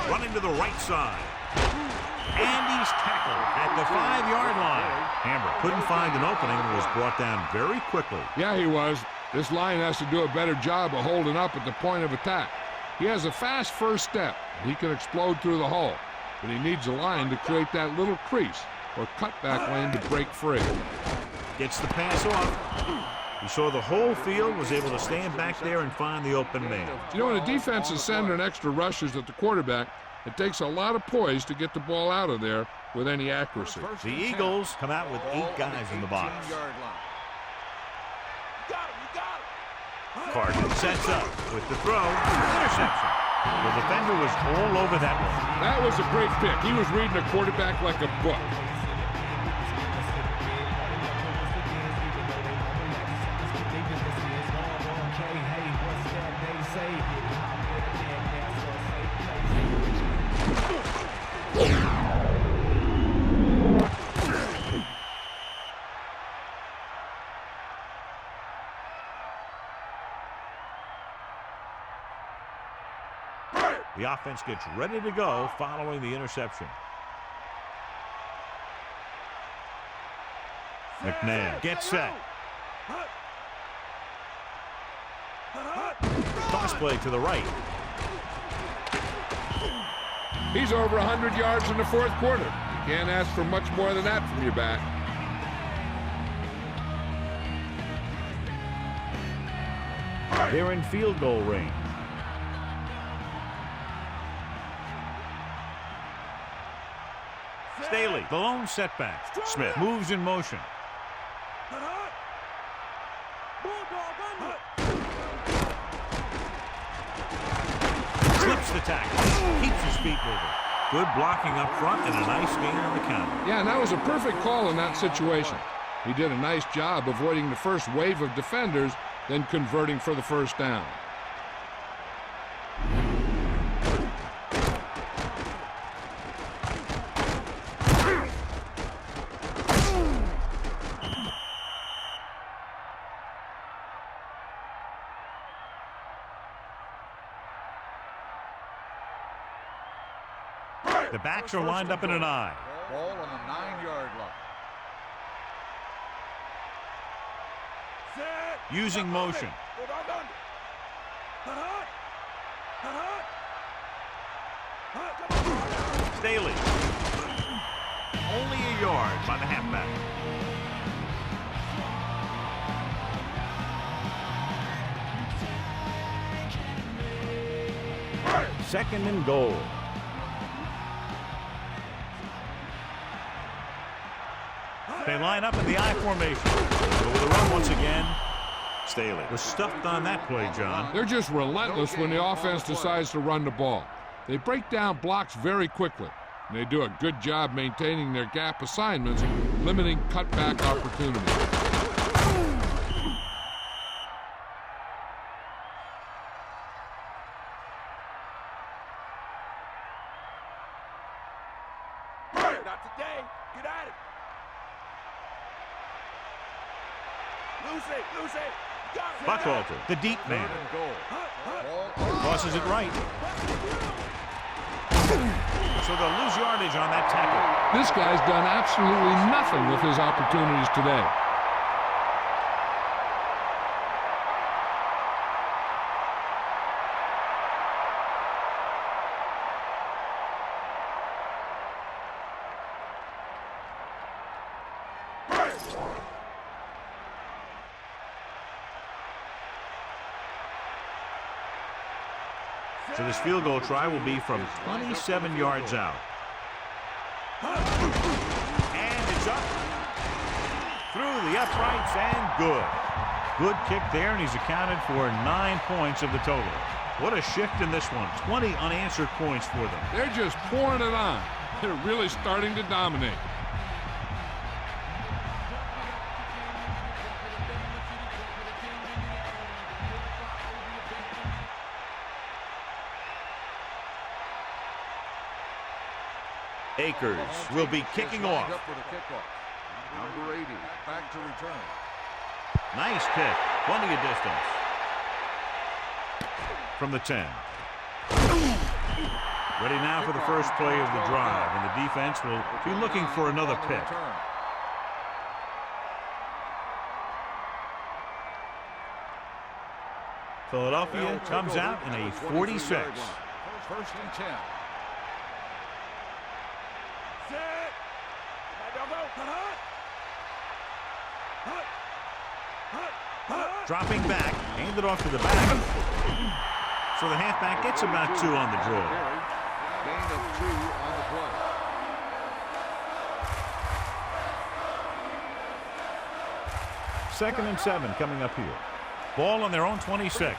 Running to the right side. And he's tackled at the 5-yard line. Hammer couldn't find an opening and was brought down very quickly. Yeah, he was. This line has to do a better job of holding up at the point of attack. He has a fast first step. He can explode through the hole. But he needs a line to create that little crease or cutback lane to break free. Gets the pass off. He saw the whole field, was able to stand back there and find the open man. You know, when a defense is sending extra rushers at the quarterback, it takes a lot of poise to get the ball out of there with any accuracy. The Eagles come out with 8 guys in the box. Carter sets up with the throw. Interception. The defender was all over that one. That was a great pick. He was reading a quarterback like a book. The offense gets ready to go following the interception. McNabb gets set. Toss play to the right. He's over 100 yards in the fourth quarter. You can't ask for much more than that from your back. They're in field goal range. Staley, the lone setback. Smith moves in motion. Slips the tackle. Keeps his feet moving. Good blocking up front and a nice gain on the counter. Yeah, and that was a perfect call in that situation. He did a nice job avoiding the first wave of defenders, then converting for the first down. The backs are lined up in an I. Ball on the 9-yard line. Using motion. Staley. Only a yard by the halfback. Second and goal. They line up in the I formation. Go with the run once again. Staley was stuffed on that play, John. They're just relentless when the offense decides to run the ball. They break down blocks very quickly. And they do a good job maintaining their gap assignments, limiting cutback opportunities. Not today. Get at it. Lose it. Buckwalter, the deep man. Tosses it right. So they'll lose yardage on that tackle. This guy's done absolutely nothing with his opportunities today. So this field goal try will be from 27 yards out. And it's up. Through the uprights and good. Good kick there, and he's accounted for 9 points of the total. What a shift in this one. 20 unanswered points for them. They're just pouring it on. They're really starting to dominate. Akers will be kicking off. Up for the kickoff. Number 80 back to return. Nice kick. Plenty of distance. From the 10. Ready now for the first play of the drive, and the defense will be looking for another pick. Philadelphia comes out in a 46. First and 10. Dropping back, handed off to the back. So the halfback gets about 2 on the draw. Gain of 2 on the play. Second and 7 coming up here. Ball on their own 26.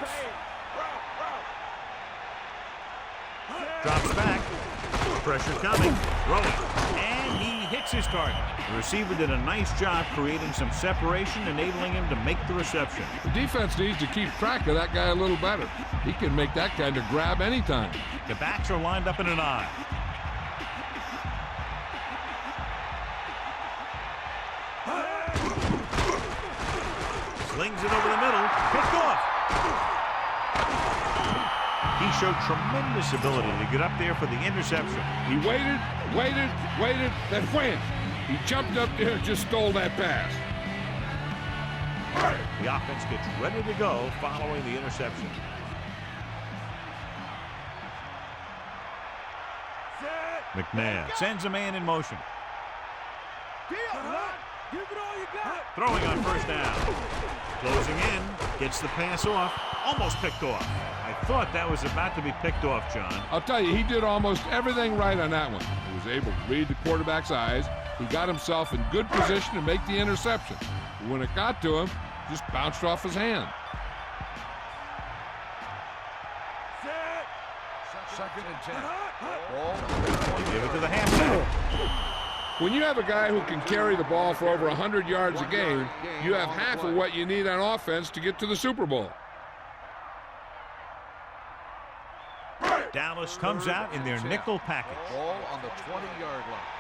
Drops back. Pressure coming. Throwing. And he hits his target. The receiver did a nice job creating some separation, enabling him to make the reception. The defense needs to keep track of that guy a little better. He can make that kind of grab anytime. The backs are lined up in an I. Slings it over the middle. Picked off. He showed tremendous ability to get up there for the interception. He waited, then wham! He jumped up there and just stole that pass. The offense gets ready to go following the interception. McNabb sends a man in motion. Give it all you got. Throwing on first down. Closing in. Gets the pass off. Almost picked off. I thought that was about to be picked off, John. I'll tell you, he did almost everything right on that one. He was able to read the quarterback's eyes. He got himself in good position to make the interception. But when it got to him, it just bounced off his hand. Second and 10. Ball. Give it to the halfback. When you have a guy who can carry the ball for over 100 yards a game, you have half of what you need on offense to get to the Super Bowl. Dallas comes out in their nickel package. Ball on the 20-yard line.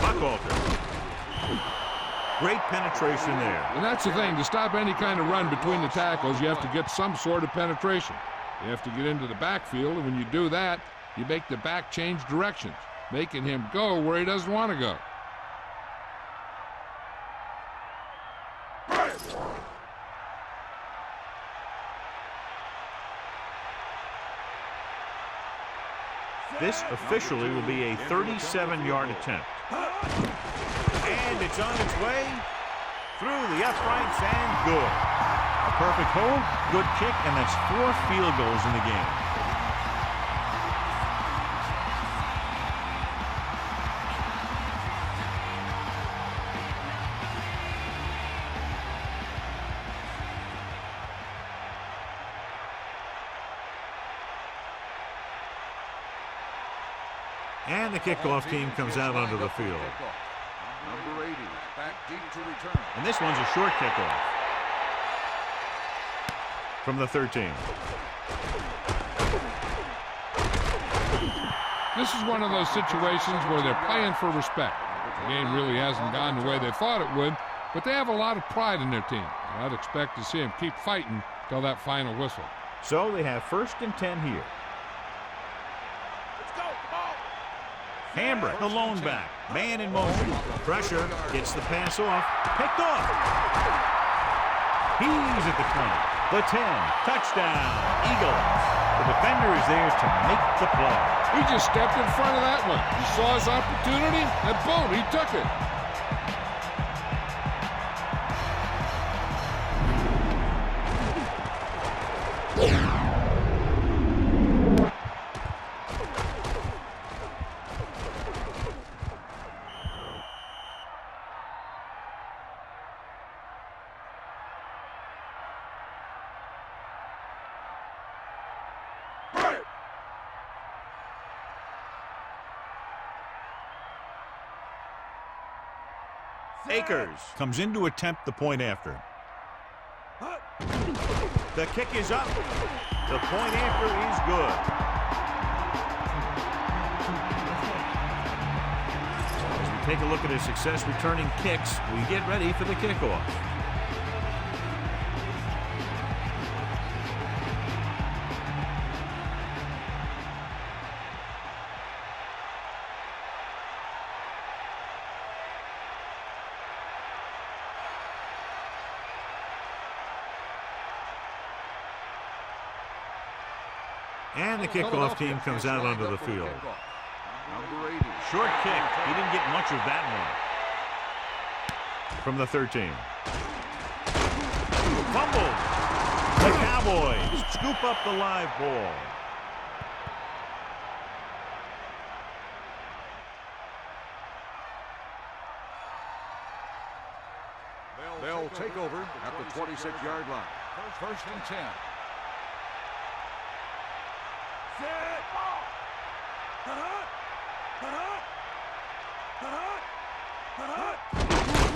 Buckalter. Great penetration there. And that's the thing. To stop any kind of run between the tackles, you have to get some sort of penetration. You have to get into the backfield, and when you do that, you make the back change directions, making him go where he doesn't want to go. This officially will be a 37-yard attempt. And it's on its way through the uprights and good. A perfect hold, good kick, and that's 4 field goals in the game. And the kickoff team comes out onto the field. Number 80, back deep to return. And this one's a short kickoff from the 13. This is one of those situations where they're playing for respect. The game really hasn't gone the way they thought it would, but they have a lot of pride in their team. And I'd expect to see them keep fighting till that final whistle. So they have 1st and 10 here. Hambrick, the lone back. Man in motion. Pressure. Gets the pass off. Picked off. He's at the 20. The 10. Touchdown. Eagles. The defender is there to make the play. He just stepped in front of that one. He saw his opportunity, and boom, he took it. Akers comes in to attempt the point after. The kick is up. The point after is good. As we take a look at his success returning kicks, we get ready for the kickoff. And the kickoff team comes out onto the field. Number 80. Short kick. He didn't get much of that from the 13. Fumbled. The Cowboys scoop up the live ball. They'll take over at the 26-yard line. First and 10. Set.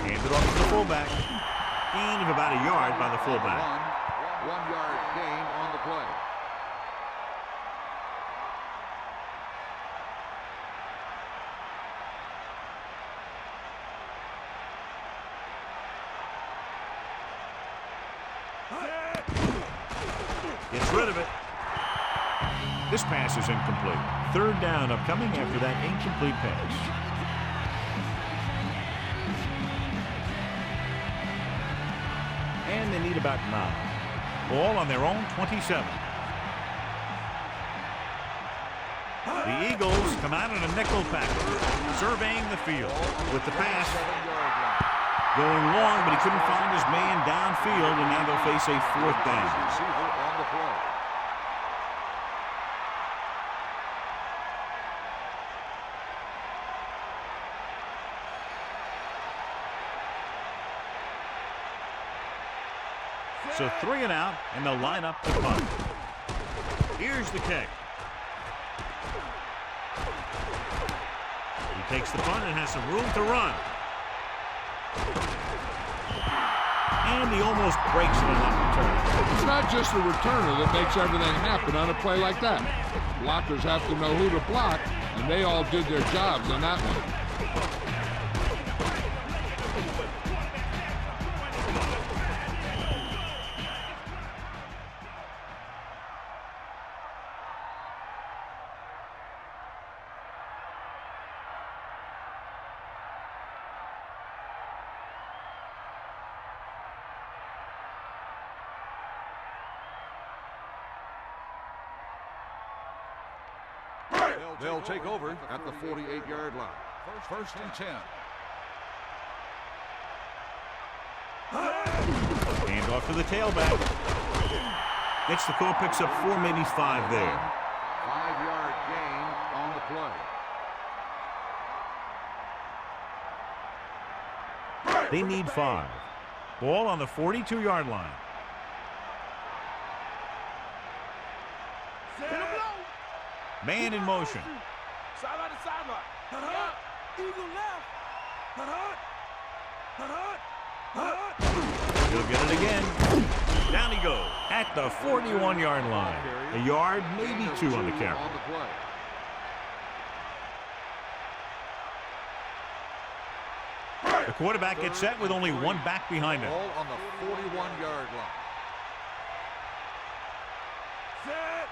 Hands it off to the fullback. Gain of about a yard by the fullback. 1 yard gain on the play. Gets rid of it. This pass is incomplete. Third down upcoming after that incomplete pass. And they need about 9. Ball on their own 27. The Eagles come out in a nickel package, surveying the field with the pass. Going long, but he couldn't find his man downfield, and now they'll face a 4th down. Receiver on the play. So 3 and out, and they'll line up the punt. Here's the kick. He takes the punt and has some room to run. And he almost breaks it on that return. It's not just the returner that makes everything happen on a play like that. Blockers have to know who to block, and they all did their jobs on that one. They'll take over at the 48-yard line. First and 10. Hand off to the tailback. Gets the call, picks up 4, maybe 5 there. 5-yard gain on the play. They need 5. Ball on the 42-yard line. Man in motion. Sideline to sideline. Eagle left. He'll get it again. Down he goes at the 41-yard line. A yard, maybe 2 on the carry. The quarterback gets set with only 1 back behind him. Ball on the 41-yard line. Set.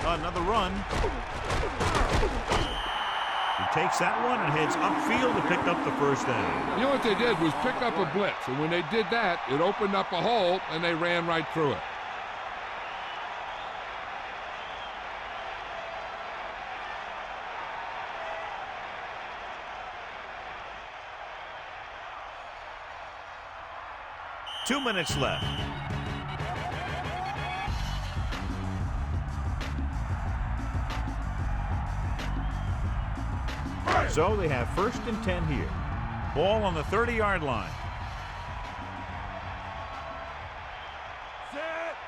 Another run. He takes that one and heads upfield to pick up the first down. You know what they did was pick up a blitz, and when they did that, it opened up a hole, and they ran right through it. Two minutes left. So they have first and 10 here. Ball on the 30-yard line.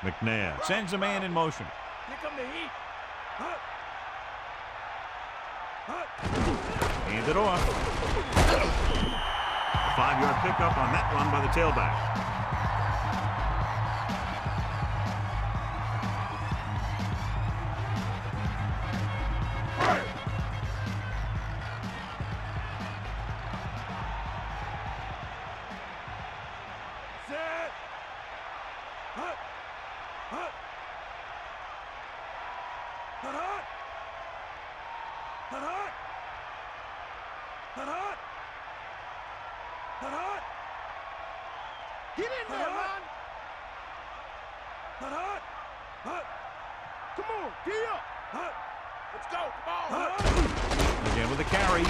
McNabb sends a man in motion. Here come the heat. Hand it off. A 5-yard pickup on that run by the tailback. Come on, gee up. Let's go, come on. Again with a carry.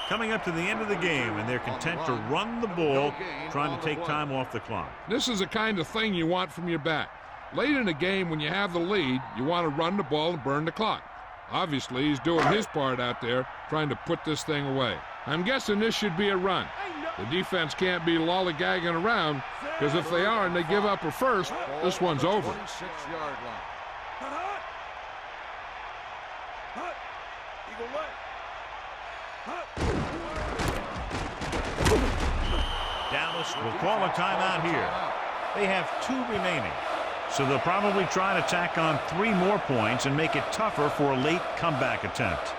Coming up to the end of the game, and they're content to run the ball, trying to take time off the clock. This is the kind of thing you want from your back. Late in the game, when you have the lead, you want to run the ball and burn the clock. Obviously, he's doing his part out there, trying to put this thing away. I'm guessing this should be a run. The defense can't be lollygagging around, because if they are and they give up a first, this one's over. 26-yard line. Eagle way. Dallas will call a timeout here. They have 2 remaining, so they'll probably try to tack on 3 more points and make it tougher for a late comeback attempt.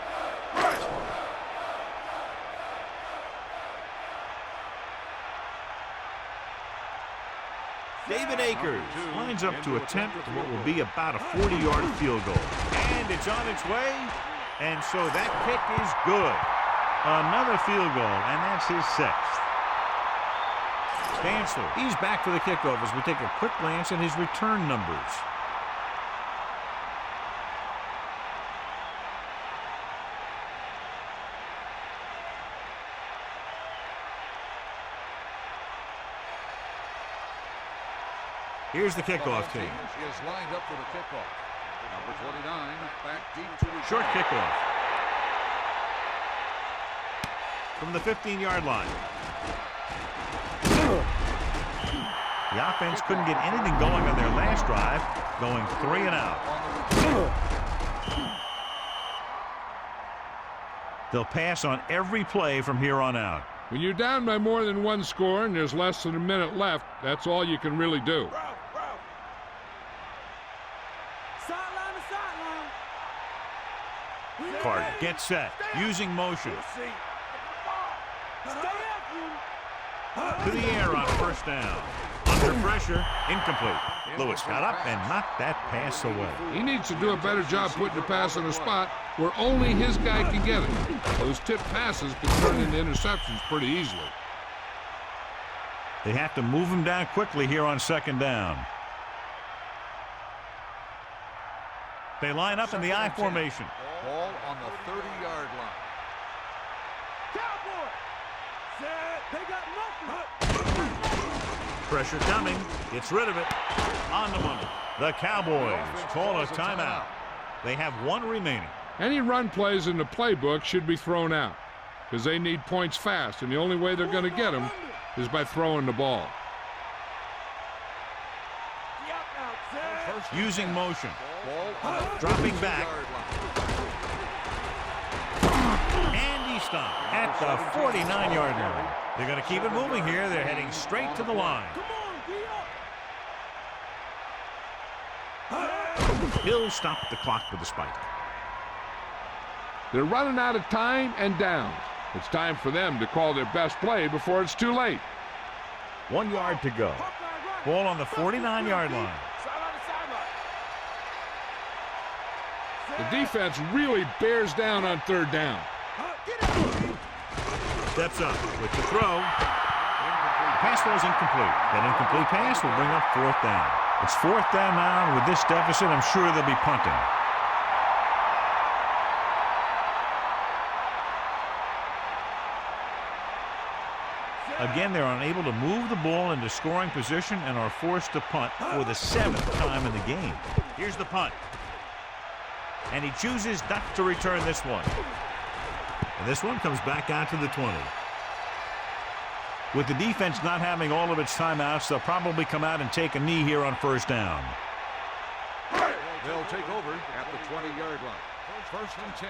David Akers lines up to attempt what will be about a 40-yard field goal. And it's on its way, and so that kick is good. Another field goal, and that's his 6th. Chancellor, he's back for the kickoff as we take a quick glance at his return numbers. Here's the kickoff team. Is lined up for the kickoff. Number 29, back deep to the Short kickoff. From the 15-yard line. The offense couldn't get anything going on their last drive, going 3 and out. They'll pass on every play from here on out. When you're down by more than 1 score and there's less than a minute left, that's all you can really do. Carter gets set, using motion. To the air on first down. Under pressure, incomplete. Lewis got up and knocked that pass away. He needs to do a better job putting the pass in a spot where only his guy can get it. Those tip passes can turn into interceptions pretty easily. They have to move him down quickly here on second down. They line up in the I formation. Ball on the 30-yard line. Cowboy! Set. They got nothing. Pressure coming. Gets rid of it. On the money. The Cowboys call a timeout. They have 1 remaining. Any run plays in the playbook should be thrown out because they need points fast, and the only way they're going to get them is by throwing the ball. Using motion. Dropping back. And he stopped at the 49-yard line. They're going to keep it moving here. They're heading straight to the line. He'll stop the clock with a spike. They're running out of time and downs. It's time for them to call their best play before it's too late. 1 yard to go. Ball on the 49-yard line. The defense really bears down on third down. Steps up with the throw. The pass was incomplete. That incomplete pass will bring up 4th down. It's 4th down now, and with this deficit, I'm sure they'll be punting. Again, they're unable to move the ball into scoring position and are forced to punt for the 7th time in the game. Here's the punt. And he chooses not to return this one. And this one comes back out to the 20. With the defense not having all of its timeouts, they'll probably come out and take a knee here on first down. They'll take over at the 20-yard line. First and 10.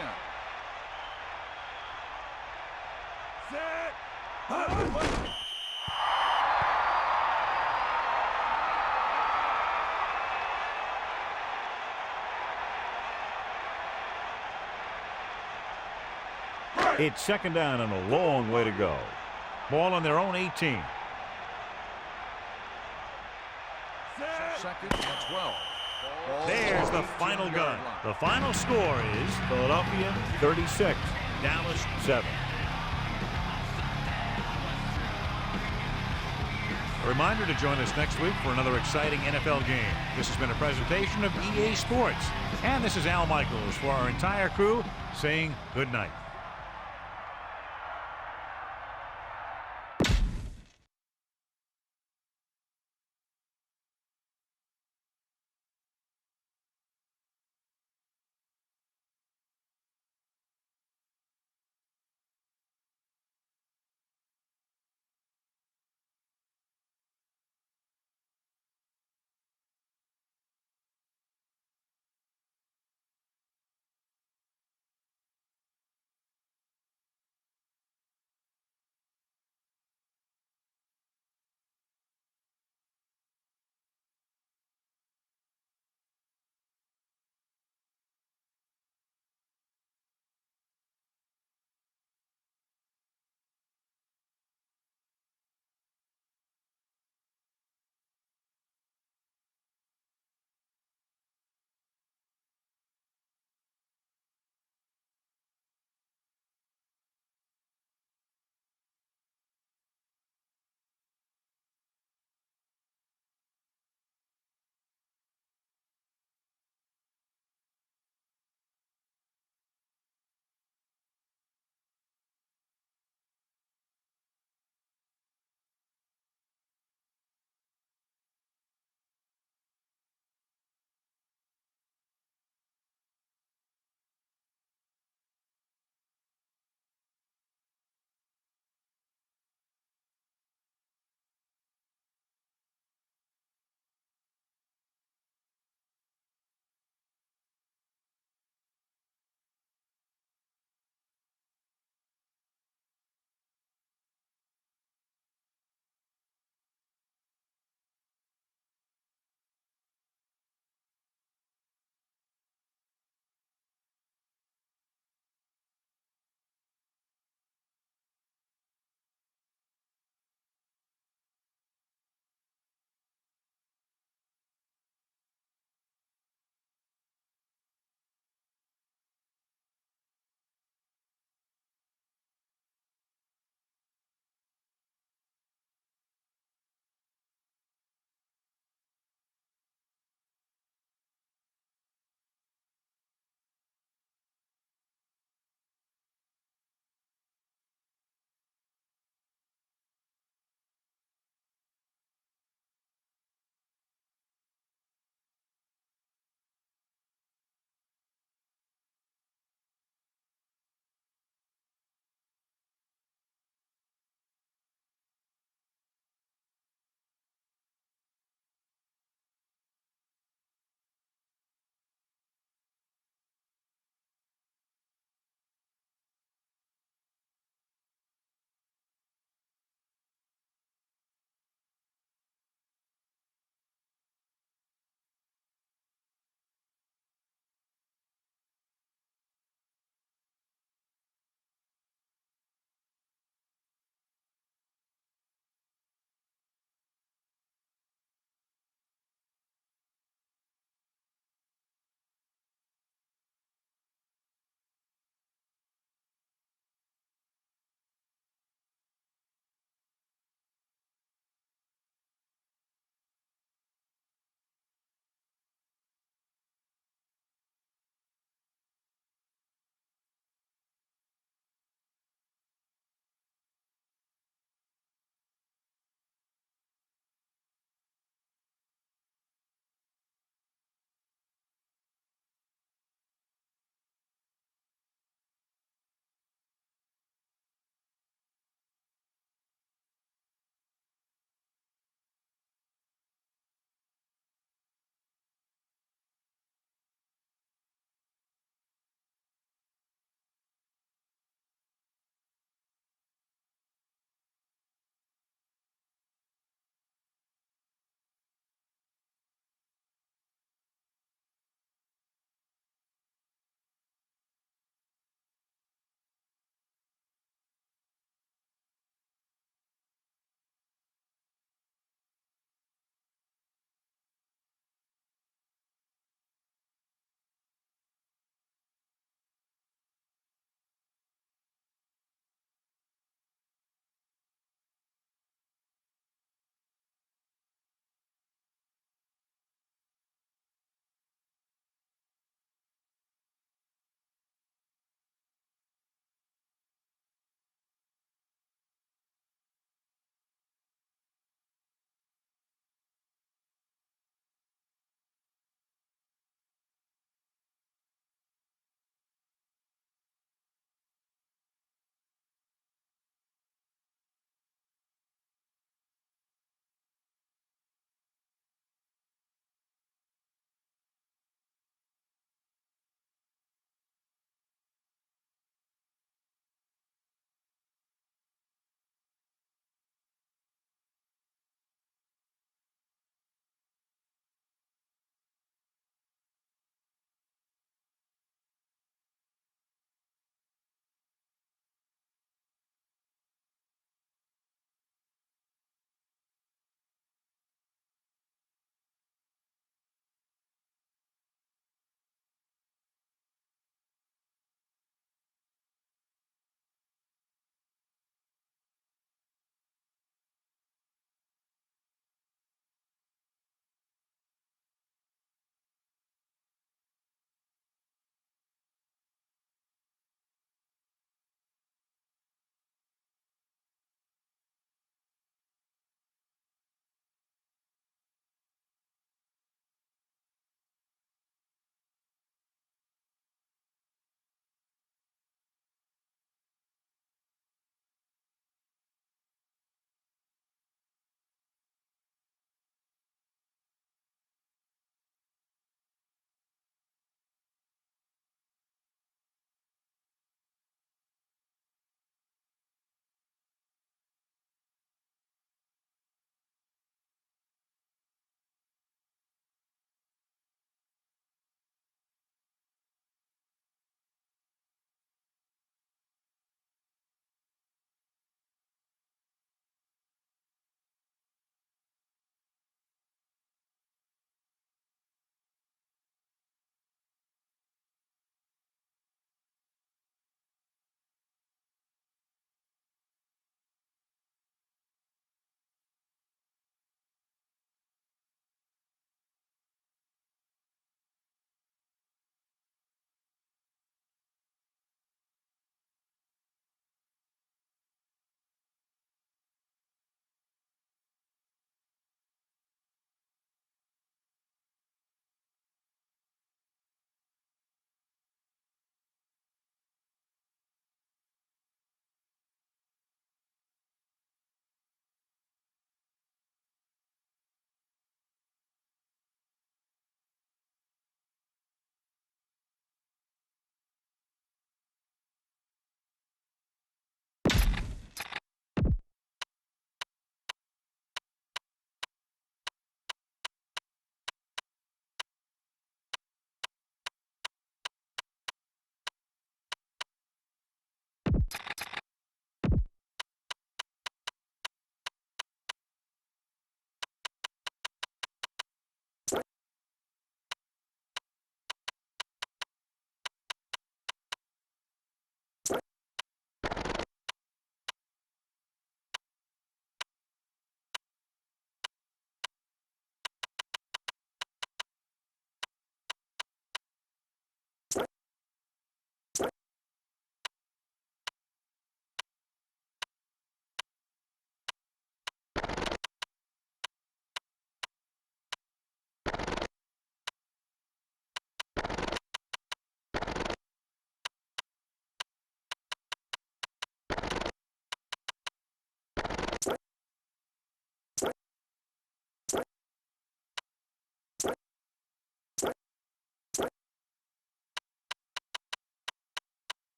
Set. It's second down and a long way to go. Ball on their own 18. Second and 12. There's the final gun. The final score is Philadelphia 36, Dallas 7. A reminder to join us next week for another exciting NFL game. This has been a presentation of EA Sports. And this is Al Michaels for our entire crew saying good night.